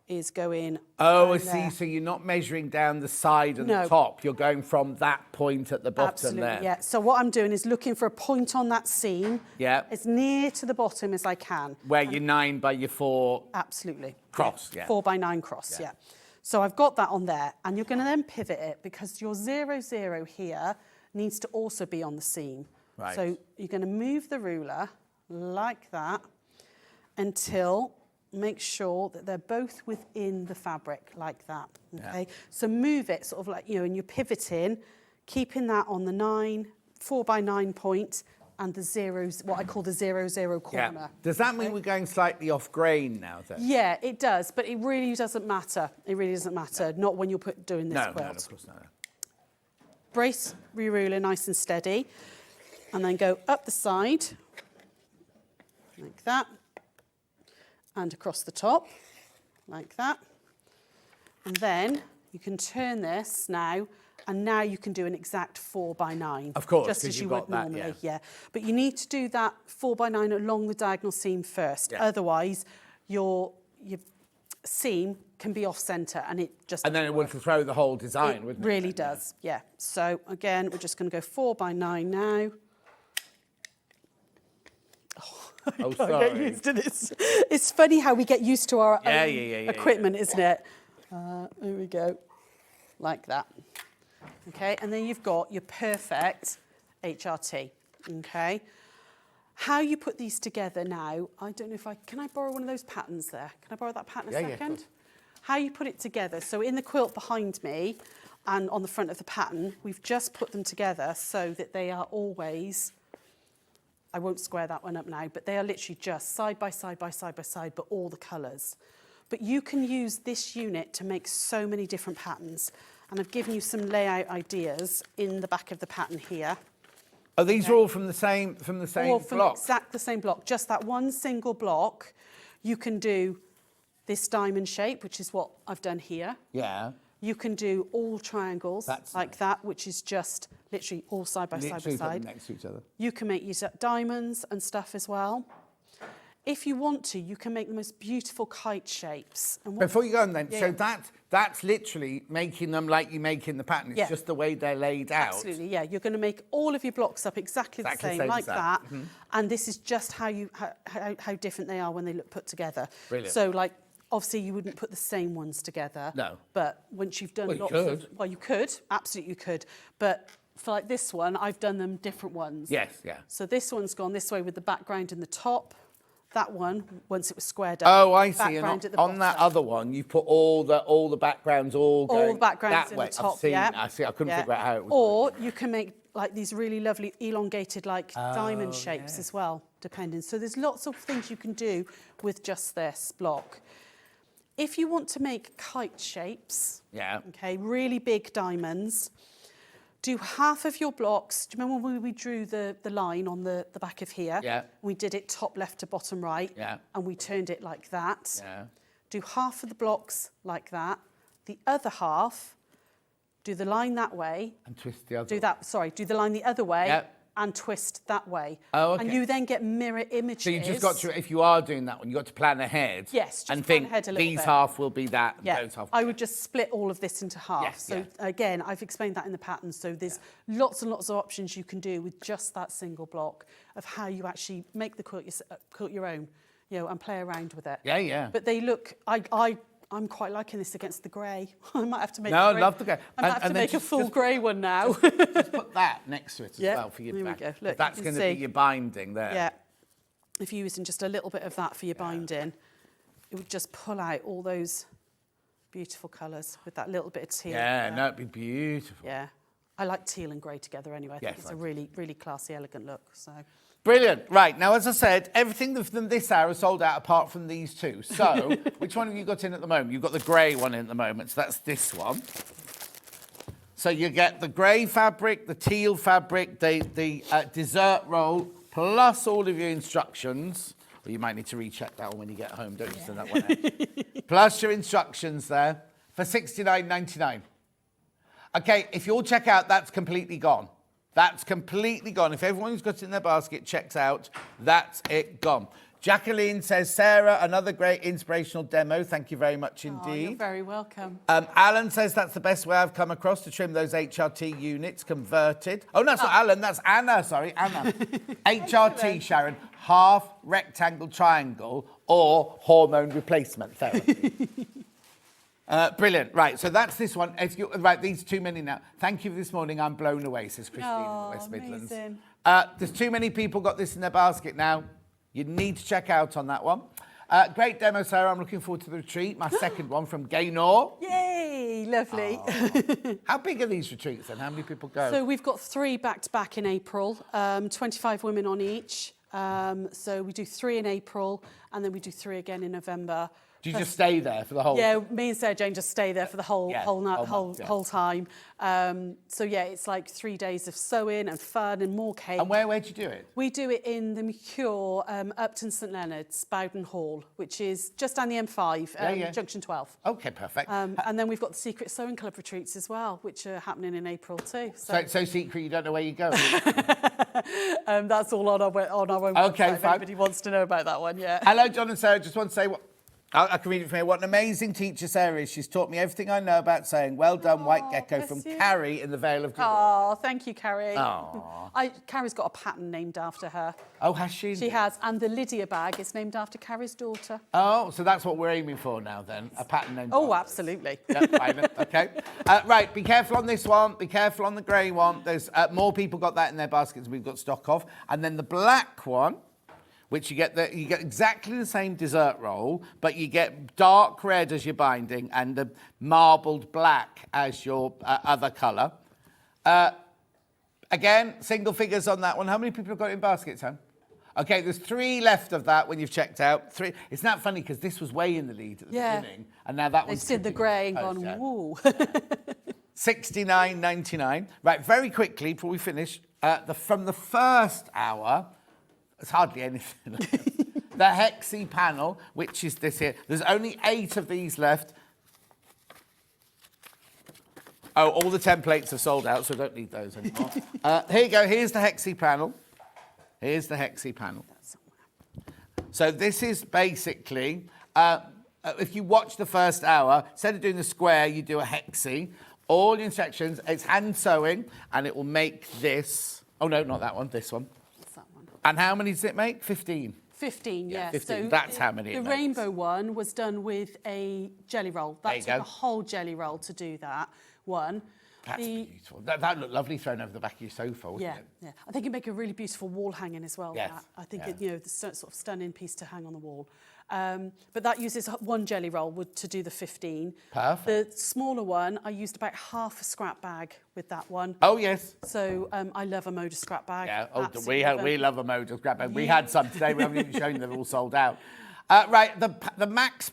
is going. Oh, I down see. there. So you're not measuring down the side and No. the top. You're going from that point at the bottom Absolutely, there. yeah. So what I'm doing is looking for a point on that seam. Yeah. As near to the bottom as I can. Where your 9 by your 4 Absolutely. cross, yeah. 4 by 9 cross, Yeah. yeah. So I've got that on there, and you're going to then pivot it because your 0, 0 here needs to also be on the seam. Right. So you're going to move the ruler like that until make sure that they're both within the fabric like that, okay? Yeah. So move it sort of like, and you're pivoting, keeping that on the 4 by 9 point, and the zeros, what I call the 0, 0 corner. Yeah. Does that mean we're going slightly off grain now then? Yeah, it does, but it really doesn't matter. It really doesn't matter, not when you're doing this No, quilt. no, of course not. Brace your ruler nice and steady, and then go up the side, like that, and across the top, like that. And then you can turn this now, and now you can do an exact 4 by 9. Of course, just 'cause as you've you got would that, normally, yeah. But you need to do that 4 by 9 along the diagonal seam first. Yeah. Otherwise, your seam can be off centre, and it just And then it would throw the whole design, it wouldn't it? really does, yeah. So again, we're just going to go 4 by 9 now. Oh, Can't sorry. get used to this. It's funny how we get used to our Yeah, own yeah, equipment, isn't it? There we go, like that. Okay, and then you've got your perfect HRT. Okay, how you put these together now? I don't know if can I borrow one of those patterns there? Can I borrow that pattern a Yeah, of second? course. How you put it together? So in the quilt behind me, and on the front of the pattern, we've just put them together so that they are always. I won't square that one up now, but they are literally just side by side by side by side, but all the colours. But you can use this unit to make so many different patterns. And I've given you some layout ideas in the back of the pattern here. Oh, these are all from the same All from block? exact the same block, just that one single block. You can do this diamond shape, which is what I've done here. Yeah. You can do all triangles That's like nice. that, which is just literally all side by Literally side by put them side. next to each other. You can make use of diamonds and stuff as well. If you want to, you can make the most beautiful kite shapes. And Before you go on then, Yeah, so yeah. that's literally making them like you make in the pattern. It's Yeah. just the way they're laid out. Absolutely, yeah. You're going to make all of your blocks up exactly the Exactly same, same as like that. that. And this is just how different they are when they look put together. Brilliant. So, like, obviously you wouldn't put the same ones together. No. But once you've done Well, you lots could. of... Well, you could. Absolutely you could. But for like this one, I've done them different ones. Yes, yeah. So this one's gone this way with the background in the top. That one, once it was squared up. Oh, I see. And background at the on that bottom. other one, you put all the backgrounds all going the backgrounds that in way. the top, I've seen, yeah. I see. I couldn't Yeah. figure out how it was. Or you can make like these really lovely elongated like diamond shapes as well, depending. So there's lots of things you can do with just this block. If you want to make kite shapes, Yeah. okay, really big diamonds, do half of your blocks. Do you remember when we drew the line on the back of here? Yeah. We did it top left to bottom right. Yeah. And we turned it like that. Yeah. Do half of the blocks like that. The other half, do the line that way. And twist the other. Do the line the other way. Yep. And twist that way. Oh, okay. And you then get mirror images. So you just got to, if you are doing that one, you got to plan ahead. Yes, just and plan think ahead a little these bit. half will be that, and Yeah, those half. I would just split all of this into half. Yes, So yeah. again, I've explained that in the pattern. So there's lots and lots of options you can do with just that single block of how you actually make the quilt your own, you know, and play around with it. Yeah, yeah. But they look, I'm quite liking this against the grey. I might have to make. No, a grey. love the grey. I might And- have to and then make a just- full grey one now. Just put that next to it as Yeah, well for your there we back. go. Look, That's you going can to be see. your binding there. Yeah. If you're using just a little bit of that for your binding, it would just pull out all those beautiful colours with that little bit of teal. Yeah, no, it'd be beautiful. Yeah. I like teal and grey together anyway. I think Yes, it's I a do. really, really classy, elegant look. So Brilliant. Right, now, as I said, everything from this hour is sold out apart from these two. So, which one have you got in at the moment? You've got the grey one in at the moment, so that's this one. So you get the grey fabric, the teal fabric, the dessert roll, plus all of your instructions. Well, you might need to recheck that one when you get home, don't you? Send that one out. Plus your instructions there for $69.99. Okay, if you'll check out, that's completely gone. That's completely gone. If everyone who's got it in their basket checks out, that's it gone. Jacqueline says, Sarah, another great inspirational demo. Thank you very much you're indeed. very welcome. Alan says that's the best way I've come across to trim those HRT units converted. Oh, no, that's not Alan, that's Anna. Sorry, Anna. HRT, Sharon, half rectangle triangle or hormone replacement therapy. Brilliant. Right, so that's this one. Right, these too many now. Thank you for this morning. I'm blown away, says Christine in the West Midlands. Amazing. There's too many people got this in their basket now. You need to check out on that one. Great demo, Sarah. I'm looking forward to the retreat. My second one from Gaynor. Yay, lovely. How big are these retreats then? How many people go? So we've got 3 back-to-back in April, 25 women on each. So we do 3 in April, and then we do 3 again in November. Do you just stay there for the whole? Yeah, me and Sarah Jane just stay there for the whole whole time. So yeah, it's like 3 days of sewing and fun and more cake. And where do you do it? We do it in the Mercure, Upton St Leonard's, Buttonhole, which is just down the M5, Junction 12. Okay, perfect. And then we've got the Secret Sewing Club retreats as well, which are happening in April too. So secret, you don't know where you go. That's all on our own Okay, website. If fine. anybody wants to know about that one, yeah. Hello, John and Sarah. Just want to say what. I can read it from here. What an amazing teacher Sarah is. She's taught me everything I know about sewing. Well done, White Gecko, bless from you. Carrie in the Vale of Glory. Oh, thank you, Carrie. Aw. Carrie's got a pattern named after her. Oh, has she? She has, and the Lydia bag is named after Carrie's daughter. Oh, so that's what we're aiming for now then, a pattern named Oh, after us. absolutely. Yeah, fine, okay. Right, be careful on this one. Be careful on the grey one. There's more people got that in their baskets than we've got stock of. And then the black one, which you get exactly the same dessert roll, but you get dark red as your binding and the marbled black as your other colour. Again, single figures on that one. How many people have got it in baskets, Anne? Okay, there's 3 left of that when you've checked out. 3. It's not funny because this was way in the lead at the beginning, and now that They've one's seen the grey and gone, yeah. woo. $69.99. Right, very quickly before we finish, from the first hour, there's hardly anything left. The Hexi panel, which is this here. There's only 8 of these left. Oh, all the templates are sold out, so I don't need those anymore. Here you go. Here's the Hexi panel. Here's the Hexi panel. So this is basically, if you watch the first hour, instead of doing the square, you do a hexie. All the instructions, it's hand sewing, and it will make this. Oh no, not that one, this one. What's that one? And how many does it make? 15. 15, Yeah, yeah. 15. So That's how many it The makes. rainbow one was done with a jelly roll. There That you took go. a whole jelly roll to do that one. That's beautiful. That looked lovely thrown over the back of your sofa, wouldn't it? Yeah. I think it'd make a really beautiful wall hanging as well. Yes, That. I think yeah. it, you know, the sort of stunning piece to hang on the wall. But that uses one jelly roll to do the 15. Perfect. The smaller one, I used about half a scrap bag with that one. Oh, yes. So I love a Moda scrap bag. Yeah, Absolutely we love a Moda scrap bag. We Yeah. had some today, we haven't even shown them, they're all sold out. Right, the Max,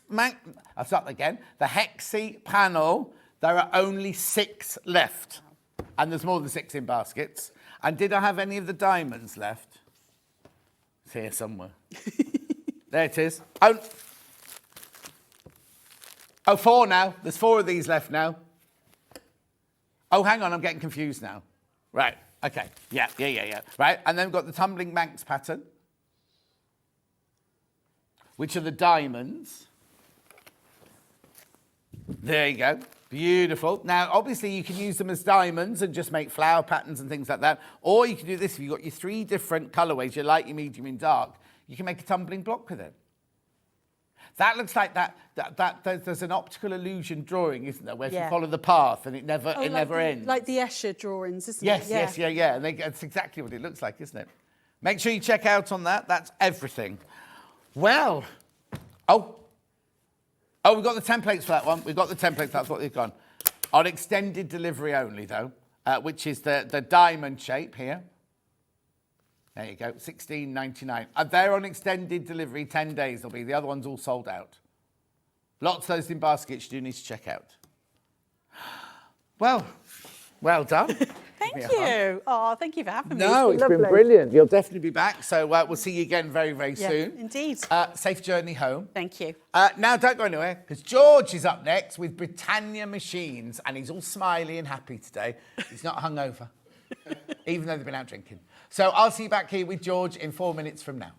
I'll start again. The Hexie panel, there are only 6 left. And there's more than 6 in baskets. And did I have any of the diamonds left? It's here somewhere. There it is. Oh, 4 now. There's 4 of these left now. Oh, hang on, I'm getting confused now. Right, okay. Yeah. Right, and then we've got the Tumbling Manx pattern, which are the diamonds. There you go. Beautiful. Now, obviously, you can use them as diamonds and just make flower patterns and things like that. Or you can do this if you've got your 3 different colourways, your light, your medium, and dark. You can make a tumbling block with it. That looks like there's an optical illusion drawing, isn't there, where if you follow the path and it never ends. Like the Escher drawings, isn't Yes, it? yeah. And that's exactly what it looks like, isn't it? Make sure you check out on that. That's everything. Well, we've got the templates for that one. We've got the templates. That's what they've gone. On extended delivery only, though, which is the diamond shape here. There you go, $16.99. They're on extended delivery, 10 days they'll be. The other one's all sold out. Lots of those in baskets you do need to check out. Well done. Thank you. Oh, thank you for having me. No, it's been brilliant. You'll definitely be back. So we'll see you again very, very soon. Indeed. Safe journey home. Thank you. Now, don't go anywhere, because George is up next with Britannia Machines, and he's all smiley and happy today. He's not hungover, even though they've been out drinking. So I'll see you back here with George in 4 minutes from now.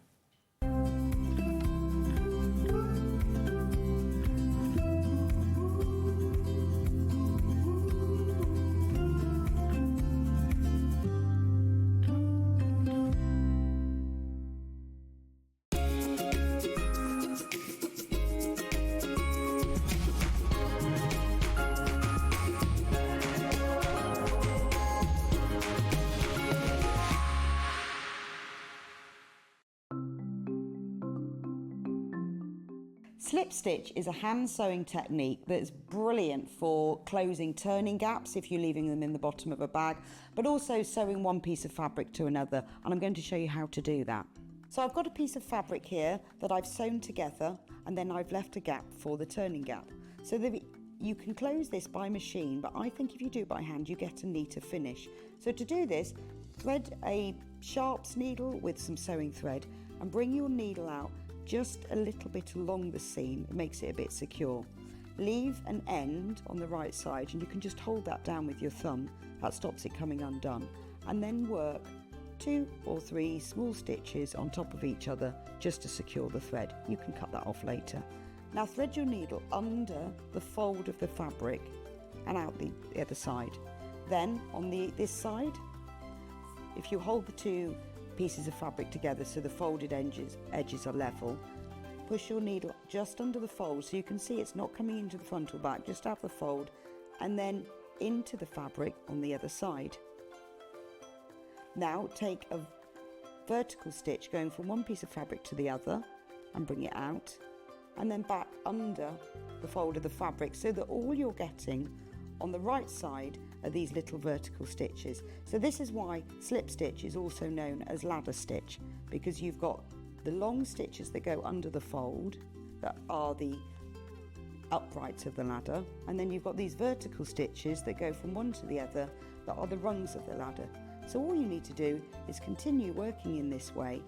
Slip stitch is a hand sewing technique that's brilliant for closing turning gaps if you're leaving them in the bottom of a bag, but also sewing one piece of fabric to another, and I'm going to show you how to do that. So I've got a piece of fabric here that I've sewn together, and then I've left a gap for the turning gap. So you can close this by machine, but I think if you do it by hand you get a neater finish. So to do this, thread a sharps needle with some sewing thread and bring your needle out just a little bit along the seam. It makes it a bit secure. Leave an end on the right side, and you can just hold that down with your thumb. That stops it coming undone. And then work 2 or 3 small stitches on top of each other just to secure the thread. You can cut that off later. Now thread your needle under the fold of the fabric and out the other side. Then on this side, if you hold the 2 pieces of fabric together so the folded edges are level, push your needle just under the fold so you can see it's not coming into the front or back, just out the fold, and then into the fabric on the other side. Now take a vertical stitch going from one piece of fabric to the other and bring it out, and then back under the fold of the fabric so that all you're getting on the right side are these little vertical stitches. So this is why slip stitch is also known as ladder stitch, because you've got the long stitches that go under the fold that are the uprights of the ladder, and then you've got these vertical stitches that go from one to the other that are the rungs of the ladder. So all you need to do is continue working in this way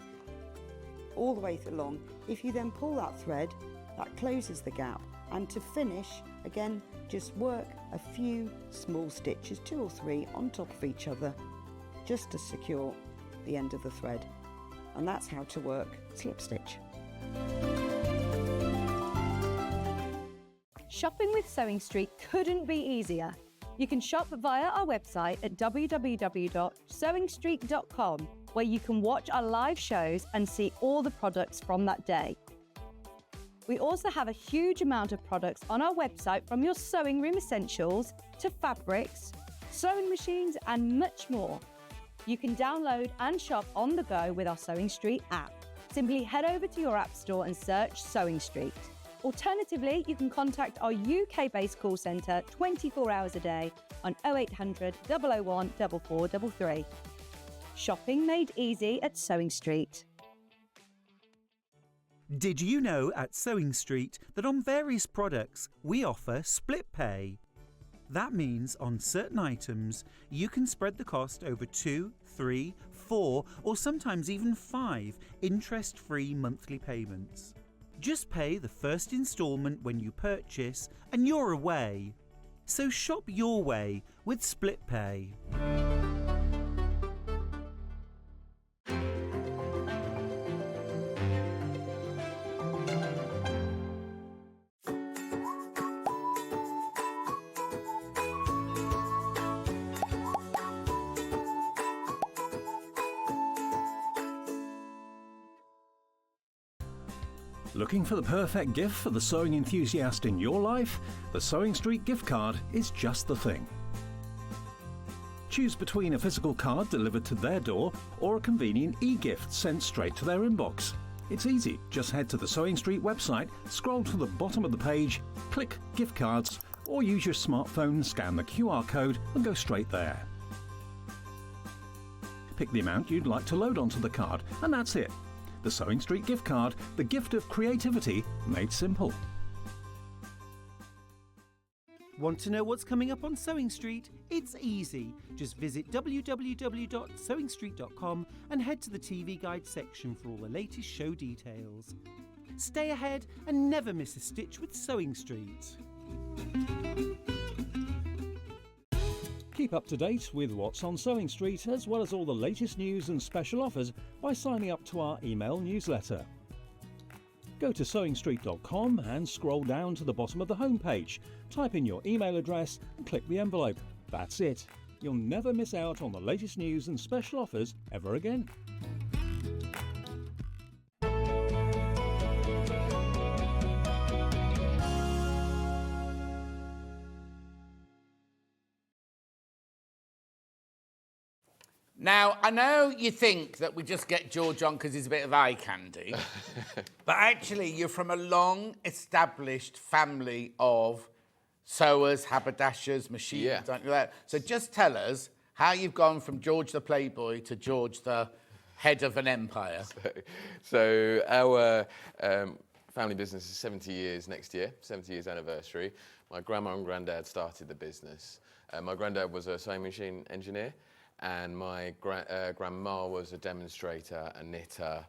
all the way along. If you then pull that thread, that closes the gap, and to finish, again, just work a few small stitches, 2 or 3 on top of each other, just to secure the end of the thread. And that's how to work slip stitch. Shopping with Sewing Steet couldn't be easier. You can shop via our website at www.sewingstreet.com, where you can watch our live shows and see all the products from that day. We also have a huge amount of products on our website, from your sewing room essentials to fabrics, sewing machines and much more. You can download and shop on the go with our Sewing Steet app. Simply head over to your app store and search Sewing Steet. Alternatively, you can contact our UK-based call centre 24 hours a day on 0800 001 4433. Shopping made easy at Sewing Steet. Did you know at Sewing Steet that on various products we offer split pay? That means on certain items you can spread the cost over 2, 3, 4 or sometimes even 5 interest-free monthly payments. Just pay the first instalment when you purchase and you're away. So shop your way with split pay. Looking for the perfect gift for the sewing enthusiast in your life? The Sewing Steet gift card is just the thing. Choose between a physical card delivered to their door or a convenient e-gift sent straight to their inbox. It's easy. Just head to the Sewing Steet website, scroll to the bottom of the page, click Gift Cards, or use your smartphone, scan the QR code and go straight there. Pick the amount you'd like to load onto the card, and that's it. The Sewing Steet gift card, the gift of creativity made simple. Want to know what's coming up on Sewing Steet? It's easy. Just visit www.sewingstreet.com and head to the TV Guide section for all the latest show details. Stay ahead and never miss a stitch with Sewing Steet. Keep up to date with what's on Sewing Steet, as well as all the latest news and special offers by signing up to our email newsletter. Go to sewingstreet.com and scroll down to the bottom of the homepage. Type in your email address and click the envelope. That's it. You'll never miss out on the latest news and special offers ever again. Now, I know you think that we just get George on because he's a bit of eye candy, but actually you're from a long-established family of sewers, haberdashers, machines, aren't you? So just tell us how you've gone from George the Playboy to George the head of an empire. So our family business is 70 years next year, 70 years anniversary. My grandma and granddad started the business. My granddad was a sewing machine engineer, and my grandma was a demonstrator, a knitter,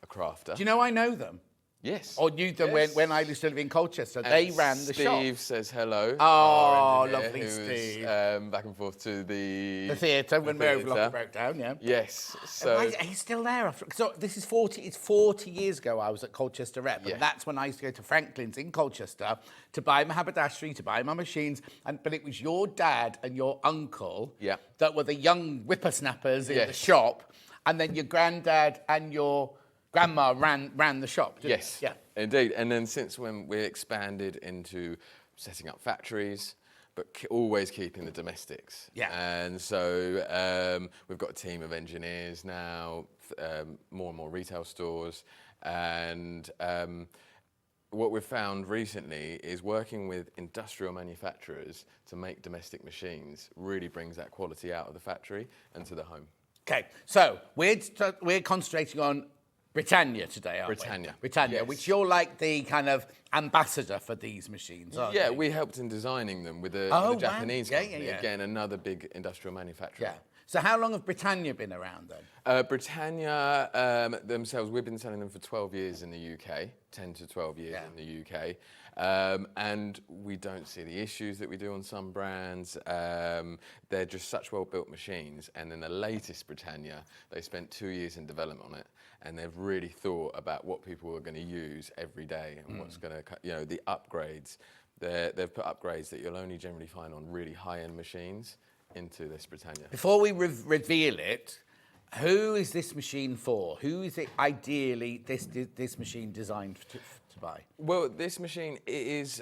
a crafter. Do you know I know them? Yes. Or knew them when I used to live in Colchester. They ran the shop. Steve says hello. Oh, our engineer, lovely who was, Steve. back and forth to the theatre when the Overlocker broke down, yeah. Yes. So he's still there after. So this is 40. It's 40 years ago. I was at Colchester Rep, and that's when I used to go to Franklin's in Colchester to buy my haberdashery, to buy my machines. But it was your dad and your uncle that were the young whippersnappers in the shop, and then your granddad and your grandma ran the shop. Yes, yeah, indeed. And then since when we expanded into setting up factories, but always keeping the domestics. Yeah. And so we've got a team of engineers now, more and more retail stores, and what we've found recently is working with industrial manufacturers to make domestic machines really brings that quality out of the factory and to the home. Okay, so we're concentrating on Britannia today, aren't we? Britannia, yes. which you're like the kind of ambassador for these machines, aren't you? Yeah, we helped in designing them with a Japanese company. Again, another big industrial manufacturer. Yeah. So how long have Britannia been around then? Britannia themselves, we've been selling them for 12 years in the UK, 10 to 12 years in the UK. And we don't see the issues that we do on some brands. They're just such well-built machines. And then the latest Britannia, they spent 2 years in development on it, and they've really thought about what people are going to use every day and what's going to, the upgrades. They've put upgrades that you'll only generally find on really high-end machines into this Britannia. Before we reveal it, who is this machine for? Who is it ideally this machine designed to buy? Well, this machine is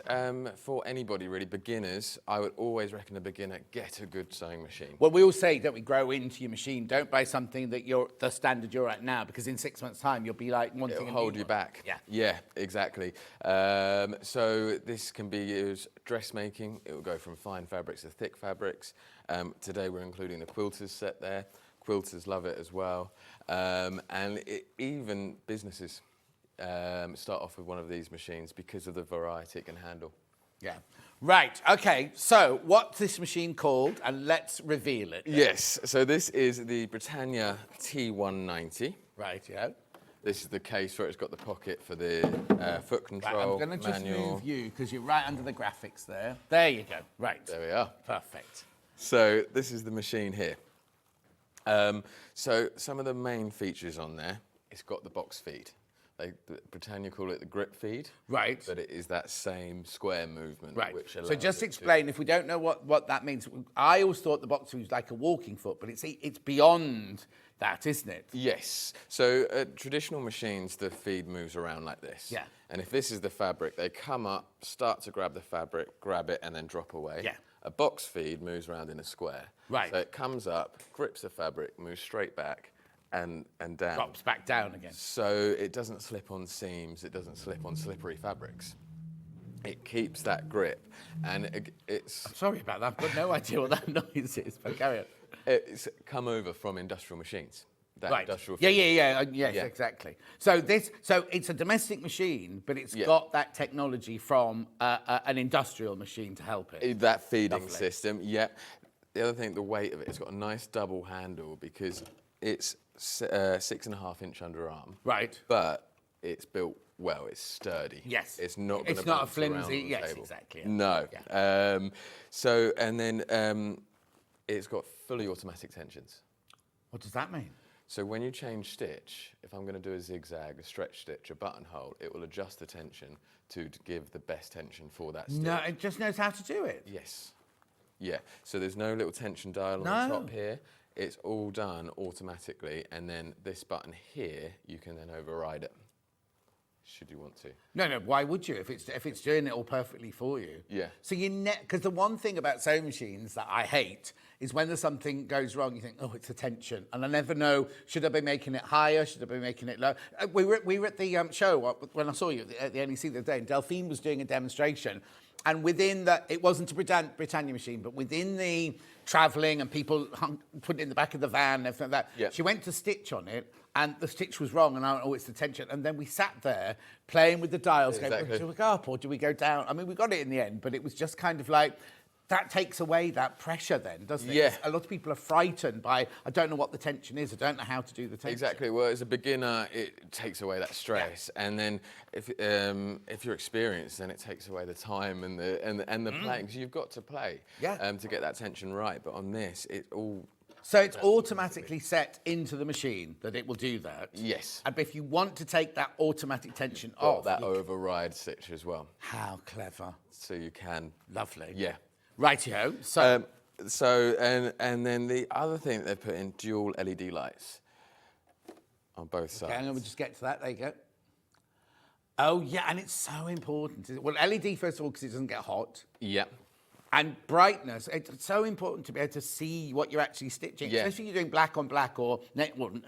for anybody really. Beginners, I would always recommend a beginner get a good sewing machine. Well, we all say that we grow into your machine. Don't buy something that the standard you're at now, because in 6 months' time you'll be like wanting. It'll hold you back. Yeah, exactly. So this can be used dressmaking. It will go from fine fabrics to thick fabrics. Today we're including the quilters set there. Quilters love it as well, and even businesses start off with one of these machines because of the variety it can handle. Yeah. Right, okay, so what's this machine called? And let's reveal it. Yes, so this is the Britannia T190. Right, yeah. This is the case where it's got the pocket for the foot control, right, I'm going to just manual. move you, because you're right under the graphics there. There you go, right. There we are. Perfect. So this is the machine here. So some of the main features on there, it's got the box feed. Britannia call it the grip feed. Right. But it is that same square movement. Right. Which allows so just explain, if we don't know what that means, I always thought the box feed was like a walking foot, but it's beyond that, isn't it? Yes. So traditional machines, the feed moves around like this. Yeah. And if this is the fabric, they come up, start to grab the fabric, grab it, and then drop away. Yeah. A box feed moves around in a square. Right. So it comes up, grips the fabric, moves straight back, and down. Drops back down again. So it doesn't slip on seams, it doesn't slip on slippery fabrics. It keeps that grip, and it's... I'm sorry about that, I've got no idea what that noise is, but carry on. It's come over from industrial machines. That right. industrial yes, exactly. So it's a domestic machine, but it's got that technology from an industrial machine to help it. That feeding system, yeah. The other thing, the weight of it, it's got a nice double handle because it's 6.5 inch underarm. Right. But it's built well, it's sturdy. Yes. It's not going to It's not a bounce around flimsy, on the yes, table. exactly. No. Yeah. So, and then it's got fully automatic tensions. What does that mean? So when you change stitch, if I'm going to do a zigzag, a stretch stitch, a buttonhole, it will adjust the tension to give the best tension for that stitch. No, it just knows how to do it. Yes. Yeah. So there's no little tension dial on the top here. It's all done automatically, and then this button here, you can then override it, should you want to. No. Why would you if it's doing it all perfectly for you? Yeah. So because the one thing about sewing machines that I hate is when there's something goes wrong, you think, oh, it's a tension, and I never know, should I be making it higher? Should I be making it low? We were at the show when I saw you at the NEC the other day, and Delphine was doing a demonstration. And within that, it wasn't a Britannia machine, but within the travelling and people put it in the back of the van and everything like that, she went to stitch on it, and the stitch was wrong, and I went, oh, it's the tension. And then we sat there playing with the dials, going, well, do we go up or do we go down? I mean, we got it in the end, but it was just kind of like, that takes away that pressure then, doesn't it? Yeah. A lot of people are frightened by, I don't know what the tension is, I don't know how to do the tension. Exactly. Well, as a beginner, it takes away that stress, and then if you're experienced, then it takes away the time and the playing, because you've got to play to get that tension right. But on this, it all. So it's automatically set into the machine that it will do that. Yes. And if you want to take that automatic tension off, that override stitch as well. How clever! So you can. Lovely. Yeah. Rightio. So and then the other thing that they've put in dual LED lights on both sides. Okay, I'm going to just get to that. There you go. Oh yeah, and it's so important. Well, LED first of all because it doesn't get hot. Yeah. And brightness. It's so important to be able to see what you're actually stitching, especially if you're doing black on black or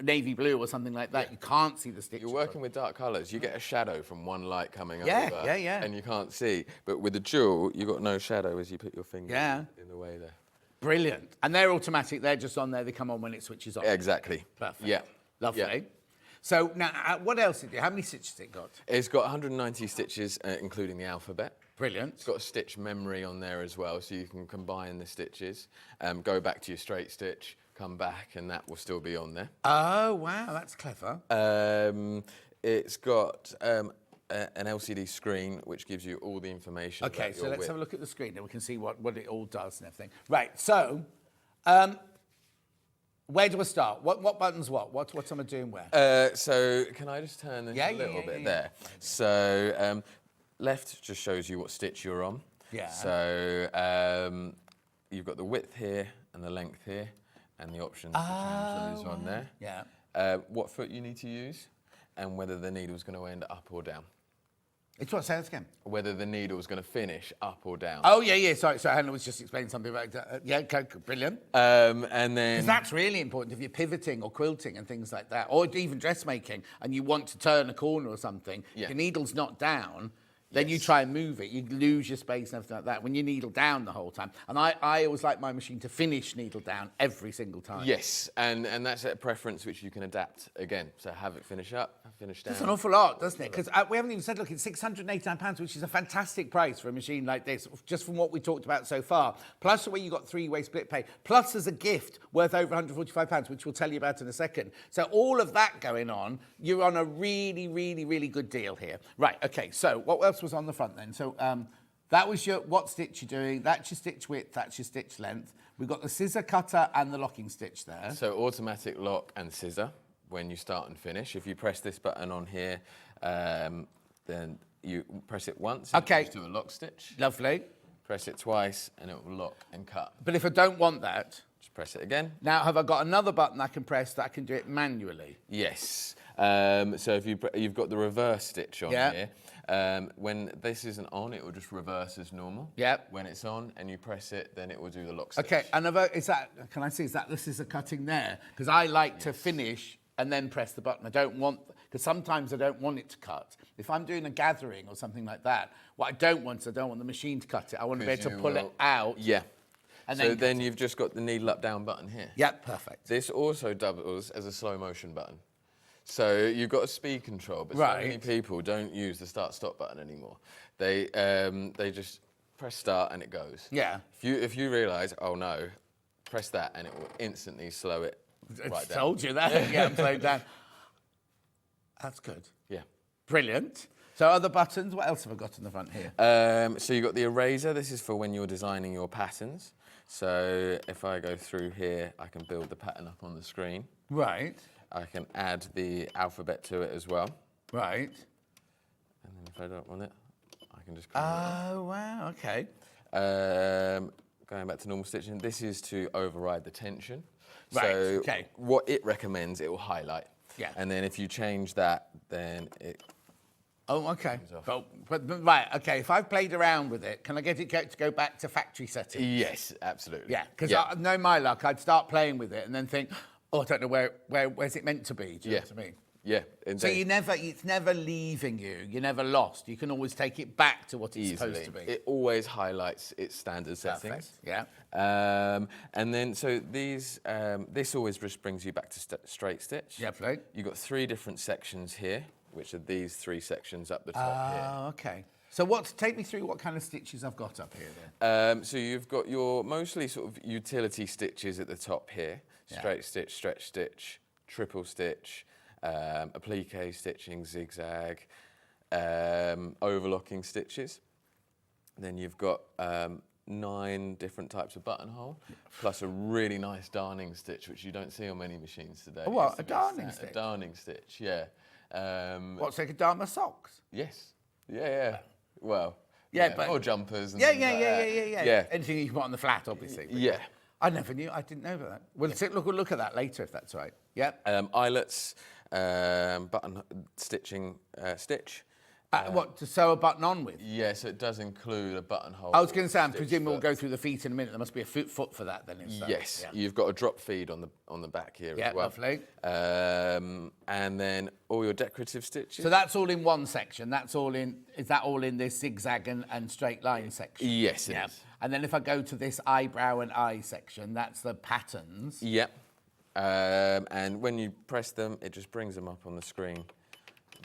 navy blue or something like that. You can't see the stitch. You're working with dark colours. You get a shadow from one light coming over, and you can't see. But with the dual, you've got no shadow as you put your finger in the way there. Brilliant. And they're automatic. They're just on there. They come on when it switches on. Exactly. Perfect. Yeah. Lovely. Yeah. So now, what else did it do? How many stitches has it got? It's got 190 stitches, including the alphabet. Brilliant. It's got a stitch memory on there as well, so you can combine the stitches, go back to your straight stitch, come back and that will still be on there. Oh, wow, that's clever. It's got an LCD screen which gives you all the information. Okay, about so your let's width. have a look at the screen and we can see what it all does and everything. Right, so where do I start? What buttons what am I doing where? So can I just turn this a little bit there? So left just shows you what stitch you're on. Yeah. So you've got the width here and the length here and the options to change those on there. Yeah. What foot you need to use and whether the needle's going to end up or down. It's what? Say that again. Whether the needle's going to finish up or down. Oh, yeah. Sorry, Hannah was just explaining something about that. Yeah, okay, brilliant. And then... Because that's really important if you're pivoting or quilting and things like that, or even dressmaking, and you want to turn a corner or something, Yeah. your needle's not down, then you try and move it, you lose your space and everything like that when you needle down the whole time. And I always like my machine to finish needle down every single time. Yes, and that's a preference which you can adapt again. So have it finish up, finish down. That's an awful lot, doesn't it? Because we haven't even said, look, it's £689, which is a fantastic price for a machine like this, just from what we talked about so far. Plus the way you got three-way split pay. Plus as a gift worth over £145, which we'll tell you about in a second. So all of that going on, you're on a really, really, really good deal here. Right, okay, so what else was on the front then? So that was your what stitch you're doing, that's your stitch width, that's your stitch length. We've got the scissor cutter and the locking stitch there. So automatic lock and scissor when you start and finish. If you press this button on here, then you press it once, Okay. just do a lock stitch. Lovely. Press it twice and it will lock and cut. But if I don't want that, Just press it again. now have I got another button I can press that I can do it manually? Yes. So if you've got the reverse stitch on Yeah. here, when this isn't on, it will just reverse as normal. Yep. When it's on and you press it, then it will do the lock stitch. Okay, and is that, can I see, is that the scissor cutting there? Because I like to finish and then press the button. I don't want, because sometimes I don't want it to cut. If I'm doing a gathering or something like that, what I don't want is I don't want the machine to cut it. I want to be able to pull it out. Yeah. And so then then you've just got the needle up down button here. Yep, perfect. This also doubles as a slow motion button. So you've got a speed control, but so many Right. people don't use the start stop button anymore. They just press start and it goes. Yeah. If you realise, oh no, press that and it will instantly slow it right down. Told you that. Yeah, I'm slowing down. That's good. Yeah. Brilliant. So other buttons, what else have I got in the front here? So you've got the eraser. This is for when you're designing your patterns. So if I go through here, I can build the pattern up on the screen. Right. I can add the alphabet to it as well. Right. And then if I don't want it, I can just... Oh, wow, okay. Going back to normal stitching, this is to override the tension. Right, So okay. what it recommends, it will highlight. Yeah. And then if you change that, then it... Oh, okay. off. But right, okay, if I've played around with it, can I get it to go back to factory settings? Yes, absolutely. Yeah, because I know my luck, I'd start playing with it and then think, oh, I don't know where's it meant to be? Do you know what I mean? Yeah, So it's never leaving you. You're never lost. You can always take it back to what it's easily. supposed to be. It always highlights its standard settings. Yeah. And then, so these, this always just brings you back to straight stitch. Yeah, right. You've got 3 different sections here, which are these 3 sections up the top here. Oh, okay. So take me through what kind of stitches I've got up here then. So you've got your mostly sort of utility stitches at the top here. Straight stitch, stretch stitch, triple stitch, applique stitching, zigzag, overlocking stitches. Then you've got 9 different types of buttonhole, plus a really nice darning stitch, which you don't see on many machines today. Oh, what, a darning stitch? A darning stitch, yeah. What, so I could darn my socks? Yes. Yeah. Well, Yeah, but... or jumpers. And Yeah. Yeah. Anything you can put on the flat, obviously. but Yeah. I never knew. I didn't know about that. We'll look at that later, if that's right. Yep. Eyelets, button stitching, stitch. What, to sew a button on with? Yeah, so it does include a buttonhole. I was going to say, I'm stitch, presuming we'll but- go through the feet in a minute. There must be a foot for that then. Yes, Yeah. you've got a drop feed on the back here Yeah, as well. lovely. And then all your decorative stitches. So that's all in one section. Is that all in this zigzag and straight line section? Yes, it is. And then if I go to this eyebrow and eye section, that's the patterns. Yep. And when you press them, it just brings them up on the screen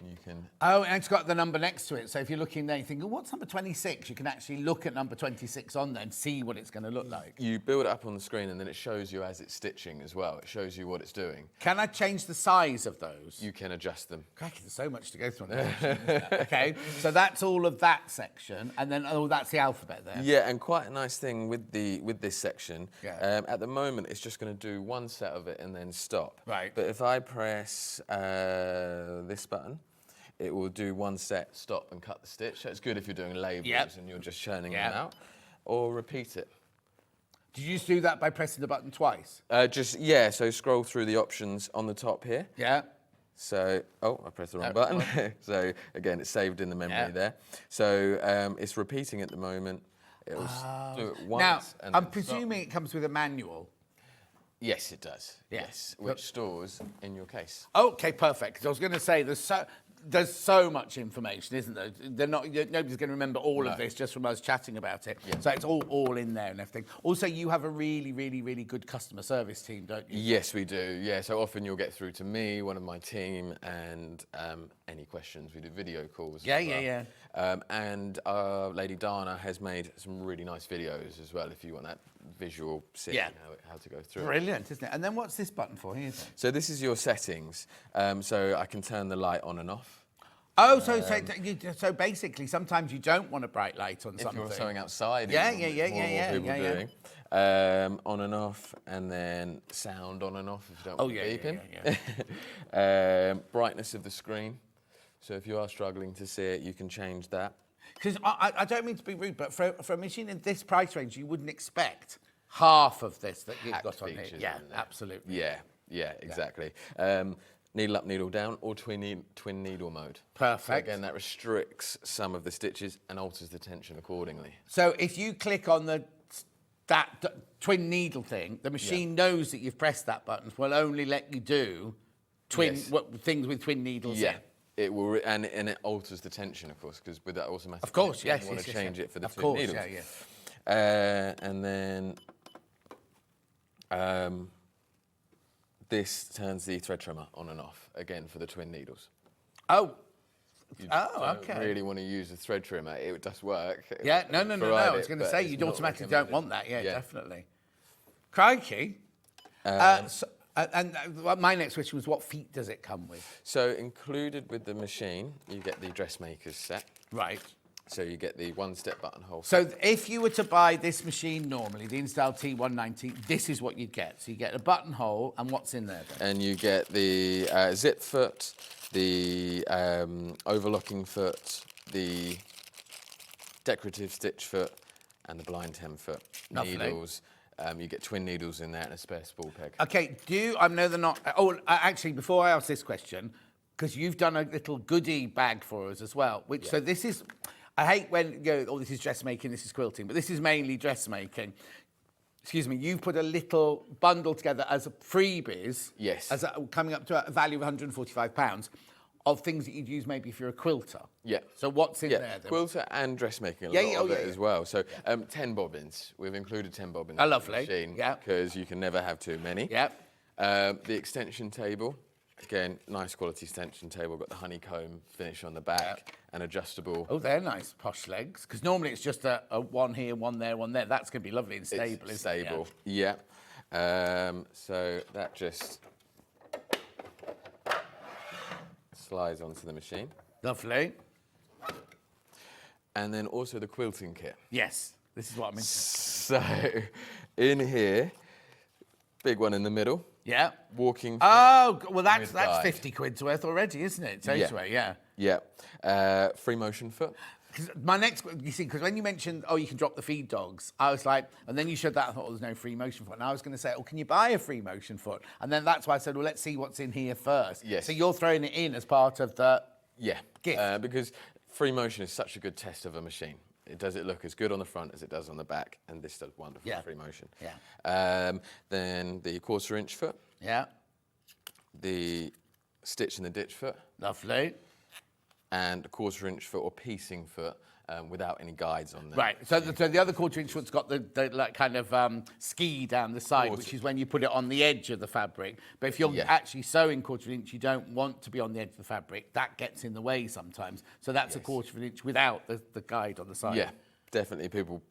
you can. Oh, and it's got the number next to it. So if you're looking there, you think, oh, what's number 26? You can actually look at number 26 on there and see what it's going to look like. You build it up on the screen and then it shows you as it's stitching as well. It shows you what it's doing. Can I change the size of those? You can adjust them. Crikey, there's so much to go through on that section, isn't there? Okay, so that's all of that section, and then, oh, that's the alphabet there. Yeah, and quite a nice thing with this section. Yeah. At the moment, it's just going to do one set of it and then stop. Right. But if I press this button, it will do one set, stop, and cut the stitch. So it's good if you're doing labels and you're just churning them out, or repeat it. Did you just do that by pressing the button twice? So scroll through the options on the top here. Yeah. So, I pressed the wrong button. So again, it's saved in the memory there. So it's repeating at the moment. It'll do it once. Now, and I'm then presuming stop. it comes with a manual. Yes, it does. Yeah. Yes, which stores in your case. Okay, perfect. 'Cause I was going to say there's so much information, isn't there? Nobody's going to remember all of this just from us chatting about it. Yeah. So it's all in there and everything. Also, you have a really, really, really good customer service team, don't you? Yes, we do. Yeah, so often you'll get through to me, one of my team, and any questions, we do video calls. Yeah. And Lady Dana has made some really nice videos as well, if you want that visual seeing how to go through it. Brilliant, isn't it? And then what's this button for here? So this is your settings. So I can turn the light on and off. Oh, so basically, sometimes you don't want a bright light on something. If you're sewing outside, Yeah. doing. On and off, and then sound on and off if you don't want beeping. Brightness of the screen. So if you are struggling to see it, you can change that. Because I don't mean to be rude, but for a machine in this price range, you wouldn't expect half of this that you've got on here. Yeah, absolutely. Yeah, exactly. Needle up, needle down, or twin needle mode. Perfect. So again, that restricts some of the stitches and alters the tension accordingly. So if you click on that twin needle thing, the machine knows that you've pressed that button. Will only let you do things with twin needles. Yeah. It will, and it alters the tension, of course, because with that automatic. Of course, tension, yes. You want to change it for the of twin course, needles. And then this turns the thread trimmer on and off again for the twin needles. Oh. You okay. don't really want to use a thread trimmer. It does work. Yeah, no. I was going to say you automatically don't want that. Yeah, definitely. Crikey. And my next question was, what feet does it come with? So included with the machine, you get the dressmaker's set. Right. So you get the one-step buttonhole. So if you were to buy this machine normally, the Install T190, this is what you'd get. So you get a buttonhole, and what's in there then? And you get the zip foot, the overlocking foot, the decorative stitch foot, and the blind hem foot. Lovely. Needles. You get twin needles in there and a spare spool peg. Okay, I know they're not... actually, before I ask this question, because you've done a little goodie bag for us as well, which, so this is... I hate when you go, this is dressmaking, this is quilting, but this is mainly dressmaking. Excuse me, you've put a little bundle together as a freebies. Yes. Coming up to a value of £145 of things that you'd use maybe if you're a quilter. Yeah. So what's in there then? Quilter and dressmaking, a lot of it as well. So 10 bobbins. We've included 10 bobbins in the machine. Yeah. Because you can never have too many. Yeah. The extension table. Again, nice quality extension table. Got the honeycomb finish on the back and adjustable. Oh, they're nice posh legs. Because normally it's just a one here, one there, one there. That's going to be lovely and stable, isn't it? Stable, yeah. So that just slides onto the machine. Lovely. And then also the quilting kit. Yes, this is what I'm interested So in here, big one in the middle. Yeah. Walking. Oh, well, that's guide. 50 quid's worth already, isn't it? Totally, yeah. Yeah. Free motion foot. Because my next, you see, because when you mentioned, you can drop the feed dogs, I was like, and then you showed that, I thought, there's no free motion foot. And I was going to say, can you buy a free motion foot? And then that's why I said, well, let's see what's in here first. Yes. So you're throwing it in as part of the gift. Because free motion is such a good test of a machine. It does it look as good on the front as it does on the back, and this does wonderful free motion. Yeah. Then the 1/4 inch foot. Yeah. The stitch and the ditch foot. Lovely. And a 1/4 inch foot or piecing foot. without any guides on them. Right. So the other 1/4 inch one's got the like kind of ski down the side, which is when you put it on the edge of the fabric. But if you're actually sewing 1/4 inch, you don't want to be on the edge of the fabric. That gets in the way sometimes. So that's a 1/4 inch without the guide on the side. Yeah, definitely. People.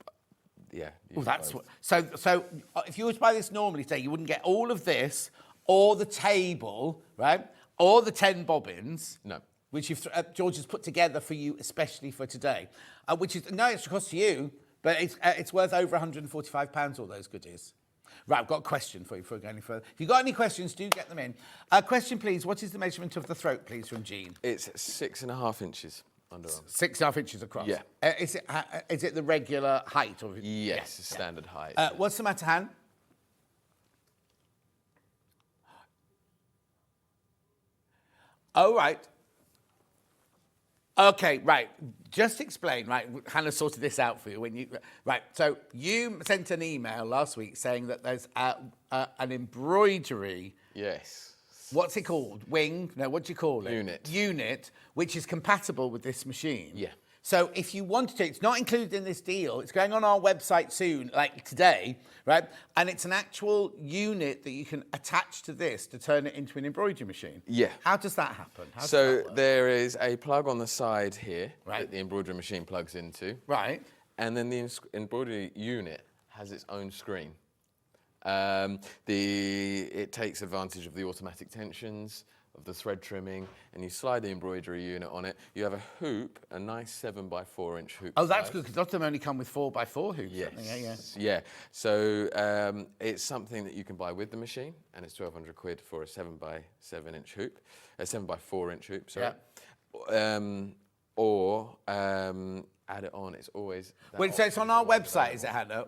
Yeah. Well, that's what. So if you were to buy this normally, say you wouldn't get all of this, or the table, right, or the 10 bobbins. No. Which George has put together for you, especially for today, which is no extra cost to you, but it's worth over £145, all those goodies. Right, I've got a question for you before we go any further. If you've got any questions, do get them in. Question, please. What is the measurement of the throat, please, from Jean? It's 6.5 inches underarm. 6.5 inches across? Yeah. Is it the regular height? Or Yes, standard height. What's the matter, Han? Oh, right. Okay, right. Just explain, right? Hannah sorted this out for you right. So you sent an email last week saying that there's an embroidery. Yes. What's it called? Wing? No, what do you call it? Unit. Unit, which is compatible with this machine. Yeah. So if you wanted to, it's not included in this deal. It's going on our website soon, like today, right? And it's an actual unit that you can attach to this to turn it into an embroidery machine. Yeah. How does that happen? So there is a plug on the side here that the embroidery machine plugs into. Right. And then the embroidery unit has its own screen. It takes advantage of the automatic tensions, of the thread trimming, and you slide the embroidery unit on it. You have a hoop, a nice 7x4 inch hoop. Oh, that's good, because lots of them only come with 4x4 hoops. Yes. Yeah. So it's something that you can buy with the machine, and it's £1,200 for a 7x7 inch hoop, a 7x4 inch hoop, sorry. Yeah. Or add it on. It's always. Well, so it's on our website, is it, Hannah?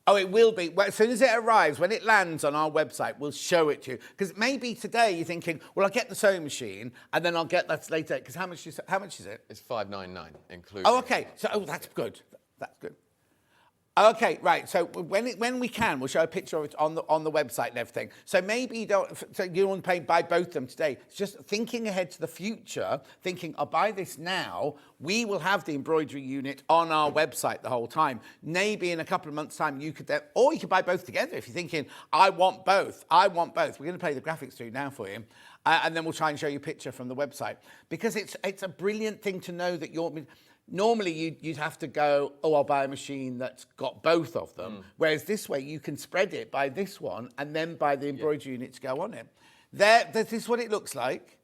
Oh, it will be. Well, as soon as it arrives, when it lands on our website, we'll show it to you. Because maybe today you're thinking, well, I'll get the sewing machine and then I'll get that later. Because how much is it? It's $599 including. Oh, okay. So, that's good. That's good. Okay, right. So when we can, we'll show a picture of it on the website and everything. So maybe you don't want to buy both of them today. It's just thinking ahead to the future, thinking, I'll buy this now. We will have the embroidery unit on our website the whole time. Maybe in a couple of months' time you could buy both together if you're thinking, I want both. We're going to play the graphics through now for you. And then we'll try and show you a picture from the website. Because it's a brilliant thing to know that normally you'd have to go, I'll buy a machine that's got both of them. Whereas this way you can spread it, buy this one, and then buy the embroidery unit to go on it. This is what it looks like.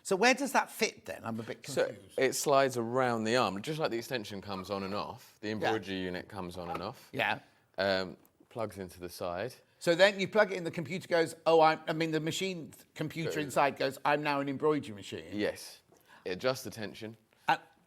So where does that fit then? I'm a bit confused. So it slides around the arm, just like the extension comes on and off. The embroidery unit comes on and off. Yeah. Plugs into the side. So then you plug it in, the computer goes, the machine computer inside goes, I'm now an embroidery machine. Yes. It adjusts the tension.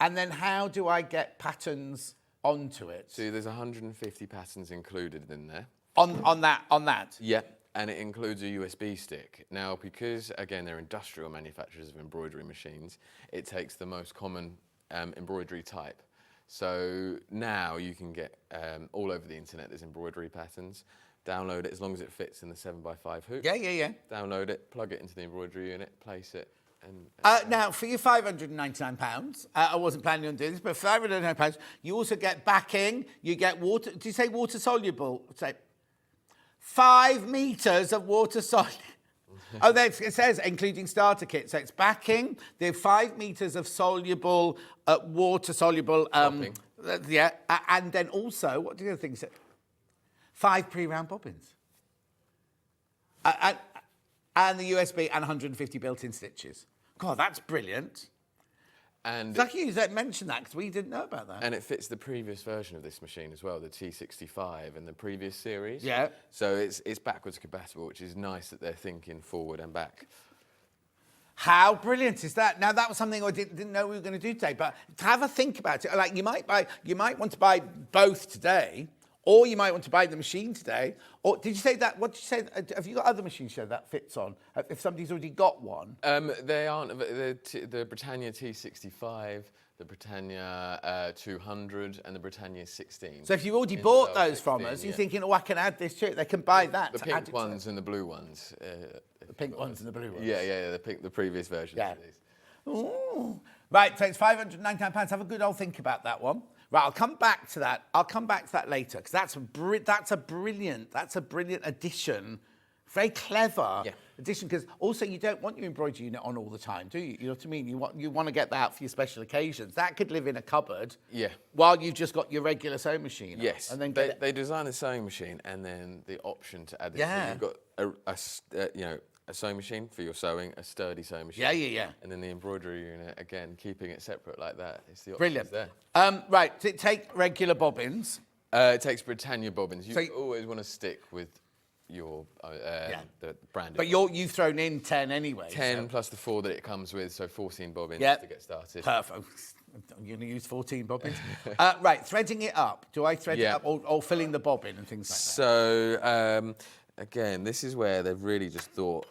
And then how do I get patterns onto it? So there's 150 patterns included in there. On that? Yeah, and it includes a USB stick. Now, because, again, they're industrial manufacturers of embroidery machines, it takes the most common embroidery type. So now you can get all over the internet, there's embroidery patterns. Download it as long as it fits in the 7x5 hoop. Yeah. Download it, plug it into the embroidery unit, place it. Now, for your £599, I wasn't planning on doing this, but for £599, you also get backing, you get water, did you say water soluble? Say 5 metres of water soluble. It says including starter kit. So it's backing, the 5 metres of soluble, water soluble. And then also, what do the other things say? 5 pre-round bobbins. And the USB and 150 built-in stitches. God, that's brilliant. And it's lucky you mentioned that because we didn't know about that. And it fits the previous version of this machine as well, the T65 and the previous series. Yeah. So it's backwards compatible, which is nice that they're thinking forward and back. How brilliant is that? Now, that was something I didn't know we were going to do today, but have a think about it. Like, you might want to buy both today, or you might want to buy the machine today. Or did you say that? What did you say? Have you got other machines that fits on? If somebody's already got one? They aren't. The Britannia T65, the Britannia 200, and the Britannia 16. So if you've already bought those from us, you're thinking, I can add this to it. They can buy that. The pink ones and the blue ones. The pink ones and the blue ones. Yeah, the previous versions of these. Ooh. Right, so it's £599. Have a good old think about that one. Right, I'll come back to that. Later because that's a brilliant addition. Very clever addition, because also you don't want your embroidery unit on all the time, do you? You know what I mean? You want to get that out for your special occasions. That could live in a cupboard. Yeah. While you've just got your regular sewing machine. Yes. And then they design a sewing machine and then the option to add it. Yeah. So you've got a sewing machine for your sewing, a sturdy sewing machine. Yeah. And then the embroidery unit, again, keeping it separate like that. It's the options Brilliant. there. Right, does it take regular bobbins? It takes Britannia bobbins. You always want to stick with your the brand. But you've thrown in 10 anyway. 10 plus the 4 that it comes with, so 14 bobbins to get started. Perfect. I'm going to use 14 bobbins. Right, threading it up. Do I thread it up or filling the bobbin and things like that? So, again, this is where they've really just thought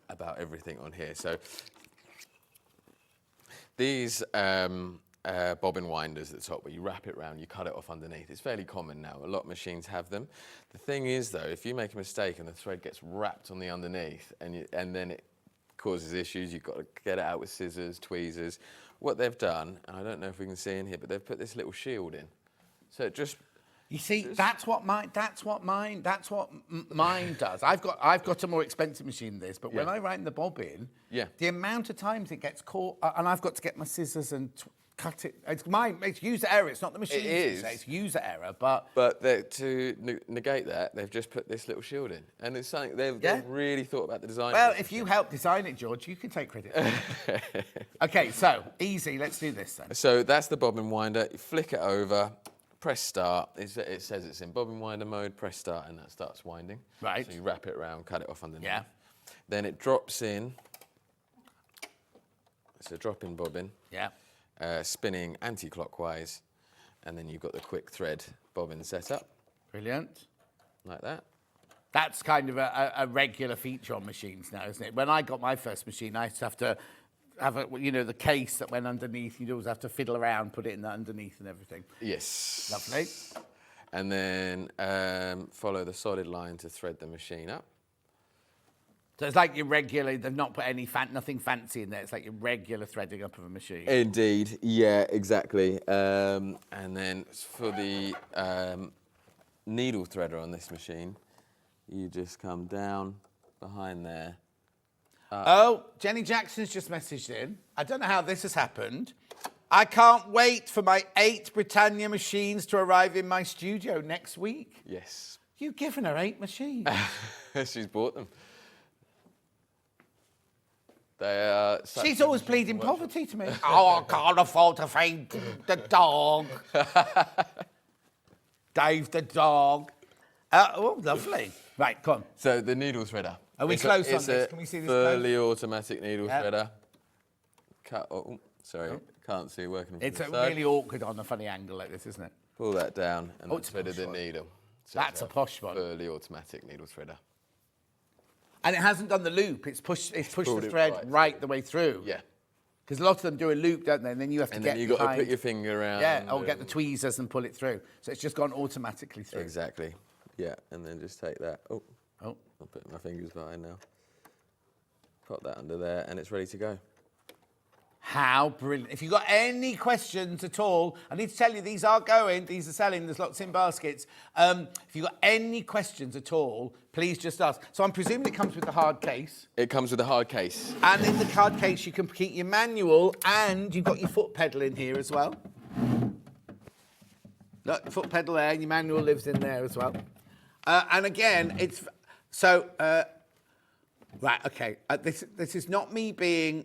about everything on here. So these bobbin winders at the top, where you wrap it round, you cut it off underneath. It's fairly common now. A lot of machines have them. The thing is, though, if you make a mistake and the thread gets wrapped on the underneath and then it causes issues, you've got to get it out with scissors, tweezers. What they've done, and I don't know if we can see in here, but they've put this little shield in. So it just... You see, that's what mine does. I've got a more expensive machine than this, but when I write in the bobbin, the amount of times it gets caught, and I've got to get my scissors and cut it. It's user error. It's not the machine. It is. It's user error, but to negate that, they've just put this little shield in, and it's something they've really thought about the design. Well, if you helped design it, George, you can take credit. Okay, so easy. Let's do this then. So that's the bobbin winder. You flick it over. Press start. It says it's in bobbin winder mode. Press start, and that starts winding. Right. So you wrap it around, cut it off underneath. Yeah. Then it drops in. It's a drop-in bobbin. Yeah. Spinning anti-clockwise, and then you've got the quick thread bobbin set up. Brilliant. Like that. That's kind of a regular feature on machines now, isn't it? When I got my first machine, I used to have to have the case that went underneath. You'd always have to fiddle around, put it in the underneath and everything. Yes. Lovely. And then follow the solid line to thread the machine up. So it's like your regular, they've not put nothing fancy in there. It's like your regular threading up of a machine. Indeed, yeah, exactly. And then for the needle threader on this machine, you just come down behind there. Oh, Jenny Jackson's just messaged in. I don't know how this has happened. I can't wait for my 8 Britannia machines to arrive in my studio next week. Yes. You've given her 8 machines. She's bought them. They are. She's always pleading poverty to me. Oh, I can't afford to feed the dog. Dave the dog. Oh, lovely. Right, come on. So the needle threader. Are we close on this? Can we see this close? Fully automatic needle threader. Can't see working. It's really awkward on a funny angle like this, isn't it? Pull that down and then thread the needle. So that's a posh one. Fully automatic needle threader. And it hasn't done the loop. It's pushed the thread right the way through. Yeah. Because a lot of them do a loop, don't they? And then you have to get you've got to put your finger around. Yeah, or get the tweezers and pull it through. So it's just gone automatically through. Exactly. Yeah, and then just take that. Oh. I'll put my fingers behind now. Pop that under there, and it's ready to go. How brilliant. If you've got any questions at all, I need to tell you, these are selling, there's lots in baskets. If you've got any questions at all, please just ask. So I'm presuming it comes with the hard case. It comes with a hard case. And in the hard case, you can keep your manual, and you've got your foot pedal in here as well. Look, the foot pedal there, and your manual lives in there as well. And again, it's... So... Right, okay. This is not me being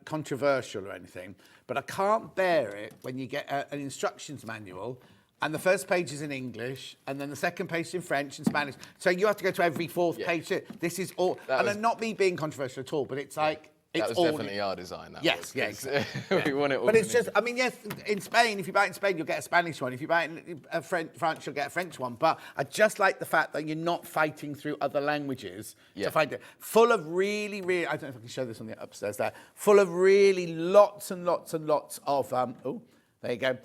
controversial or anything, but I can't bear it when you get an instructions manual and the first page is in English and then the second page is in French and Spanish. So you have to go to every fourth page. This is all... I'm not me being controversial at all, but it's like... That was definitely our design. Yes, exactly. We want it all. But it's just, I mean, yes, in Spain, if you buy it in Spain, you'll get a Spanish one. If you buy it in France, you'll get a French one. But I just like the fact that you're not fighting through other languages to find it. Full of really, I don't know if I can show this on the upstairs there, full of really lots and lots and lots of, there you go,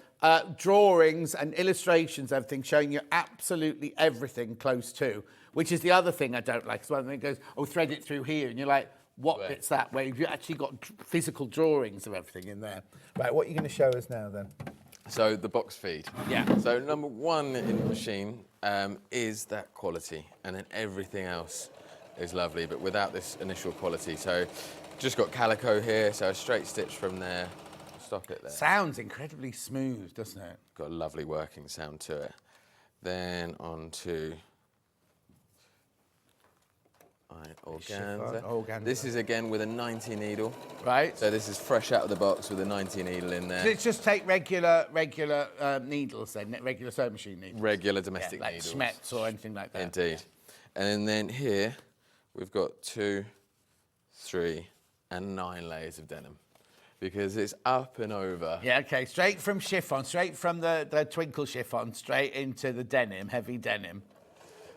drawings and illustrations, everything, showing you absolutely everything close to, which is the other thing I don't like as well. And it goes, thread it through here. And you're like, what bit's that, where you've actually got physical drawings of everything in there. Right, what are you going to show us now then? So the box feed. Yeah. So number one in the machine is that quality, and then everything else is lovely, but without this initial quality. So just got calico here, so a straight stitch from there. Stop it there. Sounds incredibly smooth, doesn't it? Got a lovely working sound to it. Then on to organza. This is again with a 90 needle. Right. So this is fresh out of the box with a 90 needle in there. So let's just take regular needles then, regular sewing machine needles. Regular domestic like needles. Schmetz or anything like that. Indeed. And then here we've got 2, 3, and 9 layers of denim, because it's up and over. Yeah, okay, straight from chiffon, straight from the twinkle chiffon, straight into the denim, heavy denim.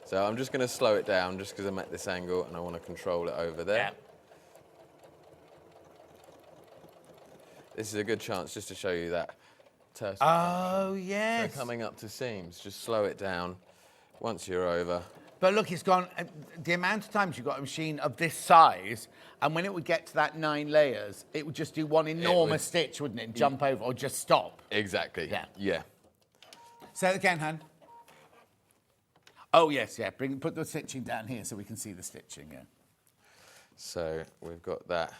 So I'm just going to slow it down just because I'm at this angle and I want to control it over there. Yeah. This is a good chance just to show you that terse. Oh, yes. So coming up to seams, just slow it down once you're over. But look, it's gone, the amount of times you've got a machine of this size, and when it would get to that 9 layers, it would just do one enormous stitch, wouldn't it? And jump over or just stop. Exactly. Yeah. Yeah. Say it again, Han. Oh, yes, yeah. Put the stitching down here so we can see the stitching, yeah. So we've got that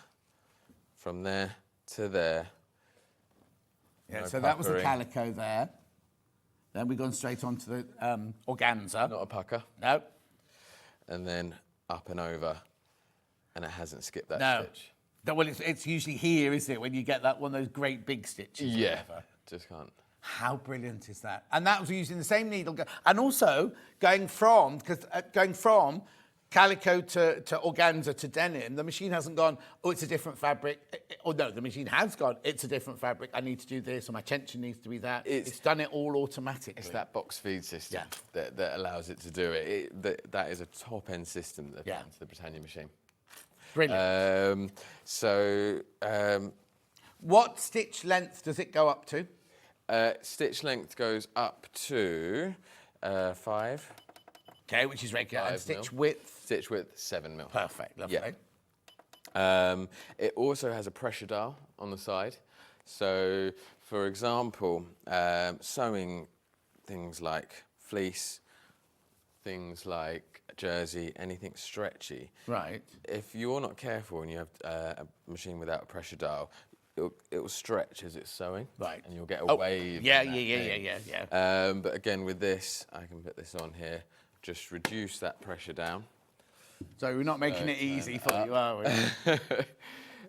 from there to there. Yeah, No so that was the puckering. calico there. Then we've gone straight on to the organza. Not a pucker. No. And then up and over, and it hasn't skipped that No. stitch. No, well, it's usually here, isn't it, when you get that one of those great big stitches. or Yeah, whatever. just can't. How brilliant is that? And that was using the same needle, and also going from calico to organza to denim. The machine hasn't gone, oh, it's a different fabric. Or no, the machine has gone, it's a different fabric. I need to do this, or my tension needs to be that. It's done it all automatically. It's that box feed system that allows it to do it. That is a top end system that to the Britannia machine. Brilliant. What stitch length does it go up to? Stitch length goes up to 5. Okay, which is regular. And 5 stitch mil. width? Stitch width, 7 mil. Perfect, lovely. Yeah. It also has a pressure dial on the side. So, for example, sewing things like fleece, things like jersey, anything stretchy. Right. If you're not careful and you have a machine without a pressure dial, it will stretch as it's sewing. Right. And you'll get a wave. Yeah. But again, with this, I can put this on here, just reduce that pressure down. So we're not making it easy for you, are we?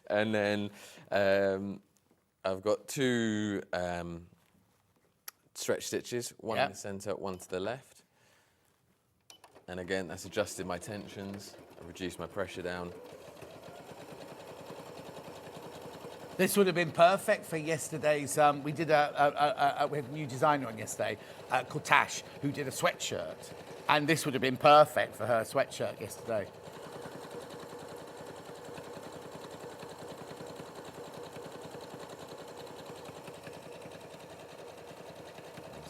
And then I've got 2 stretch stitches, one in the centre, one to the left. And again, that's adjusted my tensions, I reduced my pressure down. This would have been perfect for yesterday's. We did we had a new designer on yesterday called Tash, who did a sweatshirt, and this would have been perfect for her sweatshirt yesterday.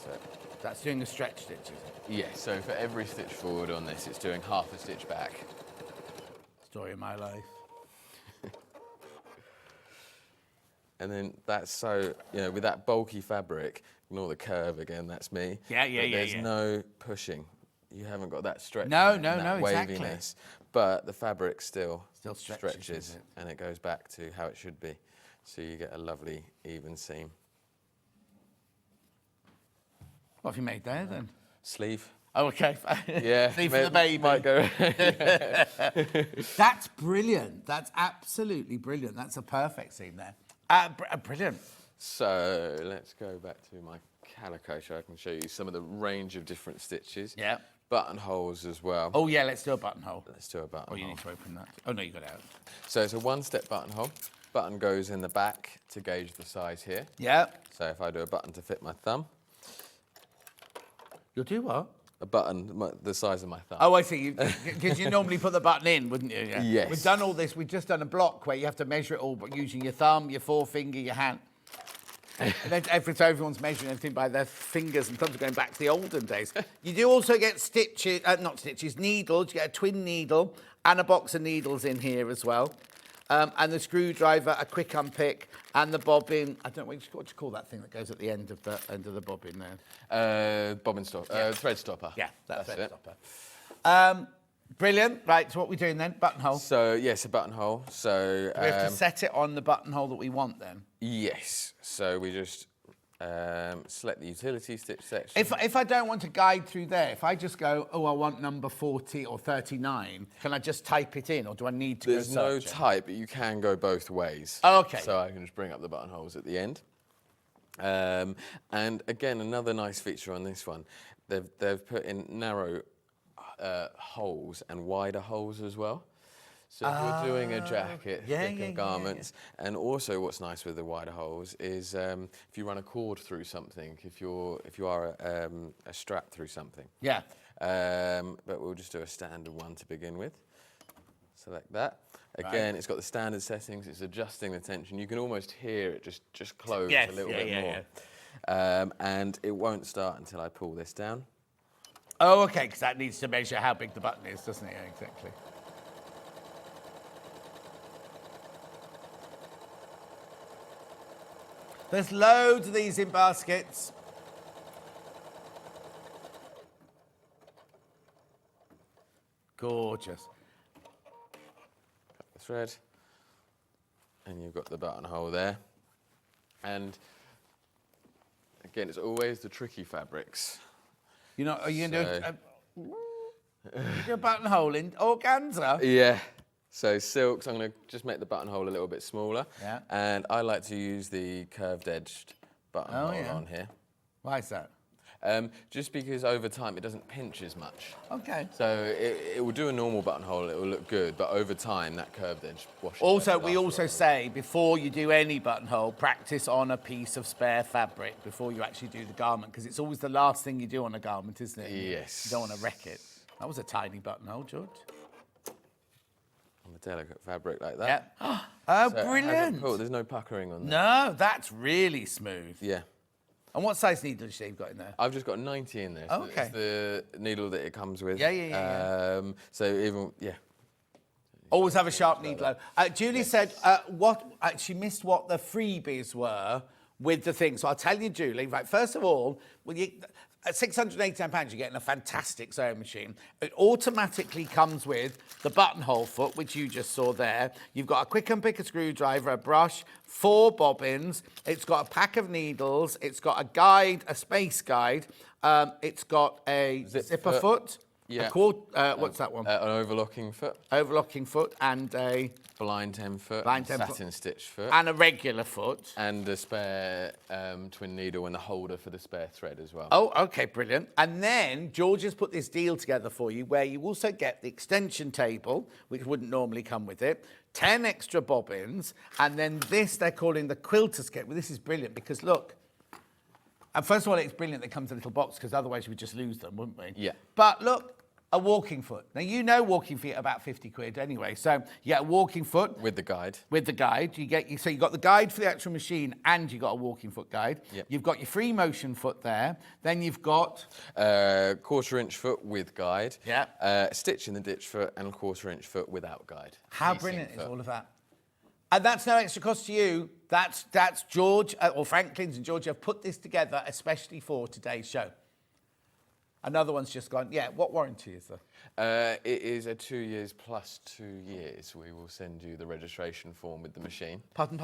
So, that's doing a stretch stitch, is it? Yeah. So for every stitch forward on this, it's doing half a stitch back. Story of my life. And then that's so, with that bulky fabric, ignore the curve again, that's me. Yeah. There's no pushing. You haven't got that stretch. No, that exactly. waviness. But the fabric still stretches and it goes back to how it should be. So you get a lovely even seam. What have you made there then? Sleeve. Oh, okay. Yeah. Sleeve for the baby. Might go. That's brilliant. That's absolutely brilliant. That's a perfect seam there. Brilliant. So let's go back to my calico so I can show you some of the range of different stitches. Yeah. Buttonholes as well. Oh, yeah, let's do a buttonhole. Let's do a buttonhole. Oh, you need to open that. Oh, no, you got it out. So it's a 1-step buttonhole. Button goes in the back to gauge the size here. Yeah. So if I do a button to fit my thumb. You'll do what? A button, the size of my thumb. Oh, I see. Because you normally put the button in, wouldn't you? Yeah. Yes. We've done all this. We've just done a block where you have to measure it all, but using your thumb, your forefinger, your hand. And then everyone's measuring everything by their fingers and thumbs, going back to the olden days. You do also get stitches, not stitches, needles. You get a twin needle and a box of needles in here as well. and the screwdriver, a quick unpick, and the bobbin. I don't know what you call that thing that goes at the end of the bobbin there. Bobbin stop, thread stopper. Yeah, that's thread it. stopper. Brilliant. Right, so what are we doing then? Buttonhole. So yes, a buttonhole. So We have to set it on the buttonhole that we want then. yes. So we just select the utility stitch section. If I don't want to guide through there, if I just go, oh, I want number 40 or 39, can I just type it in, or do I need to There's go no searching? type, but you can go both ways. Oh, okay. So I can just bring up the buttonholes at the end. And again, another nice feature on this one, they've put in narrow holes and wider holes as well. So if you're doing a jacket, thicker garments, and also what's nice with the wider holes is if you run a cord through something, if you are a strap through something. Yeah. But we'll just do a standard one to begin with. Select that. Again, It's got the standard settings. It's adjusting the tension. You can almost hear it just close a little bit more. And it won't start until I pull this down. Oh, okay, because that needs to measure how big the button is, doesn't it? Yeah, exactly. There's loads of these in baskets. Gorgeous. Cut the thread. And you've got the buttonhole there. And again, it's always the tricky fabrics. You know, are you going to do a buttonhole in organza? Yeah. So silks, I'm going to just make the buttonhole a little bit smaller. Yeah. And I like to use the curved edged buttonhole on here. Why is that? Just because over time it doesn't pinch as much. Okay. So it will do a normal buttonhole, it will look good, but over time that curved edge washes. Also, we also say before you do any buttonhole, practice on a piece of spare fabric before you actually do the garment, because it's always the last thing you do on a garment, isn't it? Yes. You don't want to wreck it. That was a tiny buttonhole, George. On a delicate fabric like that. Yeah. Oh, So it hasn't brilliant. pulled, there's no puckering on there. No, that's really smooth. Yeah. And what size needle have you got in there? I've just got 90 in there. So Okay. It's the needle that it comes with. Yeah. So even, Always have a sharp needle. Julie said she missed what the freebies were with the thing. So I'll tell you, Julie. Right, first of all, at £689, you're getting a fantastic sewing machine. It automatically comes with the buttonhole foot, which you just saw there. You've got a quick and pick, a screwdriver, a brush, 4 bobbins. It's got a pack of needles. It's got a guide, a space guide. It's got a zipper foot. Yeah. What's that one? An overlocking foot. Overlocking foot and a Blind 10 foot. Blind 10 satin foot. stitch foot. And a regular foot. And a spare twin needle and the holder for the spare thread as well. Oh, okay, brilliant. And then George has put this deal together for you where you also get the extension table, which wouldn't normally come with it, 10 extra bobbins, and then this they're calling the quilter's kit. Well, this is brilliant because look, and first of all, it's brilliant they come to a little box because otherwise we'd just lose them, wouldn't we? Yeah. But look, a walking foot. Now, you know walking feet are about 50 quid anyway. So you get a walking foot. With the guide. With the guide. So you've got the guide for the actual machine and you've got a walking foot guide. Yep. You've got your free motion foot there. Then you've got... 1/4 inch foot with guide. Yeah. Stitch in the ditch foot and 1/4 inch foot without guide. How Piecing brilliant is foot. all of that? And that's no extra cost to you. That's George, or Franklin's and George have put this together especially for today's show. Another one's just gone, what warranty is there? It is a 2 years plus 2 years. We will send you the registration form with the machine. Pardon.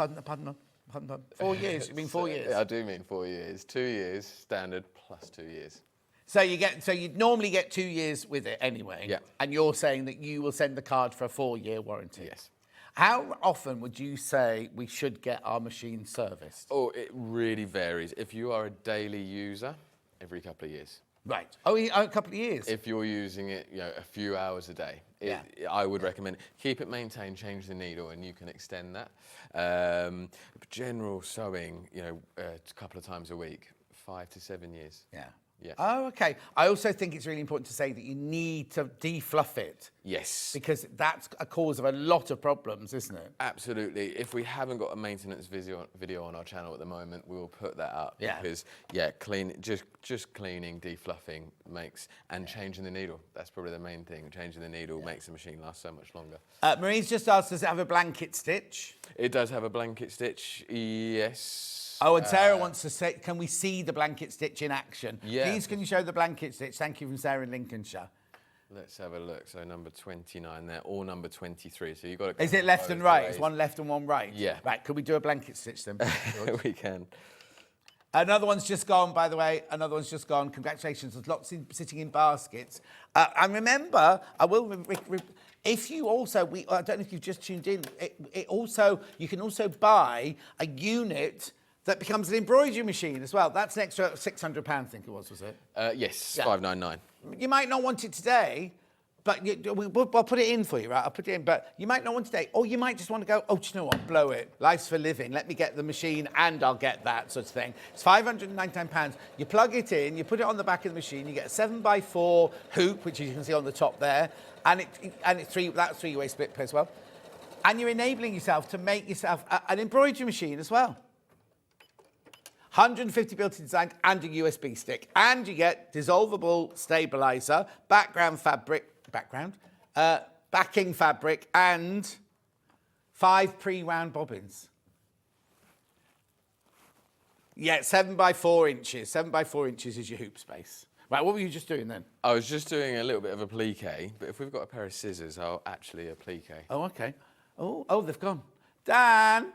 4 years? You mean 4 years? I do mean 4 years. 2 years standard plus 2 years. So you'd normally get 2 years with it anyway. Yeah. And you're saying that you will send the card for a 4-year warranty. Yes. How often would you say we should get our machine serviced? Oh, it really varies. If you are a daily user, every couple of years. Right. Oh, a couple of years. If you're using it, a few hours a day, I would recommend keep it maintained, change the needle, and you can extend that. General sewing, a couple of times a week, 5 to 7 years. Yeah. Yeah. Oh, okay. I also think it's really important to say that you need to defluff it. Yes. Because that's a cause of a lot of problems, isn't it? Absolutely. If we haven't got a maintenance video on our channel at the moment, we will put that up. Yeah. Because just cleaning, defluffing and changing the needle. That's probably the main thing. Changing the needle makes the machine last so much longer. Marie's just asked, does it have a blanket stitch? It does have a blanket stitch. Yes. Oh, and Sarah wants to say, can we see the blanket stitch in action? Yeah. Please, can you show the blanket stitch? Thank you from Sarah in Lincolnshire. Let's have a look. So number 29 there, or number 23. So you've got to. Is it left and right? It's one left and one right? Yeah. Right, could we do a blanket stitch then? We can. Another one's just gone, by the way. Another one's just gone. Congratulations. There's lots sitting in baskets. And remember, I will... if you also... I don't know if you've just tuned in. You can also buy a unit that becomes an embroidery machine as well. That's an extra £600, I think it was it? Yes, Yeah. $599. You might not want it today, but I'll put it in for you, right? I'll put it in, but you might not want it today. Or you might just want to go, oh, do you know what? Blow it. Life's for living. Let me get the machine and I'll get that sort of thing. It's £599. You plug it in, you put it on the back of the machine, you get a 7x4 hoop, which you can see on the top there, and it's that's three-way split as well. And you're enabling yourself to make yourself an embroidery machine as well. 150 built-in design and a USB stick. And you get dissolvable stabilizer, backing fabric, and 5 pre-wound bobbins. Yeah, 7x4 inches. 7x4 inches is your hoop space. Right, what were you just doing then? I was just doing a little bit of applique, but if we've got a pair of scissors, I'll actually applique. Oh, okay. Oh, they've gone. Dan!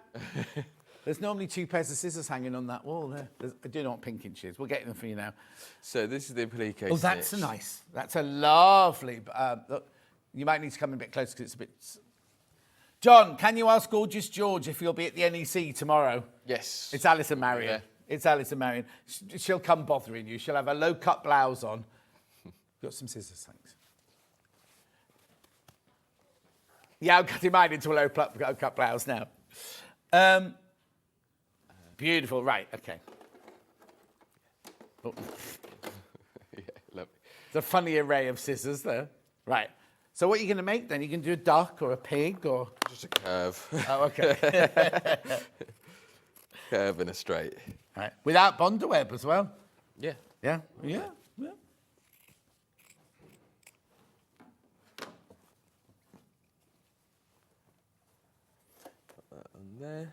There's normally 2 pairs of scissors hanging on that wall there. I do not want pink inches. We'll get them for you now. So this is the applique Oh, that's that's a lovely... look, you might need to come in a bit closer because it's a bit... John, can you ask Gorgeous George if you'll be at the NEC tomorrow? Yes. It's Alison Marion. Yeah. It's Alison Marion. She'll come bothering you. She'll have a low-cut blouse on. Got some scissors, thanks. Yeah, I'm cutting mine into a low-cut blouse now. Beautiful, right, okay. Oh. Yeah, lovely. It's a funny array of scissors there. Right, so what are you going to make then? You can do a duck or a pig or... Just a curve. Oh, okay. Curve and a straight. Right, without bondweb as well? Yeah. Yeah, yeah, yeah. Put that on there.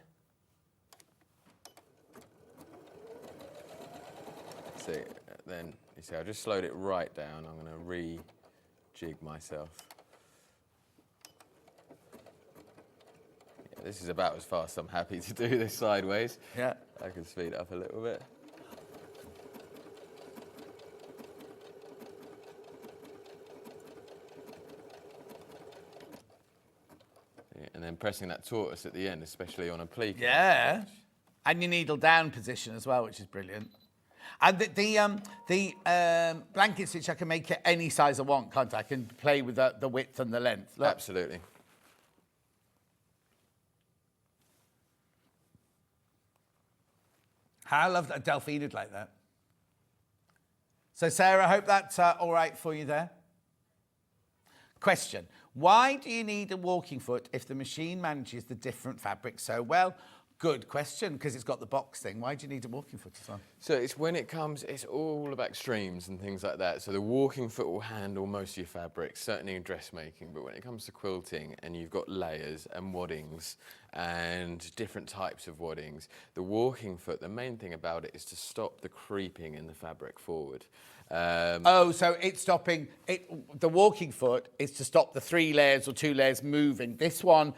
See, then you see, I just slowed it right down. I'm going to re-jig myself. Yeah, this is about as fast as I'm happy to do this sideways. Yeah. I can speed it up a little bit. Yeah, and then pressing that tortoise at the end, especially on a pleat. Yeah. And your needle down position as well, which is brilliant. And the blanket stitch, I can make it any size I want, can't I? I can play with the width and the length. Look. Absolutely. I love that Delphine like that. So, Sarah, I hope that's all right for you there. Question. Why do you need a walking foot if the machine manages the different fabrics so well? Good question, because it's got the box thing. Why do you need a walking foot as well? So it's when it comes, it's all about extremes and things like that. So the walking foot will handle most of your fabrics, certainly in dressmaking. But when it comes to quilting and you've got layers and waddings and different types of waddings, the walking foot, the main thing about it is to stop the creeping in the fabric forward. So it's stopping, the walking foot is to stop the 3 layers or 2 layers moving. This one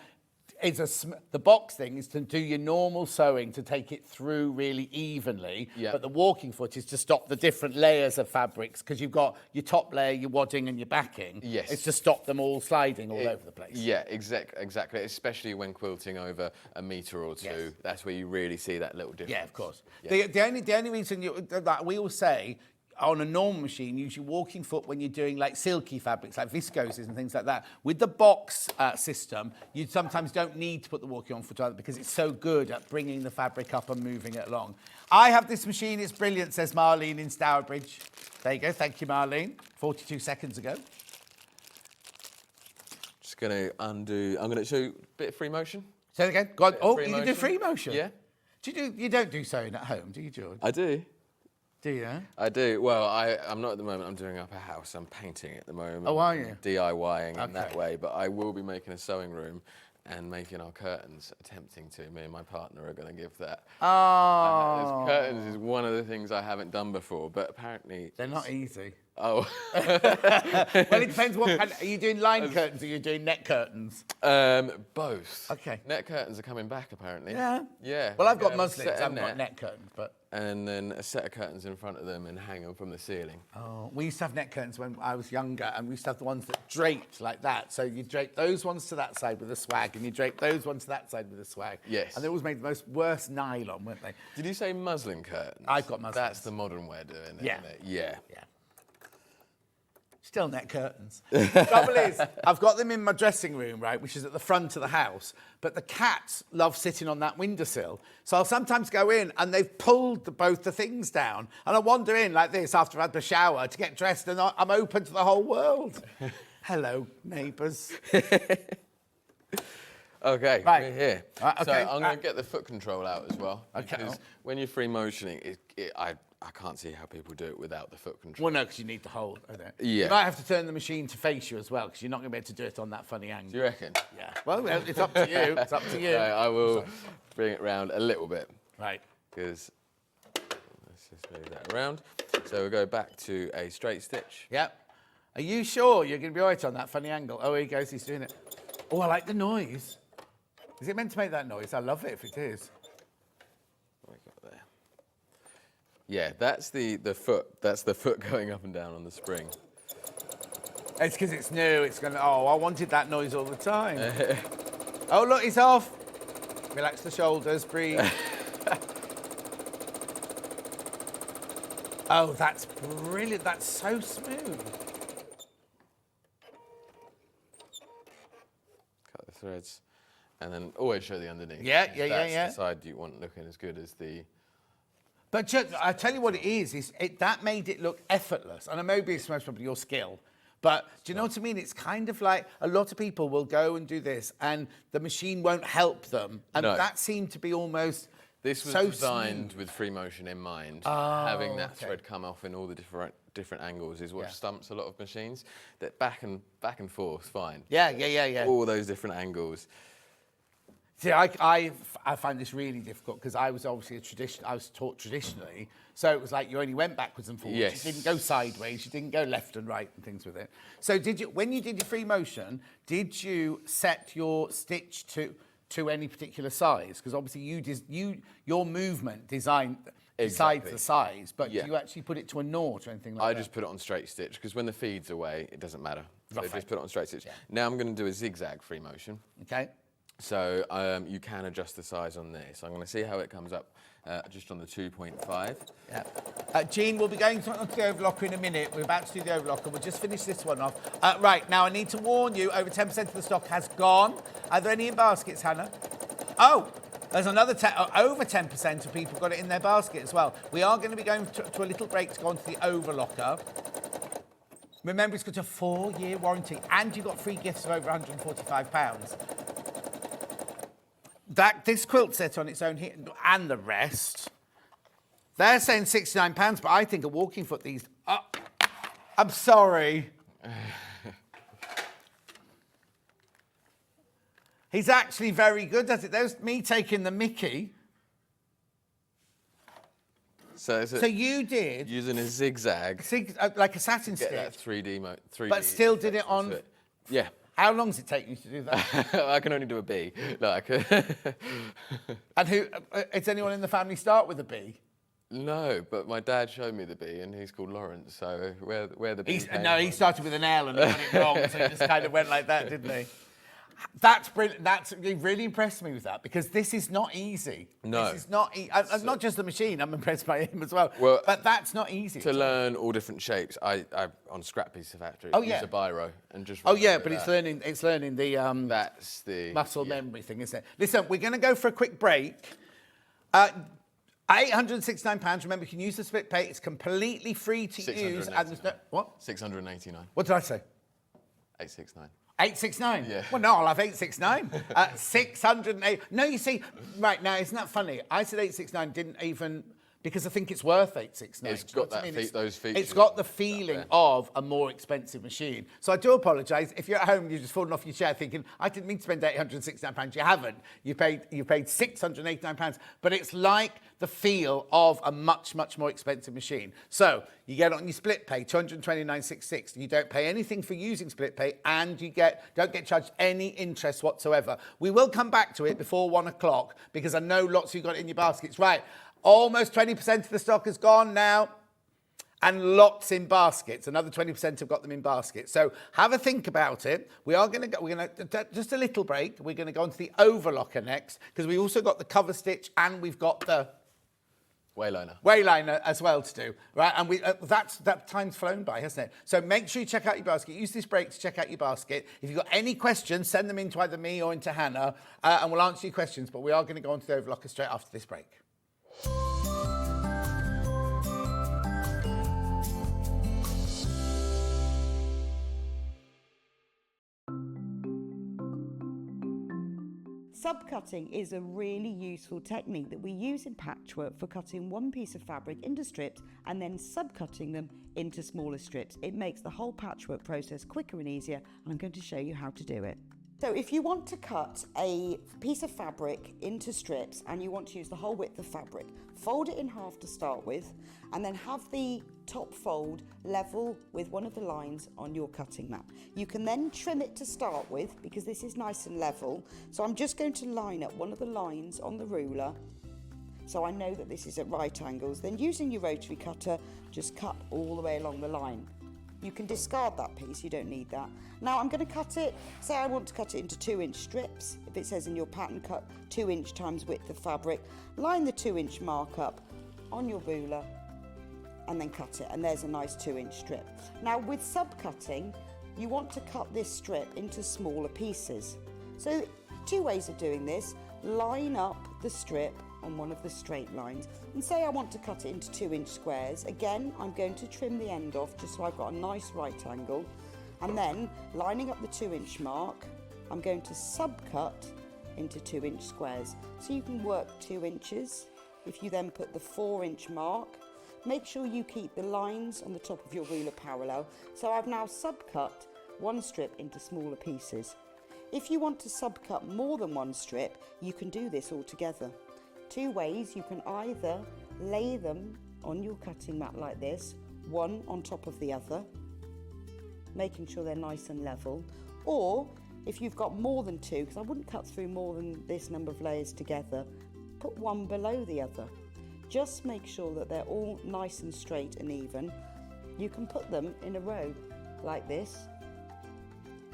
is the box thing is to do your normal sewing to take it through really evenly. Yeah. But the walking foot is to stop the different layers of fabrics because you've got your top layer, your wadding and your backing. Yes. It's to stop them all sliding all over the place. Yeah, exactly. Especially when quilting over a metre or 2. Yes. That's where you really see that little difference. Yeah, of course. Yeah. The only reason that we all say, on a normal machine, use your walking foot when you're doing like silky fabrics, like viscoses and things like that. With the box system, you sometimes don't need to put the walking on foot on because it's so good at bringing the fabric up and moving it along. I have this machine, it's brilliant, says Marlene in Stourbridge. There you go, thank you, Marlene. 42 seconds ago. Just going to undo, I'm going to show you a bit of free motion. Say it again. Go on. Oh, free you can do free motion? Yeah. You don't do sewing at home, do you, George? I do. Do you? I do. Well, I'm not at the moment. I'm doing up a house. I'm painting at the moment. Oh, are you? DIYing in that way. But I will be making a sewing room and making our curtains, attempting to. Me and my partner are going to give that. Oh. Curtains is one of the things I haven't done before, but apparently... They're not easy. Oh. Well, it depends what kind. Are you doing line curtains or are you doing net curtains? Both. Okay. Net curtains are coming back, apparently. Yeah. Yeah. Well, I've got Yeah, muslins. set I of haven't got net curtains, but... And then a set of curtains in front of them and hang them from the ceiling. Oh, we used to have net curtains when I was younger, and we used to have the ones that draped like that. So you drape those ones to that side with a swag, and you drape those ones to that side with a swag. Yes. And they always made the most worst nylon, weren't they? Did you say muslin curtains? I've got muslins. That's the modern way of doing it, Yeah. isn't it? Yeah. Yeah. Still net curtains. The trouble is, I've got them in my dressing room, right, which is at the front of the house, but the cats love sitting on that windowsill. So I'll sometimes go in and they've pulled both the things down, and I wander in like this after I've had the shower to get dressed, and I'm open to the whole world. Hello, neighbours. Okay, Right. we're here. Okay. So I'm going to get the foot control out as well. Okay. Because when you're free motioning, I can't see how people do it without the foot control. Well, no, because you need to hold. I don't. Yeah. You might have to turn the machine to face you as well, because you're not going to be able to do it on that funny angle. Do you reckon? Yeah. Well, it's up to you. It's up to you. Okay, I will bring it round a little bit. Right. Because let's just move that around. So we'll go back to a straight stitch. Yep. Are you sure you're going to be all right on that funny angle? Oh, here he goes. He's doing it. Oh, I like the noise. Is it meant to make that noise? I love it if it is. What have we got there? Yeah, that's the foot. That's the foot going up and down on the spring. It's because it's new. It's going to... Oh, I wanted that noise all the time. Oh, look, he's off. Relax the shoulders. Breathe. Oh, that's brilliant. That's so smooth. Cut the threads. And then always show the underneath. Yeah. That's the side you want looking as good as the... But I tell you what it is that made it look effortless. And maybe it's most probably your skill. But do you know what I mean? It's kind of like a lot of people will go and do this and the machine won't help them. And that seemed to be almost This was so designed smooth. with free motion in mind. Oh, Having that thread come off in all the different angles is what stumps a lot of machines. That back and forth, fine. Yeah. All those different angles. See, I find this really difficult because I was obviously I was taught traditionally, so it was like you only went backwards and forwards. Yes. You didn't go sideways, you didn't go left and right and things with it. So when you did your free motion, did you set your stitch to any particular size? Because obviously your movement decides the size, but do you actually put it to a naught or anything like that? I just put it on straight stitch because when the feed's away, it doesn't matter. So just put it on straight stitch. Yeah. Now I'm going to do a zigzag free motion. Okay. So you can adjust the size on this. I'm going to see how it comes up just on the 2.5. Yeah. Jean, we'll be going to the overlocker in a minute. We're about to do the overlocker. We'll just finish this one off. Right, now I need to warn you, over 10% of the stock has gone. Are there any in baskets, Hannah? Oh, there's another over 10% of people got it in their basket as well. We are going to be going to a little break to go on to the overlocker. Remember, it's got a 4-year warranty and you've got free gifts of over £145. This quilt set on its own here, and the rest, they're saying £69, but I think a walking foot these... I'm sorry. He's actually very good at it. There's me taking the mickey. So you did... Using a zigzag. Like a satin Get stitch. that 3D. But still did it on... Yeah. How long does it take you to do that? I can only do a B. No, I can. And does anyone in the family start with a B? No, but my dad showed me the B, and he's called Lawrence, so where the B came No, he from. started with an L and he got it wrong, so he just kind of went like that, didn't he? That's brilliant. You really impressed me with that because this is not easy. No. This is not not just the machine. I'm impressed by him as well. But that's not easy. To learn all different shapes, I on a scrap piece of factory, use a biro and just. Oh yeah, but it's learning the that's the muscle memory thing, isn't it? Listen, we're going to go for a quick break. £869. Remember, you can use the split pay. It's completely free to use. And there's no, what? 689. What did I say? 869. 869? Yeah. Well, no, I'll have 869. 608. No, you see, right now, isn't that funny? I said 869, didn't even, because I think it's worth 869. It's got those features. It's got the feeling of a more expensive machine. So I do apologise. If you're at home, you're just falling off your chair thinking, I didn't mean to spend £869. You haven't. You paid £689. But it's like the feel of a much, much more expensive machine. So you get on your split pay, £229.66. You don't pay anything for using split pay, and you don't get charged any interest whatsoever. We will come back to it before 1 o'clock because I know lots of you got it in your baskets. Right. Almost 20% of the stock has gone now, and lots in baskets. Another 20% have got them in baskets. So have a think about it. We're going to just a little break. We're going to go on to the overlocker next because we also got the cover stitch and we've got the wayliner as well to do, right? And that time's flown by, hasn't it? So make sure you check out your basket. Use this break to check out your basket. If you've got any questions, send them in to either me or into Hannah, and we'll answer your questions. But we are going to go on to the overlocker straight after this break. Subcutting is a really useful technique that we use in patchwork for cutting one piece of fabric into strips and then subcutting them into smaller strips. It makes the whole patchwork process quicker and easier, and I'm going to show you how to do it. So if you want to cut a piece of fabric into strips and you want to use the whole width of fabric, fold it in half to start with, and then have the top fold level with one of the lines on your cutting mat. You can then trim it to start with because this is nice and level. So I'm just going to line up one of the lines on the ruler so I know that this is at right angles. Then using your rotary cutter, just cut all the way along the line. You can discard that piece, you don't need that. Now I'm going to cut it, say I want to cut it into 2-inch strips. If it says in your pattern cut 2-inch times width of fabric, line the 2-inch mark up on your ruler and then cut it, and there's a nice 2-inch strip. Now with subcutting, you want to cut this strip into smaller pieces. So 2 ways of doing this: line up the strip on one of the straight lines, and say I want to cut it into 2-inch squares. Again, I'm going to trim the end off just so I've got a nice right angle, and then lining up the 2-inch mark, I'm going to subcut into 2-inch squares. So you can work 2 inches. If you then put the 4-inch mark, make sure you keep the lines on the top of your ruler parallel. So I've now subcut one strip into smaller pieces. If you want to subcut more than one strip, you can do this all together. 2 ways: you can either lay them on your cutting mat like this, one on top of the other, making sure they're nice and level, or if you've got more than 2, because I wouldn't cut through more than this number of layers together, put one below the other. Just make sure that they're all nice and straight and even. You can put them in a row like this.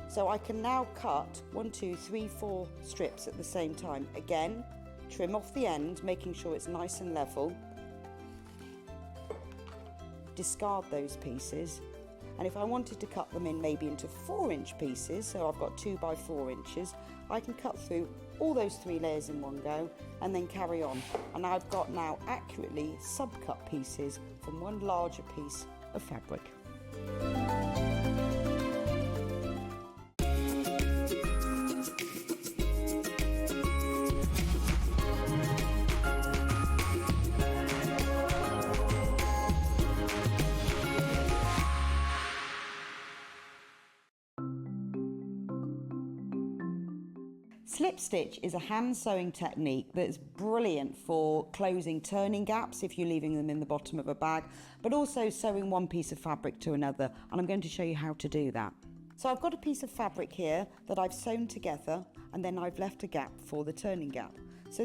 So I can now cut 1, 2, 3, 4 strips at the same time. Again, trim off the end, making sure it's nice and level. Discard those pieces. And if I wanted to cut them in maybe into 4-inch pieces, so I've got 2 by 4 inches, I can cut through all those 3 layers in one go and then carry on. And I've got now accurately subcut pieces from one larger piece of fabric. Slip stitch is a hand sewing technique that's brilliant for closing turning gaps if you're leaving them in the bottom of a bag, but also sewing one piece of fabric to another, and I'm going to show you how to do that. So I've got a piece of fabric here that I've sewn together, and then I've left a gap for the turning gap. So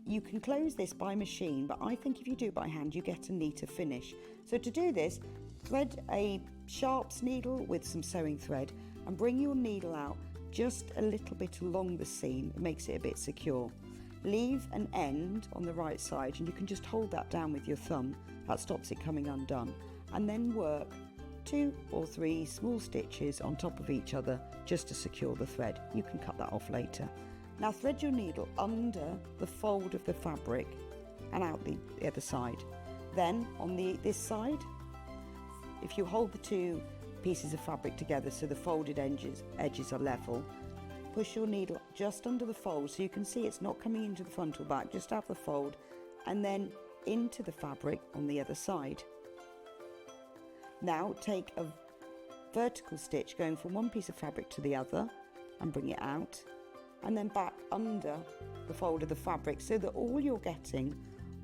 you can close this by machine, but I think if you do it by hand, you get a neater finish. So to do this, thread a sharps needle with some sewing thread and bring your needle out just a little bit along the seam. It makes it a bit secure. Leave an end on the right side, and you can just hold that down with your thumb. That stops it coming undone. And then work 2 or 3 small stitches on top of each other just to secure the thread. You can cut that off later. Now thread your needle under the fold of the fabric and out the other side. Then on this side, if you hold the 2 pieces of fabric together so the folded edges are level, push your needle just under the fold so you can see it's not coming into the front or back, just have the fold, and then into the fabric on the other side. Now take a vertical stitch going from one piece of fabric to the other and bring it out, and then back under the fold of the fabric so that all you're getting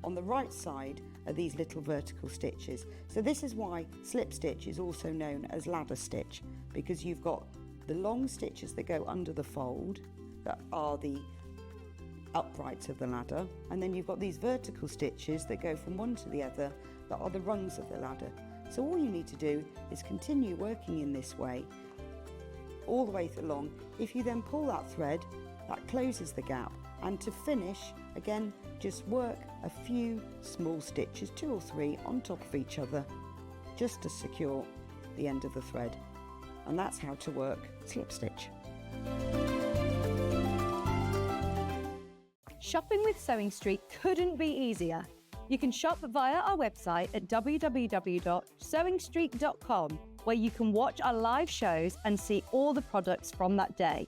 on the right side are these little vertical stitches. So this is why slip stitch is also known as ladder stitch, because you've got the long stitches that go under the fold that are the uprights of the ladder, and then you've got these vertical stitches that go from one to the other that are the rungs of the ladder. So all you need to do is continue working in this way all the way along. If you then pull that thread, that closes the gap, and to finish, again, just work a few small stitches, 2 or 3 on top of each other, just to secure the end of the thread. And that's how to work slip stitch. Shopping with Sewing Steet couldn't be easier. You can shop via our website at www.sewingstreet.com, where you can watch our live shows and see all the products from that day.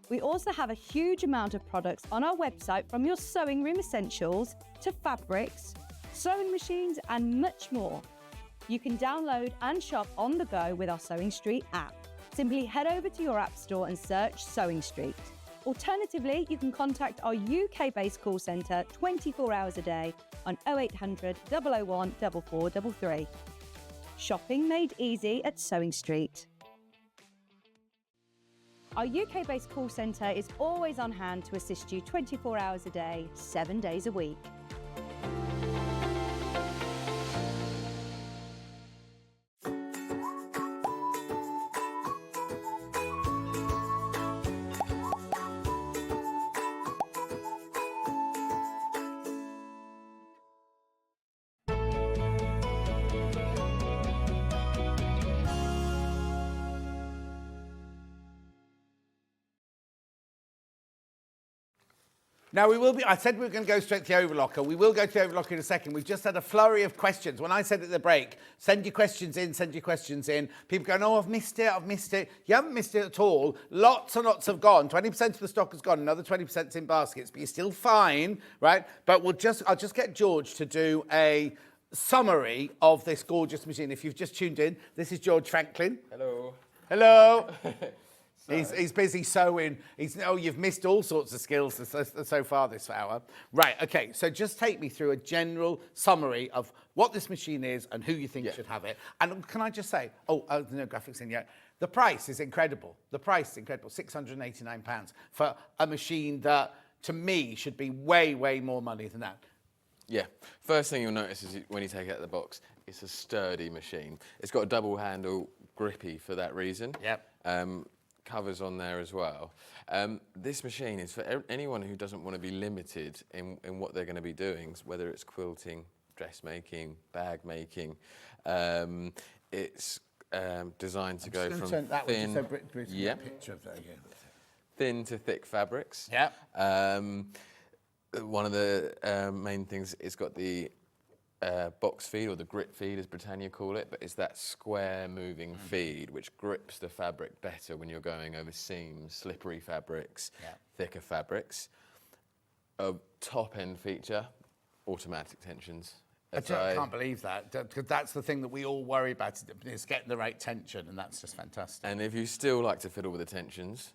We also have a huge amount of products on our website, from your sewing room essentials to fabrics, sewing machines, and much more. You can download and shop on the go with our Sewing Steet app. Simply head over to your app store and search Sewing Steet. Alternatively, you can contact our UK-based call centre 24 hours a day on 0800 001 4433. Shopping made easy at Sewing Steet. Our UK-based call centre is always on hand to assist you 24 hours a day, 7 days a week. Now, I said we were going to go straight to the Overlocker. We will go to the Overlocker in a second. We've just had a flurry of questions. When I said at the break, send your questions in, people going, oh, I've missed it. You haven't missed it at all. Lots and lots have gone. 20% of the stock has gone. Another 20%'s in baskets, but you're still fine, right? But I'll just get George to do a summary of this gorgeous machine. If you've just tuned in, this is George Franklin. Hello. Hello. He's busy sewing. You've missed all sorts of skills so far this hour. Right, okay, so just take me through a general summary of what this machine is and who you think should have it. And can I just say, no graphics in yet. The price is incredible. £689 for a machine that, to me, should be way, way more money than that. Yeah, first thing you'll notice is when you take it out of the box, it's a sturdy machine. It's got a double handle, grippy for that reason. Yep. Covers on there as well. This machine is for anyone who doesn't want to be limited in what they're going to be doing, whether it's quilting, dressmaking, bag making. It's designed to go from thin, picture of that, thin to thick fabrics. Yeah. One of the main things, it's got the box feed, or the grip feed as Britannia call it, but it's that square moving feed which grips the fabric better when you're going over seams, slippery fabrics, thicker fabrics. A top end feature, automatic tensions. I can't believe that, because that's the thing that we all worry about, is getting the right tension, and that's just fantastic. And if you still like to fiddle with the tensions,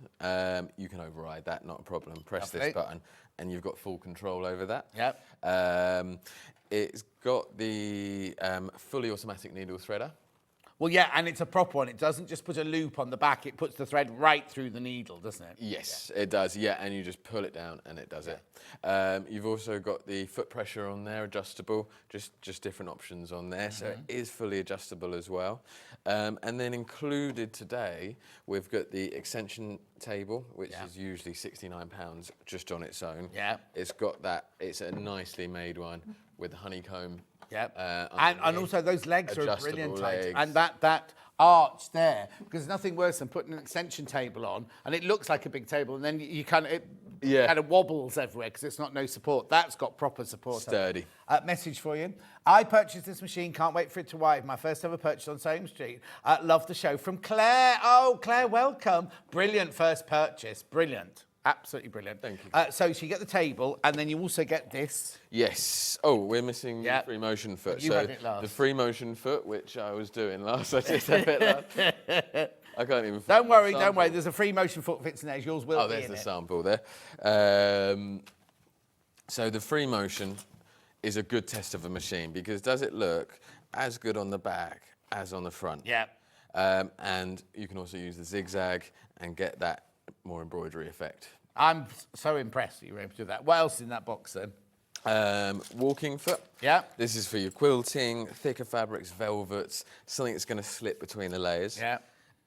you can override that, not a problem. Press this button and you've got full control over that. Yep. It's got the fully automatic needle threader. Well, yeah, and it's a proper one. It doesn't just put a loop on the back. It puts the thread right through the needle, doesn't it? Yes, it does. Yeah, and you just pull it down and it does it. You've also got the foot pressure on there, adjustable, just different options on there. So it is fully adjustable as well. And then included today, we've got the extension table, which is usually £69 just on its own. Yeah. It's got that, it's a nicely made one with honeycomb. Yep. And also those legs are Adjustable brilliant. legs. And that arch there, because there's nothing worse than putting an extension table on and it looks like a big table and then you kind of, kind of wobbles everywhere because it's not no support. That's got proper support. Sturdy. Message for you. I purchased this machine, can't wait for it to arrive. My first ever purchase on Sewing Street. Love the show. From Claire. Oh, Claire, welcome. Brilliant first purchase. Brilliant. Absolutely brilliant. Thank you. So you get the table and then you also get this. Yes. Oh, we're missing the free motion foot. You had it last. The free motion foot, which I was doing last, I did have it last. I can't even. Don't worry. There's a free motion foot fits in there. Yours will be in it. Oh, there's the sample there. So the free motion is a good test of a machine because does it look as good on the back as on the front? Yeah. And you can also use the zigzag and get that more embroidery effect. I'm so impressed that you were able to do that. What else is in that box then? Walking foot. Yeah. This is for your quilting, thicker fabrics, velvets, something that's going to slip between the layers. Yeah.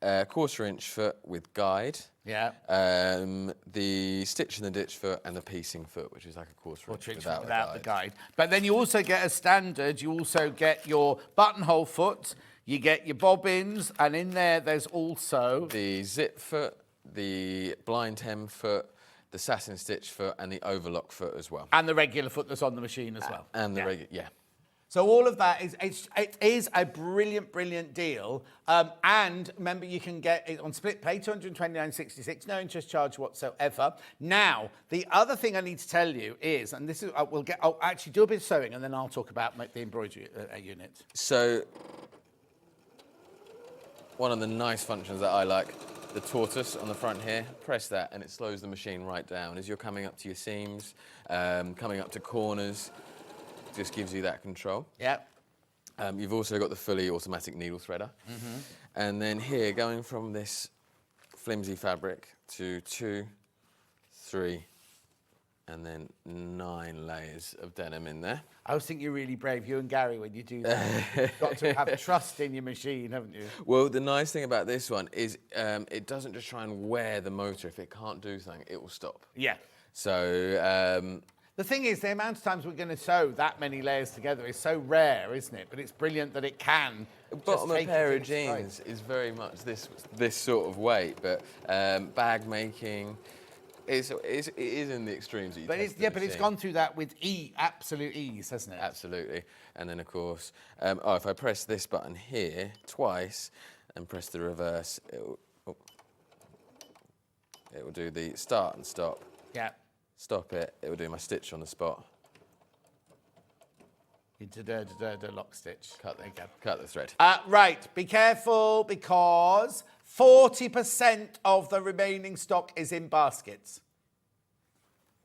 1/4 inch foot with guide. Yeah. The stitch in the ditch foot and the piecing foot, which is like a 1/4 inch without the guide. But then you also get a standard. You also get your buttonhole foot. You get your bobbins, and in there's also the zip foot, the blind hem foot, the satin stitch foot, and the overlock foot as well. And the regular foot that's on the machine as well. And the regular, yeah. So all of that it is a brilliant deal. And remember, you can get it on split pay, £229.66, no interest charge whatsoever. Now, the other thing I need to tell you is, and this is, I'll actually do a bit of sewing, and then I'll talk about the embroidery unit. So one of the nice functions that I like, the tortoise on the front here, press that and it slows the machine right down. As you're coming up to your seams, coming up to corners, just gives you that control. Yep. You've also got the fully automatic needle threader. And then here, going from this flimsy fabric to 2, 3, and then 9 layers of denim in there. I always think you're really brave, you and Gary, when you do that. You've got to have trust in your machine, haven't you? Well, the nice thing about this one is it doesn't just try and wear the motor. If it can't do something, it will stop. Yeah. So the thing is, the amount of times we're going to sew that many layers together is so rare, isn't it? But it's brilliant that it can. Bottom of a pair of jeans is very much this sort of weight, but bag making. It is in the extremes. But it's gone through that with absolute ease, hasn't it? Absolutely. And then, of course, if I press this button here twice and press the reverse, it will do the start and stop. Yeah. Stop it. It will do my stitch on the spot. Lock stitch. Cut the thread. Right. Be careful because 40% of the remaining stock is in baskets.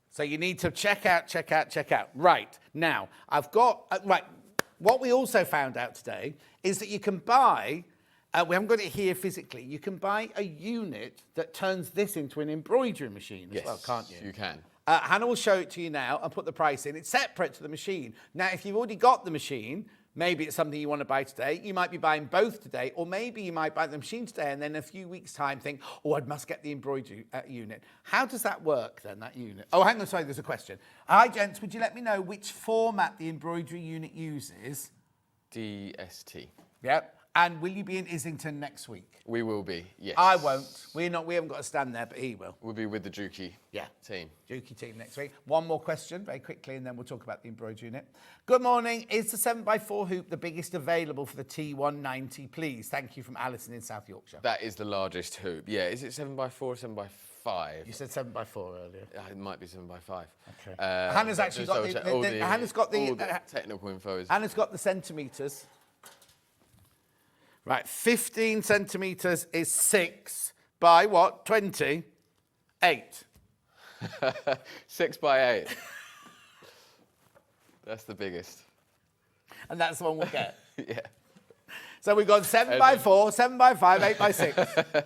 So you need to check out. Right. Now, I've got... right. What we also found out today is that you can buy... we haven't got it here physically. You can buy a unit that turns this into an embroidery machine as well, can't you? You can. Hannah will show it to you now and put the price in. It's separate to the machine. Now, if you've already got the machine, maybe it's something you want to buy today. You might be buying both today, or maybe you might buy the machine today and then in a few weeks' time think, oh, I must get the embroidery unit. How does that work then, that unit? Oh, hang on, sorry, there's a question. Hi, gents, would you let me know which format the embroidery unit uses? DST. Yep. And will you be in Islington next week? We will be, yes. I won't. We haven't got a stand there, but he will. We'll be with the Juki team. Juki team next week. One more question, very quickly, and then we'll talk about the embroidery unit. Good morning. Is the 7x4 hoop the biggest available for the T190, please? Thank you from Alison in South Yorkshire. That is the largest hoop. Yeah, is it 7x4 or 7x5? You said 7x4 earlier. It might be 7x5. Okay. Hannah's actually got Hannah's got the technical info. Hannah's got the centimetres. Right, 15 centimetres is 6 by what? 20? 8. 6 by 8. That's the biggest. And that's the one we'll get? Yeah. So we've got 7x4, 7x5, 8x6.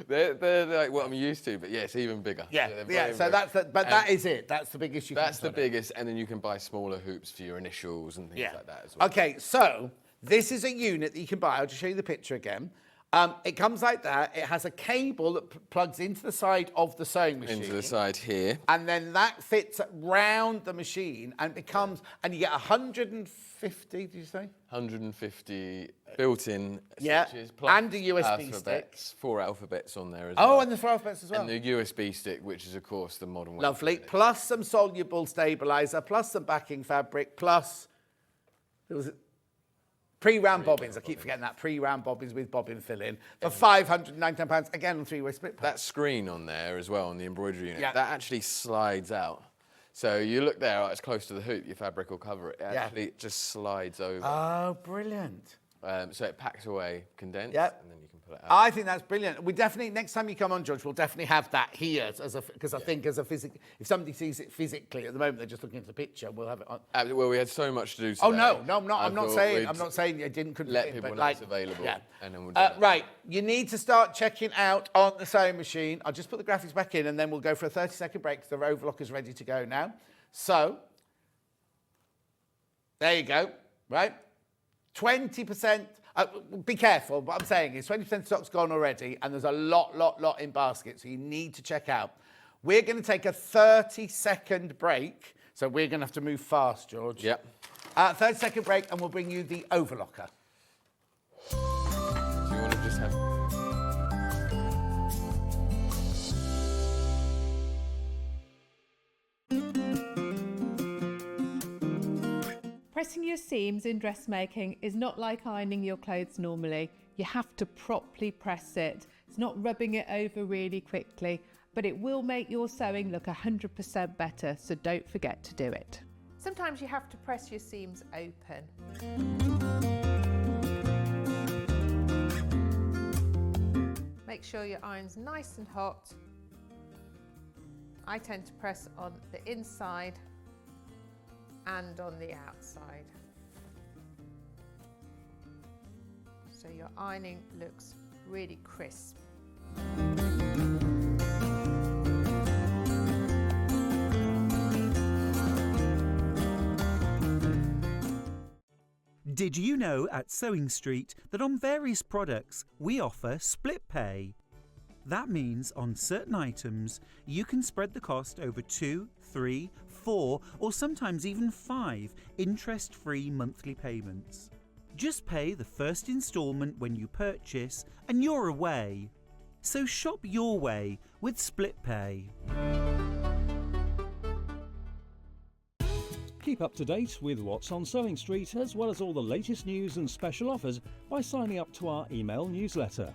They're like what I'm used to, but yeah, it's even bigger. Yeah, they're yeah. very, So very- that is it. That's the biggest you can That's the put it. biggest, and then you can buy smaller hoops for your initials and things like that as well. Okay, so this is a unit that you can buy. I'll just show you the picture again. It comes like that. It has a cable that plugs into the side of the sewing machine. Into the side here. And then that fits round the machine and becomes, and you get 150, did you say? 150 built-in Yeah, stitches. Plus and a USB alphabets, stick. 4 alphabets on there as Oh, well. and the 4 alphabets as well. And the USB stick, which is, of course, the modern way. Lovely. Plus some soluble stabiliser, plus some backing fabric, plus there was pre-round bobbins. I keep forgetting that. Pre-round bobbins with bobbin filling for £519. Again, on 3-way split. That screen on there as well, on the embroidery unit, Yeah. that actually slides out. So you look there, it's close to the hoop, your fabric will cover it. It actually just slides over. Oh, brilliant. So it packs away condensed, Yep. and then you can pull it out. I think that's brilliant. We definitely, next time you come on, George, we'll definitely have that here because I think as a if somebody sees it physically, at the moment they're just looking at the picture, we'll have it on. Well, we had so much to do today. Oh no, I'm not thought saying we'd I couldn't let fit in, people but know like, it's available, yeah. and then we'll do that. Right, you need to start checking out on the sewing machine. I'll just put the graphics back in and then we'll go for a 30-second break because the overlocker's ready to go now. So, there you go, right? 20%, be careful, what I'm saying is 20% stock's gone already and there's a lot in basket, so you need to check out. We're going to take a 30-second break, so we're going to have to move fast, George. Yep. 30-second break and we'll bring you the overlocker. Do you want to just have... Pressing your seams in dressmaking is not like ironing your clothes normally. You have to properly press it. It's not rubbing it over really quickly, but it will make your sewing look 100% better, so don't forget to do it. Sometimes you have to press your seams open. Make sure your iron's nice and hot. I tend to press on the inside and on the outside. So your ironing looks really crisp. Did you know at Sewing Steet that on various products we offer split pay? That means on certain items you can spread the cost over 2, 3, 4 or sometimes even 5 interest-free monthly payments. Just pay the first instalment when you purchase and you're away. So shop your way with split pay. Keep up to date with what's on Sewing Steet as well as all the latest news and special offers by signing up to our email newsletter.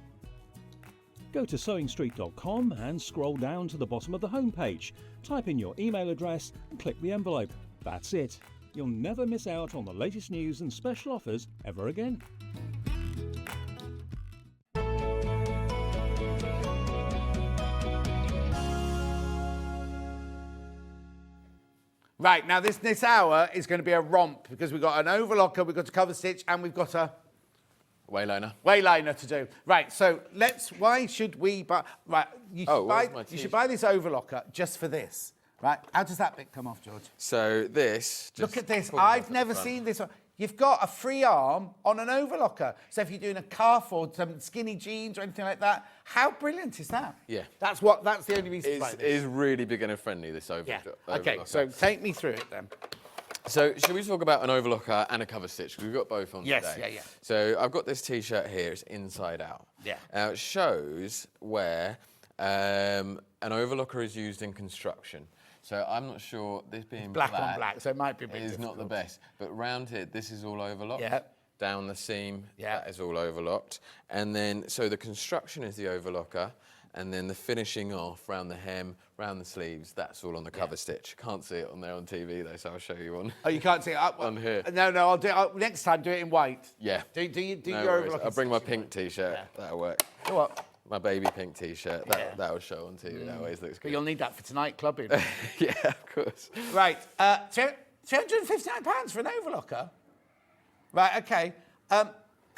Go to sewingsteet.com and scroll down to the bottom of the homepage. Type in your email address and click the envelope. That's it. You'll never miss out on the latest news and special offers ever again. Right, now this hour is going to be a romp because we've got an overlocker, we've got a cover stitch, and we've got a wayliner to do. Right, so why should we buy, right, you should buy this overlocker just for this, right? How does that bit come off, George? So this... Look at this, I've never seen this one. You've got a free arm on an overlocker. So if you're doing a cuff or some skinny jeans or anything like that, how brilliant is that? Yeah. That's the only reason to buy this. It is really beginner friendly, this overlocker. Yeah. Okay, so take me through it then. So should we talk about an overlocker and a cover stitch? Because we've got both on today. Yeah. So I've got this T-shirt here, it's inside out. Yeah. Now it shows where an overlocker is used in construction. So I'm not sure, this being black on black, so it might be a bit is difficult. not the best. But round here, this is all overlocked. Yeah. Down the seam, that is all overlocked. And then, so the construction is the overlocker, and then the finishing off round the hem, round the sleeves, that's all on the cover stitch. Can't see it on there on TV though, so I'll show you on. Oh, you can't see it on here. No, I'll do it. Next time, do it in white. Yeah. Do your worries. overlocker. I'll bring my pink T-shirt. Yeah. That'll work. Go what? My baby pink T-shirt. That'll show on TV. That always looks But good. you'll need that for tonight clubbing. Yeah, of course. Right. £259 for an overlocker. Right. Okay.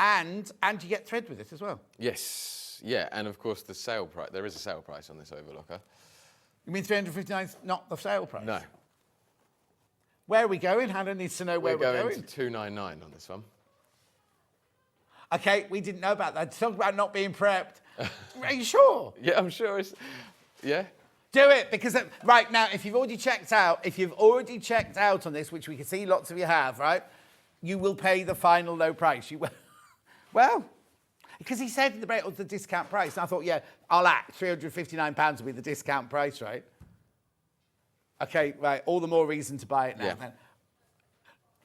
And you get thread with it as well. Yes, yeah, and of course the sale price. There is a sale price on this overlocker. You mean 359 is not the sale price? No. Where are we going? Hannah needs to know where we're going. We're going to 299 on this one. Okay, we didn't know about that. Talk about not being prepped. Are you sure? Yeah, I'm sure it's... Yeah? Do it, because right now, if you've already checked out on this, which we can see lots of you have, right, you will pay the final low price. Well, because he said in the break, the discount price, and I thought, yeah, I'll act. £359 will be the discount price, right? Okay, right, all the more reason to buy it now. Yeah. Then.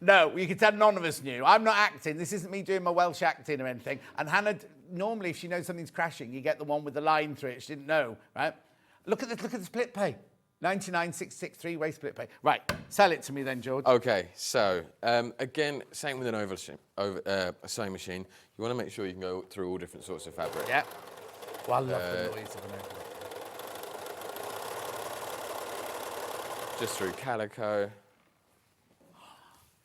No, you can tell none of us knew. I'm not acting. This isn't me doing my Welsh acting or anything. And Hannah, normally, if she knows something's crashing, you get the one with the line through it. She didn't know, right? Look at the split pay. 99.66 three-way split pay. Right, sell it to me then, George. Okay, so again, same with an a sewing machine. You want to make sure you can go through all different sorts of fabric. Yeah. Well, I love the noise of an overlocker. Just through calico.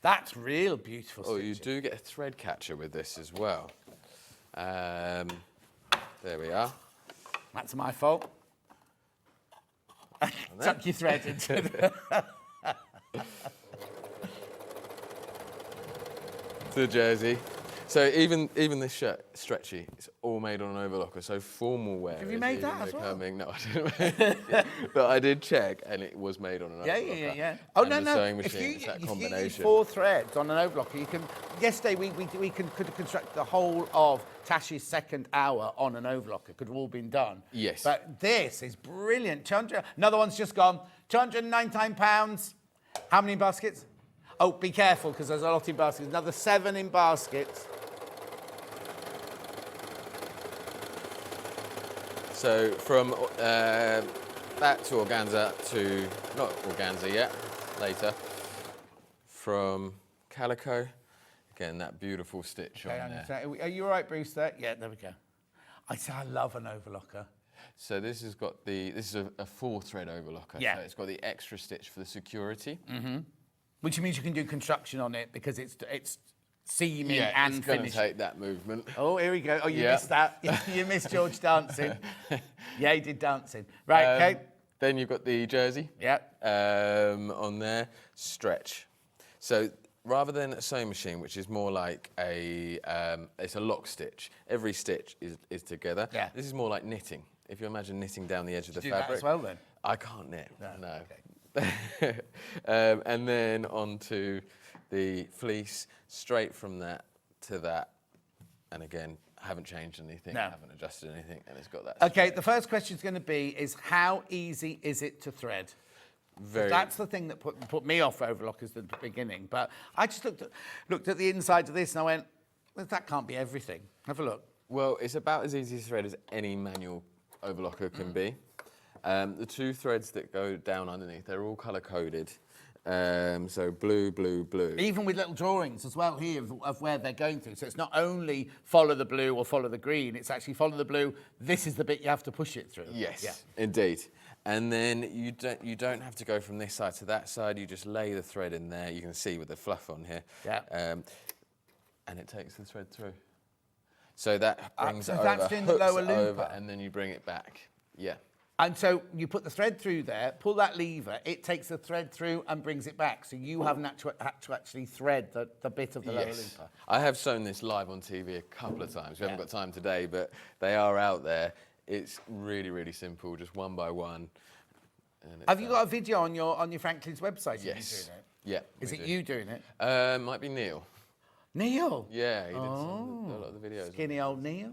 That's real beautiful Oh, stitching. you do get a thread catcher with this as well. There we are. That's my fault. Tuck your thread into the jersey. So even this shirt, stretchy, it's all made on an overlocker. So formal wear. Have you made that as well? No, I didn't. But I did check, and it was made on an overlocker. Yeah. Oh, and no. Sewing If machine, you it's that use combination. 4 threads on an overlocker, you can. Yesterday we could construct the whole of Tash's second hour on an overlocker. Could have all been done. Yes. But this is brilliant. Another one's just gone. £299. How many baskets? Oh, be careful because there's a lot in baskets. Another 7 in baskets. So from that to organza to, not organza yet, later. From calico, again, that beautiful stitch on there. Are you all right, Bruce, there? Yeah, there we go. I love an overlocker. So this has got this is a 4-thread overlocker. Yeah. So it's got the extra stitch for the security. Mm-hmm. Which means you can do construction on it because it's seaming and it's going to finishing. take that movement. Oh, here we go. Oh, you missed that. You missed George dancing. Yeah, he did dancing. Right, okay. Then you've got the jersey. Yeah. On there, stretch. So rather than a sewing machine, which is more like it's a lock stitch. Every stitch is together. Yeah. This is more like knitting. If you imagine knitting down the edge of the Do fabric. that as well then? I can't knit. No. Okay. And then onto the fleece, straight from that to that. And again, haven't changed anything, haven't adjusted anything, and it's got that. Okay, the first question is going to be is how easy is it to thread? Very. That's the thing that put me off overlockers at the beginning. But I just looked at the inside of this and I went, well, that can't be everything. Have a look. Well, it's about as easy to thread as any manual overlocker can be. The 2 threads that go down underneath, they're all colour-coded. So blue, blue, blue. Even with little drawings as well here of where they're going through. So it's not only follow the blue or follow the green, it's actually follow the blue. This is the bit you have to push it through. Yes, indeed. And then you don't have to go from this side to that side. You just lay the thread in there. You can see with the fluff on here. Yeah. And it takes the thread through. So that brings so it over, that's doing the hooks lower it looper. over, and then you bring it back. Yeah. And so you put the thread through there, pull that lever, it takes the thread through and brings it back. So you haven't had to actually thread the bit of the lower looper. I have sewn this live on TV a couple of times. We haven't got time today, but they are out there. It's really, really simple, just one by one. Have you got a video on your Franklin's website? Yes. Doing it? Yeah. Is it you doing it? Might be Neil. Neil? Yeah, he did a lot of the videos. Skinny old Neil.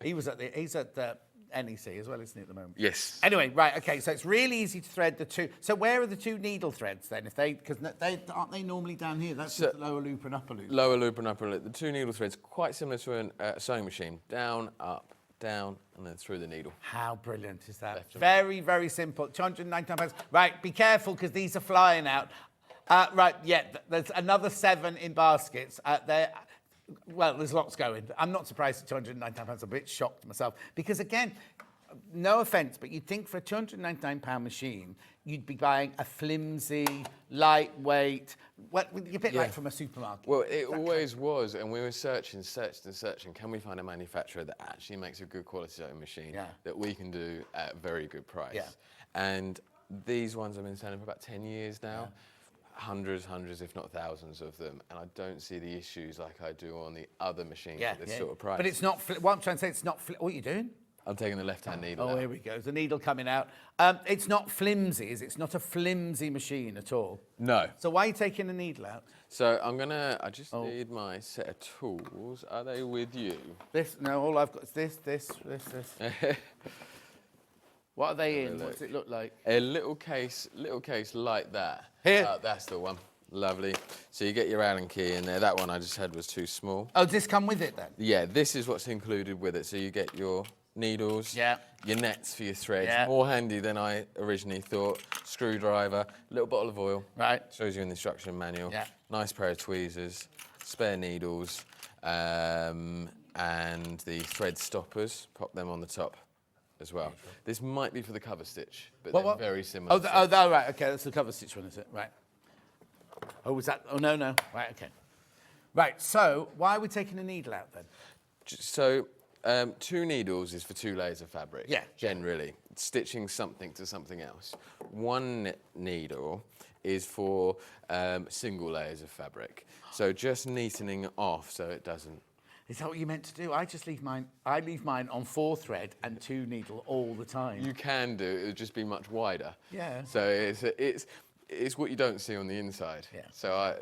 He's at the NEC as well, isn't he, at the moment? Yes. Anyway, right, okay, so it's really easy to thread the 2. So where are the 2 needle threads then? Because aren't they normally down here? That's just the lower loop and upper loop. Lower loop and upper loop. The 2 needle threads, quite similar to a sewing machine. Down, up, down, and then through the needle. How brilliant is that? Very, very simple. £299. Right, be careful because these are flying out. Right, yeah, there's another 7 in baskets. Well, there's lots going. I'm not surprised at £299. I'm a bit shocked myself. Because again, no offence, but you'd think for a £299 machine, you'd be buying a flimsy, lightweight, a bit like from a supermarket. Well, it always was, and we were searching. Can we find a manufacturer that actually makes a good quality sewing machine that we can do at a very good price? Yeah. And these ones I've been selling for about 10 years now. Hundreds, if not thousands of them, and I don't see the issues like I do on the other machines at this sort of price. But it's not, what I'm trying to say, it's not, what are you doing? I'm taking the left-hand needle Oh, out. here we go. There's a needle coming out. It's not flimsy, is it? It's not a flimsy machine at all. No. So why are you taking the needle out? So I just need my set of tools. Are they with you? No, all I've got is this. What are they in? What does it look like? A little case like that. Here. That's the one. Lovely. So you get your Allen key in there. That one I just had was too small. Oh, does this come with it then? Yeah, this is what's included with it. So you get your needles, your nets for your threads. More handy than I originally thought. Screwdriver, little bottle of oil. Right. Shows you in the instruction manual. Nice pair of tweezers, spare needles, and the thread stoppers. Pop them on the top as well. This might be for the cover stitch, but they're very similar. Oh, right, okay, that's the cover stitch one, is it? Right. Oh, was that? Oh, no. Right, okay. Right, so why are we taking a needle out then? So, 2 needles is for 2 layers of fabric. Yeah. Generally, stitching something to something else. 1 needle is for single layers of fabric. So just neatening off so it doesn't. Is that what you meant to do? I just leave mine. I leave mine on 4 thread and 2 needle all the time. You can do. It would just be much wider. Yeah. So it's what you don't see on the inside. Yeah. So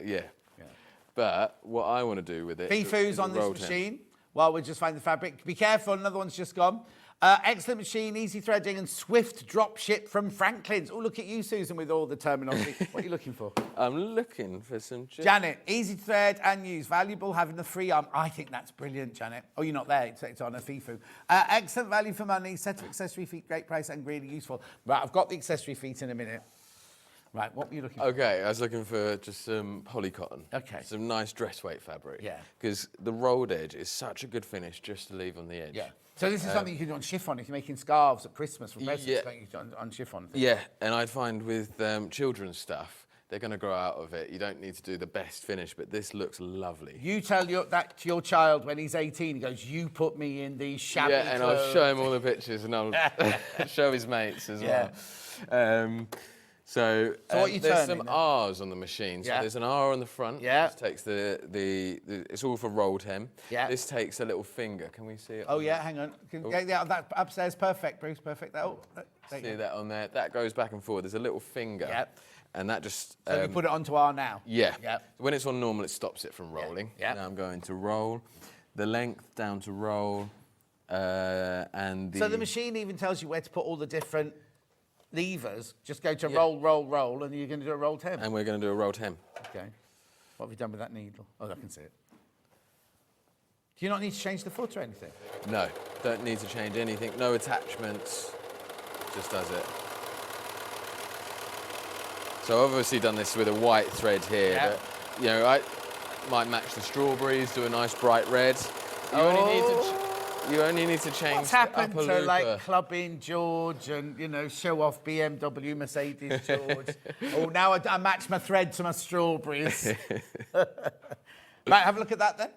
But what I want to do with it. Fifu's on this machine. While we're just finding the fabric. Be careful, another one's just gone. Excellent machine, easy threading and swift drop ship from Franklin's. Oh, look at you, Susan, with all the terminology. What are you looking for? I'm looking for some... Janet, easy to thread and use. Valuable having the free arm. I think that's brilliant, Janet. Oh, you're not there. It's on a Fifu. Excellent value for money. Set of accessory feet, great price and really useful. Right, I've got the accessory feet in a minute. Right, what were you looking for? Okay, I was looking for just some polycotton. Okay. Some nice dress weight fabric. Yeah. Because the rolled edge is such a good finish just to leave on the edge. Yeah. So this is something you can do on chiffon if you're making scarves at Christmas for presents, don't you, on chiffon. Yeah, and I'd find with children's stuff, they're going to grow out of it. You don't need to do the best finish, but this looks lovely. You tell that to your child when he's 18, he goes, you put me in these shabby and clothes. I'll show him all the pictures and I'll show his mates as well. So what are you there's turning some then? R's on the machine. So there's an R on the front. Yeah. This takes it's all for rolled hem. Yeah. This takes a little finger. Can we see it? Oh, yeah, hang on. That upstairs, perfect, Bruce, perfect. See that on there? That goes back and forward. There's a little finger. Yeah. And that just... So you put it onto R now? Yeah. Yeah. When it's on normal, it stops it from rolling. Yeah. Now I'm going to roll. The length down to roll. And the... So the machine even tells you where to put all the different levers. Just go to roll, and you're going to do a rolled hem. And we're going to do a rolled hem. Okay. What have you done with that needle? Oh, I can see it. Do you not need to change the foot or anything? No, don't need to change anything. No attachments. Just does it. So I've obviously done this with a white thread here, but you know, I might match the strawberries, do a nice bright red. You only need to change. What's happened the upper to looper. like clubbing George and show off BMW, Mercedes George? Oh, now I match my thread to my strawberries. Right, have a look at that then.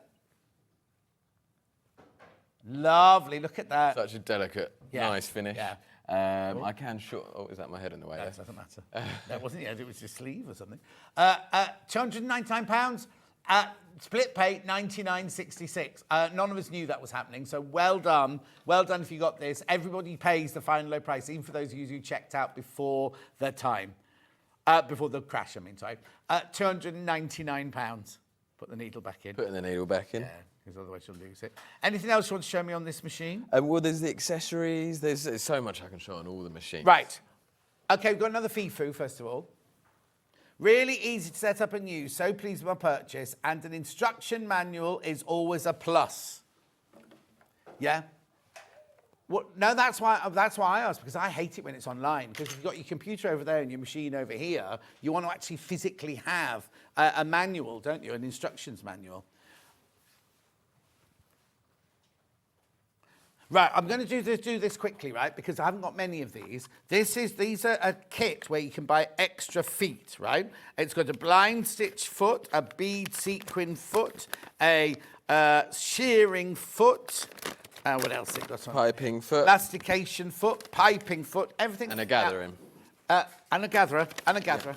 Lovely, look at that. Such a delicate, nice finish. Yeah. I can Oh, is that my head in the way? That doesn't matter. That wasn't the head, it was your sleeve or something. £299. Split pay, $99.66. None of us knew that was happening, so well done. Well done if you got this. Everybody pays the final low price, even for those of you who checked out before the time. Before the crash, I mean, sorry. £299. Put the needle back in. Putting the needle back in. Yeah, because otherwise you'll lose it. Anything else you want to show me on this machine? Well, there's the accessories. There's so much I can show on all the machines. Right. Okay, we've got another Fifu, first of all. Really easy to set up and use, so pleased with my purchase, and an instruction manual is always a plus. Yeah? No, that's why I asked, because I hate it when it's online, because if you've got your computer over there and your machine over here, you want to actually physically have a manual, don't you? An instructions manual. Right, I'm going to do this quickly, right, because I haven't got many of these. These are a kit where you can buy extra feet, right? It's got a blind stitch foot, a bead sequin foot, a shearing foot. What else it got on? Piping foot. Elastication foot, piping foot, everything. And a gathering. And a gatherer, and a gatherer.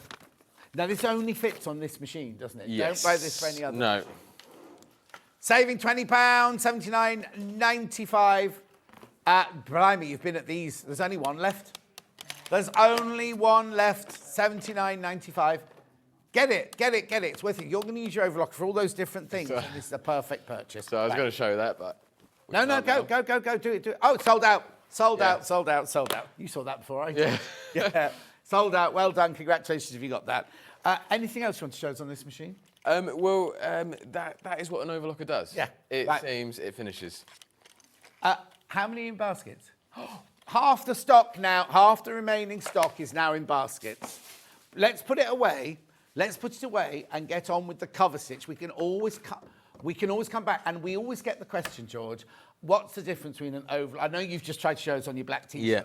Now, this only fits on this machine, doesn't it? Yes. Don't buy this for any other. No. Saving £20, $79.95. Blimey, you've been at these. There's only one left. There's only one left, $79.95. Get it. It's worth it. You're going to use your Overlocker for all those different things. And this is a perfect purchase. So I was going to show that, but... No, go. Do it. Oh, it's sold out. Sold out. You saw that before, I did. Yeah. Sold out. Well done. Congratulations if you got that. Anything else you want to show us on this machine? That is what an Overlocker does. Yeah. It seams, it finishes. How many in baskets? Half the stock now, half the remaining stock is now in baskets. Let's put it away. Let's put it away and get on with the cover stitch. We can always come back, and we always get the question, George, what's the difference between an overlocker? I know you've just tried to show us on your black t-shirt. Yeah.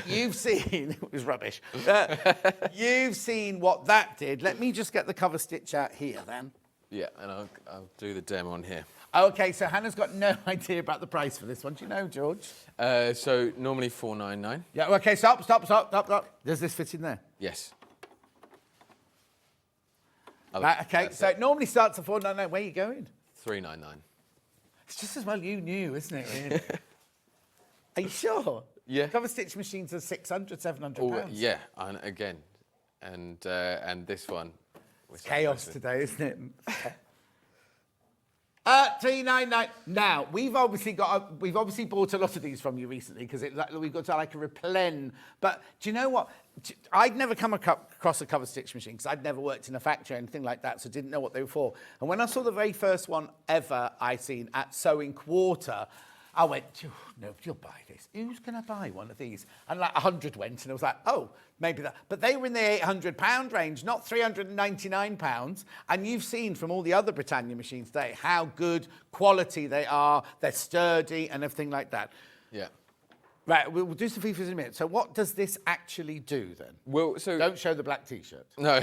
You've seen, it was rubbish. You've seen what that did. Let me just get the cover stitch out here then. Yeah, and I'll do the demo on here. Okay, so Hannah's got no idea about the price for this one. Do you know, George? So normally $4.99. Yeah, okay, stop. Does this fit in there? Yes. Right, okay, so it normally starts at $4.99. Where are you going? $3.99. It's just as well you knew, isn't it? Really? Are you sure? Yeah. Cover stitch machines are £600, £700. Oh, yeah, and again, and this one. It's chaos today, isn't it? $3.99. Now we've obviously bought a lot of these from you recently because we've got to like a replen. But do you know what? I'd never come across a cover stitch machine because I'd never worked in a factory or anything like that, so didn't know what they were for. And when I saw the very first one ever I seen at Sewing Quarter, I went, no, you'll buy this. Who's going to buy one of these? And like 100 went, and I was like, oh, maybe that. But they were in the £800 range, not £399. And you've seen from all the other Britannia machines today how good quality they are. They're sturdy and everything like that. Yeah. Right, we'll do some features in a minute. So what does this actually do then? Well, so... Don't show the black T-shirt. No.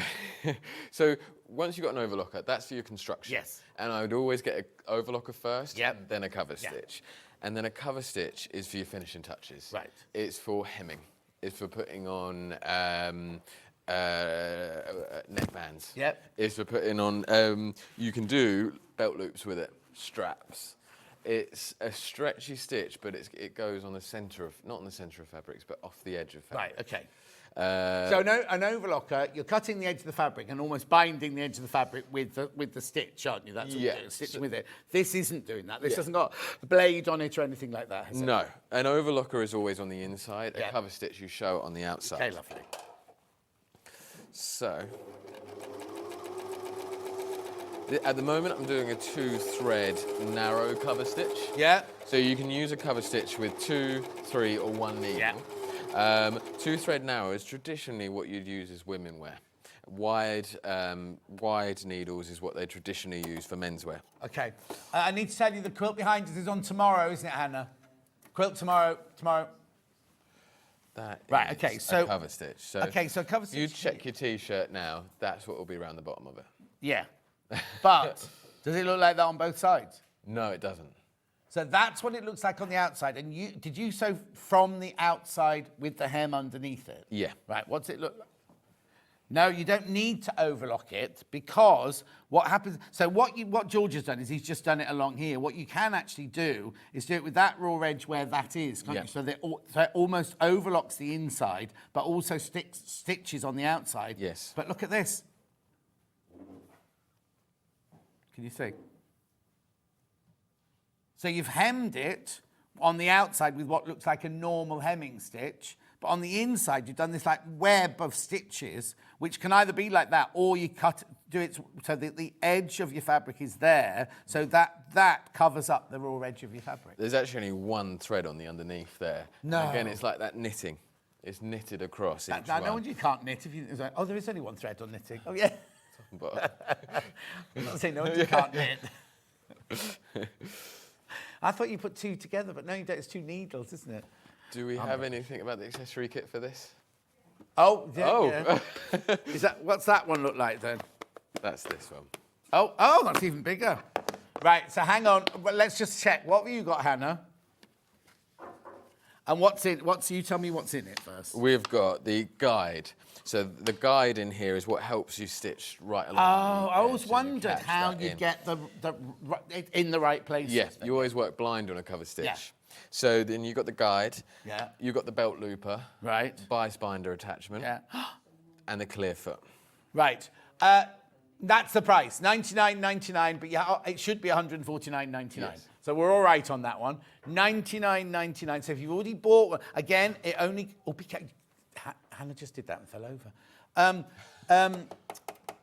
So once you've got an overlocker, that's for your construction. Yes. And I would always get an overlocker first, Yep. then a cover stitch. And then a cover stitch is for your finishing touches. Right. It's for hemming. It's for putting on neckbands. Yep. It's for putting on, you can do belt loops with it, straps. It's a stretchy stitch, but it goes on the centre of, not on the centre of fabrics, but off the edge of fabric. Right, okay. So an overlocker, you're cutting the edge of the fabric and almost binding the edge of the fabric with the stitch, aren't you? That's what you're doing, stitching with it. This isn't doing that. This hasn't got a blade on it or anything like that, has it? No. An overlocker is always on the inside. Yeah. A cover stitch, you show it on the outside. Okay, lovely. So, at the moment, I'm doing a 2-thread narrow cover stitch. Yeah. So you can use a cover stitch with 2, 3, or 1 needle. Yeah. 2-thread narrow is traditionally what you'd use as women wear. Wide needles is what they traditionally use for menswear. Okay. I need to tell you the quilt behind us is on tomorrow, isn't it, Hannah? Quilt tomorrow. That Right, is okay, so... a cover stitch. So so cover stitch... You check your T-shirt now, that's what will be around the bottom of it. Yeah. But does it look like that on both sides? No, it doesn't. So that's what it looks like on the outside. And did you sew from the outside with the hem underneath it? Yeah. Right, what's it look like? No, you don't need to overlock it because what happens... So what George has done is he's just done it along here. What you can actually do is do it with that raw edge where that is, can't you? So it almost overlocks the inside, but also stitches on the outside. Yes. But look at this. Can you see? So you've hemmed it on the outside with what looks like a normal hemming stitch, but on the inside you've done this like web of stitches, which can either be like that or you do it so that the edge of your fabric is there, so that covers up the raw edge of your fabric. There's actually only 1 thread on the underneath there. No. And again, it's like that knitting. It's knitted across each one. No wonder you can't knit if you... Oh, there is only 1 thread on knitting. Oh, yeah. But I'm not saying no wonder you can't knit. I thought you put two together, but no, you don't. It's two needles, isn't it? Do we have anything about the accessory kit for this? Oh, yeah. Oh. Yeah. What's that one look like then? That's this one. Oh, that's even bigger. Right, so hang on. Well, let's just check. What have you got, Hannah? And you tell me what's in it first. We've got the guide. So the guide in here is what helps you stitch right along. Oh, I always wondered how you get it in the right place. Yeah, you always work blind on a cover stitch. Yeah. So then you got the guide. Yeah. You got the belt looper. Right. Bias binder attachment. Yeah. And the clear foot. Right. That's the price, $99.99, but yeah, it should be $149.99. Yes. So we're all right on that one. $99.99. So if you've already bought one, again, it only. Oh, Hannah just did that and fell over.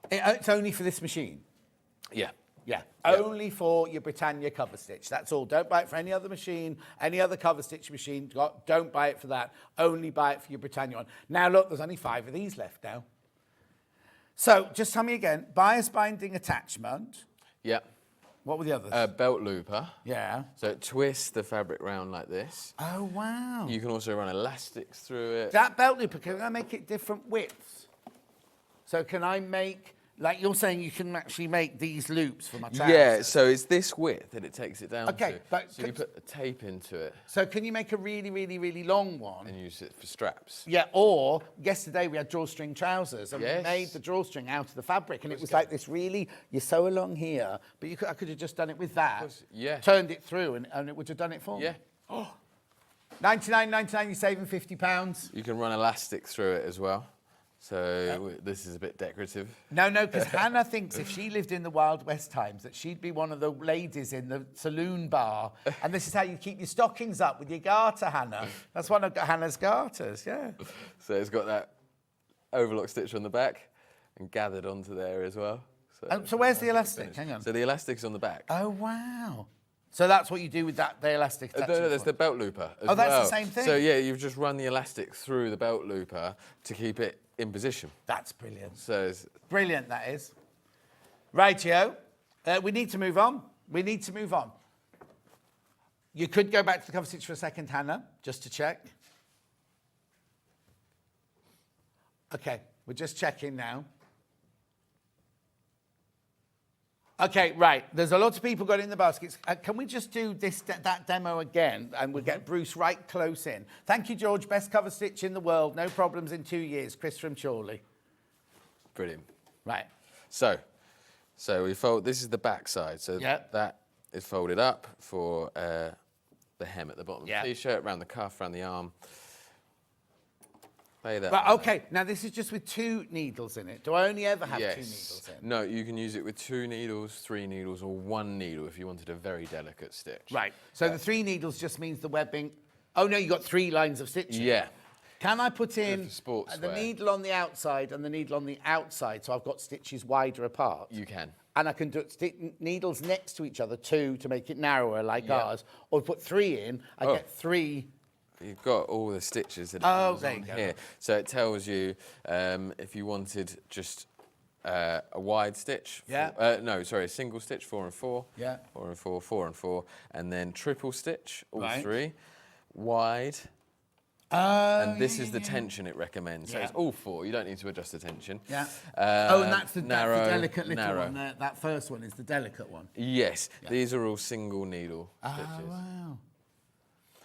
It's only for this machine. Yeah. Yeah, only for your Britannia cover stitch. That's all. Don't buy it for any other machine, any other cover stitch machine. Don't buy it for that. Only buy it for your Britannia one. Now, look, there's only 5 of these left now. So, just tell me again, bias binding attachment. Yeah. What were the others? Belt looper. Yeah. So it twists the fabric round like this. Oh, wow. You can also run elastics through it. That belt looper, can I make it different widths? So can I make, like you're saying you can actually make these loops for my trousers? Yeah, so it's this width that it takes it down Okay, to. but so you put the tape into it. So can you make a really, really, really long one? And use it for straps. Yeah, or yesterday we had drawstring trousers and Yes. we made the drawstring out of the fabric and it was like this really, you sew along here, but I could have just done it with that. Yeah. Turned it through and it would have done it for me. Yeah. Oh, $99.99, you're saving £50. You can run elastic through it as well. So this is a bit decorative. No, because Hannah thinks if she lived in the Wild West times that she'd be one of the ladies in the saloon bar. And this is how you keep your stockings up with your garter, Hannah. That's one of Hannah's garters, yeah. So it's got that overlock stitch on the back and gathered onto there as well. So where's the elastic? Hang on. So the elastic's on the back. Oh, wow. So that's what you do with the elastic No, there's the belt looper as Oh, that's well. the same thing? So yeah, you've just run the elastic through the belt looper to keep it in position. That's brilliant. So it's Brilliant, that is. Rightio. We need to move on. You could go back to the cover stitch for a second, Hannah, just to check. Okay, we're just checking now. Okay, right. There's a lot of people got in the baskets. Can we just do that demo again, and we'll get Bruce right close in. Thank you, George. Best cover stitch in the world. No problems in 2 years. Chris from Chorley. brilliant. Right. So we fold. This is the back side. So that is folded up for the hem at the bottom of the t-shirt, around the cuff, around the arm. But okay, now this is just with 2 needles in it. Do I only ever have 2 needles in? No, you can use it with 2 needles, 3 needles, or 1 needle if you wanted a very delicate stitch. Right. So the 3 needles just means the webbing. Oh no, you got 3 lines of stitching. Yeah. Can I put in sportswear. the needle on the outside and the needle on the outside, so I've got stitches wider apart? You can. And I can do needles next to each other, 2 to make it narrower like ours, or put 3 in. I get 3. You've got all the stitches that there you go. here. So it tells you if you wanted just a wide stitch. A single stitch, 4 and 4. Yeah. 4 and 4, 4 and 4, and then triple stitch, all Right. 3, wide. And this is the tension it recommends. So it's all 4. You don't need to adjust the tension. Yeah. And that's the narrow, delicate little narrow. one there. That first one is the delicate one. Yes. These are all single needle stitches. Oh, wow.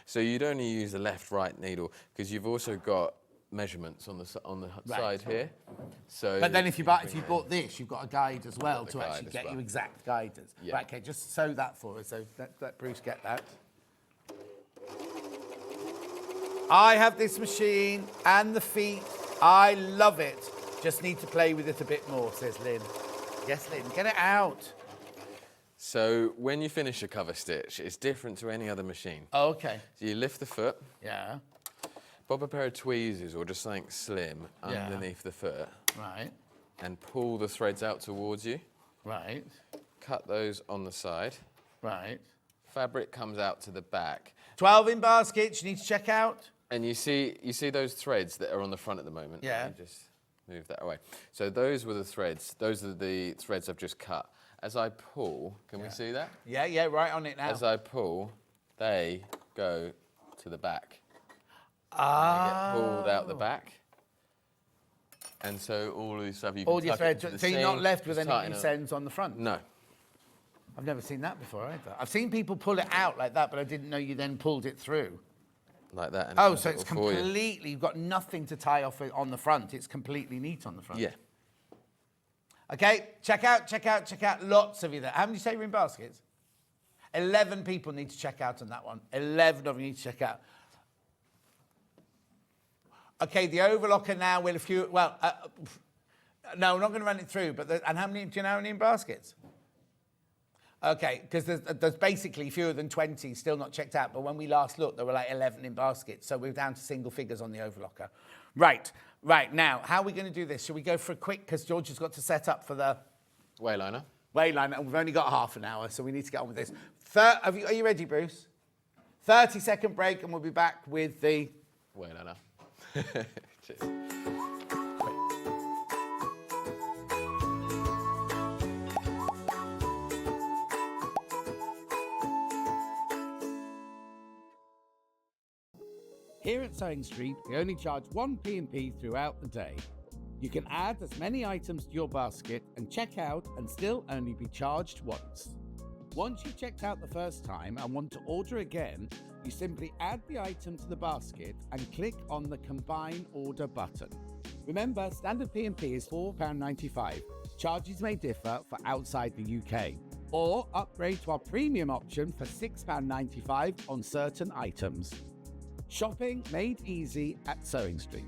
So you'd only use the left-right needle because you've also got measurements on the side here. So but then if you bought this, you've got a guide as well to guide actually as get well. you exact guidance. Yeah. Right, okay, just sew that for us. So let Bruce get that. I have this machine and the feet. I love it. Just need to play with it a bit more, says Lynn. Yes, Lynn, get it out. So when you finish a cover stitch, it's different to any other machine. Oh, okay. So you lift the foot. Yeah. Bob a pair of tweezers or just something slim underneath the foot. Right. And pull the threads out towards you. Right. Cut those on the side. Right. Fabric comes out to the back. 12 in baskets, you need to check out. And you see those threads that are on the front at the moment? Yeah. Let me just move that away. So those were the threads. Those are the threads I've just cut. As I pull, can we see that? Yeah, right on it now. As I pull, they go to the back. Ah. They get pulled out the back. And so all of this stuff you can All your tuck it threads, to the so you're not seam, left with just any tighten loose up. ends on the front? No. I've never seen that before either. I've seen people pull it out like that, but I didn't know you then pulled it through. Like that. And Oh, does so it it's all for you. completely, you've got nothing to tie off it on the front. It's completely neat on the front. Yeah. Okay, check out. Lots of you there. How many say you're in baskets? 11 people need to check out on that one. 11 of you need to check out. Okay, the overlocker now will, if you, well, no, we're not going to run it through, but, and how many, do you know how many in baskets? Okay, because there's basically fewer than 20 still not checked out, but when we last looked, there were like 11 in baskets, so we're down to single figures on the overlocker. Right, now, how are we going to do this? Shall we go for a quick, because George has got to set up for the... Wayliner. Wayliner, and we've only got half an hour, so we need to get on with this. Are you ready, Bruce? 30-second break, and we'll be back with the... Wayliner. Cheers. Here at Sewing Street, we only charge one P&P throughout the day. You can add as many items to your basket and check out and still only be charged once. Once you've checked out the first time and want to order again, you simply add the item to the basket and click on the Combine Order button. Remember, standard P&P is £4.95. Charges may differ for outside the UK. Or upgrade to our premium option for £6.95 on certain items. Shopping made easy at Sewing Street.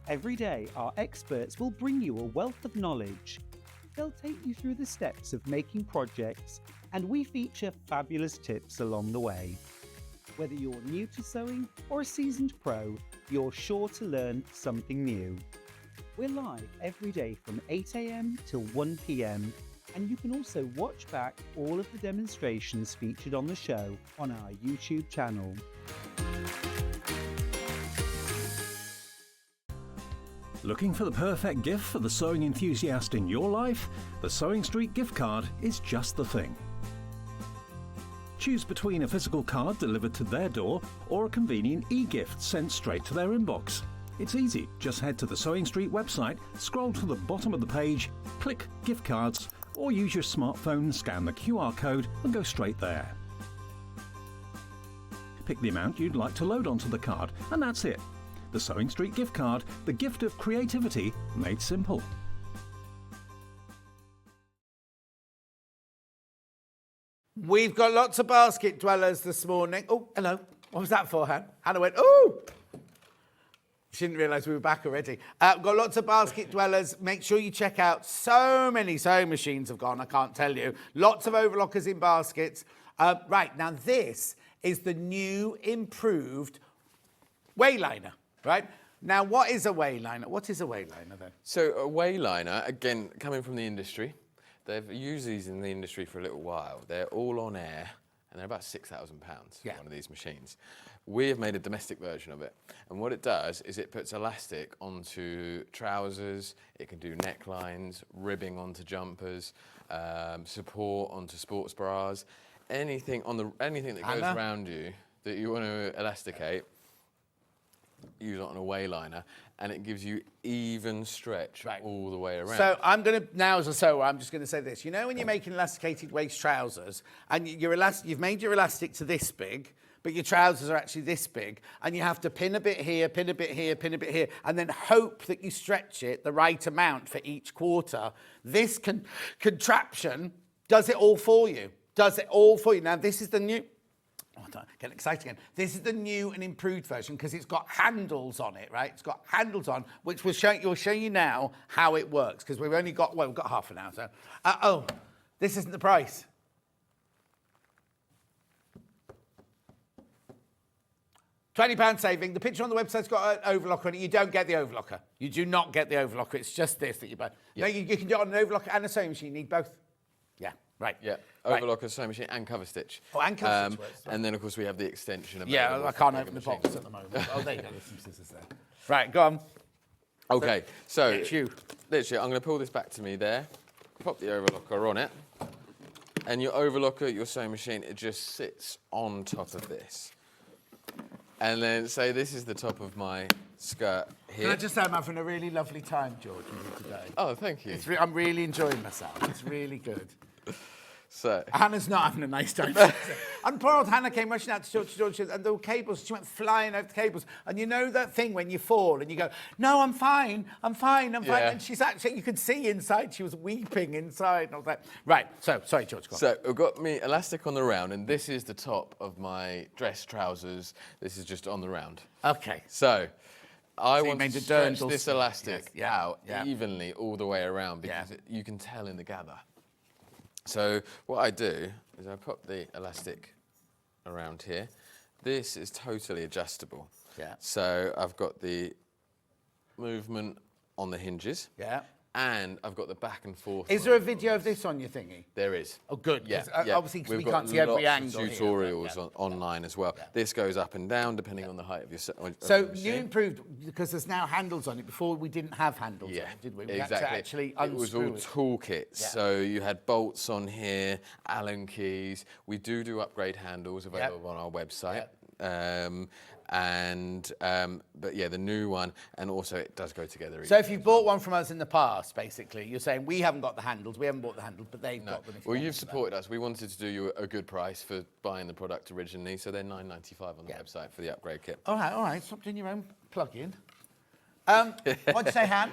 Every day, our experts will bring you a wealth of knowledge. They'll take you through the steps of making projects, and we feature fabulous tips along the way. Whether you're new to sewing or a seasoned pro, you're sure to learn something new. We're live every day from 8 AM till 1 PM, and you can also watch back all of the demonstrations featured on the show on our YouTube channel. Looking for the perfect gift for the sewing enthusiast in your life? The Sewing Street gift card is just the thing. Choose between a physical card delivered to their door or a convenient e-gift sent straight to their inbox. It's easy. Just head to the Sewing Street website, scroll to the bottom of the page, click Gift Cards, or use your smartphone, scan the QR code and go straight there. Pick the amount you'd like to load onto the card, and that's it. The Sewing Street gift card, the gift of creativity made simple. We've got lots of basket dwellers this morning. Oh, hello. What was that for, Han? Hannah went, oh! She didn't realise we were back already. Got lots of basket dwellers. Make sure you check out. So many sewing machines have gone, I can't tell you. Lots of overlockers in baskets. Right, now this is the new, improved Wayliner, right? Now, what is a Wayliner? What is a Wayliner, then? So a Wayliner, again, coming from the industry, they've used these in the industry for a little while. They're all on air, and they're about £6,000 for one of these machines. We have made a domestic version of it, and what it does is it puts elastic onto trousers, it can do necklines, ribbing onto jumpers, support onto sports bras, anything that goes around you that you want to elasticate, use it on a Wayliner, and it gives you even stretch all the way around. So I'm going to, now as a sewer, I'm just going to say this. You know when you're making elasticated waist trousers, and you've made your elastic to this big, but your trousers are actually this big, and you have to pin a bit here, pin a bit here, pin a bit here, and then hope that you stretch it the right amount for each quarter. This contraption does it all for you. Does it all for you. Now, this is the new... Oh, getting excited again. This is the new and improved version because it's got handles on it, right? It's got handles on, which we'll show you now how it works because we've only got, well, we've got half an hour. So, oh, this isn't the price. £20 saving. The picture on the website's got an overlocker on it. You don't get the overlocker. You do not get the overlocker. It's just this that you buy. Yep. No, you can do it on an overlocker and a sewing machine. You need both. Yeah, right. Yeah. Overlocker, sewing machine, and cover stitch. Oh, and cover stitch works, And then, of course, we have the extension available. Yeah, I for can't bigger open the machines. box at the moment. Oh, there you go. There's some scissors there. Right, go on. Okay, so It's you. literally, I'm going to pull this back to me there, pop the overlocker on it, and your overlocker, your sewing machine, it just sits on top of this. And then say this is the top of my skirt here. Can I just say I'm having a really lovely time, George, with you today? Oh, thank you. I'm really enjoying myself. It's really good. So Hannah's not having a nice time. And poor old Hannah came rushing out to George, and there were cables. She went flying over the cables. And you know that thing when you fall and you go, no, I'm fine. Yeah. And she's actually, you could see inside, she was weeping inside. And I was like, right, so, sorry, George, go on. So I've got me elastic on the round, and this is the top of my dress trousers. This is just on the round. Okay. So I you want made to the stretch dirndl this strip. elastic Yes. out Yeah. evenly all the way around because Yeah. you can tell in the gather. So what I do is I pop the elastic around here. This is totally adjustable. Yeah. So I've got the movement on the hinges. Yeah. And I've got the back and forth. Is there a video of this on your thingy? There is. Oh, good. Yeah, 'Cause, yeah. obviously, 'cause we We've can't got see every lots angle of here. tutorials online as well. This goes up and down depending on the height of your So of the you machine. improved because there's now handles on it. Before we didn't have handles on it, did we? We had to exactly. actually It was all unscrew toolkits. Yeah. So you had bolts on here, Allen keys. We do upgrade handles available on our website. But yeah, the new one, and also it does go together. So if you bought one from us in the past, basically, you're saying we haven't got the handles, we haven't bought the handles, but they've got them. if you Well, want you've them. supported us. We wanted to do you a good price for buying the product originally, so they're $9.95 on the website for the upgrade kit. All right. Stop doing your own plug-in. What'd you say, Han?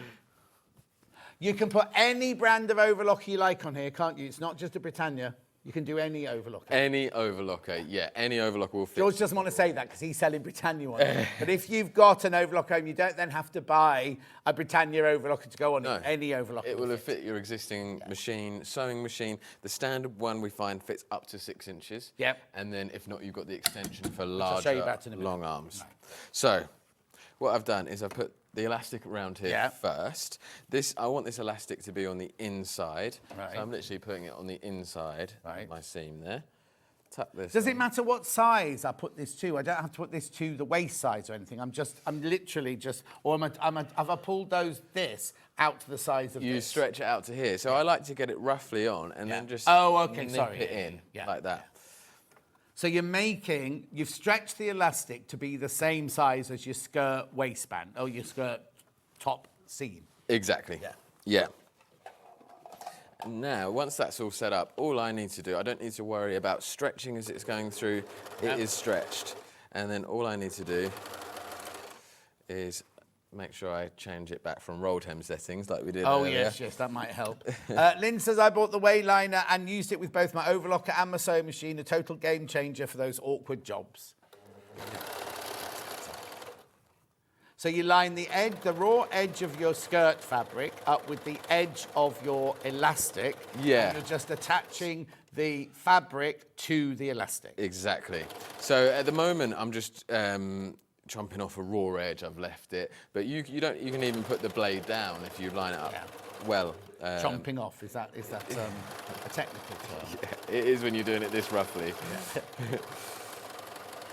You can put any brand of overlocker you like on here, can't you? It's not just a Britannia. You can do any overlocker. Any overlocker, yeah, any overlocker will fit. George doesn't want to say that because he's selling Britannia on it. But if you've got an overlocker home, you don't then have to buy a Britannia overlocker to go on it. Any overlocker. It will fit your existing machine, sewing machine. The standard one we find fits up to 6 inches. Yep. And then if not, you've got the extension for I'll show you larger, that in a minute. long arms. Right. So what I've done is I've put the elastic around here first. I want this elastic to be on the inside. Right. So I'm literally putting it on the inside of my seam there. Tuck this Does it on. matter what size I put this to? I don't have to put this to the waist size or anything. I'm literally just, or have I pulled this out to the size of You this? stretch it out to here. So I like to get it roughly on and then just nip it in like that. So you've stretched the elastic to be the same size as your skirt waistband, or your skirt top seam. Exactly. Yeah. And now, once that's all set up, all I need to do, I don't need to worry about stretching as it's going through. It is stretched. And then all I need to do is make sure I change it back from rolled hem settings like we did earlier. Yes, that might help. Lynn says, I bought the Wayliner and used it with both my overlocker and my sewing machine, a total game changer for those awkward jobs. So you line the raw edge of your skirt fabric up with the edge of your elastic. Yeah. And you're just attaching the fabric to the elastic. Exactly. So at the moment, I'm just chomping off a raw edge. I've left it, but you can even put the blade down if you line it up well. Chomping off, is that a technical term? Yeah, it is when you're doing it this roughly. Yeah.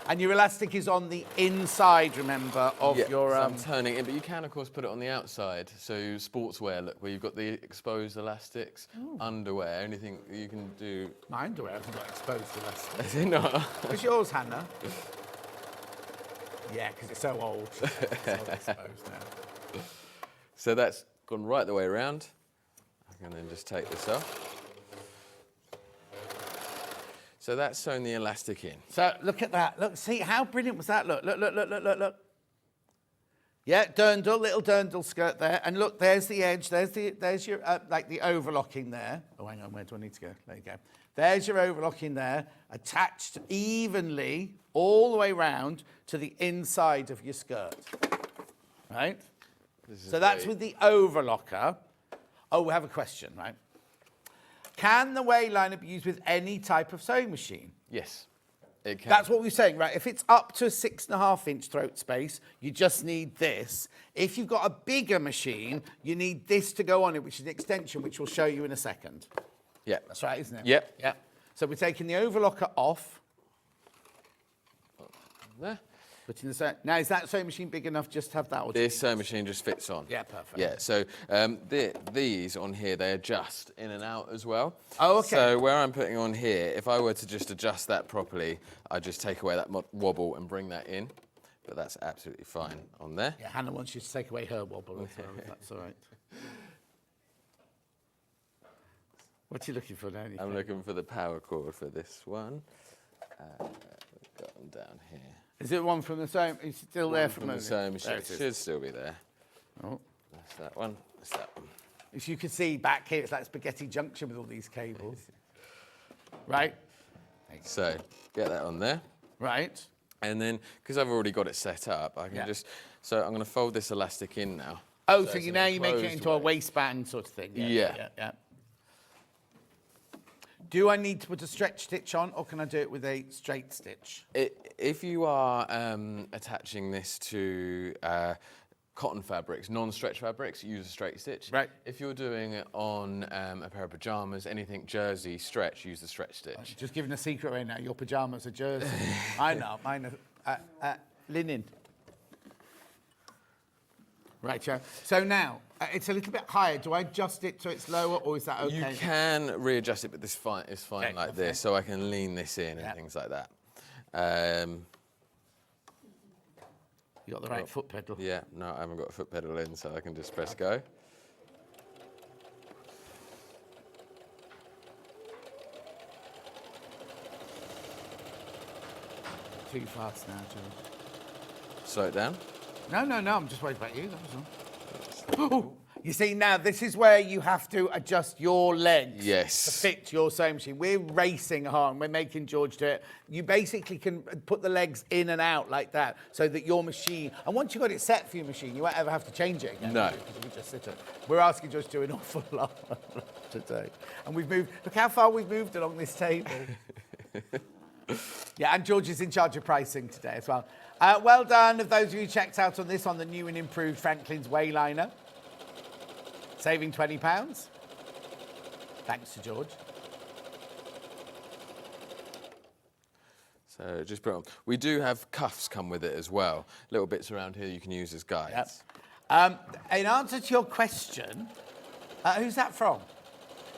And your elastic is on the inside, remember, of your... So I'm turning it, but you can, of course, put it on the outside. So sportswear, look, where you've got the exposed elastics, underwear, anything you can do. My underwear hasn't got exposed elastics. Is it not? What's yours, Hannah? Yeah, because it's so old. It's all exposed now. So that's gone right the way around. I can then just take this off. So that's sewn the elastic in. So look at that. Look, see, how brilliant was that? Look. Yeah, little dirndl skirt there. And look, there's the edge. There's your, like the overlocking there. Oh, hang on, where do I need to go? There you go. There's your overlocking there, attached evenly all the way round to the inside of your skirt. Right? So that's with the overlocker. Oh, we have a question, right? Can the Wayliner be used with any type of sewing machine? Yes, it can. That's what we're saying, right? If it's up to a 6.5-inch throat space, you just need this. If you've got a bigger machine, you need this to go on it, which is an extension, which we'll show you in a second. Yeah. That's right, isn't it? Yep. Yeah. So we're taking the overlocker off. There. Putting the now, is that sewing machine big enough just to have that? Or This sewing machine just fits on. Yeah, perfect. Yeah, so these on here, they adjust in and out as well. Oh, okay. So where I'm putting on here, if I were to just adjust that properly, I'd just take away that wobble and bring that in. But that's absolutely fine on there. Yeah, Hannah wants you to take away her wobble as well, if that's all right. What are you looking for now? I'm looking for the power cord for this one. We've got them down here. Is it one from the sewing? It's still there From the sewing machine. It should still be there. Oh. That's that one. That's that one. As you can see back here, it's like spaghetti junction with all these cables. Right. So get that on there. Right. And then, because I've already got it set up, I can just... So I'm going to fold this elastic in now. Oh, so it's you an now you make it enclosed into a way. waistband sort of thing. Yeah. Do I need to put a stretch stitch on, or can I do it with a straight stitch? If you are attaching this to cotton fabrics, non-stretch fabrics, use a straight stitch. Right. If you're doing it on a pair of pyjamas, anything jersey stretch, use the stretch stitch. Just giving a secret right now. Your pyjamas are jersey. I know. Mine are linen. Right, Joe. So now, it's a little bit higher. Do I adjust it so it's lower, or is that okay? You can readjust it, but this is fine Okay, like okay. this, so I can lean this in and things like that. You got the right foot pedal. Yeah, no, I haven't got a foot pedal in, so I can just press go. Too fast now, George. Slow it down. No, I'm just worried about you, that was all. You see, now this is where you have to adjust your legs to fit your sewing machine. We're racing hard, we're making George do it. You basically can put the legs in and out like that so that your machine, and once you've got it set for your machine, you won't ever have to change it again. No. Because we just sit it. We're asking George to do an awful lot today. And we've moved, look how far we've moved along this table. Yeah, and George is in charge of pricing today as well. Well done of those of you who checked out on this on the new and improved Franklin's Wayliner. Saving £20. Thanks to George. So just put it on. We do have cuffs come with it as well. Little bits around here you can use as guides. Yep. In answer to your question, who's that from?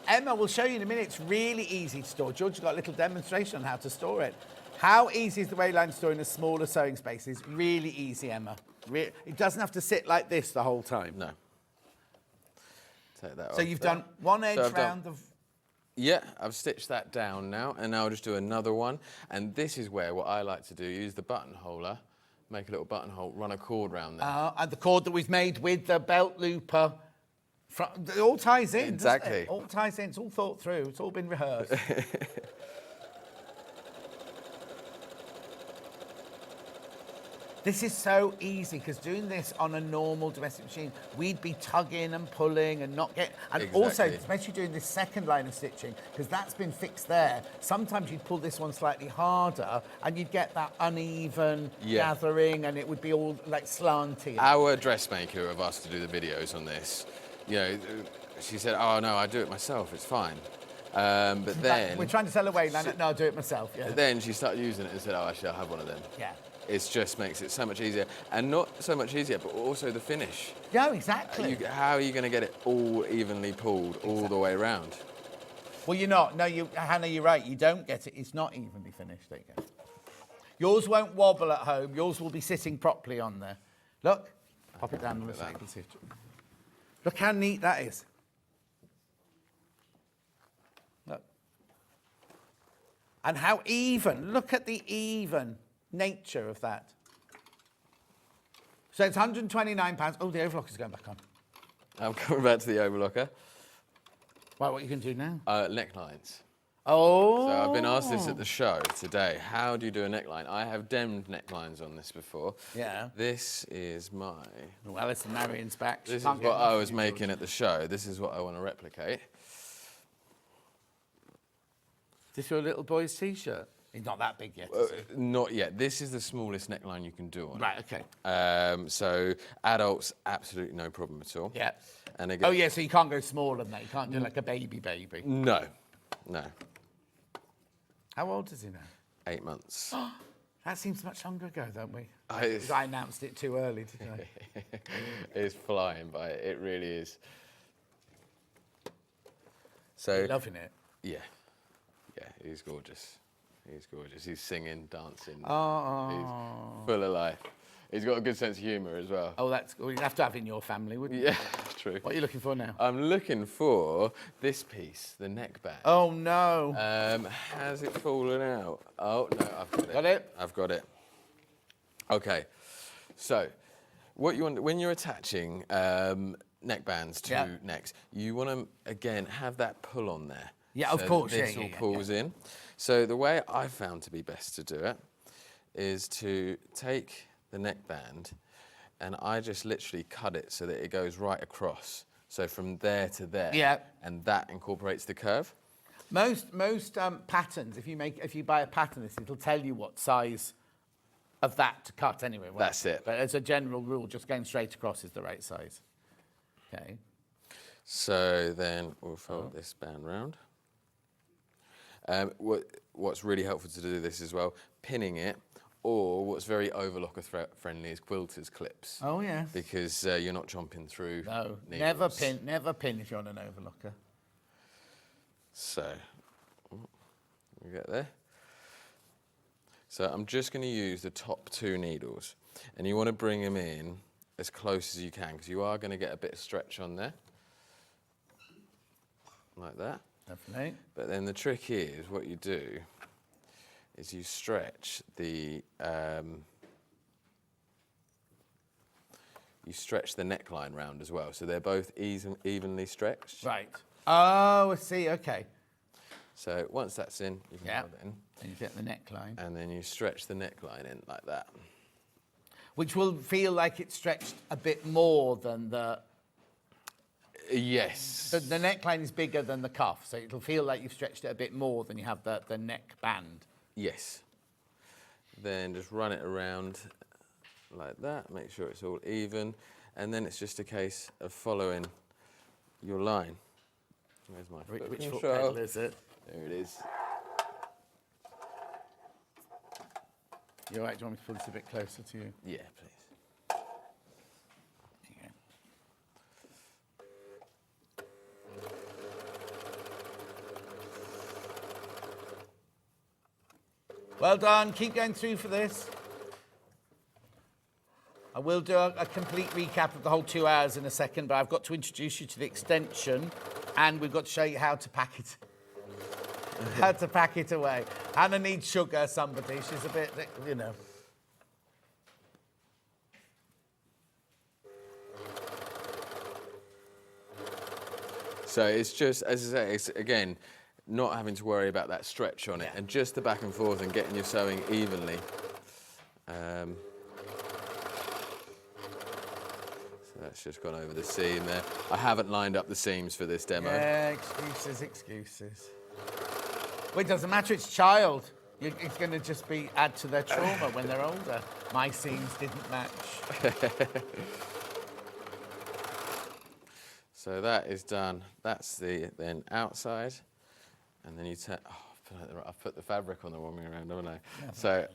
Emma will show you in a minute. It's really easy to store. George has got a little demonstration on how to store it. How easy is the Wayline store in a smaller sewing space? It's really easy, Emma. It doesn't have to sit like this the whole time. No. Take that So off you've there. done one edge round of... Yeah, I've stitched that down now, and now I'll just do another one. And this is where what I like to do, use the buttonholer, make a little buttonhole, run a cord round there. And the cord that we've made with the belt looper. It all ties in, Exactly. doesn't it? All ties in. It's all thought through. It's all been rehearsed. This is so easy, because doing this on a normal domestic machine, we'd be tugging and pulling and not get... And also, especially doing this second line of stitching, because that's been fixed there, sometimes you'd pull this one slightly harder and you'd get that uneven gathering, and it would be all like slanty. Our dressmaker have asked to do the videos on this. You know, she said, oh, no, I do it myself, it's fine. But then... We're trying to sell away, no, I'll do it myself, yeah. Then she started using it and said, oh, actually, I'll have one of them. Yeah. It just makes it so much easier. And not so much easier, but also the finish. Yeah, exactly. How are you going to get it all evenly pulled all the way around? Well, you're not. No, Hannah, you're right. You don't get it. It's not evenly finished. There you go. Yours won't wobble at home. Yours will be sitting properly on there. Look. Pop it down on the table. Look how neat that is. Look. And how even. Look at the even nature of that. So it's £129. Oh, the overlocker's going back on. I'm coming back to the overlocker. Right, what you can do now? Necklines. Oh. So I've been asked this at the show today. How do you do a neckline? I have demmed necklines on this before. Yeah. This is my... Well, Alison Marion's back. This is what I was making at the show. This is what I want to replicate. Is this your little boy's T-shirt? He's not that big yet, is he? Not yet. This is the smallest neckline you can do on Right, okay. So adults, absolutely no problem at all. Yeah. And again, Oh, yeah, so you can't go smaller than that. You can't do like a baby. No, no. How old is he now? 8 months. That seems much longer ago, don't we? It's- I announced it too early, didn't I? It's flying by. It really is. So You're loving it. yeah, he's gorgeous. He's gorgeous. He's singing, dancing. Oh. He's full of life. He's got a good sense of humour as well. Oh, that's good. You'd have to have in your family, wouldn't you? Yeah, true. What are you looking for now? I'm looking for this piece, the neckband. Oh, no. Has it fallen out? Oh, no, I've got it. Got it? I've got it. Okay, so what you want when you're attaching neckbands to necks, you want to, again, have that pull on there. Yeah, so of course. This all pulls in. So the way I found to be best to do it is to take the neckband and I just literally cut it so that it goes right across. So from there to there. Yeah. And that incorporates the curve. Most patterns, if you buy a pattern, it'll tell you what size of that to cut anyway. Won't That's it. But as a general rule, just going straight across is the right size. Okay. So then we'll fold this band round. What's really helpful to do this as well, pinning it, or what's very overlocker friendly is quilter's clips. Oh, yes. Because you're not chomping through No, needles. never pin if you're on an overlocker. So, we get there. So I'm just going to use the top 2 needles, and you want to bring them in as close as you can, because you are going to get a bit of stretch on there, like that. Definitely. But then the trick is, what you do is you stretch the neckline round as well, so they're both evenly stretched. Right. Oh, I see. Okay. So once that's in, you can hold it in. And you get the neckline. And then you stretch the neckline in like that. Which will feel like it's stretched a bit more than the... Yes. The neckline is bigger than the cuff, so it'll feel like you've stretched it a bit more than you have the neck band. Yes. Then just run it around like that, make sure it's all even, and then it's just a case of following your line. Where's my foot Which control? foot pedal is it? There it is. You're right, do you want me to pull this a bit closer to you? Yeah, please. There you go. Well done, keep going through for this. I will do a complete recap of the whole 2 hours in a second, but I've got to introduce you to the extension and we've got to show you how to pack it. How to pack it away. Hannah needs sugar, somebody. She's a bit, you know. So it's just, as I say, it's again, not having to worry about that stretch on it, and just the back and forth and getting your sewing evenly. So that's just gone over the seam there. I haven't lined up the seams for this demo. Yeah, excuses. Well, it doesn't matter, it's child. It's going to just be add to their trauma when they're older. My seams didn't match. So that is done. That's the then outside, and then you I've put the fabric on the wrong way around, haven't I? Yeah, so,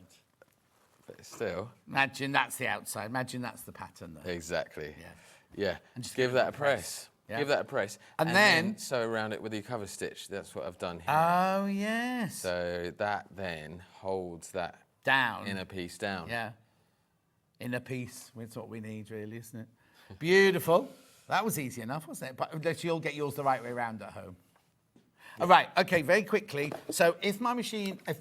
but still. Imagine that's the outside. Imagine that's the pattern there. Exactly. Yeah. Yeah. And just give that a press. Yeah. Give that a press. And then sew around it with your cover stitch. That's what I've done here. Oh, yes. So that then holds that down. inner piece down. Yeah. Inner piece. That's what we need, really, isn't it? Beautiful. That was easy enough, wasn't it? But you'll get yours the right way around at home. Yeah. All right. Okay. Very quickly. So if my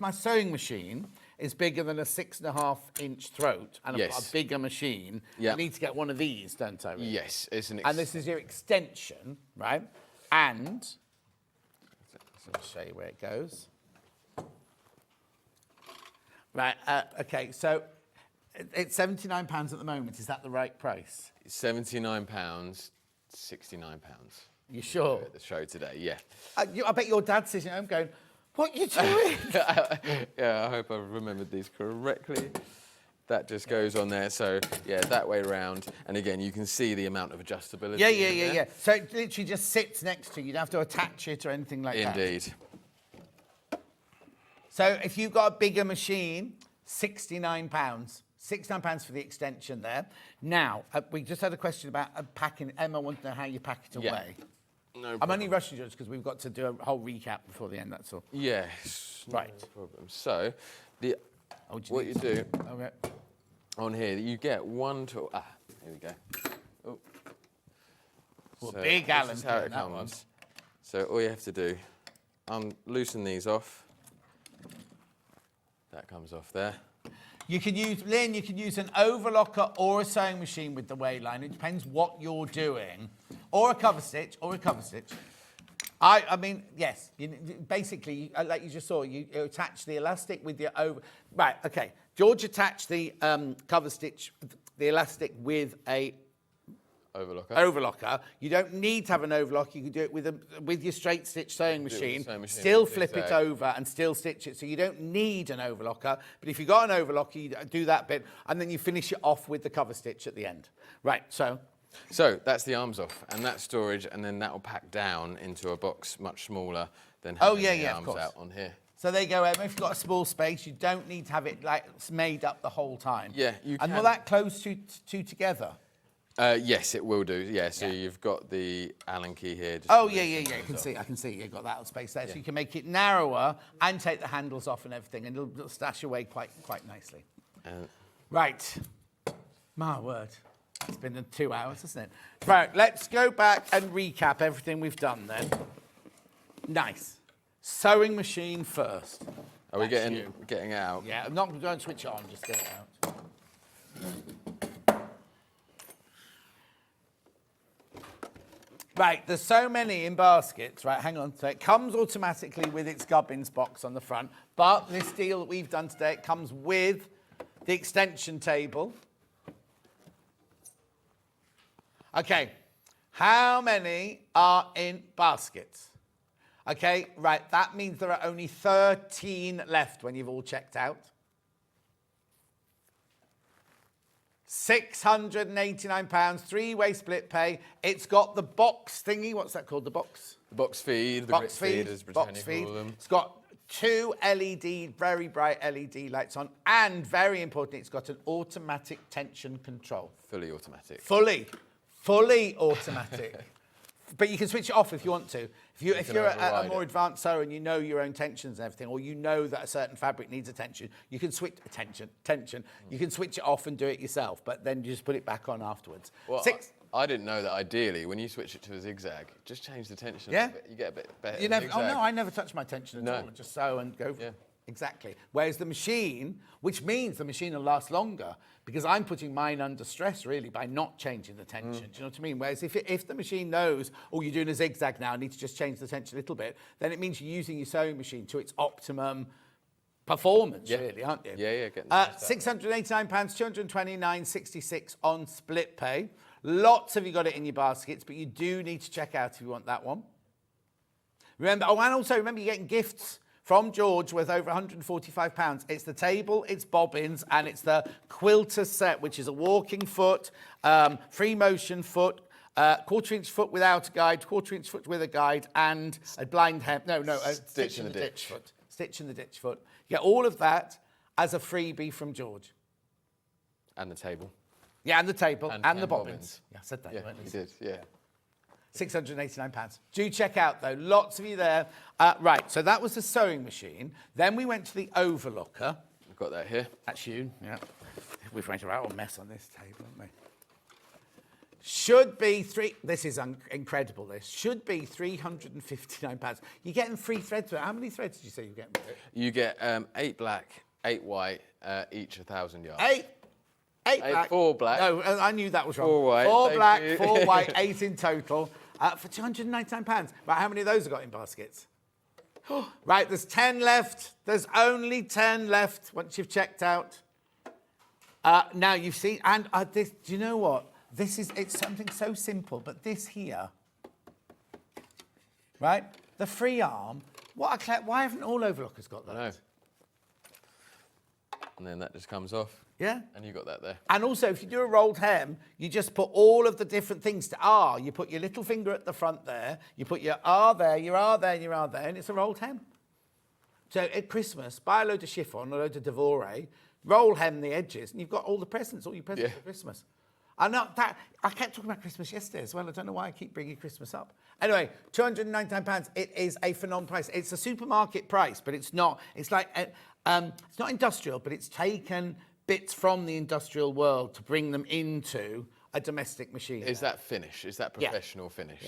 sewing machine is bigger than a 6.5-inch throat, and I've got a bigger machine, I need to get one of these, don't I? Really? Yes. It's an. And this is your extension, right? And I'll show you where it goes. Right. Okay. So it's £79 at the moment. Is that the right price? £79, £69. You sure? At the show today, yeah. I bet your dad's sitting at home going, "What are you doing?" Yeah, I hope I've remembered these correctly. That just goes on there, so yeah, that way round. And again, you can see the amount of adjustability. Yeah. So it literally just sits next to you. You don't have to attach it or anything like that. Indeed. So if you've got a bigger machine, £69. £69 for the extension there. Now, we just had a question about packing. Emma wants to know how you pack it away. No I'm only rushing you because we've got to do a whole recap before the end, that's all. Yes. Right. No problem. So, what you do on here, you get one tool. Here we go. Oh. Well, big Allen This is how key it on that one. comes. So all you have to do, loosen these off. That comes off there. You can use, Lynn, you can use an overlocker or a sewing machine with the wayline. It depends what you're doing. Or a cover stitch, I mean, yes, basically, like you just saw, you attach the elastic with your over... Right, OK. George attached the cover stitch, the elastic with a... Overlocker. You don't need to have an overlocker. You can do it with your straight stitch sewing machine. Still flip it over and still stitch it. So you don't need an overlocker. But if you've got an overlocker, you do that bit and then you finish it off with the cover stitch at the end. Right, so that's the arms off, and that's storage, and then that will pack down into a box much smaller than Oh, having yeah, the yeah, of arms course. out on here. So there you go, Emma. If you've got a small space, you don't need to have it like made up the whole time. Yeah, you And can. will that close two together? Yes, it will do. Yeah, so you've got the Allen key here. Just Oh, yeah. I can see you've got that space there. So you can make it narrower and take the handles off and everything, and it'll stash away quite nicely. Right. My word. It's been 2 hours, hasn't it? Right, let's go back and recap everything we've done then. Nice. Sewing machine first. Are we getting it out? Yeah, I'm not going to switch it on, just get it out. Right, there's so many in baskets, right, hang on. So it comes automatically with its gubbins box on the front, but this deal that we've done today, it comes with the extension table. Okay, how many are in baskets? Okay, right, that means there are only 13 left when you've all checked out. £689, three-way split pay. It's got the box thingy. What's that called? The box? The box feed, the box grit feed, as Britannia call them. It's got 2 LED, very bright LED lights on, and very important, it's got an automatic tension control. Fully automatic. Fully automatic. But you can switch it off if you want to. If you're a more advanced sewer and you know your own tensions and everything, or you know that a certain fabric needs attention, you can switch tension. You can switch it off and do it yourself, but then you just put it back on afterwards. Well, I didn't know that ideally, when you switch it to a zigzag, just change the tension. Yeah. You get a bit better. Oh no, I never touch my tension at all. I just sew and go. Yeah. Exactly. Whereas the machine, which means the machine will last longer, because I'm putting mine under stress really by not changing the tension. Do you know what I mean? Whereas if the machine knows, oh, you're doing a zigzag now, I need to just change the tension a little bit, then it means you're using your sewing machine to its optimum performance, really, aren't you? Yeah. £689, £229.66 on split pay. Lots of you got it in your baskets, but you do need to check out if you want that one. Remember, and also remember you're getting gifts from George worth over £145. It's the table, it's bobbins, and it's the quilter set, which is a walking foot, free motion foot, quarter-inch foot without a guide, quarter-inch foot with a guide, and a blind hem. A stitch in the ditch foot. Stitch in the ditch foot. You get all of that as a freebie from George. And the table. Yeah, and the table, and the bobbins. bobbins. Yeah, I said that. Yeah, you did, yeah. £689. Do check out, though. Lots of you there. Right, so that was the sewing machine. Then we went to the overlocker. I've got that here. That's you, yeah. We've made a real mess on this table, haven't we? Should be this is incredible, this. Should be £359. You're getting free threads. How many threads did you say you're getting? You get 8 black, 8 white, each 1,000 yards. 8 black. 4 black. No, I knew that was wrong. 4 white. 4 thank black, you. 4 white, 8 in total for £299. Right, how many of those have got in baskets? Right, there's 10 left. There's only 10 left once you've checked out. Now you've seen, and this. Do you know what? It's something so simple, but this here, right? The free arm. Why haven't all overlockers got that? I know. And then that just comes off. Yeah. And you got that there. And also, if you do a rolled hem, you just put all of the different things to R. You put your little finger at the front there, you put your R there, your R there, and your R there, and it's a rolled hem. So at Christmas, buy a load of chiffon, a load of devore, roll hem the edges, and you've got all the presents, all your presents for Christmas. I kept talking about Christmas yesterday as well. I don't know why I keep bringing Christmas up. Anyway, £299. It is a phenomenal price. It's a supermarket price, but it's not. It's like it's not industrial, but it's taken bits from the industrial world to bring them into a domestic machine. Is that finish? Is that professional finish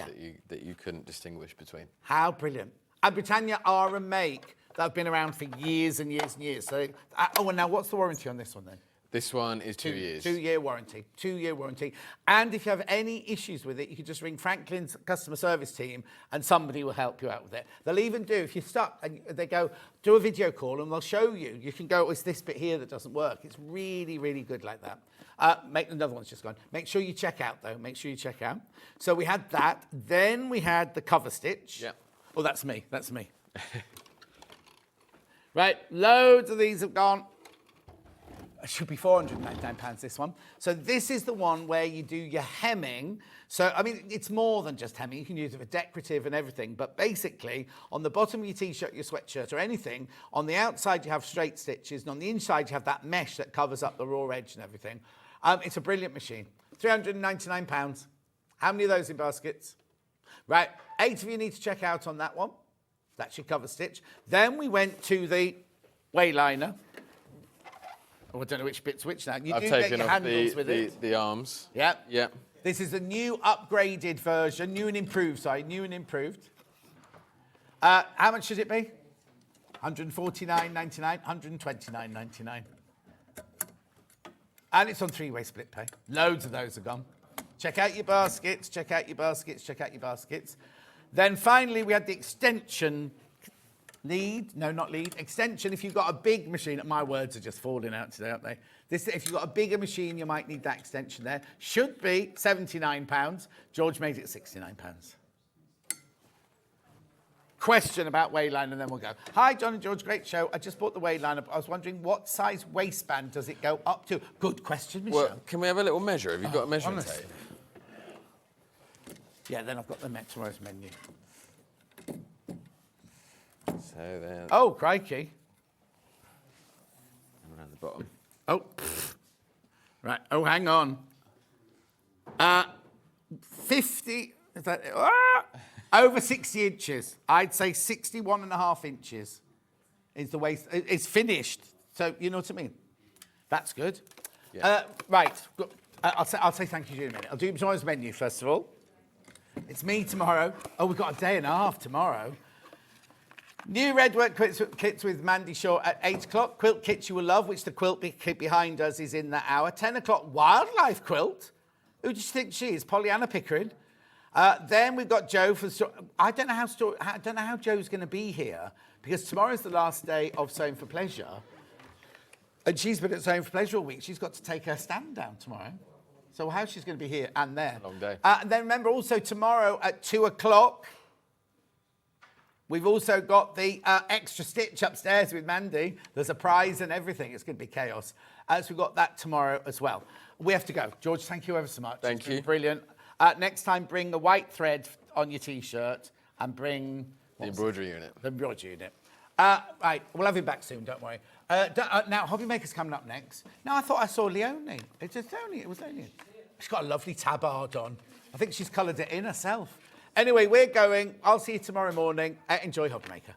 that you couldn't distinguish between? How brilliant! And Britannia are a make that have been around for years and years and years. So, and now what's the warranty on this one then? This one is 2 years. 2-year warranty. 2-year warranty. And if you have any issues with it, you can just ring Franklin's customer service team and somebody will help you out with it. They'll even do, if you're stuck, and they go, do a video call and they'll show you. You can go, it's this bit here that doesn't work. It's really, really good like that. Another one's just gone. Make sure you check out, though. Make sure you check out. So we had that. Then we had the cover stitch. Yeah. Oh, that's me. That's me. Right, loads of these have gone. It should be £499, this one. So this is the one where you do your hemming. So, I mean, it's more than just hemming. You can use it for decorative and everything. But basically, on the bottom of your T-shirt, your sweatshirt or anything, on the outside you have straight stitches, and on the inside you have that mesh that covers up the raw edge and everything. It's a brilliant machine. £399. How many of those in baskets? Right, 8 of you need to check out on that one. That's your cover stitch. Then we went to the wayliner. Oh, I don't know which bit's which now. You I've do taken get your off handles with it. the arms. Yep. Yep. This is a new upgraded version, new and improved, new and improved. How much should it be? £149.99, £129.99. And it's on 3-way split pay. Loads of those are gone. Check out your baskets, check out your baskets, check out your baskets. Then finally we had the extension lead. No, not lead. Extension. If you've got a big machine, my words are just falling out today, aren't they? If you've got a bigger machine, you might need that extension there. Should be £79. George made it £69. Question about wayliner, and then we'll go. Hi, John and George, great show. I just bought the wayliner, but I was wondering what size waistband does it go up to? Good question, Michelle. Well, can we have a little measure? Have you got a measuring tape? Yeah, then I've got the tomorrow's menu. So then. Oh, crikey. Around the bottom. Oh, right. Oh, hang on. 50. Is that over 60 inches? I'd say 61.5 inches is the waist. It's finished. So you know what I mean. That's good. Yeah. Right. I'll say thank you to you in a minute. I'll do tomorrow's menu first of all. It's me tomorrow. Oh, we've got a day and a half tomorrow. New red work kits with Mandy Shaw at 8 o'clock. Quilt kits you will love, which the quilt kit behind us is in that hour. 10 o'clock, wildlife quilt. Who do you think she is? Pollyanna Pickering. Then we've got Joe for I don't know how Joe's going to be here because tomorrow's the last day of Sewing for Pleasure. And she's been at Sewing for Pleasure all week. She's got to take her stand down tomorrow. So how she's going to be here and there. Long day. And then remember also tomorrow at 2 o'clock, we've also got the extra stitch upstairs with Mandy. There's a prize and everything. It's going to be chaos. So we've got that tomorrow as well. We have to go. George, thank you ever so much. Thank you. Brilliant. Next time, bring the white thread on your T-shirt and bring... The embroidery unit. The embroidery unit. Right, we'll have him back soon, don't worry. Now, Hobby Maker's coming up next. No, I thought I saw Leonie. It was Leonie. She's got a lovely tabard on. I think she's coloured it in herself. Anyway, we're going. I'll see you tomorrow morning. Enjoy Hobby Maker.